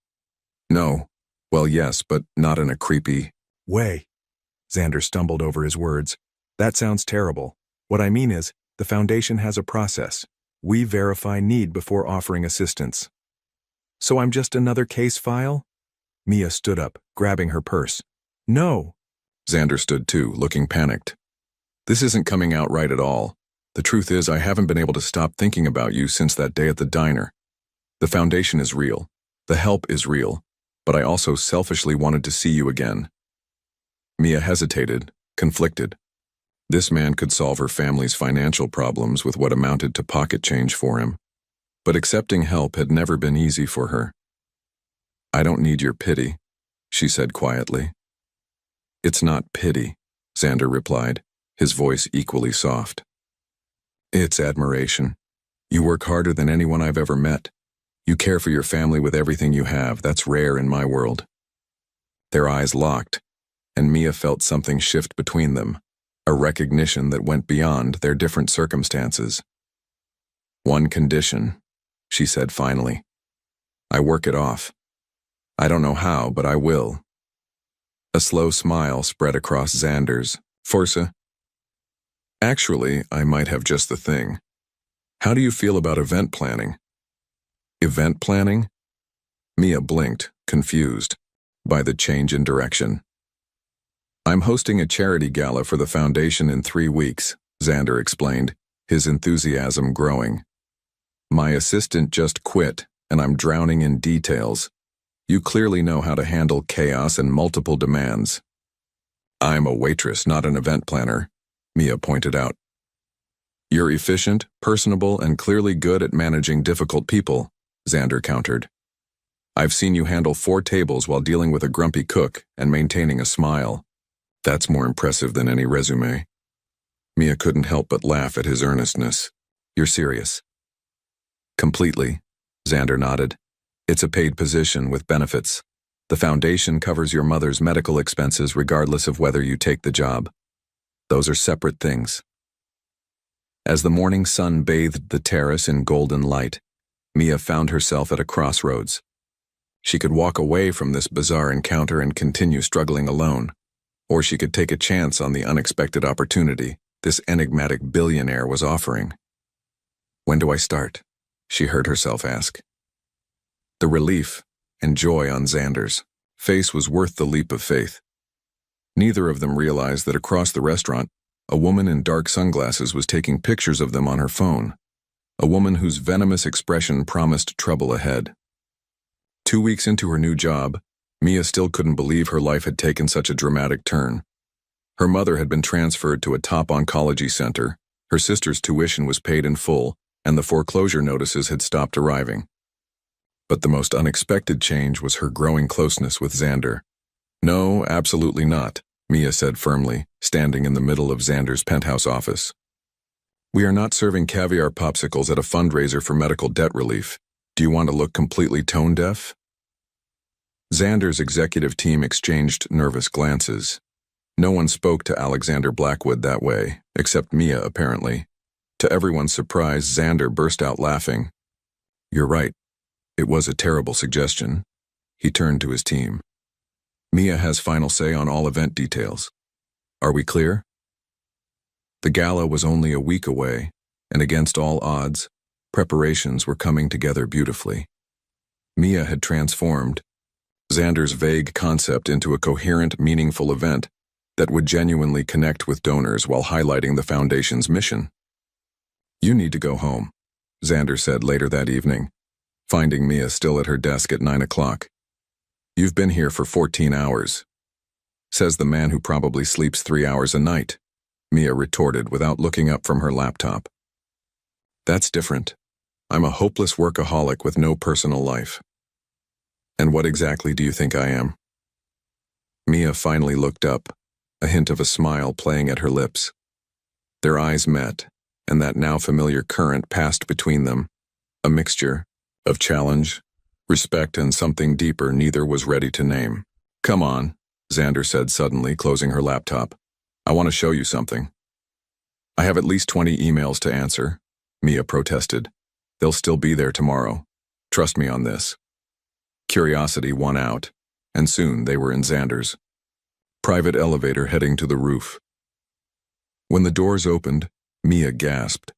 "No. Well, yes, but not in a creepy way." Xander stumbled over his words. "That sounds terrible. What I mean is, the foundation has a process. We verify need before offering assistance." "So I'm just another case file?" Mia stood up, grabbing her purse. "No." Xander stood too, looking panicked. "This isn't coming out right at all. The truth is, I haven't been able to stop thinking about you since that day at the diner. The foundation is real. The help is real. But I also selfishly wanted to see you again. Mia hesitated, conflicted. This man could solve her family's financial problems with what amounted to pocket change for him. But accepting help had never been easy for her. I don't need your pity, she said quietly. It's not pity, Xander replied, his voice equally soft. It's admiration. You work harder than anyone I've ever met. You care for your family with everything you have. That's rare in my world. Their eyes locked, and Mia felt something shift between them, a recognition that went beyond their different circumstances. One condition, she said finally. I work it off. I don't know how, but I will. A slow smile spread across Xander's. Forza? Actually, I might have just the thing. How do you feel about event planning? Event planning? Mia blinked, confused by the change in direction. I'm hosting a charity gala for the foundation in 3 weeks, Xander explained, his enthusiasm growing. My assistant just quit, and I'm drowning in details. You clearly know how to handle chaos and multiple demands. I'm a waitress, not an event planner, Mia pointed out. You're efficient, personable, and clearly good at managing difficult people, Xander countered. I've seen you handle 4 tables while dealing with a grumpy cook and maintaining a smile. That's more impressive than any resume. Mia couldn't help but laugh at his earnestness. You're serious? Completely, Xander nodded. It's a paid position with benefits. The foundation covers your mother's medical expenses regardless of whether you take the job. Those are separate things. As the morning sun bathed the terrace in golden light, Mia found herself at a crossroads. She could walk away from this bizarre encounter and continue struggling alone, or she could take a chance on the unexpected opportunity this enigmatic billionaire was offering. When do I start? She heard herself ask. The relief and joy on Xander's face was worth the leap of faith. Neither of them realized that across the restaurant, a woman in dark sunglasses was taking pictures of them on her phone, a woman whose venomous expression promised trouble ahead. 2 weeks into her new job, Mia still couldn't believe her life had taken such a dramatic turn. Her mother had been transferred to a top oncology center, her sister's tuition was paid in full, and the foreclosure notices had stopped arriving. But the most unexpected change was her growing closeness with Xander. No, absolutely not, Mia said firmly, standing in the middle of Xander's penthouse office. We are not serving caviar popsicles at a fundraiser for medical debt relief. Do you want to look completely tone-deaf? Xander's executive team exchanged nervous glances. No one spoke to Alexander Blackwood that way, except Mia apparently. To everyone's surprise, Xander burst out laughing. You're right. It was a terrible suggestion. He turned to his team. Mia has final say on all event details. Are we clear? The gala was only a week away, and against all odds, preparations were coming together beautifully. Mia had transformed Xander's vague concept into a coherent, meaningful event that would genuinely connect with donors while highlighting the foundation's mission. You need to go home, Xander said later that evening, finding Mia still at her desk at 9 o'clock. You've been here for 14 hours, says the man who probably sleeps 3 hours a night, Mia retorted without looking up from her laptop. That's different. I'm a hopeless workaholic with no personal life. And what exactly do you think I am? Mia finally looked up, a hint of a smile playing at her lips. Their eyes met, and that now familiar current passed between them, a mixture of challenge, respect, and something deeper neither was ready to name. Come on, Xander said suddenly, closing her laptop. I want to show you something. I have at least 20 emails to answer, Mia protested. They'll still be there tomorrow. Trust me on this. Curiosity won out, and soon they were in Xander's private elevator heading to the roof. When the doors opened, Mia gasped.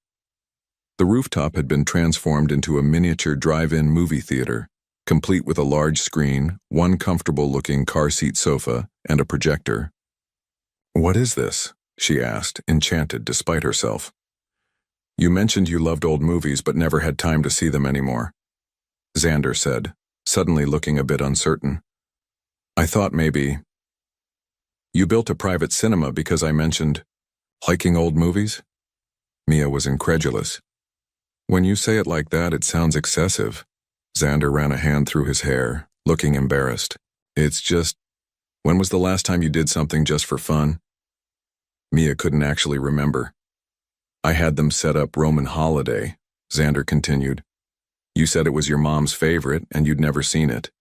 The rooftop had been transformed into a miniature drive-in movie theater, complete with a large screen, one comfortable-looking car-seat sofa, and a projector. What is this? She asked, enchanted despite herself. You mentioned you loved old movies but never had time to see them anymore, Xander said, suddenly looking a bit uncertain. I thought maybe you built a private cinema because I mentioned liking old movies? Mia was incredulous. When you say it like that, it sounds excessive. Xander ran a hand through his hair, looking embarrassed. It's just, when was the last time you did something just for fun? Mia couldn't actually remember. I had them set up Roman Holiday, Xander continued. You said it was your mom's favorite and you'd never seen it.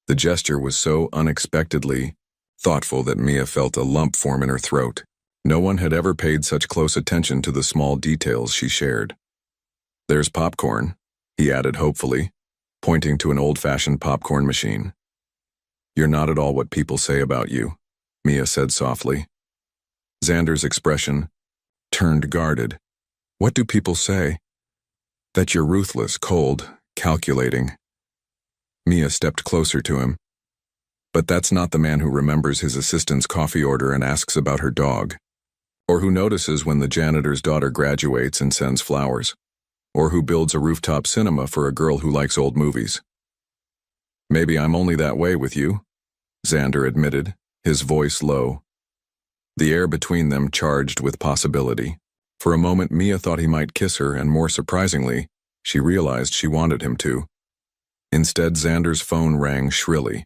The gesture was so unexpectedly thoughtful that Mia felt a lump form in her throat. No one had ever paid such close attention to the small details she shared. There's popcorn, he added hopefully, pointing to an old-fashioned popcorn machine. You're not at all what people say about you, Mia said softly. Xander's expression turned guarded. What do people say? That you're ruthless, cold, calculating. Mia stepped closer to him. But that's not the man who remembers his assistant's coffee order and asks about her dog, or who notices when the janitor's daughter graduates and sends flowers, or who builds a rooftop cinema for a girl who likes old movies. Maybe I'm only that way with you, Xander admitted, his voice low. The air between them charged with possibility. For a moment, Mia thought he might kiss her, and more surprisingly, she realized she wanted him to. Instead, Xander's phone rang shrilly.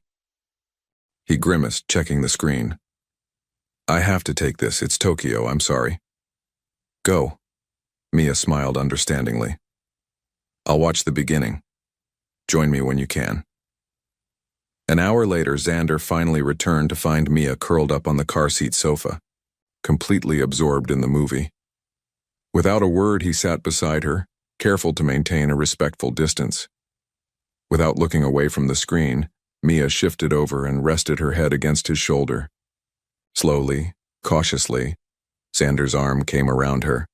He grimaced, checking the screen. I have to take this. It's Tokyo, I'm sorry. Go. Mia smiled understandingly. I'll watch the beginning. Join me when you can. An hour later, Xander finally returned to find Mia curled up on the car seat sofa, completely absorbed in the movie. Without a word, he sat beside her, careful to maintain a respectful distance. Without looking away from the screen, Mia shifted over and rested her head against his shoulder. Slowly, cautiously, Xander's arm came around her.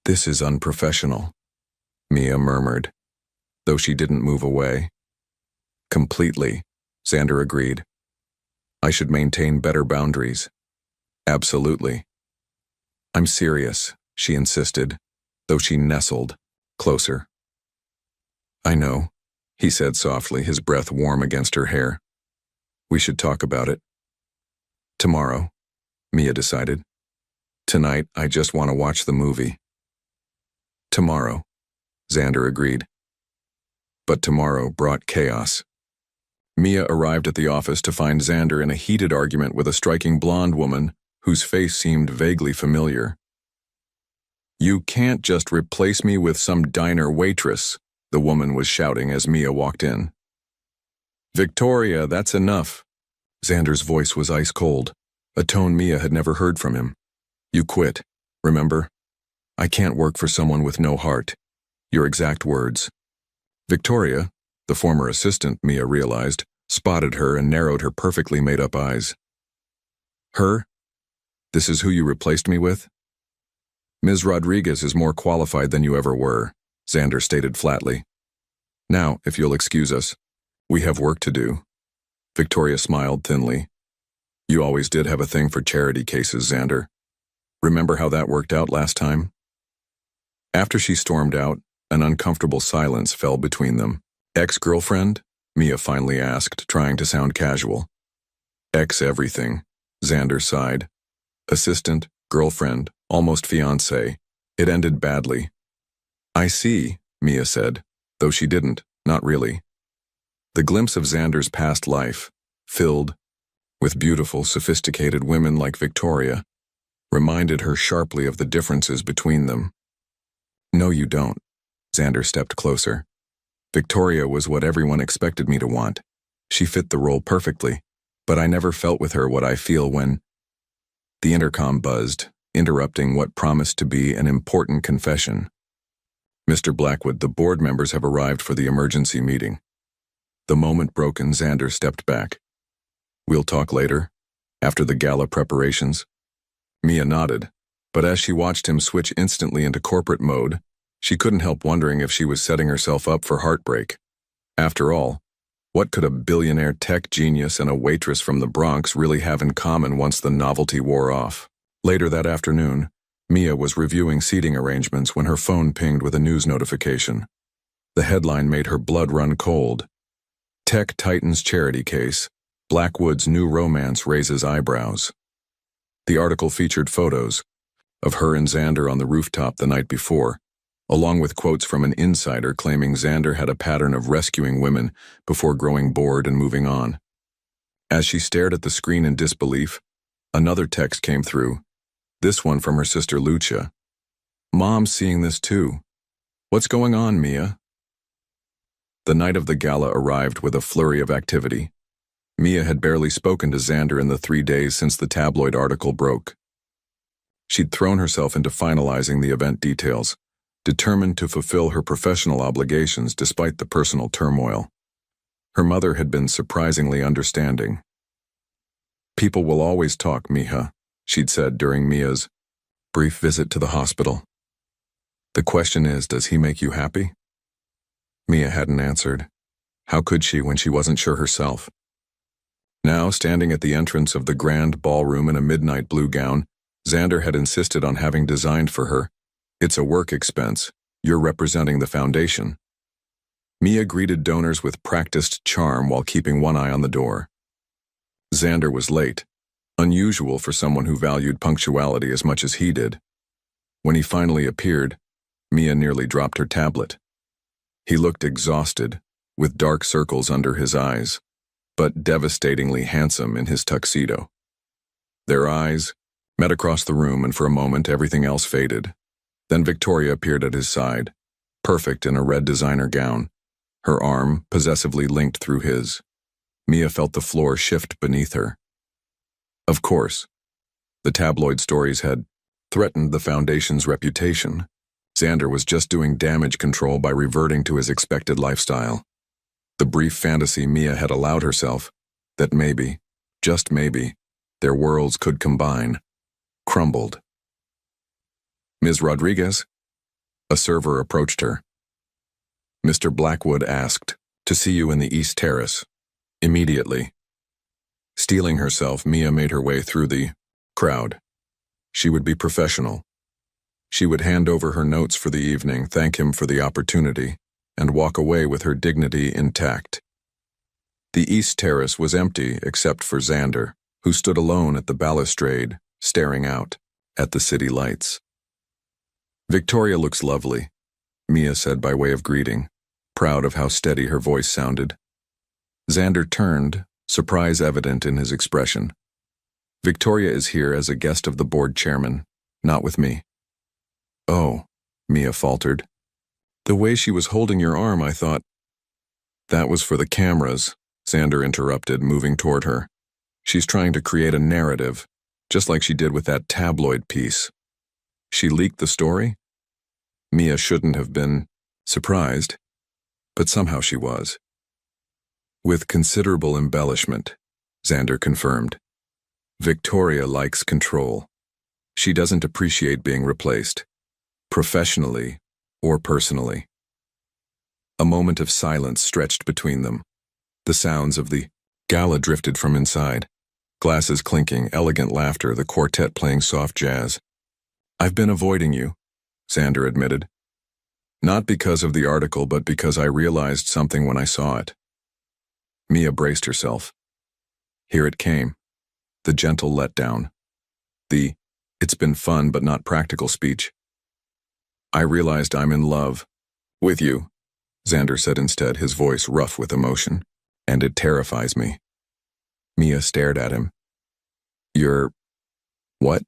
This is unprofessional, Mia murmured, though she didn't move away. Completely, Xander agreed. I should maintain better boundaries. Absolutely. I'm serious, she insisted, though she nestled closer. I know, he said softly, his breath warm against her hair. We should talk about it. Tomorrow, Mia decided. Tonight, I just want to watch the movie. Tomorrow, Xander agreed. But tomorrow brought chaos. Mia arrived at the office to find Xander in a heated argument with a striking blonde woman whose face seemed vaguely familiar. You can't just replace me with some diner waitress, the woman was shouting as Mia walked in. Victoria, that's enough. Xander's voice was ice cold, a tone Mia had never heard from him. You quit, remember? I can't work for someone with no heart. Your exact words. Victoria, the former assistant, Mia realized, spotted her and narrowed her perfectly made-up eyes. Her? This is who you replaced me with? Ms. Rodriguez is more qualified than you ever were, Xander stated flatly. Now, if you'll excuse us, we have work to do. Victoria smiled thinly. You always did have a thing for charity cases, Xander. Remember how that worked out last time? After she stormed out, an uncomfortable silence fell between them. Ex-girlfriend? Mia finally asked, trying to sound casual. Ex-everything, Xander sighed. Assistant, girlfriend, almost fiancé. It ended badly. I see, Mia said, though she didn't, not really. The glimpse of Xander's past life, filled with beautiful, sophisticated women like Victoria, reminded her sharply of the differences between them. No, you don't. Xander stepped closer. Victoria was what everyone expected me to want. She fit the role perfectly, but I never felt with her what I feel when... The intercom buzzed, interrupting what promised to be an important confession. Mr. Blackwood, the board members have arrived for the emergency meeting. The moment broken, Xander stepped back. We'll talk later, after the gala preparations. Mia nodded, but as she watched him switch instantly into corporate mode, she couldn't help wondering if she was setting herself up for heartbreak. After all, what could a billionaire tech genius and a waitress from the Bronx really have in common once the novelty wore off? Later that afternoon, Mia was reviewing seating arrangements when her phone pinged with a news notification. The headline made her blood run cold. Tech Titans charity case. Blackwood's new romance raises eyebrows. The article featured photos of her and Xander on the rooftop the night before, along with quotes from an insider claiming Xander had a pattern of rescuing women before growing bored and moving on. As she stared at the screen in disbelief, another text came through, this one from her sister Lucia. "Mom's seeing this too. What's going on, Mia?" The night of the gala arrived with a flurry of activity. Mia had barely spoken to Xander in the 3 days since the tabloid article broke. She'd thrown herself into finalizing the event details, determined to fulfill her professional obligations despite the personal turmoil. Her mother had been surprisingly understanding. "People will always talk, Mija," she'd said during Mia's brief visit to the hospital. "The question is, does he make you happy?" Mia hadn't answered. How could she when she wasn't sure herself? Now, standing at the entrance of the grand ballroom in a midnight blue gown, Xander had insisted on having designed for her. "It's a work expense. You're representing the foundation." Mia greeted donors with practiced charm while keeping one eye on the door. Xander was late, unusual for someone who valued punctuality as much as he did. When he finally appeared, Mia nearly dropped her tablet. He looked exhausted, with dark circles under his eyes, but devastatingly handsome in his tuxedo. Their eyes met across the room, and for a moment everything else faded. Then Victoria appeared at his side, perfect in a red designer gown, her arm possessively linked through his. Mia felt the floor shift beneath her. Of course, the tabloid stories had threatened the foundation's reputation. Xander was just doing damage control by reverting to his expected lifestyle. The brief fantasy Mia had allowed herself, that maybe, just maybe, their worlds could combine, crumbled. "Ms. Rodriguez?" A server approached her. "Mr. Blackwood asked to see you in the East Terrace. Immediately." Steeling herself, Mia made her way through the crowd. She would be professional. She would hand over her notes for the evening, thank him for the opportunity, and walk away with her dignity intact. The East Terrace was empty except for Xander, who stood alone at the balustrade, staring out at the city lights. "Victoria looks lovely," Mia said by way of greeting, proud of how steady her voice sounded. Xander turned, surprise evident in his expression. "Victoria is here as a guest of the board chairman, not with me." "Oh," Mia faltered. "The way she was holding your arm, I thought—" "That was for the cameras," Xander interrupted, moving toward her. "She's trying to create a narrative, just like she did with that tabloid piece." "She leaked the story?" Mia shouldn't have been surprised, but somehow she was. "With considerable embellishment," Xander confirmed. "Victoria likes control. She doesn't appreciate being replaced, professionally or personally." A moment of silence stretched between them. The sounds of the gala drifted from inside. Glasses clinking, elegant laughter, the quartet playing soft jazz. "I've been avoiding you," Xander admitted. "Not because of the article, but because I realized something when I saw it." Mia braced herself. Here it came. The gentle letdown. The "it's been fun but not practical" speech. "I realized I'm in love with you," Xander said instead, his voice rough with emotion. "And it terrifies me." Mia stared at him. "You're... what?"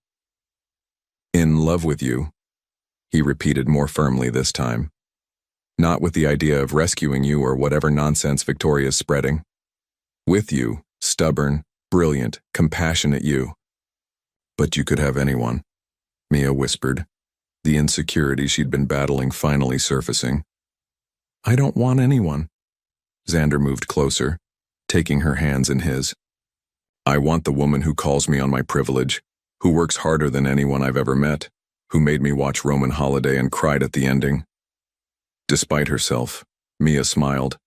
"In love with you," he repeated more firmly this time. "Not with the idea of rescuing you or whatever nonsense Victoria's spreading. With you, stubborn, brilliant, compassionate you." "But you could have anyone," Mia whispered, the insecurity she'd been battling finally surfacing. "I don't want anyone." Xander moved closer, taking her hands in his. "I want the woman who calls me on my privilege, who works harder than anyone I've ever met, who made me watch Roman Holiday and cried at the ending." Despite herself, Mia smiled.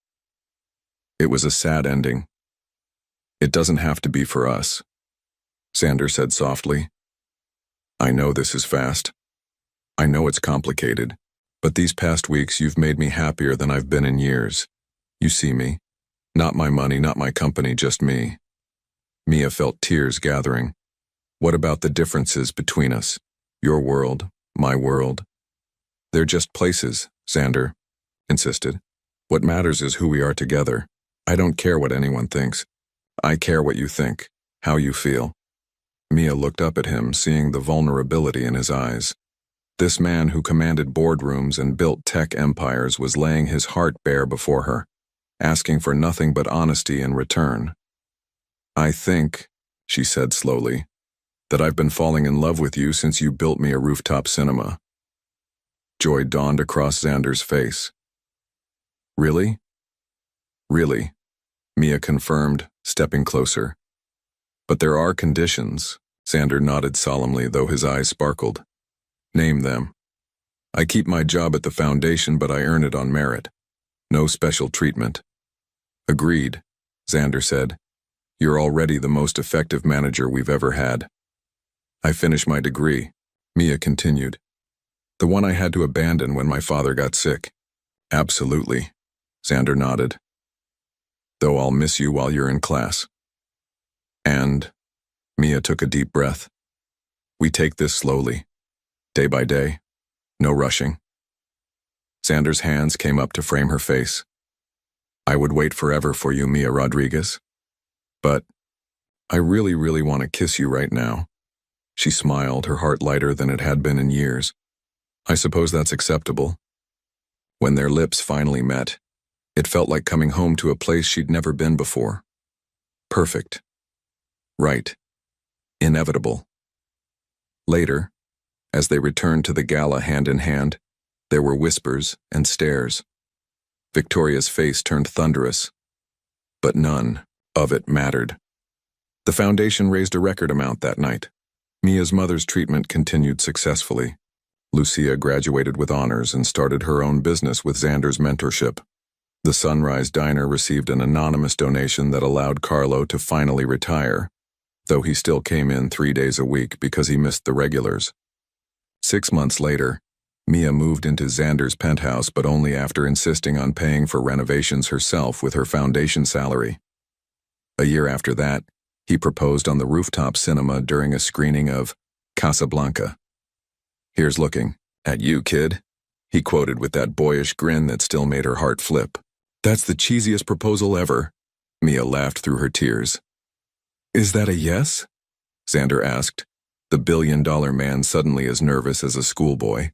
"It was a sad ending." "It doesn't have to be for us," Xander said softly. "I know this is fast, I know it's complicated, but these past weeks you've made me happier than I've been in years. You see me. Not my money, not my company, just me. Mia felt tears gathering. What about the differences between us? Your world, my world. They're just places, Xander insisted. What matters is who we are together. I don't care what anyone thinks. I care what you think, how you feel. Mia looked up at him, seeing the vulnerability in his eyes. This man who commanded boardrooms and built tech empires was laying his heart bare before her, asking for nothing but honesty in return. I think, she said slowly, that I've been falling in love with you since you built me a rooftop cinema. Joy dawned across Xander's face. Really? Really, Mia confirmed, stepping closer. But there are conditions, Xander nodded solemnly, though his eyes sparkled. Name them. I keep my job at the foundation, but I earn it on merit. No special treatment. Agreed, Xander said. You're already the most effective manager we've ever had. I finish my degree, Mia continued. The one I had to abandon when my father got sick. Absolutely, Xander nodded. Though I'll miss you while you're in class. And, Mia took a deep breath. We take this slowly, day by day, no rushing. Xander's hands came up to frame her face. I would wait forever for you, Mia Rodriguez. But I really want to kiss you right now. She smiled, her heart lighter than it had been in years. I suppose that's acceptable. When their lips finally met, it felt like coming home to a place she'd never been before. Perfect. Right. Inevitable. Later, as they returned to the gala hand in hand, there were whispers and stares. Victoria's face turned thunderous, but none of it mattered. The foundation raised a record amount that night. Mia's mother's treatment continued successfully. Lucia graduated with honors and started her own business with Xander's mentorship. The Sunrise Diner received an anonymous donation that allowed Carlo to finally retire, though he still came in 3 days a week because he missed the regulars. 6 months later, Mia moved into Xander's penthouse, but only after insisting on paying for renovations herself with her foundation salary. A year after that, he proposed on the rooftop cinema during a screening of Casablanca. Here's looking at you, kid, he quoted with that boyish grin that still made her heart flip. That's the cheesiest proposal ever, Mia laughed through her tears. Is that a yes? Xander asked, the billion-dollar man suddenly as nervous as a schoolboy.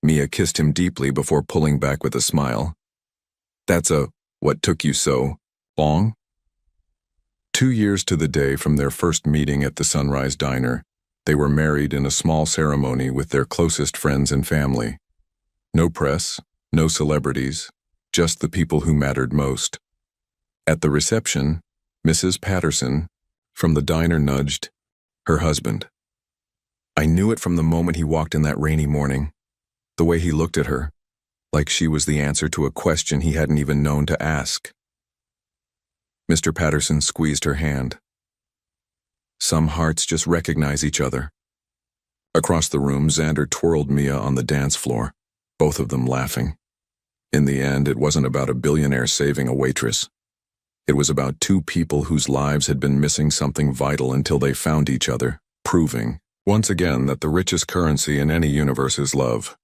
Mia kissed him deeply before pulling back with a smile. That's what took you so long? 2 years to the day from their first meeting at the Sunrise Diner, they were married in a small ceremony with their closest friends and family. No press, no celebrities, just the people who mattered most. At the reception, Mrs. Patterson, from the diner, nudged her husband. I knew it from the moment he walked in that rainy morning. The way he looked at her, like she was the answer to a question he hadn't even known to ask. Mr. Patterson squeezed her hand. Some hearts just recognize each other. Across the room, Xander twirled Mia on the dance floor, both of them laughing. In the end, it wasn't about a billionaire saving a waitress. It was about two people whose lives had been missing something vital until they found each other, proving, once again, that the richest currency in any universe is love.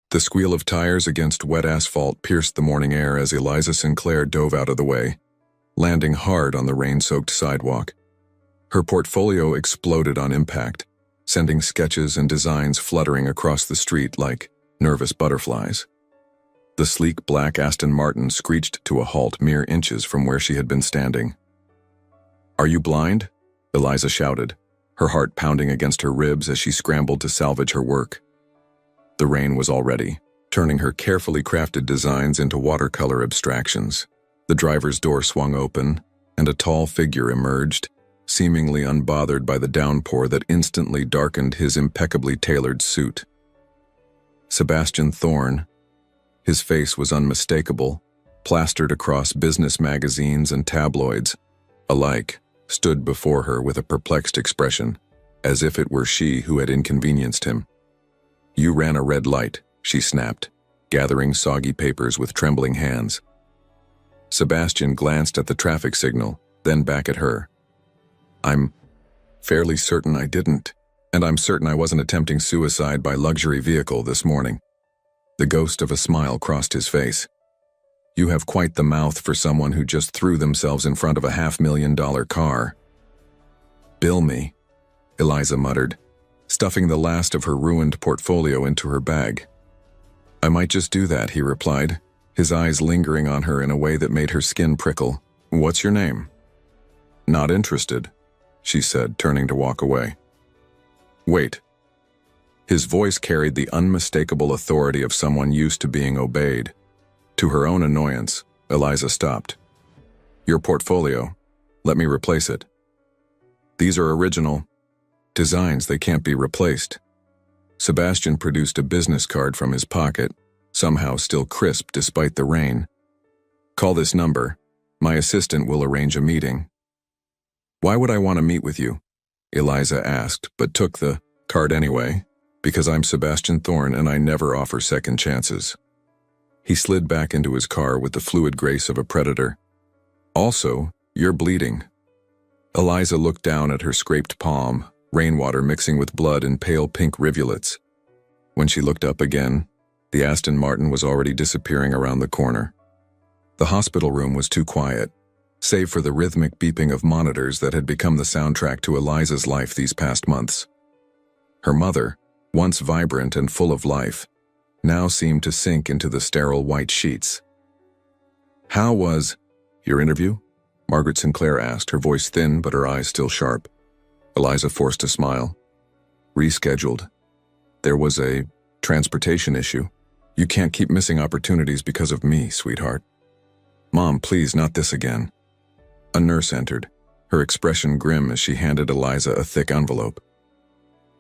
The squeal of tires against wet asphalt pierced the morning air as Eliza Sinclair dove out of the way, landing hard on the rain-soaked sidewalk. Her portfolio exploded on impact, sending sketches and designs fluttering across the street like nervous butterflies. The sleek black Aston Martin screeched to a halt mere inches from where she had been standing. "Are you blind?" Eliza shouted, her heart pounding against her ribs as she scrambled to salvage her work. The rain was already turning her carefully crafted designs into watercolor abstractions. The driver's door swung open, and a tall figure emerged, seemingly unbothered by the downpour that instantly darkened his impeccably tailored suit. Sebastian Thorne. His face was unmistakable, plastered across business magazines and tabloids alike, stood before her with a perplexed expression, as if it were she who had inconvenienced him. "You ran a red light," she snapped, gathering soggy papers with trembling hands. Sebastian glanced at the traffic signal, then back at her. "I'm fairly certain I didn't, and I'm certain I wasn't attempting suicide by luxury vehicle this morning." The ghost of a smile crossed his face. "You have quite the mouth for someone who just threw themselves in front of a $500,000 car." "Bill me," Eliza muttered, stuffing the last of her ruined portfolio into her bag. "I might just do that," he replied, his eyes lingering on her in a way that made her skin prickle. "What's your name?" "Not interested," she said, turning to walk away. "Wait." His voice carried the unmistakable authority of someone used to being obeyed. To her own annoyance, Eliza stopped. "Your portfolio. Let me replace it." "These are original designs, they can't be replaced." Sebastian produced a business card from his pocket, somehow still crisp despite the rain. "Call this number. My assistant will arrange a meeting." "Why would I want to meet with you?" Eliza asked, but took the card anyway. "Because I'm Sebastian Thorne and I never offer second chances." He slid back into his car with the fluid grace of a predator. "Also, you're bleeding." Eliza looked down at her scraped palm, rainwater mixing with blood in pale pink rivulets. When she looked up again, the Aston Martin was already disappearing around the corner. The hospital room was too quiet, save for the rhythmic beeping of monitors that had become the soundtrack to Eliza's life these past months. Her mother, once vibrant and full of life, now seemed to sink into the sterile white sheets. "How was your interview?" Margaret Sinclair asked, her voice thin but her eyes still sharp. Eliza forced a smile. "Rescheduled. There was a transportation issue. You can't keep missing opportunities because of me, sweetheart." "Mom, please, not this again." A nurse entered, her expression grim as she handed Eliza a thick envelope.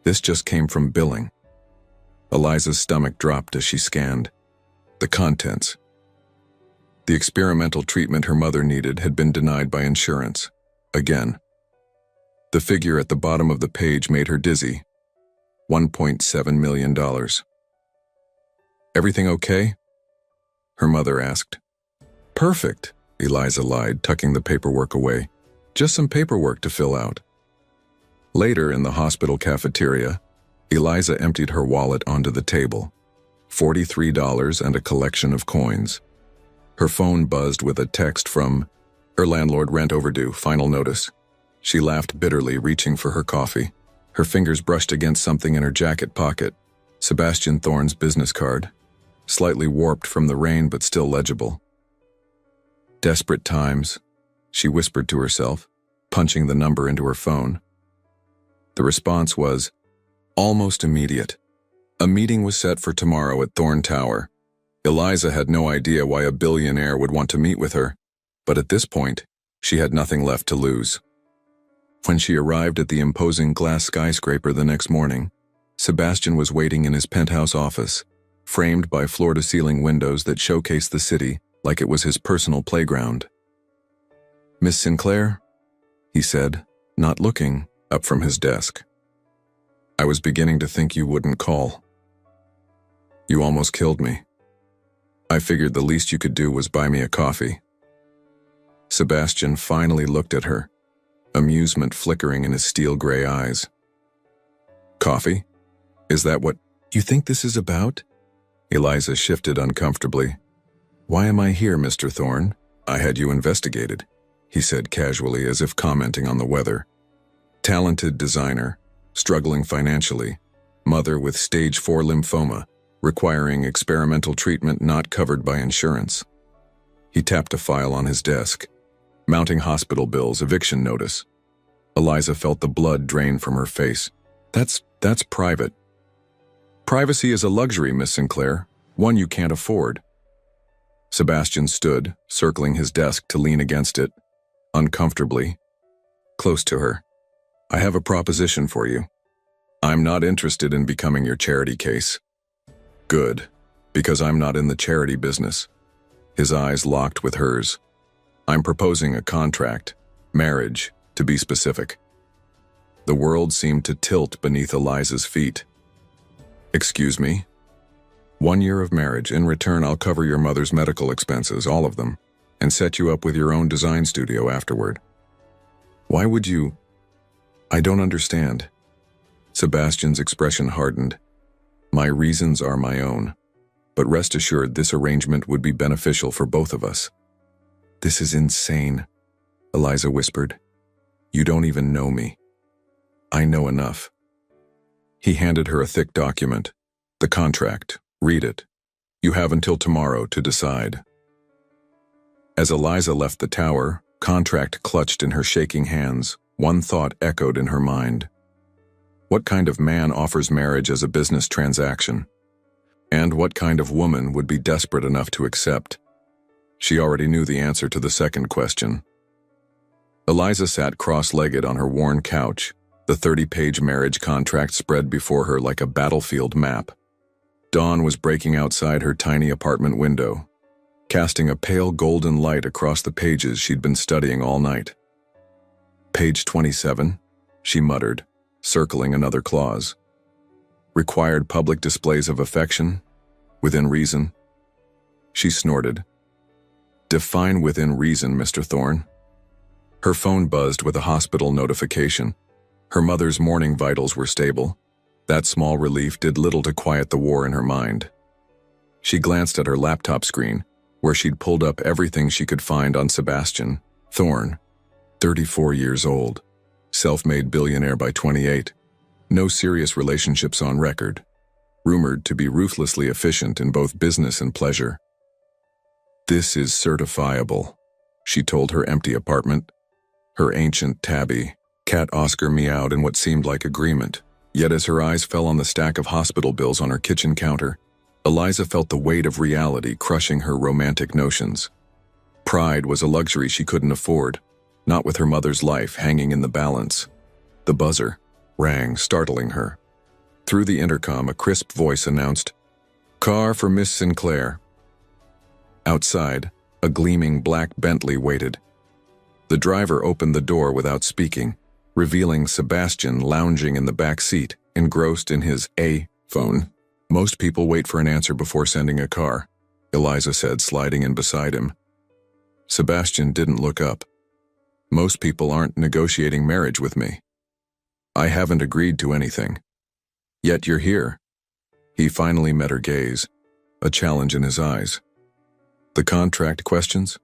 "This just came from billing." Eliza's stomach dropped as she scanned the contents. The experimental treatment her mother needed had been denied by insurance. Again. The figure at the bottom of the page made her dizzy. $1.7 million. "Everything okay?" her mother asked. "Perfect," Eliza lied, tucking the paperwork away. "Just some paperwork to fill out." Later in the hospital cafeteria, Eliza emptied her wallet onto the table. $43 and a collection of coins. Her phone buzzed with a text from her landlord. "Rent overdue, final notice." She laughed bitterly, reaching for her coffee. Her fingers brushed against something in her jacket pocket. Sebastian Thorne's business card, slightly warped from the rain but still legible. "Desperate times," she whispered to herself, punching the number into her phone. The response was almost immediate. A meeting was set for tomorrow at Thorne Tower. Eliza had no idea why a billionaire would want to meet with her, but at this point, she had nothing left to lose. When she arrived at the imposing glass skyscraper the next morning, Sebastian was waiting in his penthouse office, framed by floor-to-ceiling windows that showcased the city like it was his personal playground. "Miss Sinclair?" he said, not looking up from his desk. "I was beginning to think you wouldn't call. You almost killed me. I figured the least you could do was buy me a coffee." Sebastian finally looked at her, amusement flickering in his steel-gray eyes. "Coffee? Is that what you think this is about?" Eliza shifted uncomfortably. "Why am I here, Mr. Thorne? I had you investigated," he said casually as if commenting on the weather. Talented designer, struggling financially, mother with stage 4 lymphoma, requiring experimental treatment not covered by insurance. He tapped a file on his desk. Mounting hospital bills, eviction notice. Eliza felt the blood drain from her face. That's private. Privacy is a luxury, Miss Sinclair, one you can't afford. Sebastian stood, circling his desk to lean against it, uncomfortably, close to her. "I have a proposition for you. I'm not interested in becoming your charity case." "Good, because I'm not in the charity business." His eyes locked with hers. "I'm proposing a contract, marriage, to be specific." The world seemed to tilt beneath Eliza's feet. "Excuse me?" "1 year of marriage. In return, I'll cover your mother's medical expenses, all of them, and set you up with your own design studio afterward." "Why would you?" "I don't understand." Sebastian's expression hardened. "My reasons are my own, but rest assured this arrangement would be beneficial for both of us." "This is insane," Eliza whispered. "You don't even know me." "I know enough." He handed her a thick document. "The contract. Read it. You have until tomorrow to decide." As Eliza left the tower, contract clutched in her shaking hands. One thought echoed in her mind. What kind of man offers marriage as a business transaction? And what kind of woman would be desperate enough to accept? She already knew the answer to the second question. Eliza sat cross-legged on her worn couch, the 30-page marriage contract spread before her like a battlefield map. Dawn was breaking outside her tiny apartment window, casting a pale golden light across the pages she'd been studying all night. "Page 27, she muttered, circling another clause. "Required public displays of affection, within reason." She snorted. "Define within reason, Mr. Thorne." Her phone buzzed with a hospital notification. Her mother's morning vitals were stable. That small relief did little to quiet the war in her mind. She glanced at her laptop screen, where she'd pulled up everything she could find on Sebastian Thorne. 34 years old, self-made billionaire by 28, no serious relationships on record, rumored to be ruthlessly efficient in both business and pleasure. "This is certifiable," she told her empty apartment. Her ancient tabby, cat Oscar meowed in what seemed like agreement, yet as her eyes fell on the stack of hospital bills on her kitchen counter, Eliza felt the weight of reality crushing her romantic notions. Pride was a luxury she couldn't afford, not with her mother's life hanging in the balance. The buzzer rang, startling her. Through the intercom, a crisp voice announced, "Car for Miss Sinclair." Outside, a gleaming black Bentley waited. The driver opened the door without speaking, revealing Sebastian lounging in the back seat, engrossed in his phone. "Most people wait for an answer before sending a car," Eliza said, sliding in beside him. Sebastian didn't look up. "Most people aren't negotiating marriage with me. I haven't agreed to anything. Yet you're here." He finally met her gaze, a challenge in his eyes. "The contract questions?"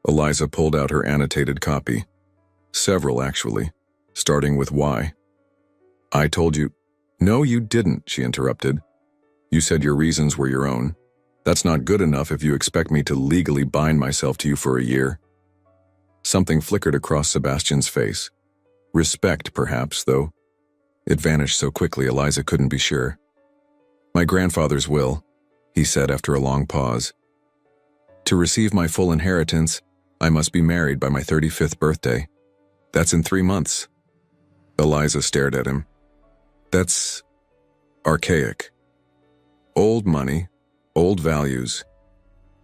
Eliza pulled out her annotated copy. Several, actually, starting with why. "I told you—" "No, you didn't," she interrupted. "You said your reasons were your own. That's not good enough if you expect me to legally bind myself to you for a year." Something flickered across Sebastian's face. Respect, perhaps, though. It vanished so quickly Eliza couldn't be sure. "My grandfather's will," he said after a long pause. "To receive my full inheritance, I must be married by my 35th birthday. That's in 3 months." Eliza stared at him. "That's archaic. Old money, old values.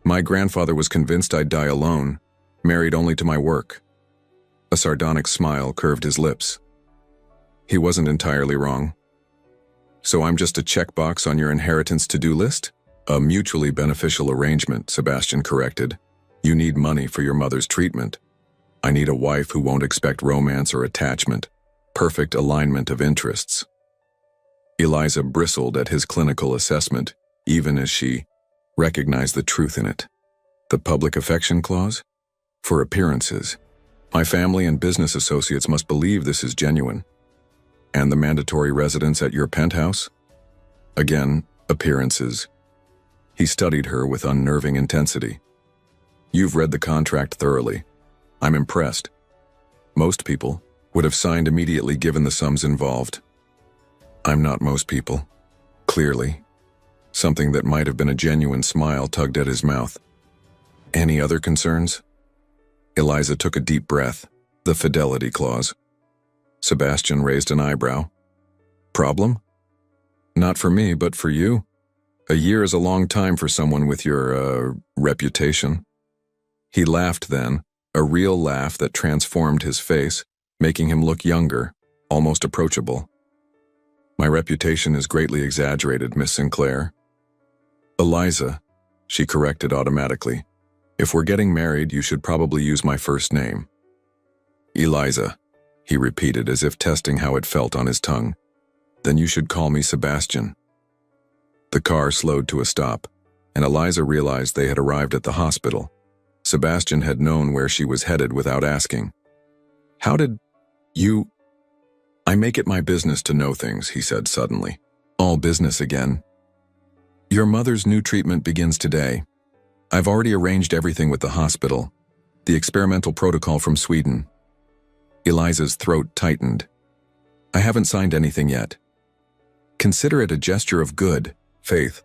My grandfather was convinced I'd die alone, married only to my work." A sardonic smile curved his lips. He wasn't entirely wrong. "So I'm just a checkbox on your inheritance to-do list?" "A mutually beneficial arrangement," Sebastian corrected. "You need money for your mother's treatment. I need a wife who won't expect romance or attachment. Perfect alignment of interests." Eliza bristled at his clinical assessment, even as she recognized the truth in it. The public affection clause? For appearances. My family and business associates must believe this is genuine. And the mandatory residence at your penthouse? Again, appearances. He studied her with unnerving intensity. You've read the contract thoroughly. I'm impressed. Most people would have signed immediately given the sums involved. I'm not most people. Clearly. Something that might have been a genuine smile tugged at his mouth. Any other concerns? Eliza took a deep breath. The fidelity clause. Sebastian raised an eyebrow. Problem? Not for me, but for you. A year is a long time for someone with your, reputation. He laughed then, a real laugh that transformed his face, making him look younger, almost approachable. My reputation is greatly exaggerated, Miss Sinclair. Eliza, she corrected automatically. If we're getting married, you should probably use my first name. Eliza, he repeated as if testing how it felt on his tongue. Then you should call me Sebastian. The car slowed to a stop, and Eliza realized they had arrived at the hospital. Sebastian had known where she was headed without asking. How did you... I make it my business to know things, he said suddenly. All business again. Your mother's new treatment begins today. I've already arranged everything with the hospital. The experimental protocol from Sweden. Eliza's throat tightened. I haven't signed anything yet. Consider it a gesture of good faith.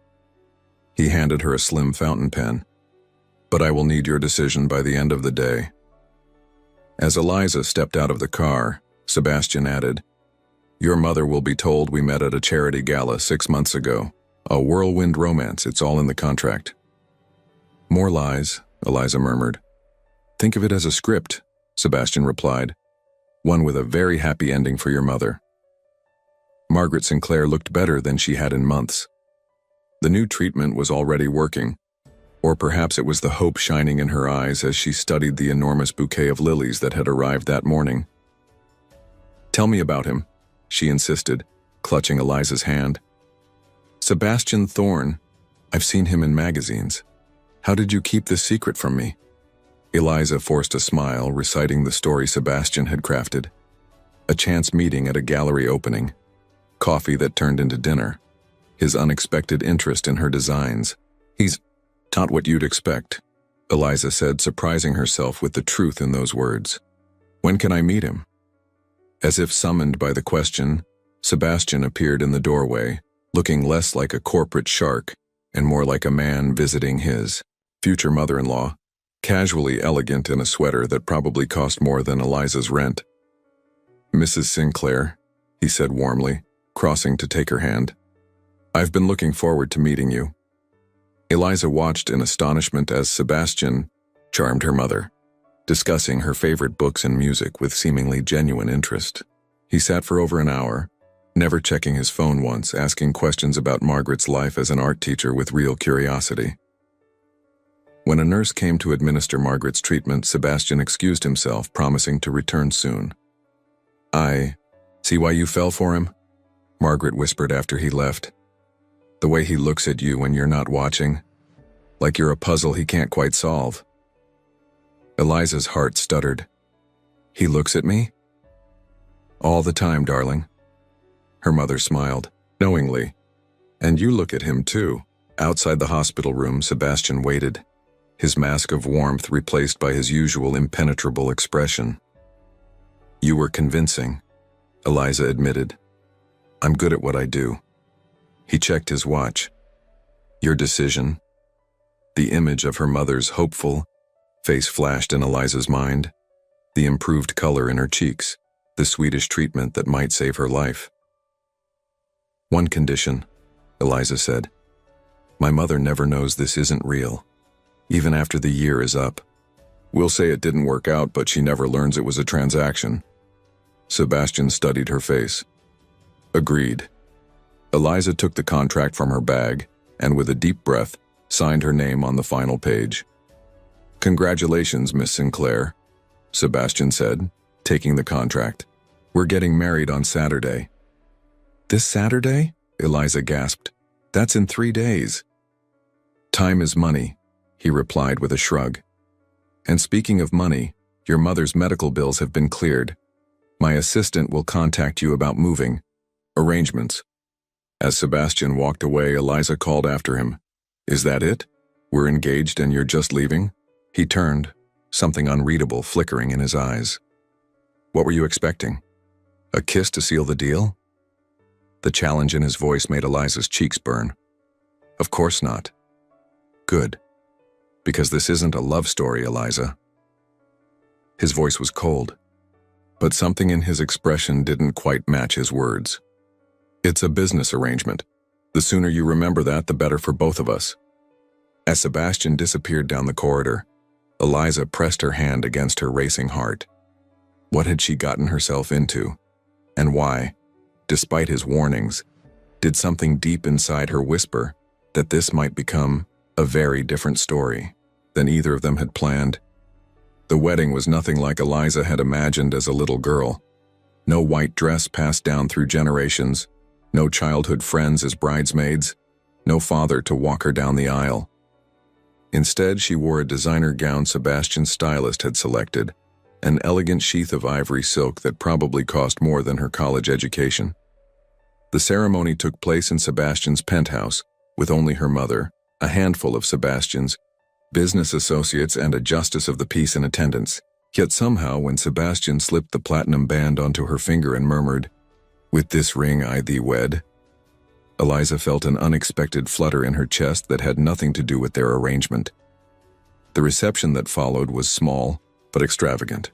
He handed her a slim fountain pen. But I will need your decision by the end of the day. As Eliza stepped out of the car, Sebastian added, Your mother will be told we met at a charity gala 6 months ago. A whirlwind romance, it's all in the contract. More lies, Eliza murmured. Think of it as a script, Sebastian replied. One with a very happy ending for your mother. Margaret Sinclair looked better than she had in months. The new treatment was already working, or perhaps it was the hope shining in her eyes as she studied the enormous bouquet of lilies that had arrived that morning. Tell me about him, she insisted, clutching Eliza's hand. Sebastian Thorne. I've seen him in magazines. How did you keep this secret from me? Eliza forced a smile, reciting the story Sebastian had crafted. A chance meeting at a gallery opening. Coffee that turned into dinner. His unexpected interest in her designs. He's not what you'd expect, Eliza said, surprising herself with the truth in those words. When can I meet him? As if summoned by the question, Sebastian appeared in the doorway, looking less like a corporate shark and more like a man visiting his future mother-in-law, casually elegant in a sweater that probably cost more than Eliza's rent. Mrs. Sinclair, he said warmly, crossing to take her hand. I've been looking forward to meeting you. Eliza watched in astonishment as Sebastian charmed her mother, discussing her favorite books and music with seemingly genuine interest. He sat for over an hour, never checking his phone once, asking questions about Margaret's life as an art teacher with real curiosity. When a nurse came to administer Margaret's treatment, Sebastian excused himself, promising to return soon. I see why you fell for him, Margaret whispered after he left. The way he looks at you when you're not watching, like you're a puzzle he can't quite solve. Eliza's heart stuttered. He looks at me? All the time, darling. Her mother smiled, knowingly. And you look at him too. Outside the hospital room, Sebastian waited, his mask of warmth replaced by his usual impenetrable expression. You were convincing, Eliza admitted. I'm good at what I do. He checked his watch. Your decision? The image of her mother's hopeful face flashed in Eliza's mind, the improved color in her cheeks, the Swedish treatment that might save her life. One condition, Eliza said. My mother never knows this isn't real, even after the year is up. We'll say it didn't work out, but she never learns it was a transaction. Sebastian studied her face. Agreed. Eliza took the contract from her bag and, with a deep breath, signed her name on the final page. Congratulations, Miss Sinclair, Sebastian said, taking the contract. We're getting married on Saturday. This Saturday? Eliza gasped. That's in 3 days. Time is money, he replied with a shrug. And speaking of money, your mother's medical bills have been cleared. My assistant will contact you about moving arrangements. As Sebastian walked away, Eliza called after him. Is that it? We're engaged and you're just leaving? He turned, something unreadable flickering in his eyes. What were you expecting? A kiss to seal the deal? The challenge in his voice made Eliza's cheeks burn. Of course not. Good. Because this isn't a love story, Eliza. His voice was cold, but something in his expression didn't quite match his words. It's a business arrangement. The sooner you remember that, the better for both of us. As Sebastian disappeared down the corridor, Eliza pressed her hand against her racing heart. What had she gotten herself into? And why, despite his warnings, did something deep inside her whisper that this might become a very different story than either of them had planned? The wedding was nothing like Eliza had imagined as a little girl. No white dress passed down through generations, no childhood friends as bridesmaids, no father to walk her down the aisle. Instead, she wore a designer gown Sebastian's stylist had selected, an elegant sheath of ivory silk that probably cost more than her college education. The ceremony took place in Sebastian's penthouse, with only her mother, a handful of Sebastian's business associates, and a justice of the peace in attendance. Yet somehow, when Sebastian slipped the platinum band onto her finger and murmured, "With this ring I thee wed," Eliza felt an unexpected flutter in her chest that had nothing to do with their arrangement. The reception that followed was small, but extravagant.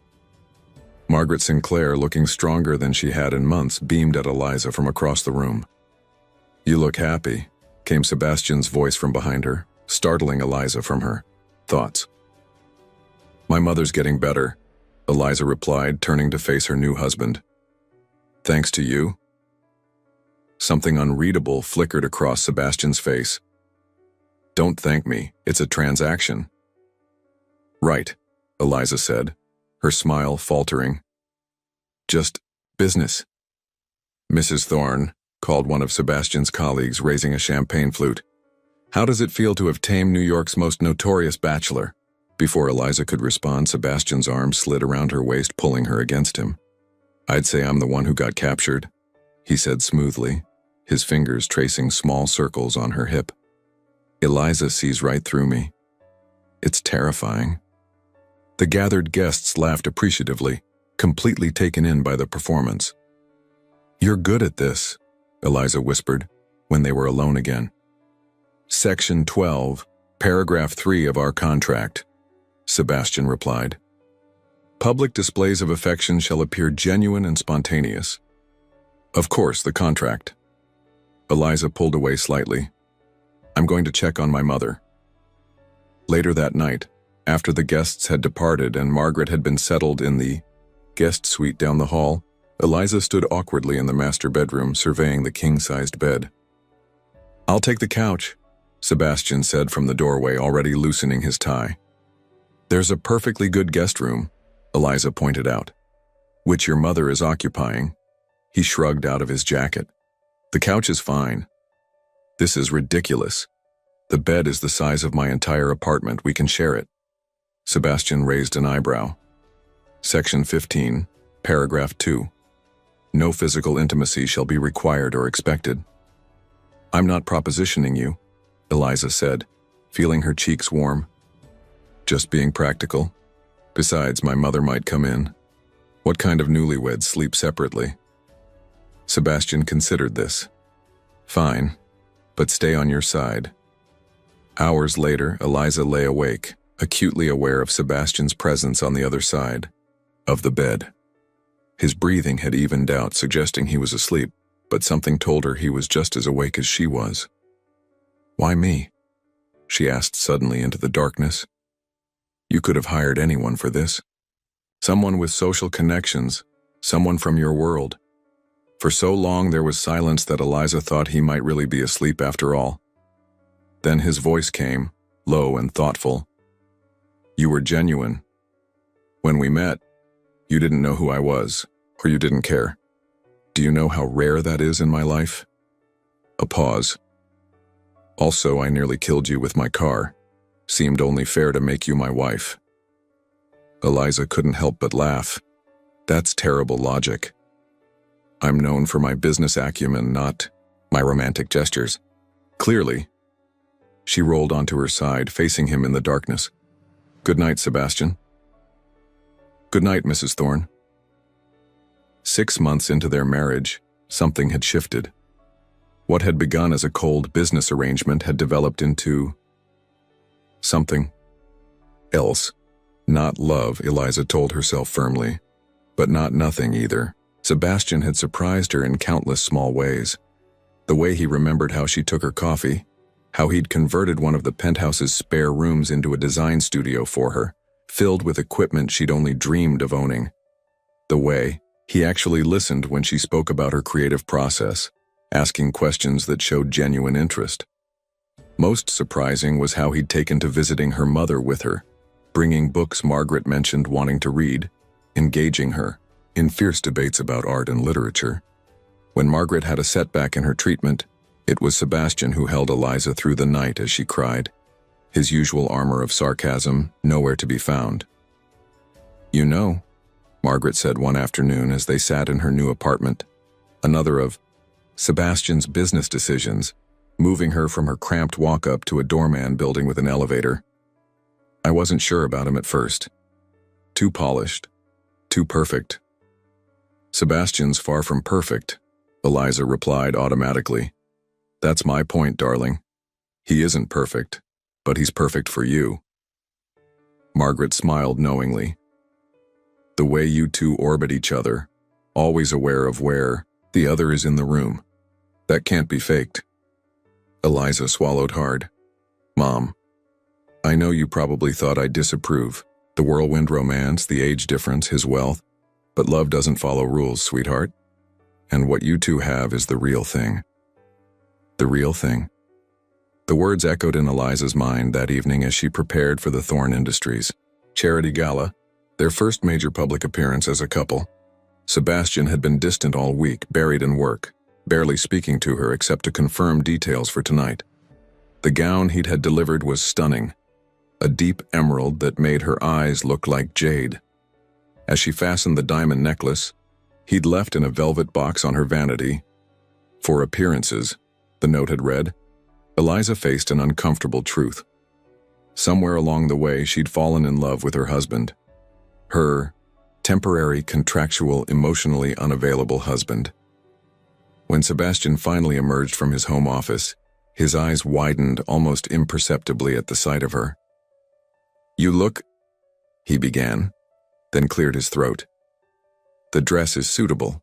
Margaret Sinclair, looking stronger than she had in months, beamed at Eliza from across the room. "You look happy," came Sebastian's voice from behind her, startling Eliza from her thoughts. "My mother's getting better," Eliza replied, turning to face her new husband. "Thanks to you?" Something unreadable flickered across Sebastian's face. "Don't thank me, it's a transaction." "Right," Eliza said, her smile faltering. "Just business." "Mrs. Thorne," called one of Sebastian's colleagues, raising a champagne flute. "How does it feel to have tamed New York's most notorious bachelor?" Before Eliza could respond, Sebastian's arm slid around her waist, pulling her against him. "I'd say I'm the one who got captured," he said smoothly, his fingers tracing small circles on her hip. "Eliza sees right through me. It's terrifying." The gathered guests laughed appreciatively, completely taken in by the performance. "You're good at this," Eliza whispered, when they were alone again. "Section 12, paragraph 3 of our contract," Sebastian replied. "Public displays of affection shall appear genuine and spontaneous." "Of course, the contract." Eliza pulled away slightly. "I'm going to check on my mother." Later that night, after the guests had departed and Margaret had been settled in the guest suite down the hall, Eliza stood awkwardly in the master bedroom, surveying the king-sized bed. "I'll take the couch," Sebastian said from the doorway, already loosening his tie. "There's a perfectly good guest room," Eliza pointed out, "which your mother is occupying." He shrugged out of his jacket. "The couch is fine." "This is ridiculous. The bed is the size of my entire apartment. We can share it." Sebastian raised an eyebrow. Section 15, paragraph 2. No physical intimacy shall be required or expected. "I'm not propositioning you," Eliza said, feeling her cheeks warm. "Just being practical. Besides, my mother might come in. What kind of newlyweds sleep separately?" Sebastian considered this. "Fine, but stay on your side." Hours later, Eliza lay awake, acutely aware of Sebastian's presence on the other side of the bed. His breathing had evened out, suggesting he was asleep, but something told her he was just as awake as she was. "Why me?" she asked suddenly into the darkness. "You could have hired anyone for this. Someone with social connections, someone from your world." For so long there was silence that Eliza thought he might really be asleep after all. Then his voice came, low and thoughtful. "You were genuine. When we met, you didn't know who I was, or you didn't care. Do you know how rare that is in my life?" A pause. Also, I nearly killed you with my car. Seemed only fair to make you my wife. Eliza couldn't help but laugh. That's terrible logic. I'm known for my business acumen, not my romantic gestures. Clearly. She rolled onto her side, facing him in the darkness. Good night, Sebastian. Good night, Mrs. Thorne. 6 months into their marriage, something had shifted. What had begun as a cold business arrangement had developed into something else. Not love, Eliza told herself firmly, but not nothing either. Sebastian had surprised her in countless small ways. The way he remembered how she took her coffee, how he'd converted one of the penthouse's spare rooms into a design studio for her, filled with equipment she'd only dreamed of owning. The way he actually listened when she spoke about her creative process, asking questions that showed genuine interest. Most surprising was how he'd taken to visiting her mother with her, bringing books Margaret mentioned wanting to read, engaging her in fierce debates about art and literature. When Margaret had a setback in her treatment, it was Sebastian who held Eliza through the night as she cried, his usual armor of sarcasm nowhere to be found. You know, Margaret said one afternoon as they sat in her new apartment, another of Sebastian's business decisions, moving her from her cramped walk-up to a doorman building with an elevator. I wasn't sure about him at first. Too polished, too perfect. Sebastian's far from perfect, Eliza replied automatically. That's my point, darling. He isn't perfect, but he's perfect for you. Margaret smiled knowingly. The way you two orbit each other, always aware of where the other is in the room. That can't be faked. Eliza swallowed hard. Mom, I know you probably thought I'd disapprove. The whirlwind romance, the age difference, his wealth. But love doesn't follow rules, sweetheart. And what you two have is the real thing. The real thing. The words echoed in Eliza's mind that evening as she prepared for the Thorne Industries charity gala, their first major public appearance as a couple. Sebastian had been distant all week, buried in work, barely speaking to her except to confirm details for tonight. The gown he'd had delivered was stunning, a deep emerald that made her eyes look like jade. As she fastened the diamond necklace, he'd left in a velvet box on her vanity. For appearances, the note had read, Eliza faced an uncomfortable truth. Somewhere along the way, she'd fallen in love with her husband. Her temporary, contractual, emotionally unavailable husband. When Sebastian finally emerged from his home office, his eyes widened almost imperceptibly at the sight of her. You look, he began, then cleared his throat. The dress is suitable.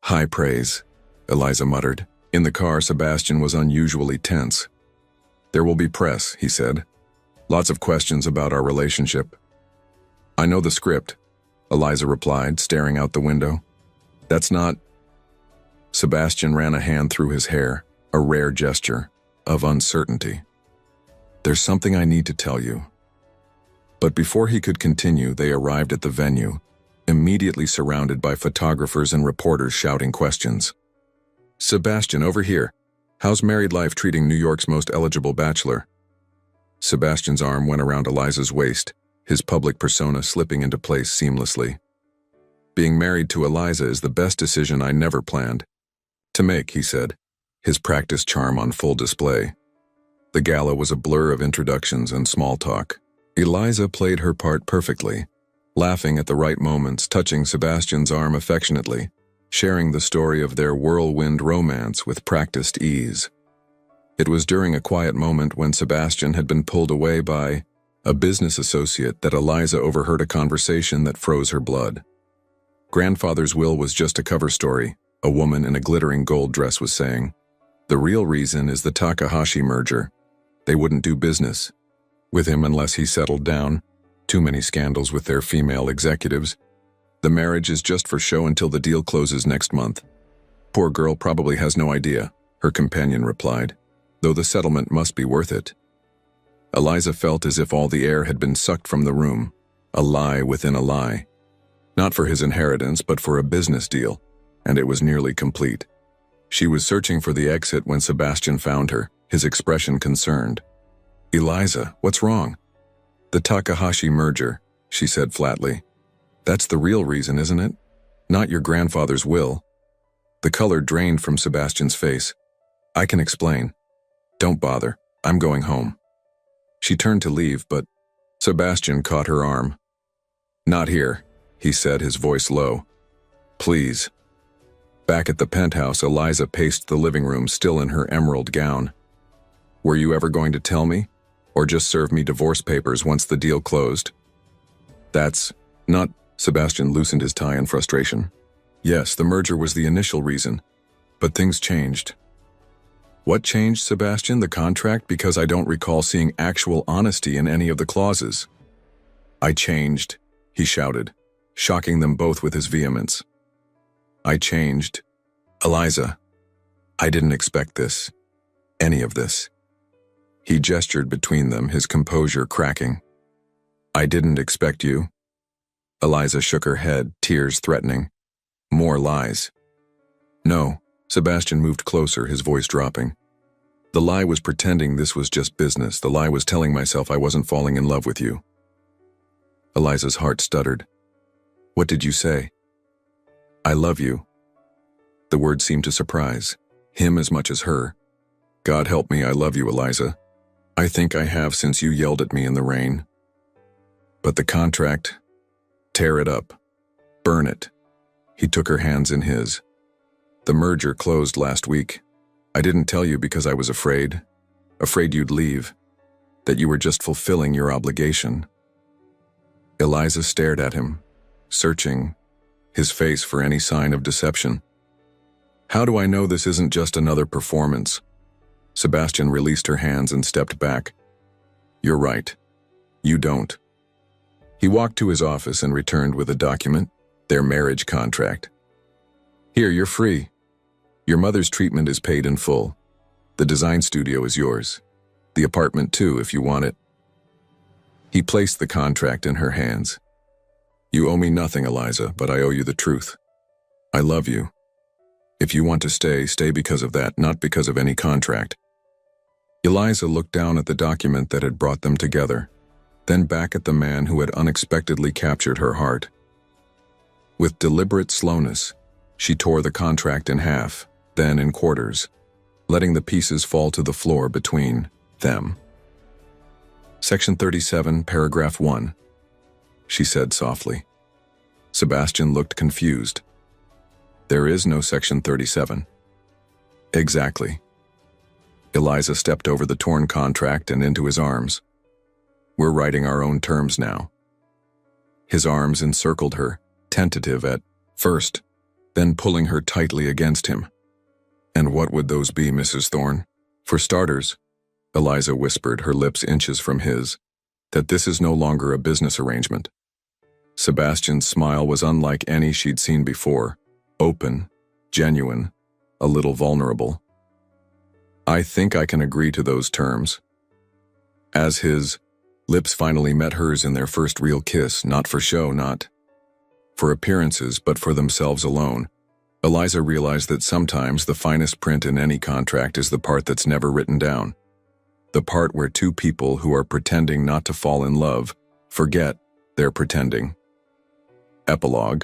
High praise, Eliza muttered. In the car, Sebastian was unusually tense. There will be press, he said. Lots of questions about our relationship. I know the script, Eliza replied, staring out the window. That's not... Sebastian ran a hand through his hair, a rare gesture of uncertainty. There's something I need to tell you. But before he could continue, they arrived at the venue, immediately surrounded by photographers and reporters shouting questions. Sebastian, over here. How's married life treating New York's most eligible bachelor? Sebastian's arm went around Eliza's waist, his public persona slipping into place seamlessly. Being married to Eliza is the best decision I never planned to make, he said, his practiced charm on full display. The gala was a blur of introductions and small talk. Eliza played her part perfectly, laughing at the right moments, touching Sebastian's arm affectionately, sharing the story of their whirlwind romance with practiced ease. It was during a quiet moment when Sebastian had been pulled away by a business associate that Eliza overheard a conversation that froze her blood. Grandfather's will was just a cover story, a woman in a glittering gold dress was saying. The real reason is the Takahashi merger. They wouldn't do business with him unless he settled down. Too many scandals with their female executives. The marriage is just for show until the deal closes next month. Poor girl probably has no idea, her companion replied, though the settlement must be worth it. Eliza felt as if all the air had been sucked from the room, a lie within a lie. Not for his inheritance, but for a business deal, and it was nearly complete. She was searching for the exit when Sebastian found her, his expression concerned. "Eliza, what's wrong?" "The Takahashi merger," she said flatly. "That's the real reason, isn't it? Not your grandfather's will." The color drained from Sebastian's face. "I can explain. Don't bother. I'm going home." She turned to leave, but Sebastian caught her arm. "Not here," he said, his voice low. "Please." Back at the penthouse, Eliza paced the living room, still in her emerald gown. "Were you ever going to tell me? Or just serve me divorce papers once the deal closed?" "That's not..." Sebastian loosened his tie in frustration. "Yes, the merger was the initial reason, but things changed." "What changed, Sebastian? The contract? Because I don't recall seeing actual honesty in any of the clauses." "I changed," he shouted, shocking them both with his vehemence. "I changed. Eliza, I didn't expect this. Any of this." He gestured between them, his composure cracking. "I didn't expect you." Eliza shook her head, tears threatening. "More lies." "No." Sebastian moved closer, his voice dropping. "The lie was pretending this was just business. The lie was telling myself I wasn't falling in love with you." Eliza's heart stuttered. "What did you say?" "I love you." The word seemed to surprise him as much as her. "God help me, I love you, Eliza. I think I have since you yelled at me in the rain. But the contract, tear it up. Burn it." He took her hands in his. "The merger closed last week. I didn't tell you because I was afraid you'd leave, that you were just fulfilling your obligation." Eliza stared at him, searching his face for any sign of deception. "How do I know this isn't just another performance?" Sebastian released her hands and stepped back. "You're right. You don't." He walked to his office and returned with a document, their marriage contract. "Here, you're free. Your mother's treatment is paid in full. The design studio is yours. The apartment too, if you want it." He placed the contract in her hands. "You owe me nothing, Eliza, but I owe you the truth. I love you. If you want to stay, stay because of that, not because of any contract." Eliza looked down at the document that had brought them together, then back at the man who had unexpectedly captured her heart. With deliberate slowness, she tore the contract in half, then in quarters, letting the pieces fall to the floor between them. "Section 37, paragraph 1, she said softly. Sebastian looked confused. "There is no section 37. "Exactly." Eliza stepped over the torn contract and into his arms. "We're writing our own terms now." His arms encircled her, tentative at first, then pulling her tightly against him. "And what would those be, Mrs. Thorne?" "For starters," Eliza whispered, her lips inches from his, "that this is no longer a business arrangement." Sebastian's smile was unlike any she'd seen before, open, genuine, a little vulnerable. "I think I can agree to those terms." As his lips finally met hers in their first real kiss, not for show, not for appearances, but for themselves alone, Eliza realized that sometimes the finest print in any contract is the part that's never written down. The part where two people who are pretending not to fall in love forget they're pretending. Epilogue.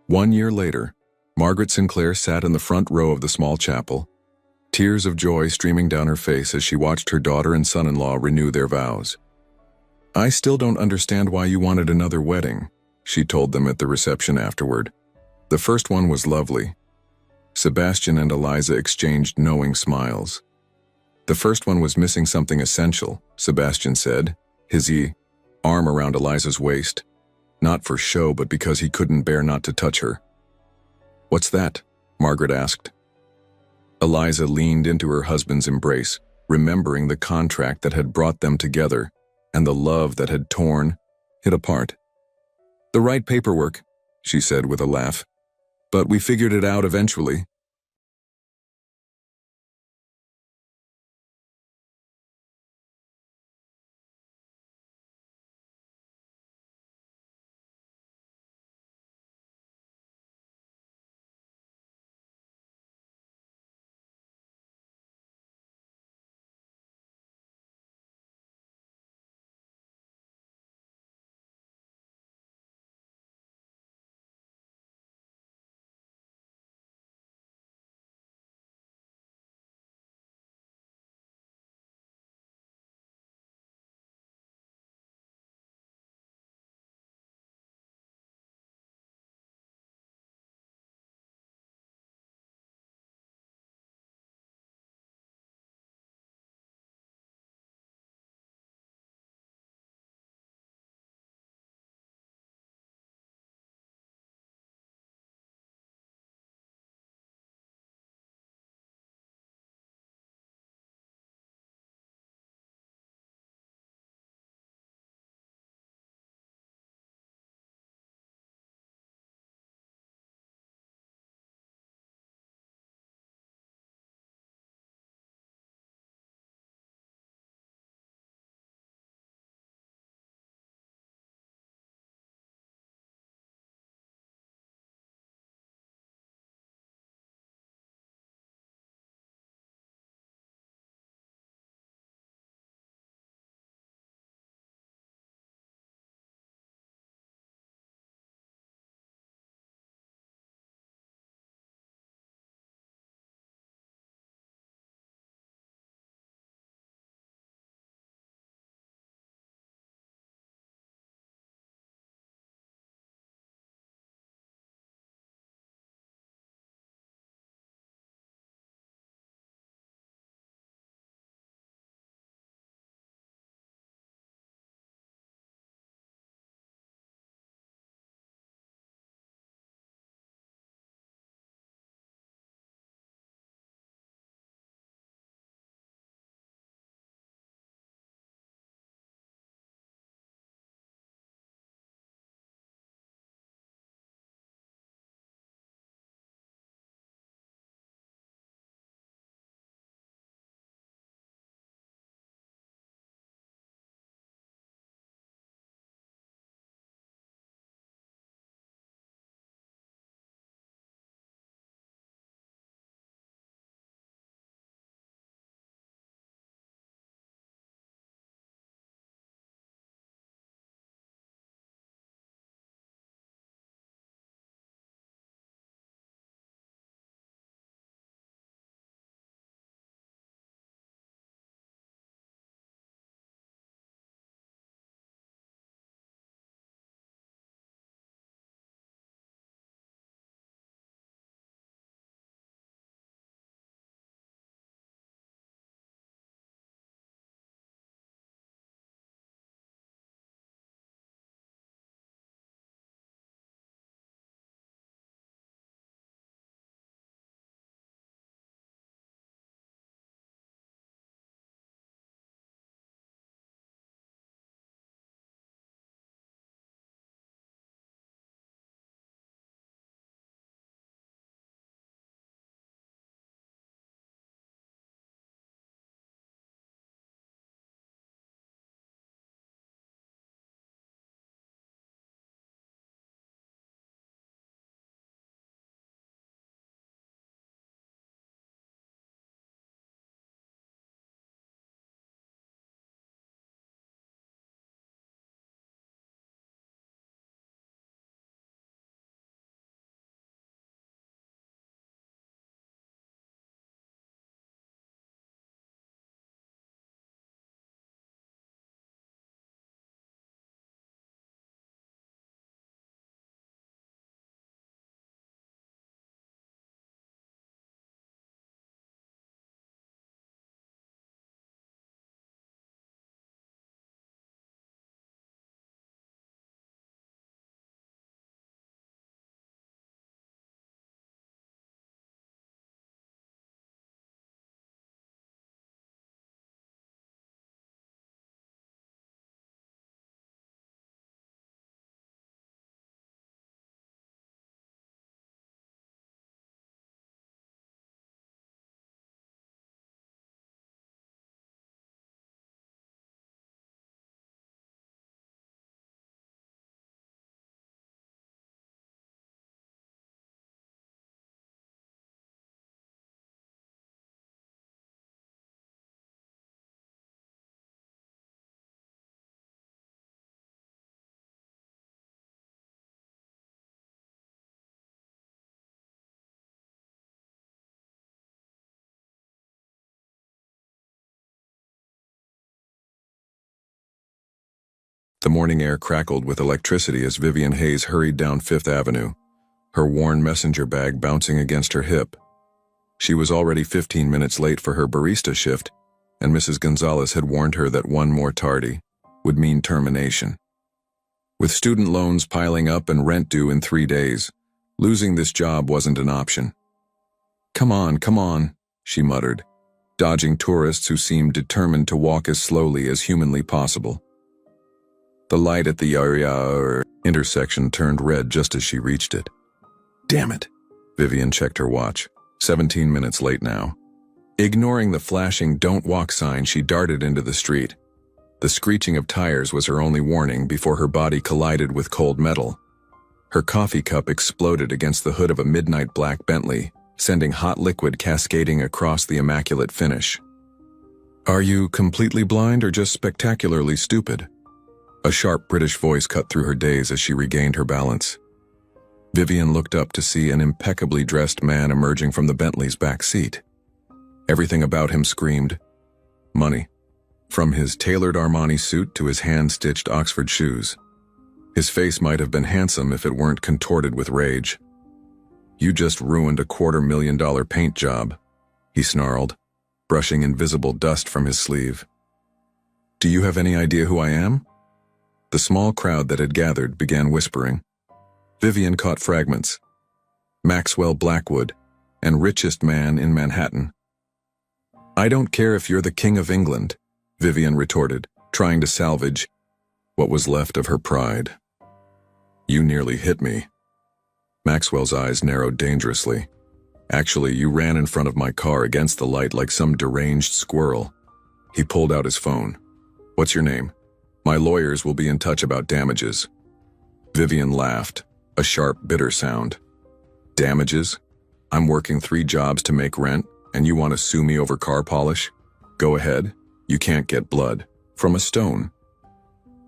1 year later, Margaret Sinclair sat in the front row of the small chapel, tears of joy streaming down her face as she watched her daughter and son-in-law renew their vows. "I still don't understand why you wanted another wedding," she told them at the reception afterward. "The first one was lovely." Sebastian and Eliza exchanged knowing smiles. "The first one was missing something essential," Sebastian said, his arm around Eliza's waist. Not for show, but because he couldn't bear not to touch her. "What's that?" Margaret asked. Eliza leaned into her husband's embrace, remembering the contract that had brought them together and the love that had torn it apart. "The right paperwork," she said with a laugh. "But we figured it out eventually." The morning air crackled with electricity as Vivian Hayes hurried down Fifth Avenue, her worn messenger bag bouncing against her hip. She was already 15 minutes late for her barista shift, and Mrs. Gonzalez had warned her that one more tardy would mean termination. With student loans piling up and rent due in 3 days, losing this job wasn't an option. Come on, she muttered, dodging tourists who seemed determined to walk as slowly as humanly possible. The light at the intersection turned red just as she reached it. Damn it! Vivian checked her watch. 17 minutes late now. Ignoring the flashing "Don't Walk" sign, she darted into the street. The screeching of tires was her only warning before her body collided with cold metal. Her coffee cup exploded against the hood of a midnight black Bentley, sending hot liquid cascading across the immaculate finish. Are you completely blind or just spectacularly stupid? A sharp British voice cut through her daze as she regained her balance. Vivian looked up to see an impeccably dressed man emerging from the Bentley's back seat. Everything about him screamed money, from his tailored Armani suit to his hand-stitched Oxford shoes. His face might have been handsome if it weren't contorted with rage. You just ruined a $250,000 paint job, he snarled, brushing invisible dust from his sleeve. Do you have any idea who I am? The small crowd that had gathered began whispering. Vivian caught fragments. Maxwell Blackwood, and richest man in Manhattan. I don't care if you're the King of England, Vivian retorted, trying to salvage what was left of her pride. You nearly hit me. Maxwell's eyes narrowed dangerously. Actually, you ran in front of my car against the light like some deranged squirrel. He pulled out his phone. What's your name? My lawyers will be in touch about damages. Vivian laughed, a sharp, bitter sound. Damages? I'm working 3 jobs to make rent, and you want to sue me over car polish? Go ahead. You can't get blood from a stone.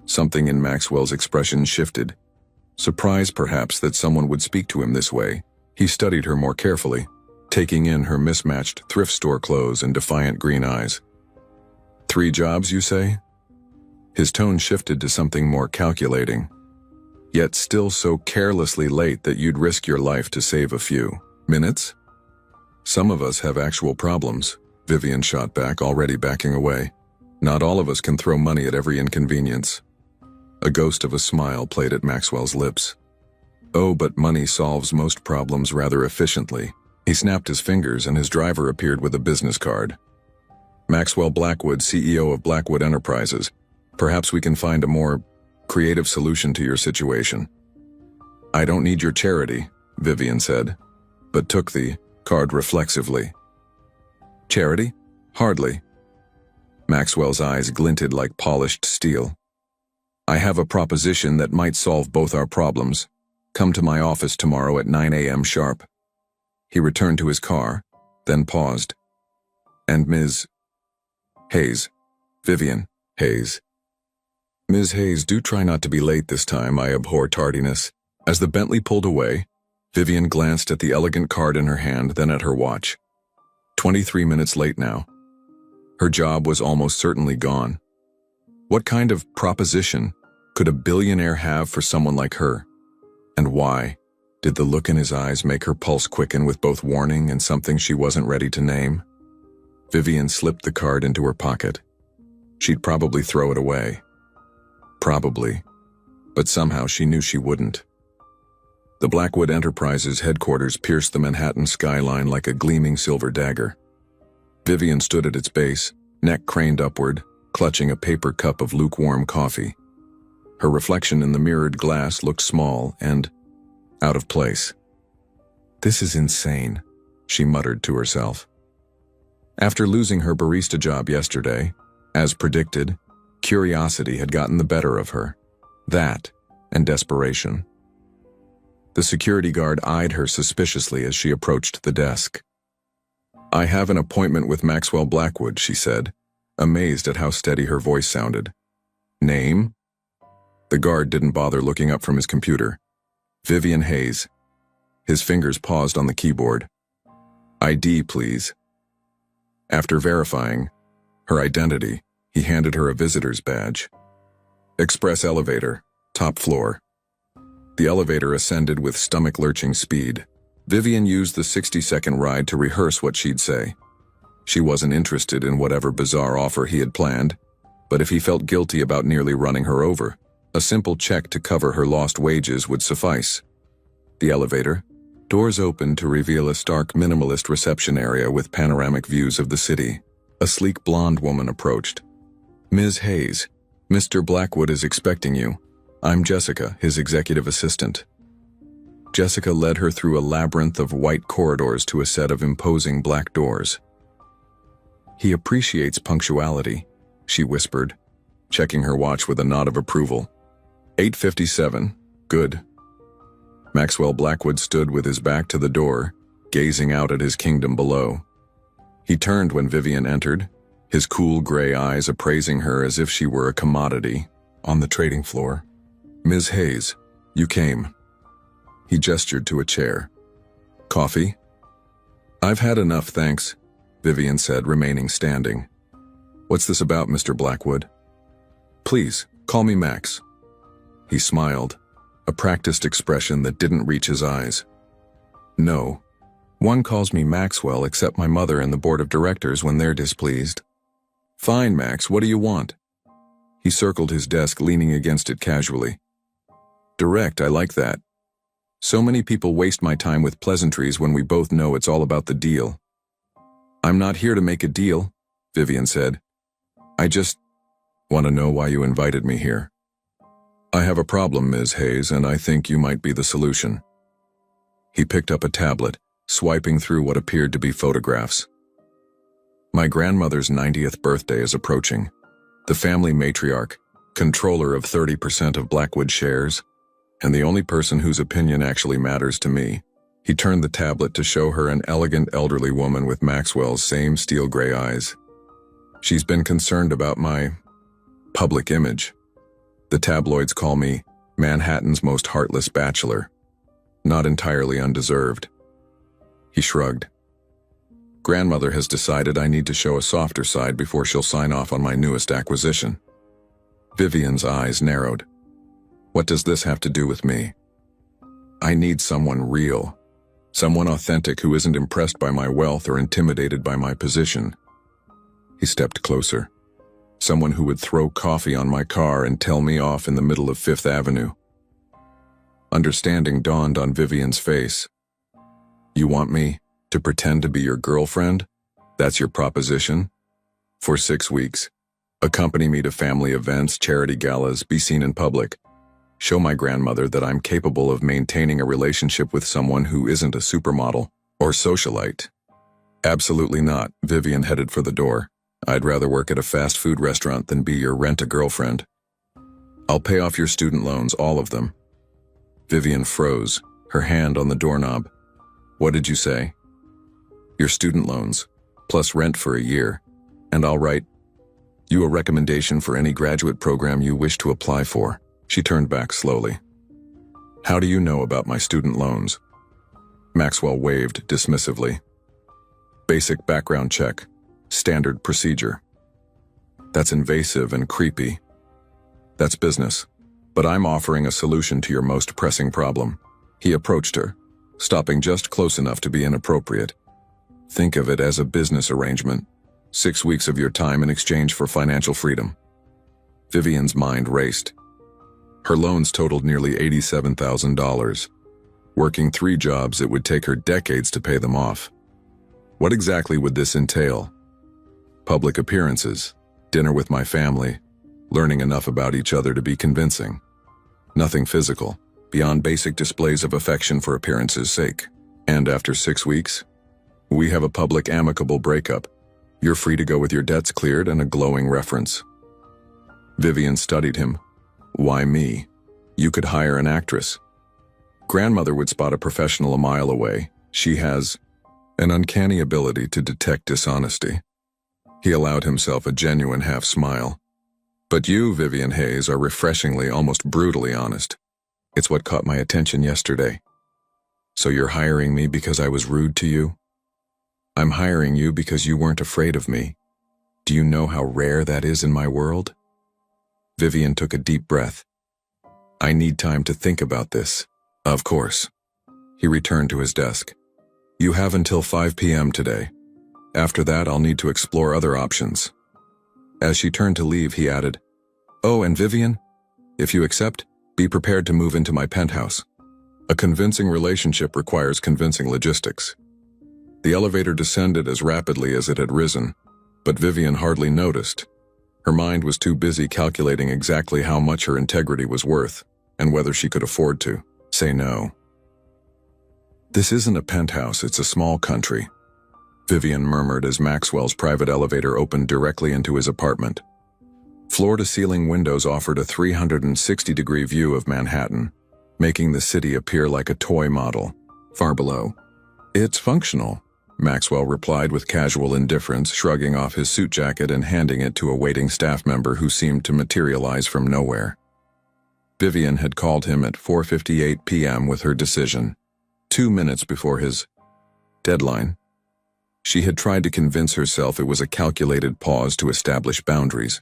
Something in Maxwell's expression shifted. Surprised, perhaps, that someone would speak to him this way, he studied her more carefully, taking in her mismatched thrift store clothes and defiant green eyes. 3 jobs, you say? His tone shifted to something more calculating, yet still so carelessly late that you'd risk your life to save a few minutes? Some of us have actual problems, Vivian shot back, already backing away. Not all of us can throw money at every inconvenience. A ghost of a smile played at Maxwell's lips. Oh, but money solves most problems rather efficiently. He snapped his fingers and his driver appeared with a business card. Maxwell Blackwood, CEO of Blackwood Enterprises. Perhaps we can find a more creative solution to your situation. I don't need your charity, Vivian said, but took the card reflexively. Charity? Hardly. Maxwell's eyes glinted like polished steel. I have a proposition that might solve both our problems. Come to my office tomorrow at 9 a.m. sharp. He returned to his car, then paused. And Ms. Hayes. Vivian Hayes. Ms. Hayes, do try not to be late this time. I abhor tardiness. As the Bentley pulled away, Vivian glanced at the elegant card in her hand, then at her watch. 23 minutes late now. Her job was almost certainly gone. What kind of proposition could a billionaire have for someone like her? And why? Did the look in his eyes make her pulse quicken with both warning and something she wasn't ready to name? Vivian slipped the card into her pocket. She'd probably throw it away. Probably. But somehow she knew she wouldn't. The Blackwood Enterprises headquarters pierced the Manhattan skyline like a gleaming silver dagger. Vivian stood at its base, neck craned upward, clutching a paper cup of lukewarm coffee. Her reflection in the mirrored glass looked small and out of place. This is insane, she muttered to herself. After losing her barista job yesterday, as predicted, curiosity had gotten the better of her. That and desperation. The security guard eyed her suspiciously as she approached the desk. I have an appointment with Maxwell Blackwood, she said, amazed at how steady her voice sounded. Name? The guard didn't bother looking up from his computer. Vivian Hayes. His fingers paused on the keyboard. ID, please. After verifying her identity, he handed her a visitor's badge. Express elevator, top floor. The elevator ascended with stomach-lurching speed. Vivian used the 60-second ride to rehearse what she'd say. She wasn't interested in whatever bizarre offer he had planned, but if he felt guilty about nearly running her over, a simple check to cover her lost wages would suffice. The elevator, doors opened to reveal a stark minimalist reception area with panoramic views of the city. A sleek blonde woman approached. "Ms. Hayes, Mr. Blackwood is expecting you. I'm Jessica, his executive assistant." Jessica led her through a labyrinth of white corridors to a set of imposing black doors. "He appreciates punctuality," she whispered, checking her watch with a nod of approval. 8:57, good. Maxwell Blackwood stood with his back to the door, gazing out at his kingdom below. He turned when Vivian entered, his cool gray eyes appraising her as if she were a commodity on the trading floor. "Ms. Hayes, you came." He gestured to a chair. "Coffee?" "I've had enough, thanks," Vivian said, remaining standing. "What's this about, Mr. Blackwood?" "Please, call me Max." He smiled, a practiced expression that didn't reach his eyes. "No, one calls me Maxwell except my mother and the board of directors when they're displeased." "Fine, Max, what do you want?" He circled his desk, leaning against it casually. "Direct, I like that. So many people waste my time with pleasantries when we both know it's all about the deal." "I'm not here to make a deal," Vivian said. "I just want to know why you invited me here." "I have a problem, Ms. Hayes, and I think you might be the solution." He picked up a tablet, swiping through what appeared to be photographs. "My grandmother's 90th birthday is approaching. The family matriarch, controller of 30% of Blackwood shares, and the only person whose opinion actually matters to me." He turned the tablet to show her an elegant elderly woman with Maxwell's same steel gray eyes. "She's been concerned about my public image. The tabloids call me Manhattan's most heartless bachelor. Not entirely undeserved." He shrugged. "Grandmother has decided I need to show a softer side before she'll sign off on my newest acquisition." Vivian's eyes narrowed. "What does this have to do with me?" "I need someone real. Someone authentic who isn't impressed by my wealth or intimidated by my position." He stepped closer. "Someone who would throw coffee on my car and tell me off in the middle of Fifth Avenue." Understanding dawned on Vivian's face. "You want me to pretend to be your girlfriend? That's your proposition? For 6 weeks. Accompany me to family events, charity galas, be seen in public. Show my grandmother that I'm capable of maintaining a relationship with someone who isn't a supermodel or socialite." "Absolutely not." Vivian headed for the door. "I'd rather work at a fast food restaurant than be your rent-a-girlfriend. I'll pay off your student loans, all of them." Vivian froze, her hand on the doorknob. "What did you say?" "Your student loans, plus rent for a year, and I'll write you a recommendation for any graduate program you wish to apply for." She turned back slowly. "How do you know about my student loans?" Maxwell waved dismissively. "Basic background check. Standard procedure." "That's invasive and creepy." "That's business. But I'm offering a solution to your most pressing problem." He approached her, stopping just close enough to be inappropriate. "Think of it as a business arrangement. 6 weeks of your time in exchange for financial freedom." Vivian's mind raced. Her loans totaled nearly $87,000. Working 3 jobs, it would take her decades to pay them off. What exactly would this entail? Public appearances, dinner with my family, learning enough about each other to be convincing. Nothing physical, beyond basic displays of affection for appearance's sake. And after 6 weeks, we have a public amicable breakup. You're free to go with your debts cleared and a glowing reference. Vivian studied him. "Why me? You could hire an actress. Grandmother would spot a professional a mile away. She has an uncanny ability to detect dishonesty." He allowed himself a genuine half-smile. "But you, Vivian Hayes, are refreshingly, almost brutally honest. It's what caught my attention yesterday." "So you're hiring me because I was rude to you?" "I'm hiring you because you weren't afraid of me. Do you know how rare that is in my world?" Vivian took a deep breath. I need time to think about this. Of course. He returned to his desk. You have until 5 p.m. today. After that, I'll need to explore other options. As she turned to leave, he added, Oh, and Vivian, if you accept, be prepared to move into my penthouse. A convincing relationship requires convincing logistics. The elevator descended as rapidly as it had risen, but Vivian hardly noticed. Her mind was too busy calculating exactly how much her integrity was worth and whether she could afford to say no. This isn't a penthouse, it's a small country, Vivian murmured as Maxwell's private elevator opened directly into his apartment. Floor-to-ceiling windows offered a 360-degree view of Manhattan, making the city appear like a toy model. Far below, It's functional, Maxwell replied with casual indifference, shrugging off his suit jacket and handing it to a waiting staff member who seemed to materialize from nowhere. Vivian had called him at 4:58 p.m. with her decision, 2 minutes before his deadline. She had tried to convince herself it was a calculated pause to establish boundaries.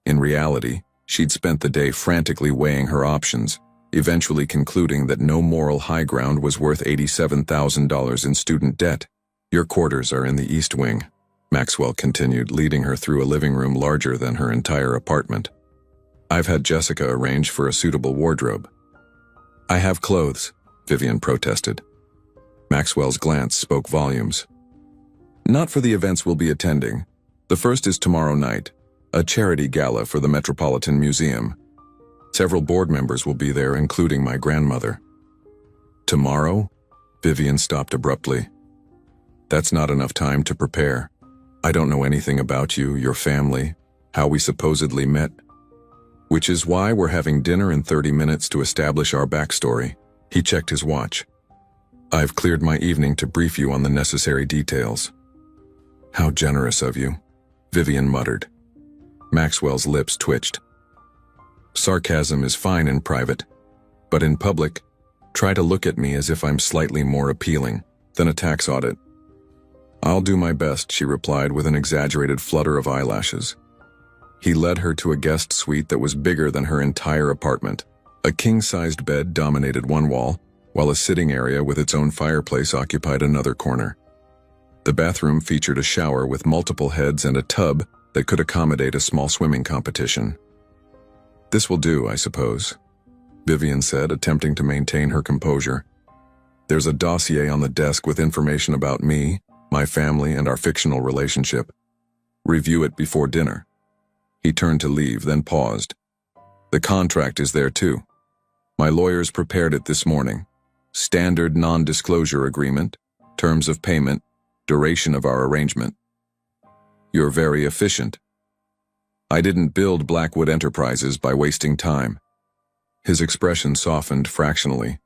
In reality, she'd spent the day frantically weighing her options, eventually concluding that no moral high ground was worth $87,000 in student debt. Your quarters are in the East Wing, Maxwell continued, leading her through a living room larger than her entire apartment. I've had Jessica arrange for a suitable wardrobe. I have clothes, Vivian protested. Maxwell's glance spoke volumes. Not for the events we'll be attending. The first is tomorrow night, a charity gala for the Metropolitan Museum. Several board members will be there, including my grandmother. Tomorrow? Vivian stopped abruptly. That's not enough time to prepare. I don't know anything about you, your family, how we supposedly met. Which is why we're having dinner in 30 minutes to establish our backstory. He checked his watch. I've cleared my evening to brief you on the necessary details. How generous of you, Vivian muttered. Maxwell's lips twitched. Sarcasm is fine in private, but in public, try to look at me as if I'm slightly more appealing than a tax audit. I'll do my best, she replied with an exaggerated flutter of eyelashes. He led her to a guest suite that was bigger than her entire apartment. A king-sized bed dominated one wall, while a sitting area with its own fireplace occupied another corner. The bathroom featured a shower with multiple heads and a tub that could accommodate a small swimming competition. This will do, I suppose, Vivian said, attempting to maintain her composure. There's a dossier on the desk with information about me, my family, and our fictional relationship. Review it before dinner. He turned to leave, then paused. The contract is there too. My lawyers prepared it this morning. Standard non-disclosure agreement, terms of payment, duration of our arrangement. You're very efficient. I didn't build Blackwood Enterprises by wasting time. His expression softened fractionally.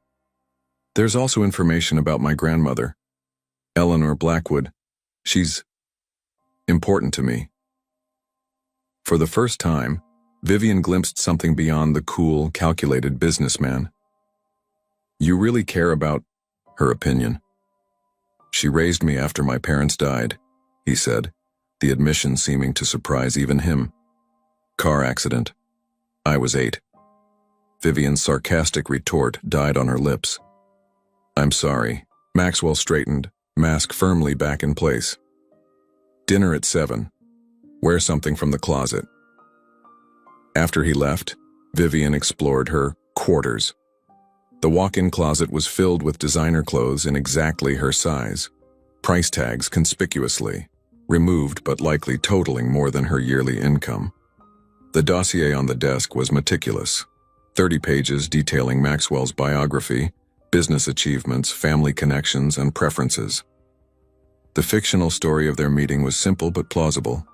There's also information about my grandmother, Eleanor Blackwood. She's important to me. For the first time, Vivian glimpsed something beyond the cool, calculated businessman. You really care about her opinion. She raised me after my parents died, he said, the admission seeming to surprise even him. Car accident. I was 8. Vivian's sarcastic retort died on her lips. I'm sorry. Maxwell straightened, mask firmly back in place. Dinner at 7. Wear something from the closet. After he left, Vivian explored her quarters. The walk-in closet was filled with designer clothes in exactly her size, price tags conspicuously, removed but likely totaling more than her yearly income. The dossier on the desk was meticulous, 30 pages detailing Maxwell's biography, business achievements, family connections, and preferences. The fictional story of their meeting was simple but plausible.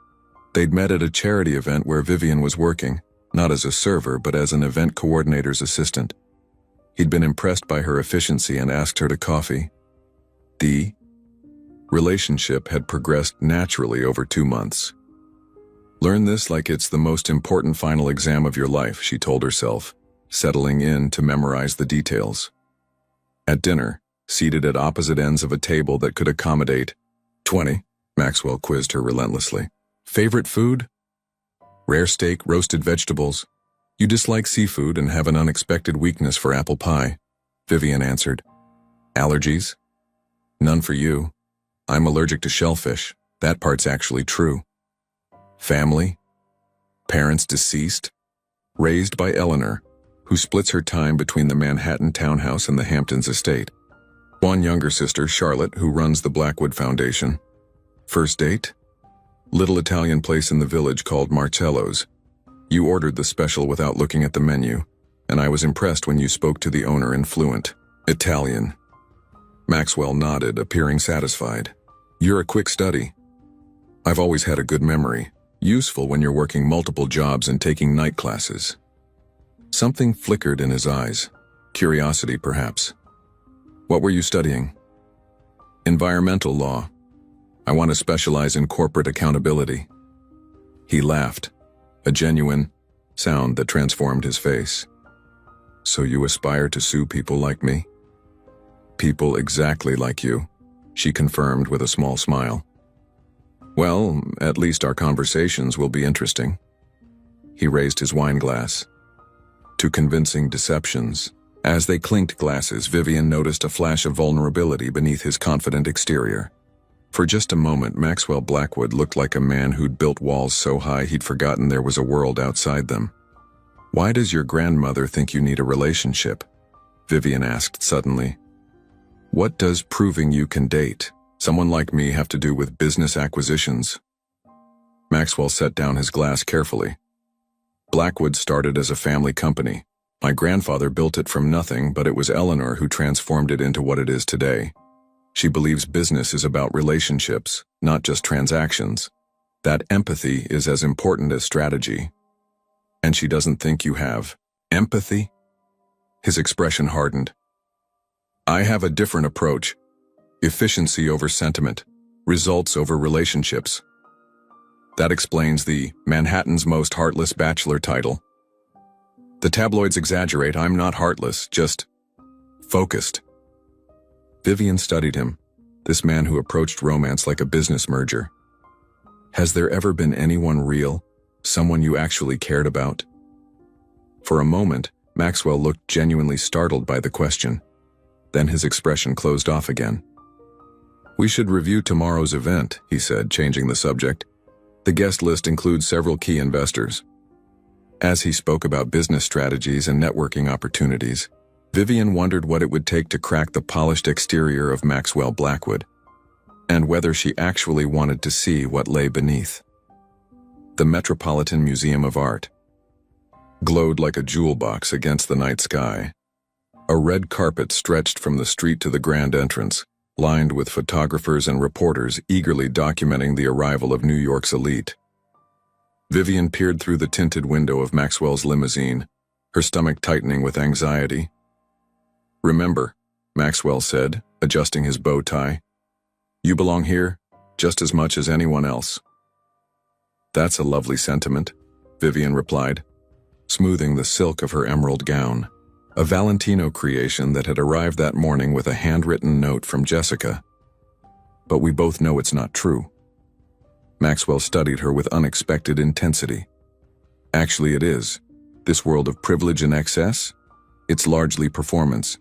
They'd met at a charity event where Vivian was working, not as a server but as an event coordinator's assistant. He'd been impressed by her efficiency and asked her to coffee. The relationship had progressed naturally over 2 months. Learn this like it's the most important final exam of your life, she told herself, settling in to memorize the details. At dinner, seated at opposite ends of a table that could accommodate 20, Maxwell quizzed her relentlessly. Favorite food? Rare steak, roasted vegetables, You dislike seafood and have an unexpected weakness for apple pie, Vivian answered. Allergies? None for you. I'm allergic to shellfish. That part's actually true. Family? Parents deceased? Raised by Eleanor, who splits her time between the Manhattan townhouse and the Hamptons estate. One younger sister, Charlotte, who runs the Blackwood Foundation. First date? Little Italian place in the village called Marcello's. You ordered the special without looking at the menu, and I was impressed when you spoke to the owner in fluent Italian. Maxwell nodded, appearing satisfied. You're a quick study. I've always had a good memory, useful when you're working multiple jobs and taking night classes. Something flickered in his eyes. Curiosity, perhaps. What were you studying? Environmental law. I want to specialize in corporate accountability. He laughed, a genuine sound that transformed his face. So you aspire to sue people like me? People exactly like you, she confirmed with a small smile. Well, at least our conversations will be interesting. He raised his wine glass. To convincing deceptions. As they clinked glasses, Vivian noticed a flash of vulnerability beneath his confident exterior. For just a moment, Maxwell Blackwood looked like a man who'd built walls so high he'd forgotten there was a world outside them. Why does your grandmother think you need a relationship? Vivian asked suddenly. What does proving you can date someone like me have to do with business acquisitions? Maxwell set down his glass carefully. Blackwood started as a family company. My grandfather built it from nothing, but it was Eleanor who transformed it into what it is today. She believes business is about relationships, not just transactions. That empathy is as important as strategy. And she doesn't think you have empathy? His expression hardened. I have a different approach. Efficiency over sentiment. Results over relationships. That explains the Manhattan's Most Heartless Bachelor title. The tabloids exaggerate. I'm not heartless, just focused. Vivian studied him, this man who approached romance like a business merger. Has there ever been anyone real, someone you actually cared about? For a moment, Maxwell looked genuinely startled by the question. Then his expression closed off again. We should review tomorrow's event, he said, changing the subject. The guest list includes several key investors. As he spoke about business strategies and networking opportunities, Vivian wondered what it would take to crack the polished exterior of Maxwell Blackwood, and whether she actually wanted to see what lay beneath. The Metropolitan Museum of Art glowed like a jewel box against the night sky. A red carpet stretched from the street to the grand entrance, lined with photographers and reporters eagerly documenting the arrival of New York's elite. Vivian peered through the tinted window of Maxwell's limousine, her stomach tightening with anxiety. Remember, Maxwell said, adjusting his bow tie, you belong here just as much as anyone else. That's a lovely sentiment, Vivian replied, smoothing the silk of her emerald gown, a Valentino creation that had arrived that morning with a handwritten note from Jessica. But we both know it's not true. Maxwell studied her with unexpected intensity. Actually, it is. This world of privilege and excess? It's largely performance.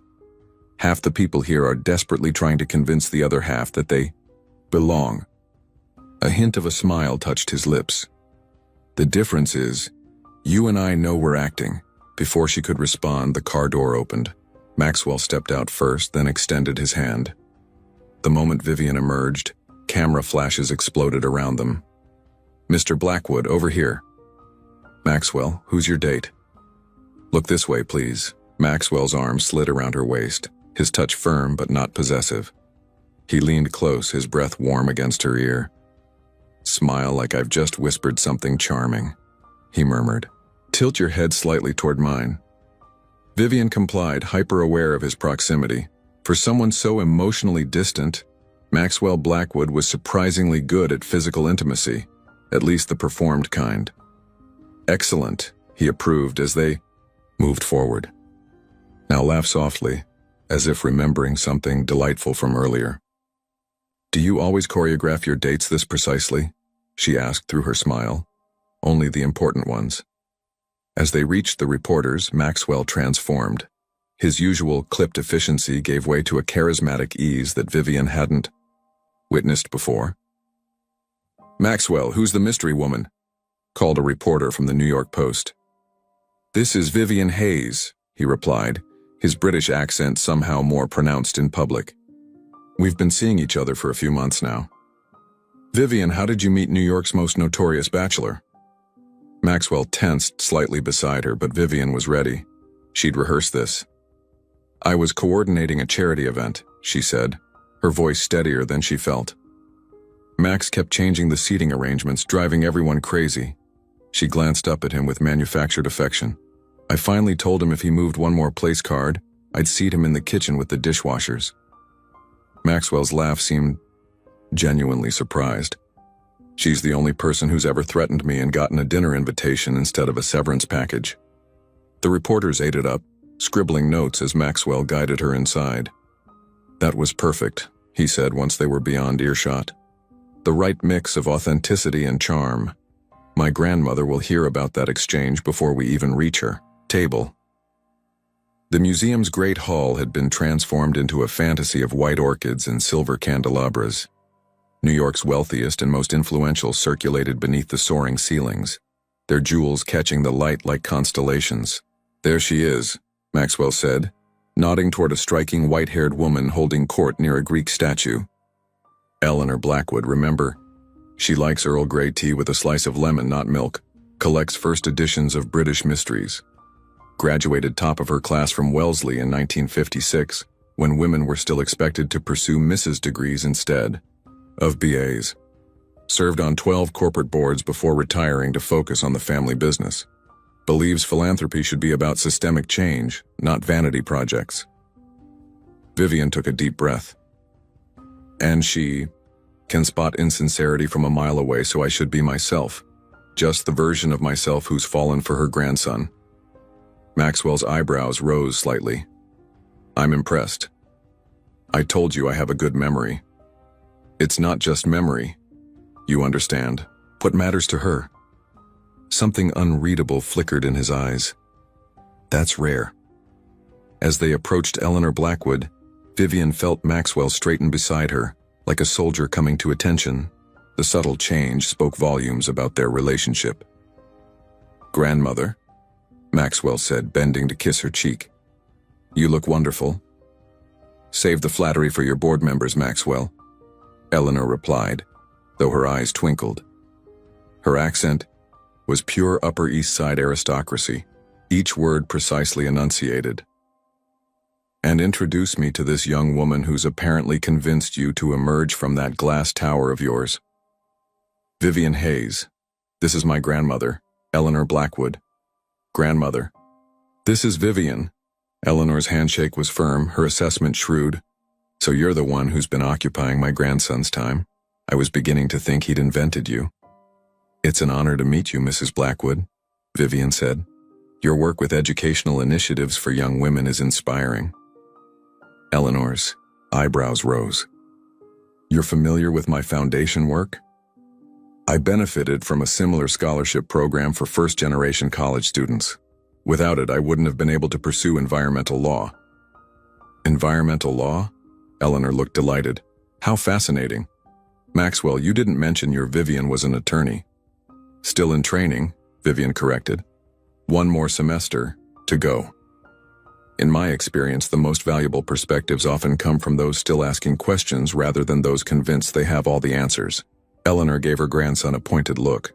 Half the people here are desperately trying to convince the other half that they belong. A hint of a smile touched his lips. The difference is, you and I know we're acting. Before she could respond, the car door opened. Maxwell stepped out first, then extended his hand. The moment Vivian emerged, camera flashes exploded around them. Mr. Blackwood, over here. Maxwell, who's your date? Look this way, please. Maxwell's arm slid around her waist, his touch firm but not possessive. He leaned close, his breath warm against her ear. Smile like I've just whispered something charming, he murmured. Tilt your head slightly toward mine. Vivian complied, hyper-aware of his proximity. For someone so emotionally distant, Maxwell Blackwood was surprisingly good at physical intimacy, at least the performed kind. Excellent, he approved as they moved forward. Now laugh softly, as if remembering something delightful from earlier. Do you always choreograph your dates this precisely? She asked through her smile. Only the important ones. As they reached the reporters, Maxwell transformed. His usual clipped efficiency gave way to a charismatic ease that Vivian hadn't witnessed before. "Maxwell, who's the mystery woman?" called a reporter from the New York Post. "This is Vivian Hayes," he replied, his British accent somehow more pronounced in public. "We've been seeing each other for a few months now." "Vivian, how did you meet New York's most notorious bachelor?" Maxwell tensed slightly beside her, but Vivian was ready. She'd rehearsed this. "I was coordinating a charity event," she said, her voice steadier than she felt. Max kept changing the seating arrangements, driving everyone crazy. She glanced up at him with manufactured affection. "I finally told him if he moved one more place card, I'd seat him in the kitchen with the dishwashers." Maxwell's laugh seemed genuinely surprised. "She's the only person who's ever threatened me and gotten a dinner invitation instead of a severance package." The reporters ate it up, scribbling notes as Maxwell guided her inside. "That was perfect," he said once they were beyond earshot. "The right mix of authenticity and charm. My grandmother will hear about that exchange before we even reach her table." The museum's great hall had been transformed into a fantasy of white orchids and silver candelabras. New York's wealthiest and most influential circulated beneath the soaring ceilings, their jewels catching the light like constellations. "There she is," Maxwell said, nodding toward a striking white-haired woman holding court near a Greek statue. "Eleanor Blackwood, remember? She likes Earl Grey tea with a slice of lemon, not milk. Collects first editions of British mysteries. Graduated top of her class from Wellesley in 1956, when women were still expected to pursue Mrs. degrees instead of BAs. Served on 12 corporate boards before retiring to focus on the family business. Believes philanthropy should be about systemic change, not vanity projects." Vivian took a deep breath. "And she can spot insincerity from a mile away, so I should be myself. Just the version of myself who's fallen for her grandson." Maxwell's eyebrows rose slightly. "I'm impressed. I told you I have a good memory. It's not just memory. You understand what matters to her." Something unreadable flickered in his eyes. "That's rare." As they approached Eleanor Blackwood, Vivian felt Maxwell straighten beside her, like a soldier coming to attention. The subtle change spoke volumes about their relationship. "Grandmother," Maxwell said, bending to kiss her cheek. "You look wonderful." "Save the flattery for your board members, Maxwell," Eleanor replied, though her eyes twinkled. Her accent was pure Upper East Side aristocracy, each word precisely enunciated. "And introduce me to this young woman who's apparently convinced you to emerge from that glass tower of yours. Vivian Hayes. This is my grandmother, Eleanor Blackwood." "Grandmother." "This is Vivian." Eleanor's handshake was firm, her assessment shrewd. "So you're the one who's been occupying my grandson's time. I was beginning to think he'd invented you." "It's an honor to meet you, Mrs. Blackwood," Vivian said. "Your work with educational initiatives for young women is inspiring." Eleanor's eyebrows rose. "You're familiar with my foundation work?" "I benefited from a similar scholarship program for first-generation college students. Without it, I wouldn't have been able to pursue environmental law." "Environmental law?" Eleanor looked delighted. "How fascinating. Maxwell, you didn't mention your Vivian was an attorney." "Still in training," Vivian corrected. "One more semester to go." "In my experience, the most valuable perspectives often come from those still asking questions rather than those convinced they have all the answers." Eleanor gave her grandson a pointed look.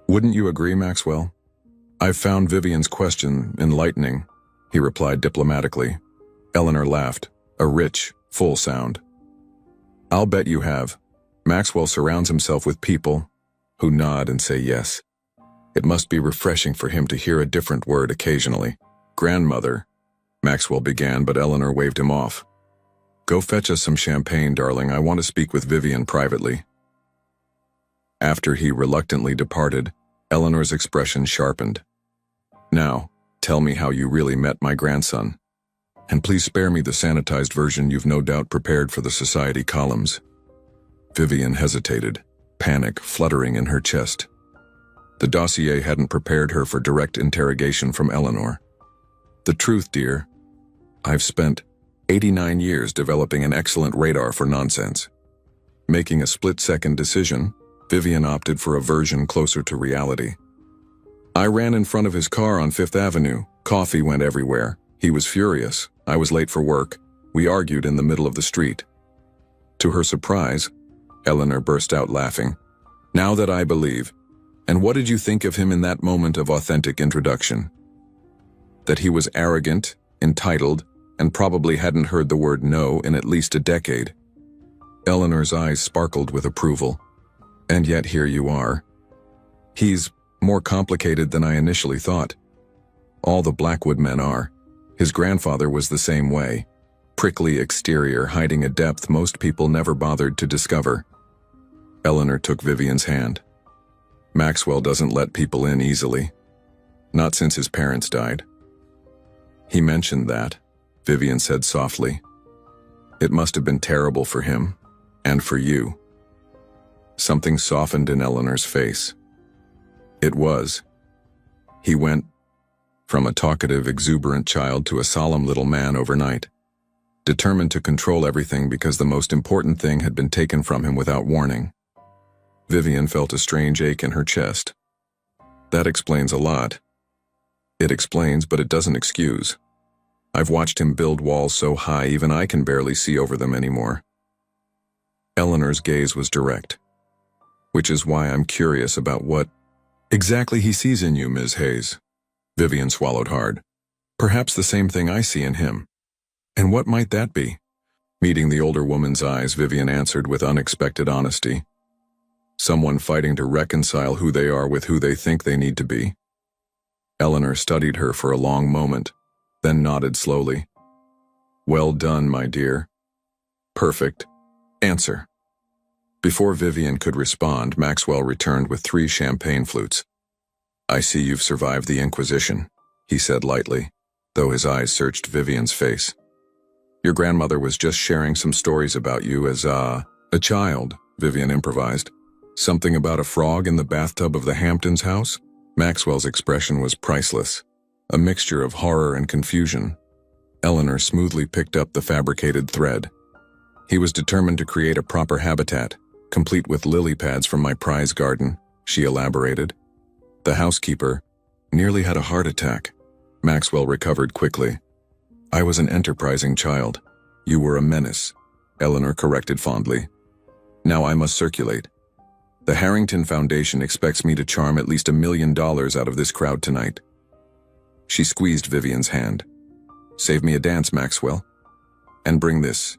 "Wouldn't you agree, Maxwell?" "I've found Vivian's question enlightening," he replied diplomatically. Eleanor laughed, a rich, full sound. "I'll bet you have." Maxwell surrounds himself with people who nod and say yes. It must be refreshing for him to hear a different word occasionally. "Grandmother," Maxwell began, but Eleanor waved him off. "Go fetch us some champagne, darling. I want to speak with Vivian privately." After he reluctantly departed, Eleanor's expression sharpened. "Now, tell me how you really met my grandson. And please spare me the sanitized version you've no doubt prepared for the society columns." Vivian hesitated, panic fluttering in her chest. The dossier hadn't prepared her for direct interrogation from Eleanor. "The truth, dear. I've spent 89 years developing an excellent radar for nonsense." Making a split-second decision, Vivian opted for a version closer to reality. "I ran in front of his car on Fifth Avenue. Coffee went everywhere. He was furious. I was late for work. We argued in the middle of the street." To her surprise, Eleanor burst out laughing. "Now that I believe. And what did you think of him in that moment of authentic introduction?" "That he was arrogant, entitled, and probably hadn't heard the word no in at least a decade." Eleanor's eyes sparkled with approval. "And yet here you are. He's more complicated than I initially thought. All the Blackwood men are. His grandfather was the same way. Prickly exterior hiding a depth most people never bothered to discover." Eleanor took Vivian's hand. "Maxwell doesn't let people in easily. Not since his parents died." "He mentioned that," Vivian said softly. "It must have been terrible for him, and for you." Something softened in Eleanor's face. "It was. He went from a talkative, exuberant child to a solemn little man overnight, determined to control everything because the most important thing had been taken from him without warning." Vivian felt a strange ache in her chest. "That explains a lot." "It explains, but it doesn't excuse. I've watched him build walls so high even I can barely see over them anymore." Eleanor's gaze was direct. "Which is why I'm curious about what exactly he sees in you, Ms. Hayes." Vivian swallowed hard. "Perhaps the same thing I see in him." "And what might that be?" Meeting the older woman's eyes, Vivian answered with unexpected honesty. "Someone fighting to reconcile who they are with who they think they need to be." Eleanor studied her for a long moment, then nodded slowly. "Well done, my dear. Perfect. Answer." Before Vivian could respond, Maxwell returned with 3 champagne flutes. "I see you've survived the Inquisition," he said lightly, though his eyes searched Vivian's face. "Your grandmother was just sharing some stories about you as a child," Vivian improvised. "Something about a frog in the bathtub of the Hamptons house?" Maxwell's expression was priceless, a mixture of horror and confusion. Eleanor smoothly picked up the fabricated thread. "He was determined to create a proper habitat, complete with lily pads from my prize garden," she elaborated. "The housekeeper nearly had a heart attack." Maxwell recovered quickly. "I was an enterprising child. You were a menace," Eleanor corrected fondly. "Now I must circulate. The Harrington Foundation expects me to charm at least $1 million out of this crowd tonight." She squeezed Vivian's hand. "Save me a dance, Maxwell. And bring this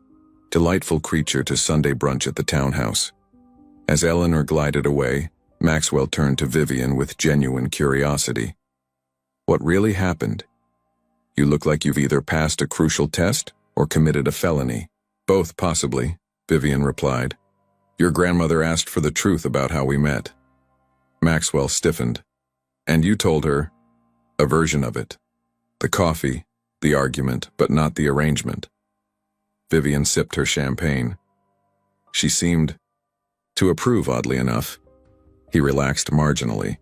delightful creature to Sunday brunch at the townhouse." As Eleanor glided away, Maxwell turned to Vivian with genuine curiosity. "What really happened? You look like you've either passed a crucial test or committed a felony." "Both, possibly," Vivian replied. "Your grandmother asked for the truth about how we met." Maxwell stiffened. "And you told her a version of it. The coffee, the argument, but not the arrangement." Vivian sipped her champagne. She seemed to approve, oddly enough. He relaxed marginally.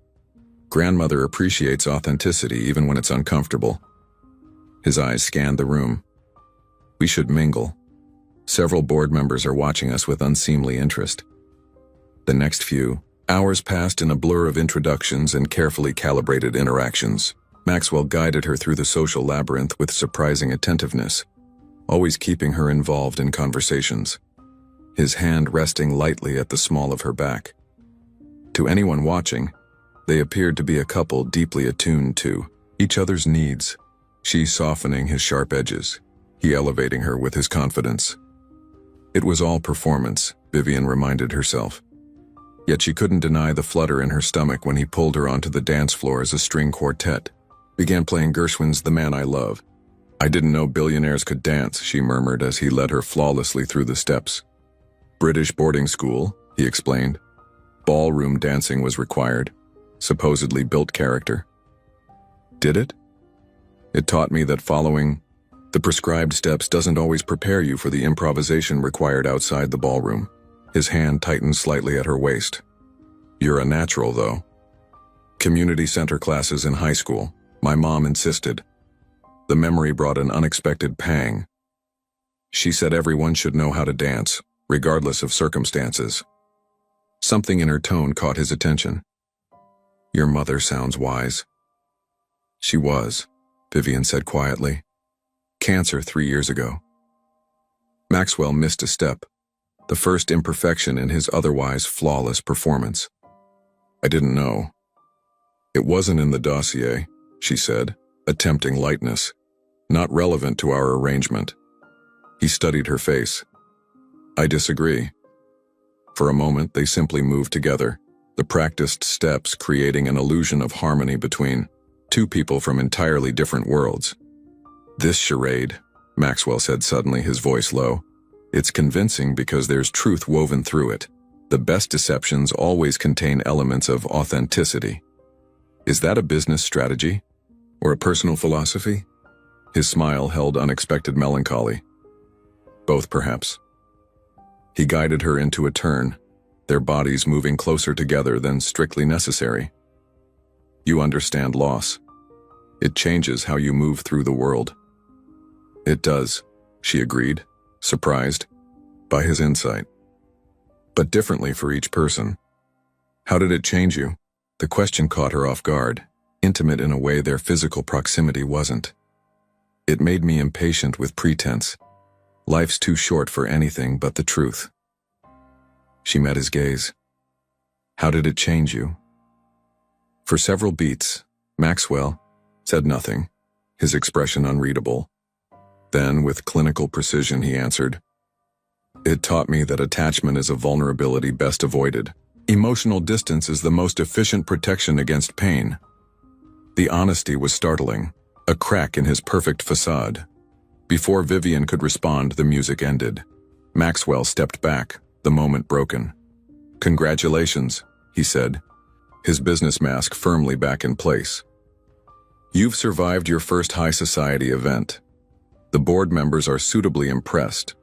"Grandmother appreciates authenticity even when it's uncomfortable." His eyes scanned the room. "We should mingle. Several board members are watching us with unseemly interest." The next few hours passed in a blur of introductions and carefully calibrated interactions. Maxwell guided her through the social labyrinth with surprising attentiveness, always keeping her involved in conversations, his hand resting lightly at the small of her back. To anyone watching, they appeared to be a couple deeply attuned to each other's needs, she softening his sharp edges, he elevating her with his confidence. It was all performance, Vivian reminded herself. Yet she couldn't deny the flutter in her stomach when he pulled her onto the dance floor as a string quartet began playing Gershwin's The Man I Love. "I didn't know billionaires could dance," she murmured as he led her flawlessly through the steps. "British boarding school," he explained. "Ballroom dancing was required. Supposedly built character." "Did it?" "It taught me that following the prescribed steps doesn't always prepare you for the improvisation required outside the ballroom." His hand tightened slightly at her waist. "You're a natural, though." Community center classes in high school. My mom insisted. The memory brought an unexpected pang. She said everyone should know how to dance, regardless of circumstances. Something in her tone caught his attention. Your mother sounds wise. She was, Vivian said quietly. Cancer 3 years ago. Maxwell missed a step, the first imperfection in his otherwise flawless performance. I didn't know. It wasn't in the dossier, she said, attempting lightness, not relevant to our arrangement. He studied her face. I disagree. For a moment, they simply moved together, the practiced steps creating an illusion of harmony between two people from entirely different worlds. This charade, Maxwell said suddenly, his voice low. It's convincing because there's truth woven through it. The best deceptions always contain elements of authenticity. Is that a business strategy? Or a personal philosophy? His smile held unexpected melancholy. Both, perhaps. He guided her into a turn, their bodies moving closer together than strictly necessary. You understand loss. It changes how you move through the world. It does, she agreed, surprised by his insight. But differently for each person. How did it change you? The question caught her off guard, intimate in a way their physical proximity wasn't. It made me impatient with pretense. Life's too short for anything but the truth. She met his gaze. How did it change you? For several beats, Maxwell said nothing, his expression unreadable. Then, with clinical precision, he answered, It taught me that attachment is a vulnerability best avoided. Emotional distance is the most efficient protection against pain. The honesty was startling, a crack in his perfect facade. Before Vivian could respond, the music ended. Maxwell stepped back, the moment broken. Congratulations, he said, his business mask firmly back in place. You've survived your first high society event. The board members are suitably impressed.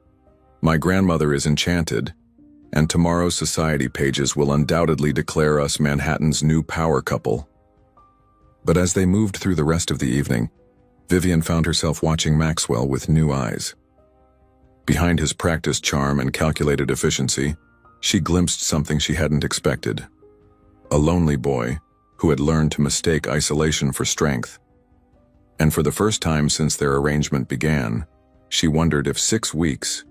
My grandmother is enchanted, and tomorrow's society pages will undoubtedly declare us Manhattan's new power couple. But as they moved through the rest of the evening, Vivian found herself watching Maxwell with new eyes. Behind his practiced charm and calculated efficiency, she glimpsed something she hadn't expected. A lonely boy who had learned to mistake isolation for strength. And for the first time since their arrangement began, she wondered if 6 weeks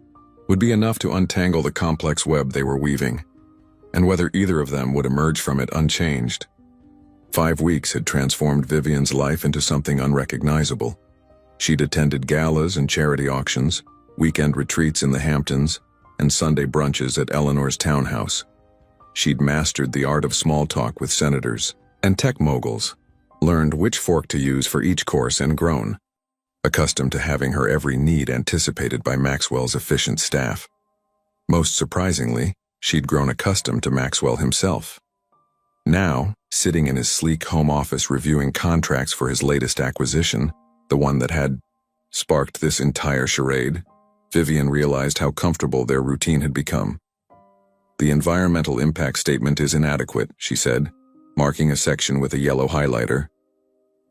would be enough to untangle the complex web they were weaving, and whether either of them would emerge from it unchanged. 5 weeks had transformed Vivian's life into something unrecognizable. She'd attended galas and charity auctions, weekend retreats in the Hamptons, and Sunday brunches at Eleanor's townhouse. She'd mastered the art of small talk with senators and tech moguls, learned which fork to use for each course, and grown accustomed to having her every need anticipated by Maxwell's efficient staff. Most surprisingly, she'd grown accustomed to Maxwell himself. Now, sitting in his sleek home office reviewing contracts for his latest acquisition, the one that had sparked this entire charade, Vivian realized how comfortable their routine had become. The environmental impact statement is inadequate, she said, marking a section with a yellow highlighter.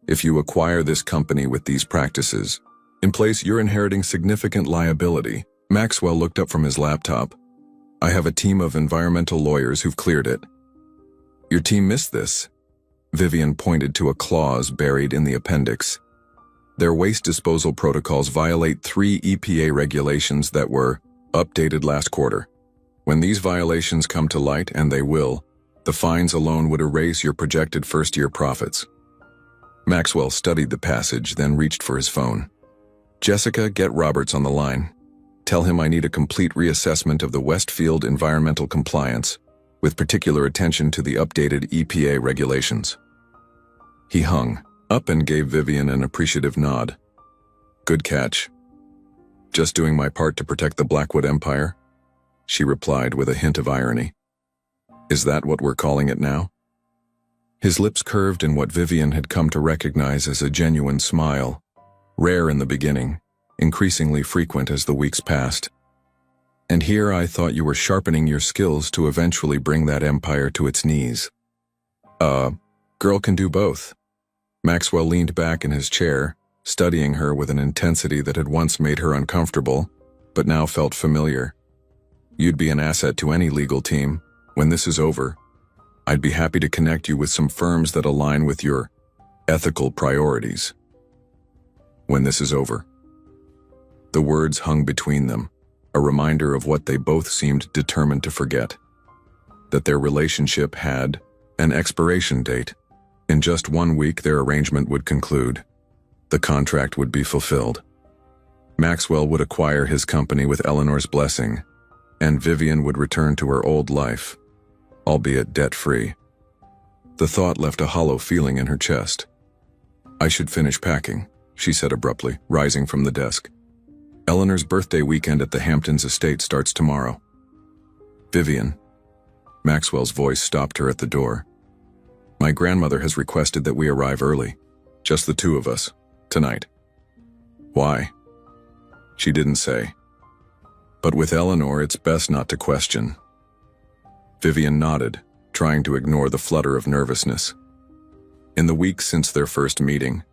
If you acquire this company with these practices in place, you're inheriting significant liability. Maxwell looked up from his laptop. I have a team of environmental lawyers who've cleared it. Your team missed this. Vivian pointed to a clause buried in the appendix. Their waste disposal protocols violate 3 EPA regulations that were updated last quarter. When these violations come to light, and they will, the fines alone would erase your projected first-year profits. Maxwell studied the passage, then reached for his phone. Jessica, get Roberts on the line. Tell him I need a complete reassessment of the Westfield environmental compliance, with particular attention to the updated EPA regulations. He hung up and gave Vivian an appreciative nod. Good catch. Just doing my part to protect the Blackwood Empire? She replied with a hint of irony. Is that what we're calling it now? His lips curved in what Vivian had come to recognize as a genuine smile, rare in the beginning, increasingly frequent as the weeks passed. And here I thought you were sharpening your skills to eventually bring that empire to its knees. girl can do both." Maxwell leaned back in his chair, studying her with an intensity that had once made her uncomfortable, but now felt familiar. "You'd be an asset to any legal team. When this is over, I'd be happy to connect you with some firms that align with your ethical priorities." When this is over. The words hung between them, a reminder of what they both seemed determined to forget. That their relationship had an expiration date. In just 1 week, their arrangement would conclude. The contract would be fulfilled. Maxwell would acquire his company with Eleanor's blessing, and Vivian would return to her old life, albeit debt-free. The thought left a hollow feeling in her chest. "I should finish packing," she said abruptly, rising from the desk. "Eleanor's birthday weekend at the Hamptons estate starts tomorrow." "Vivian." Maxwell's voice stopped her at the door. "My grandmother has requested that we arrive early. Just the two of us. Tonight." "Why?" She didn't say. But with Eleanor, it's best not to question. Vivian nodded, trying to ignore the flutter of nervousness. In the weeks since their first meeting,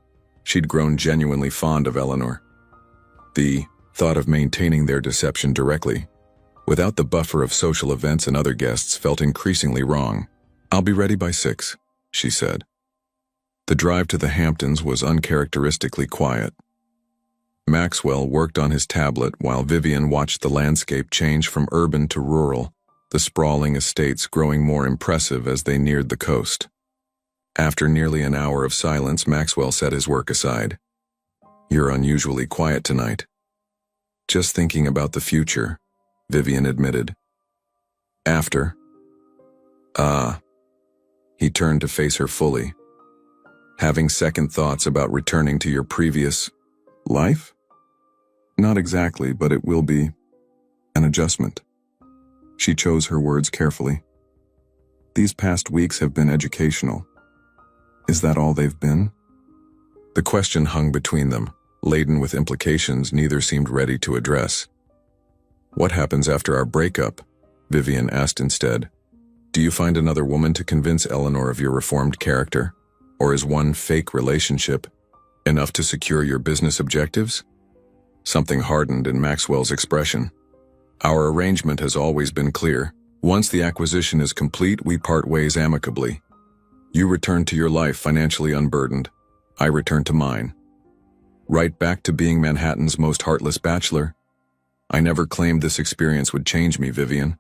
she'd grown genuinely fond of Eleanor. The thought of maintaining their deception directly, without the buffer of social events and other guests, felt increasingly wrong. "I'll be ready by 6, she said. The drive to the Hamptons was uncharacteristically quiet. Maxwell worked on his tablet while Vivian watched the landscape change from urban to rural, the sprawling estates growing more impressive as they neared the coast. After nearly an hour of silence, Maxwell set his work aside. "You're unusually quiet tonight." "Just thinking about the future," Vivian admitted. "After?" He turned to face her fully. "Having second thoughts about returning to your previous life?" "Not exactly, but it will be an adjustment." She chose her words carefully. "These past weeks have been educational." "Is that all they've been?" The question hung between them, laden with implications neither seemed ready to address. "What happens after our breakup?" Vivian asked instead. "Do you find another woman to convince Eleanor of your reformed character? Or is one fake relationship enough to secure your business objectives?" Something hardened in Maxwell's expression. "Our arrangement has always been clear. Once the acquisition is complete, we part ways amicably. You return to your life financially unburdened. I return to mine. Right back to being Manhattan's most heartless bachelor. I never claimed this experience would change me, Vivian.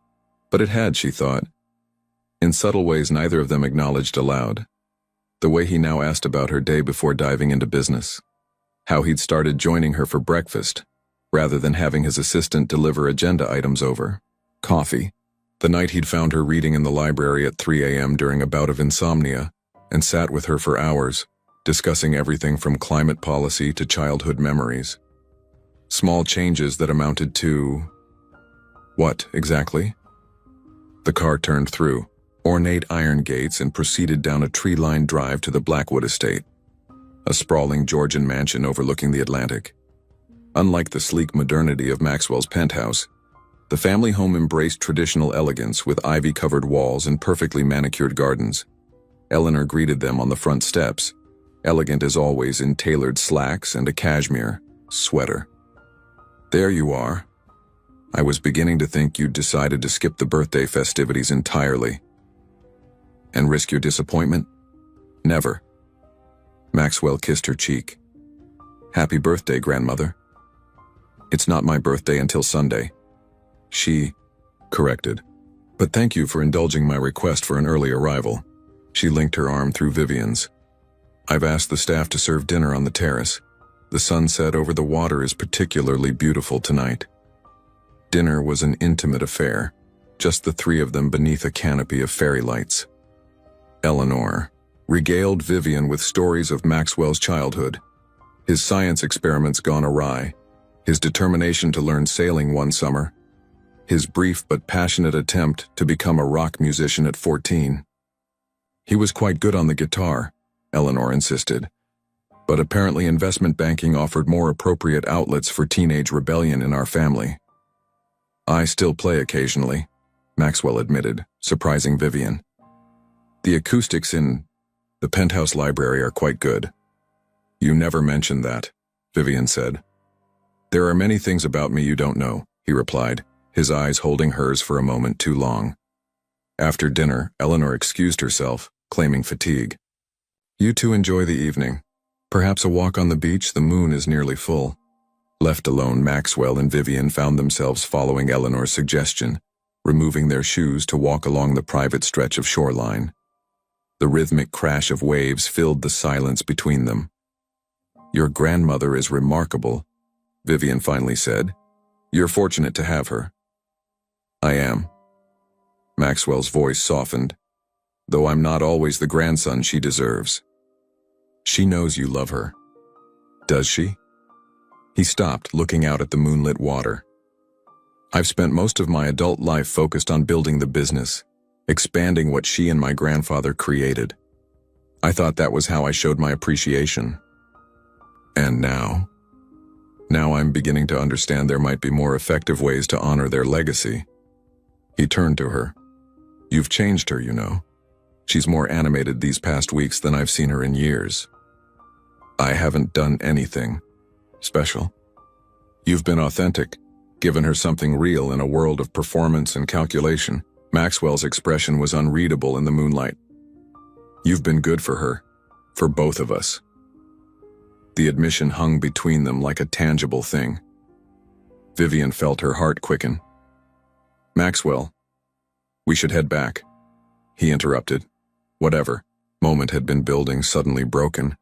But it had, she thought. In subtle ways neither of them acknowledged aloud. The way he now asked about her day before diving into business. How he'd started joining her for breakfast, rather than having his assistant deliver agenda items over. Coffee. The night he'd found her reading in the library at 3 a.m. during a bout of insomnia, and sat with her for hours, discussing everything from climate policy to childhood memories. Small changes that amounted to... what, exactly? The car turned through ornate iron gates and proceeded down a tree-lined drive to the Blackwood estate, a sprawling Georgian mansion overlooking the Atlantic. Unlike the sleek modernity of Maxwell's penthouse, the family home embraced traditional elegance with ivy-covered walls and perfectly manicured gardens. Eleanor greeted them on the front steps, elegant as always in tailored slacks and a cashmere sweater. "There you are. I was beginning to think you'd decided to skip the birthday festivities entirely." "And risk your disappointment?" "Never." Maxwell kissed her cheek. "Happy birthday, grandmother." "It's not my birthday until Sunday," she corrected. "But thank you for indulging my request for an early arrival." She linked her arm through Vivian's. "I've asked the staff to serve dinner on the terrace. The sunset over the water is particularly beautiful tonight." Dinner was an intimate affair, just the three of them beneath a canopy of fairy lights. Eleanor regaled Vivian with stories of Maxwell's childhood, his science experiments gone awry, his determination to learn sailing one summer, his brief but passionate attempt to become a rock musician at 14. "He was quite good on the guitar," Eleanor insisted, "but apparently investment banking offered more appropriate outlets for teenage rebellion in our family." "I still play occasionally," Maxwell admitted, surprising Vivian. "The acoustics in The penthouse library are quite good. You never mentioned that, Vivian said. There are many things about me you don't know, he replied, his eyes holding hers for a moment too long. After dinner, Eleanor excused herself, claiming fatigue. You two enjoy the evening. Perhaps a walk on the beach, the moon is nearly full. Left alone, Maxwell and Vivian found themselves following Eleanor's suggestion, removing their shoes to walk along the private stretch of shoreline. The rhythmic crash of waves filled the silence between them. Your grandmother is remarkable, Vivian finally said. You're fortunate to have her. I am. Maxwell's voice softened, though I'm not always the grandson she deserves. She knows you love her. Does she? He stopped, looking out at the moonlit water. I've spent most of my adult life focused on building the business, expanding what she and my grandfather created. I thought that was how I showed my appreciation. And now? Now I'm beginning to understand there might be more effective ways to honor their legacy. He turned to her. You've changed her, you know. She's more animated these past weeks than I've seen her in years. I haven't done anything special. You've been authentic, given her something real in a world of performance and calculation. Maxwell's expression was unreadable in the moonlight. You've been good for her, for both of us. The admission hung between them like a tangible thing. Vivian felt her heart quicken. Maxwell, we should head back. He interrupted. Whatever moment had been building suddenly broken.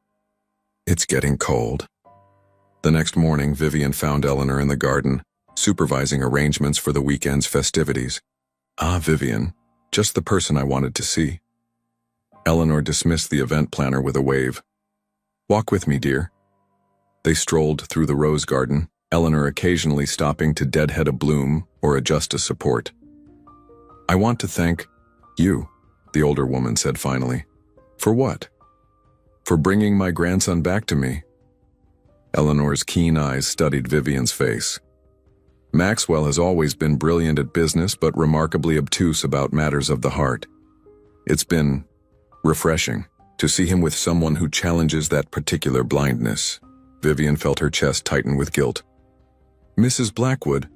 It's getting cold. The next morning, Vivian found Eleanor in the garden, supervising arrangements for the weekend's festivities. Ah, Vivian, just the person I wanted to see. Eleanor dismissed the event planner with a wave. Walk with me, dear. They strolled through the rose garden, Eleanor occasionally stopping to deadhead a bloom or adjust a support. I want to thank you, the older woman said finally. For what? For bringing my grandson back to me. Eleanor's keen eyes studied Vivian's face. Maxwell has always been brilliant at business but remarkably obtuse about matters of the heart. It's been refreshing to see him with someone who challenges that particular blindness. Vivian felt her chest tighten with guilt. Mrs. Blackwood,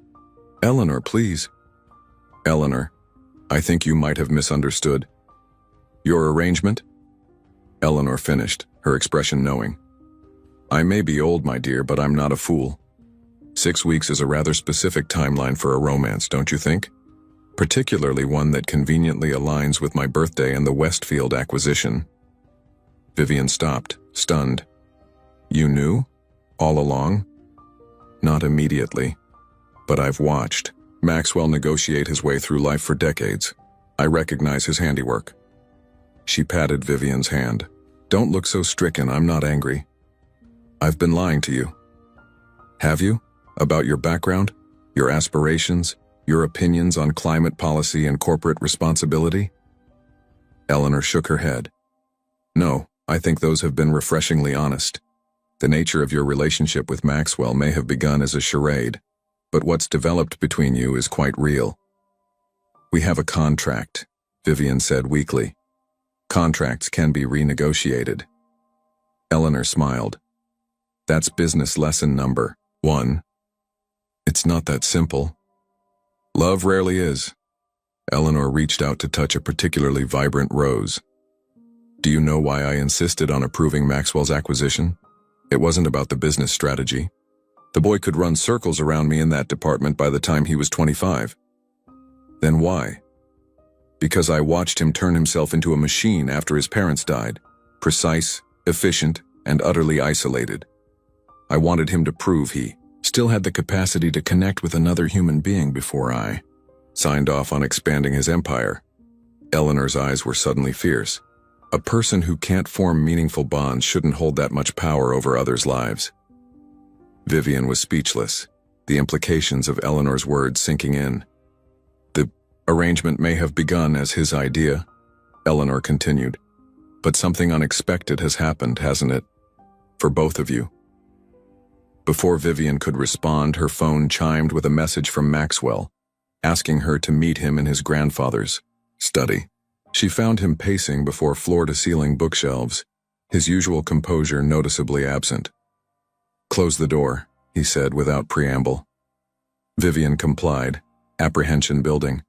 Eleanor, please. Eleanor, I think you might have misunderstood. Your arrangement? Eleanor finished, her expression knowing. I may be old, my dear, but I'm not a fool. 6 weeks is a rather specific timeline for a romance, don't you think? Particularly one that conveniently aligns with my birthday and the Westfield acquisition. Vivian stopped, stunned. You knew? All along? Not immediately. But I've watched Maxwell negotiate his way through life for decades. I recognize his handiwork. She patted Vivian's hand. Don't look so stricken, I'm not angry. I've been lying to you. Have you? About your background, your aspirations, your opinions on climate policy and corporate responsibility? Eleanor shook her head. No, I think those have been refreshingly honest. The nature of your relationship with Maxwell may have begun as a charade, but what's developed between you is quite real. We have a contract, Vivian said weakly. Contracts can be renegotiated. Eleanor smiled. That's business lesson number 1. It's not that simple. Love rarely is. Eleanor reached out to touch a particularly vibrant rose. Do you know why I insisted on approving Maxwell's acquisition? It wasn't about the business strategy. The boy could run circles around me in that department by the time he was 25. Then why? Because I watched him turn himself into a machine after his parents died, precise, efficient, and utterly isolated. I wanted him to prove he still had the capacity to connect with another human being before I signed off on expanding his empire. Eleanor's eyes were suddenly fierce. A person who can't form meaningful bonds shouldn't hold that much power over others' lives. Vivian was speechless, the implications of Eleanor's words sinking in. The arrangement may have begun as his idea, Eleanor continued, but something unexpected has happened, hasn't it? For both of you. Before Vivian could respond, her phone chimed with a message from Maxwell, asking her to meet him in his grandfather's study. She found him pacing before floor-to-ceiling bookshelves, his usual composure noticeably absent. "Close the door," he said without preamble. Vivian complied, apprehension building.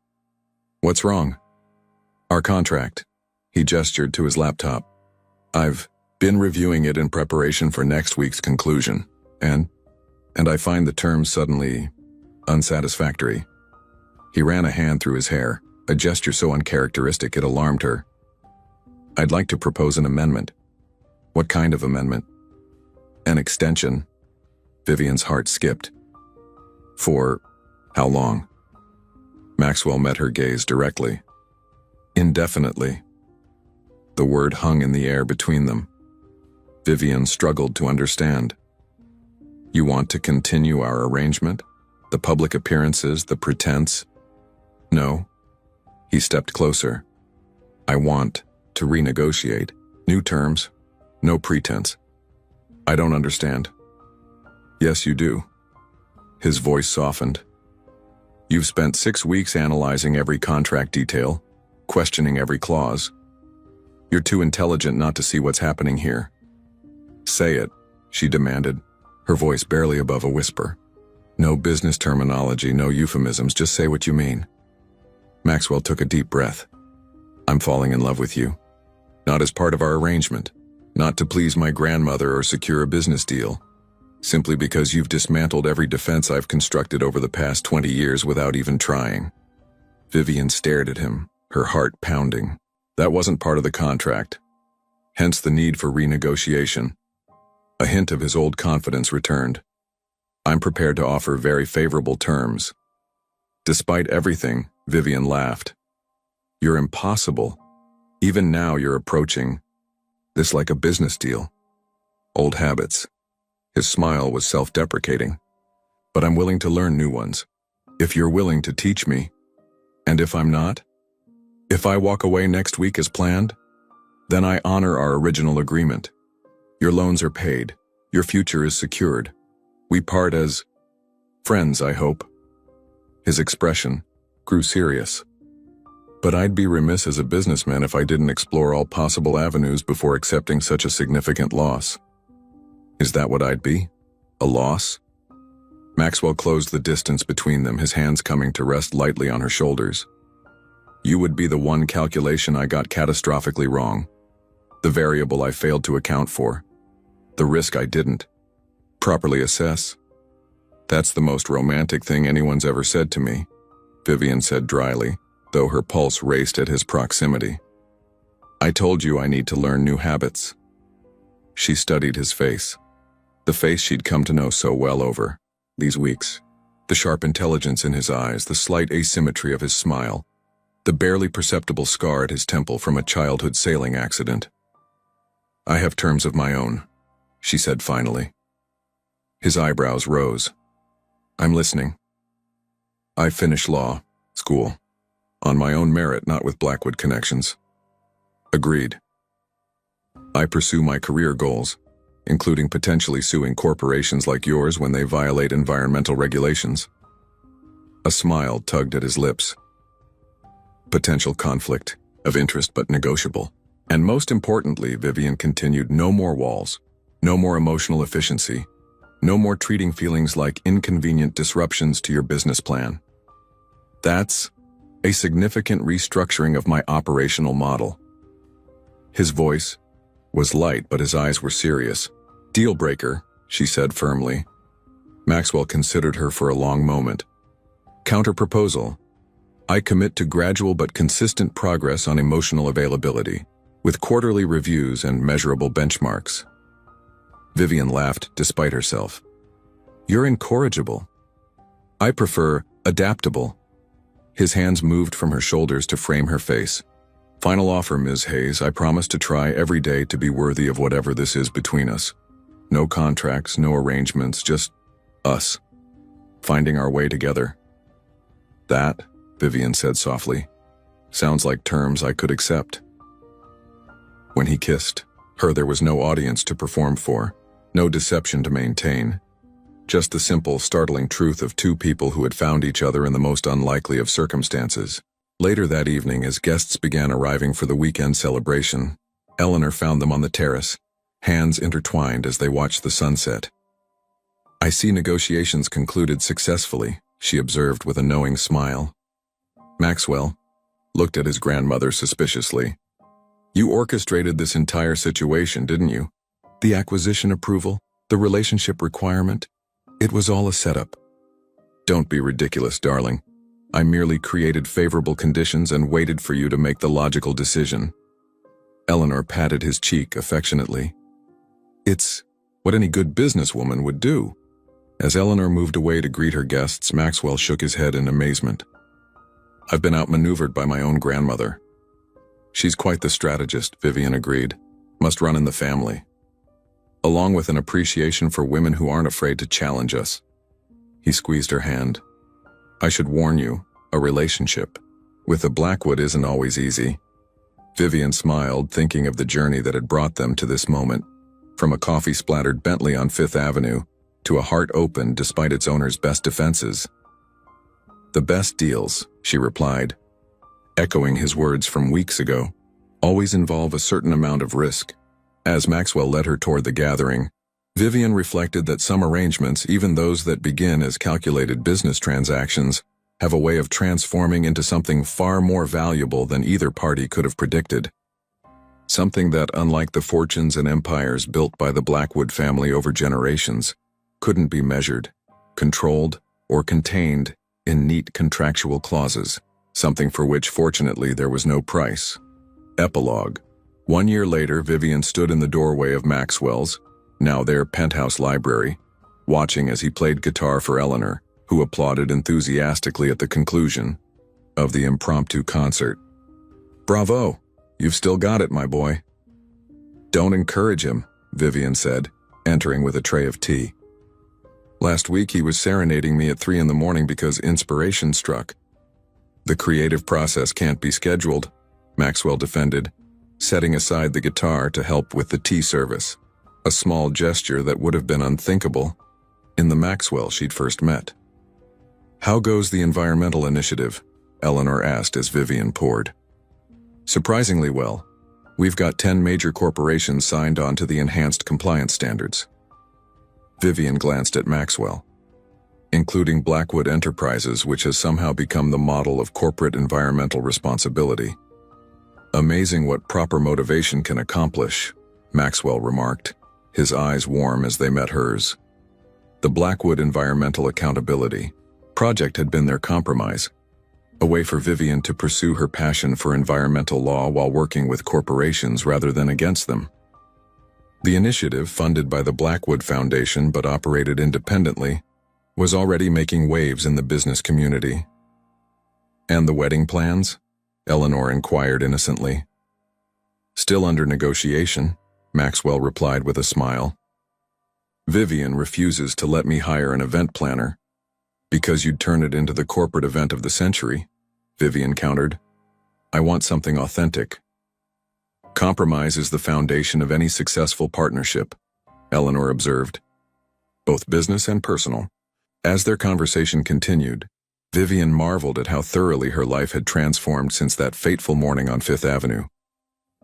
"What's wrong?" "Our contract." He gestured to his laptop. "I've been reviewing it in preparation for next week's conclusion, and I find the terms suddenly unsatisfactory." He ran a hand through his hair, a gesture so uncharacteristic it alarmed her. "I'd like to propose an amendment." "What kind of amendment?" "An extension." Vivian's heart skipped. "For how long?" Maxwell met her gaze directly. "Indefinitely." The word hung in the air between them. Vivian struggled to understand. "You want to continue our arrangement? The public appearances, the pretense?" "No." He stepped closer. "I want to renegotiate. New terms, no pretense." "I don't understand." "Yes, you do." His voice softened. "You've spent 6 weeks analyzing every contract detail, questioning every clause. You're too intelligent not to see what's happening here." "Say it," she demanded, her voice barely above a whisper. "No business terminology, no euphemisms, just say what you mean." Maxwell took a deep breath. "I'm falling in love with you. Not as part of our arrangement, not to please my grandmother or secure a business deal. Simply because you've dismantled every defense I've constructed over the past 20 years without even trying." Vivian stared at him, her heart pounding. That wasn't part of the contract. Hence the need for renegotiation. A hint of his old confidence returned. "I'm prepared to offer very favorable terms." Despite everything, Vivian laughed. "You're impossible. Even now you're approaching this like a business deal. Old habits." His smile was self-deprecating. "But I'm willing to learn new ones. If you're willing to teach me. And if I'm not? If I walk away next week as planned? Then I honor our original agreement. Your loans are paid. Your future is secured. We part as friends, I hope." His expression grew serious. "But I'd be remiss as a businessman if I didn't explore all possible avenues before accepting such a significant loss." "Is that what I'd be? A loss?" Maxwell closed the distance between them, his hands coming to rest lightly on her shoulders. "You would be the one calculation I got catastrophically wrong. The variable I failed to account for. The risk I didn't properly assess." "That's the most romantic thing anyone's ever said to me," Vivian said dryly, though her pulse raced at his proximity. "I told you I need to learn new habits." She studied his face. The face she'd come to know so well over these weeks. The sharp intelligence in his eyes, the slight asymmetry of his smile, the barely perceptible scar at his temple from a childhood sailing accident. "I have terms of my own," she said finally. His eyebrows rose. "I'm listening." "I finished law school. On my own merit, not with Blackwood connections." "Agreed." "I pursue my career goals, including potentially suing corporations like yours when they violate environmental regulations." A smile tugged at his lips. "Potential conflict of interest but negotiable. And most importantly," Vivian continued, "no more walls, no more emotional efficiency, no more treating feelings like inconvenient disruptions to your business plan. That's a significant restructuring of my operational model." His voice was light, but his eyes were serious. "Deal breaker," she said firmly. Maxwell considered her for a long moment. "Counter-proposal. I commit to gradual but consistent progress on emotional availability, with quarterly reviews and measurable benchmarks." Vivian laughed despite herself. "You're incorrigible." "I prefer adaptable." His hands moved from her shoulders to frame her face. "Final offer, Ms. Hayes. I promise to try every day to be worthy of whatever this is between us. No contracts, no arrangements, just us, finding our way together." "That," Vivian said softly, "sounds like terms I could accept." When he kissed her, there was no audience to perform for, no deception to maintain. Just the simple, startling truth of two people who had found each other in the most unlikely of circumstances. Later that evening, as guests began arriving for the weekend celebration, Eleanor found them on the terrace, hands intertwined as they watched the sunset. "I see negotiations concluded successfully," she observed with a knowing smile. Maxwell looked at his grandmother suspiciously. "You orchestrated this entire situation, didn't you? The acquisition approval, the relationship requirement, it was all a setup." "Don't be ridiculous, darling. I merely created favorable conditions and waited for you to make the logical decision." Eleanor patted his cheek affectionately. "It's what any good businesswoman would do." As Eleanor moved away to greet her guests, Maxwell shook his head in amazement. "I've been outmaneuvered by my own grandmother." "She's quite the strategist," Vivian agreed. "Must run in the family." "Along with an appreciation for women who aren't afraid to challenge us." He squeezed her hand. "I should warn you, a relationship with a Blackwood isn't always easy." Vivian smiled, thinking of the journey that had brought them to this moment, from a coffee-splattered Bentley on Fifth Avenue to a heart opened despite its owner's best defenses. "The best deals," she replied, echoing his words from weeks ago, "always involve a certain amount of risk." As Maxwell led her toward the gathering, Vivian reflected that some arrangements, even those that begin as calculated business transactions, have a way of transforming into something far more valuable than either party could have predicted. Something that, unlike the fortunes and empires built by the Blackwood family over generations, couldn't be measured, controlled, or contained in neat contractual clauses, something for which, fortunately, there was no price. Epilogue. 1 year later, Vivian stood in the doorway of Maxwell's, now their penthouse library, watching as he played guitar for Eleanor, who applauded enthusiastically at the conclusion of the impromptu concert. "Bravo! You've still got it, my boy." "Don't encourage him," Vivian said, entering with a tray of tea. "Last week he was serenading me at 3 in the morning because inspiration struck." "The creative process can't be scheduled," Maxwell defended, setting aside the guitar to help with the tea service, a small gesture that would have been unthinkable in the Maxwell she'd first met. "How goes the environmental initiative?" Eleanor asked as Vivian poured. "Surprisingly well. We've got 10 major corporations signed on to the enhanced compliance standards." Vivian glanced at Maxwell. "Including Blackwood Enterprises, which has somehow become the model of corporate environmental responsibility." "Amazing what proper motivation can accomplish," Maxwell remarked, his eyes warm as they met hers. The Blackwood Environmental Accountability Project had been their compromise, a way for Vivian to pursue her passion for environmental law while working with corporations rather than against them. The initiative, funded by the Blackwood Foundation but operated independently, was already making waves in the business community. "And the wedding plans?" Eleanor inquired innocently. "Still under negotiation," Maxwell replied with a smile. "Vivian refuses to let me hire an event planner." "Because you'd turn it into the corporate event of the century," Vivian countered. "I want something authentic." "Compromise is the foundation of any successful partnership," Eleanor observed, "both business and personal." As their conversation continued, Vivian marveled at how thoroughly her life had transformed since that fateful morning on Fifth Avenue.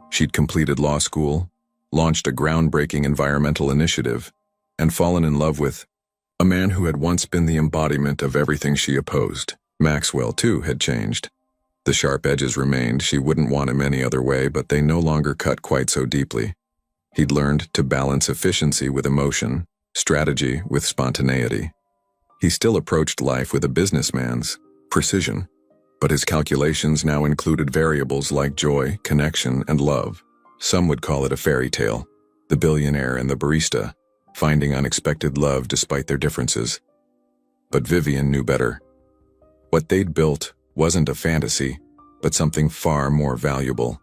She'd completed law school, launched a groundbreaking environmental initiative, and fallen in love with a man who had once been the embodiment of everything she opposed. Maxwell, too, had changed. The sharp edges remained. She wouldn't want him any other way, but they no longer cut quite so deeply. He'd learned to balance efficiency with emotion, strategy with spontaneity. He still approached life with a businessman's precision, but his calculations now included variables like joy, connection, and love. Some would call it a fairy tale, the billionaire and the barista, finding unexpected love despite their differences. But Vivian knew better. What they'd built wasn't a fantasy, but something far more valuable.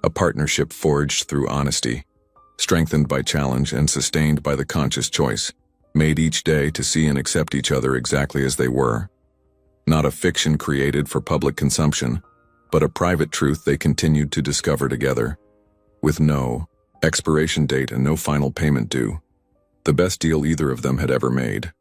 A partnership forged through honesty, strengthened by challenge and sustained by the conscious choice, made each day to see and accept each other exactly as they were. Not a fiction created for public consumption, but a private truth they continued to discover together, with no expiration date and no final payment due. The best deal either of them had ever made.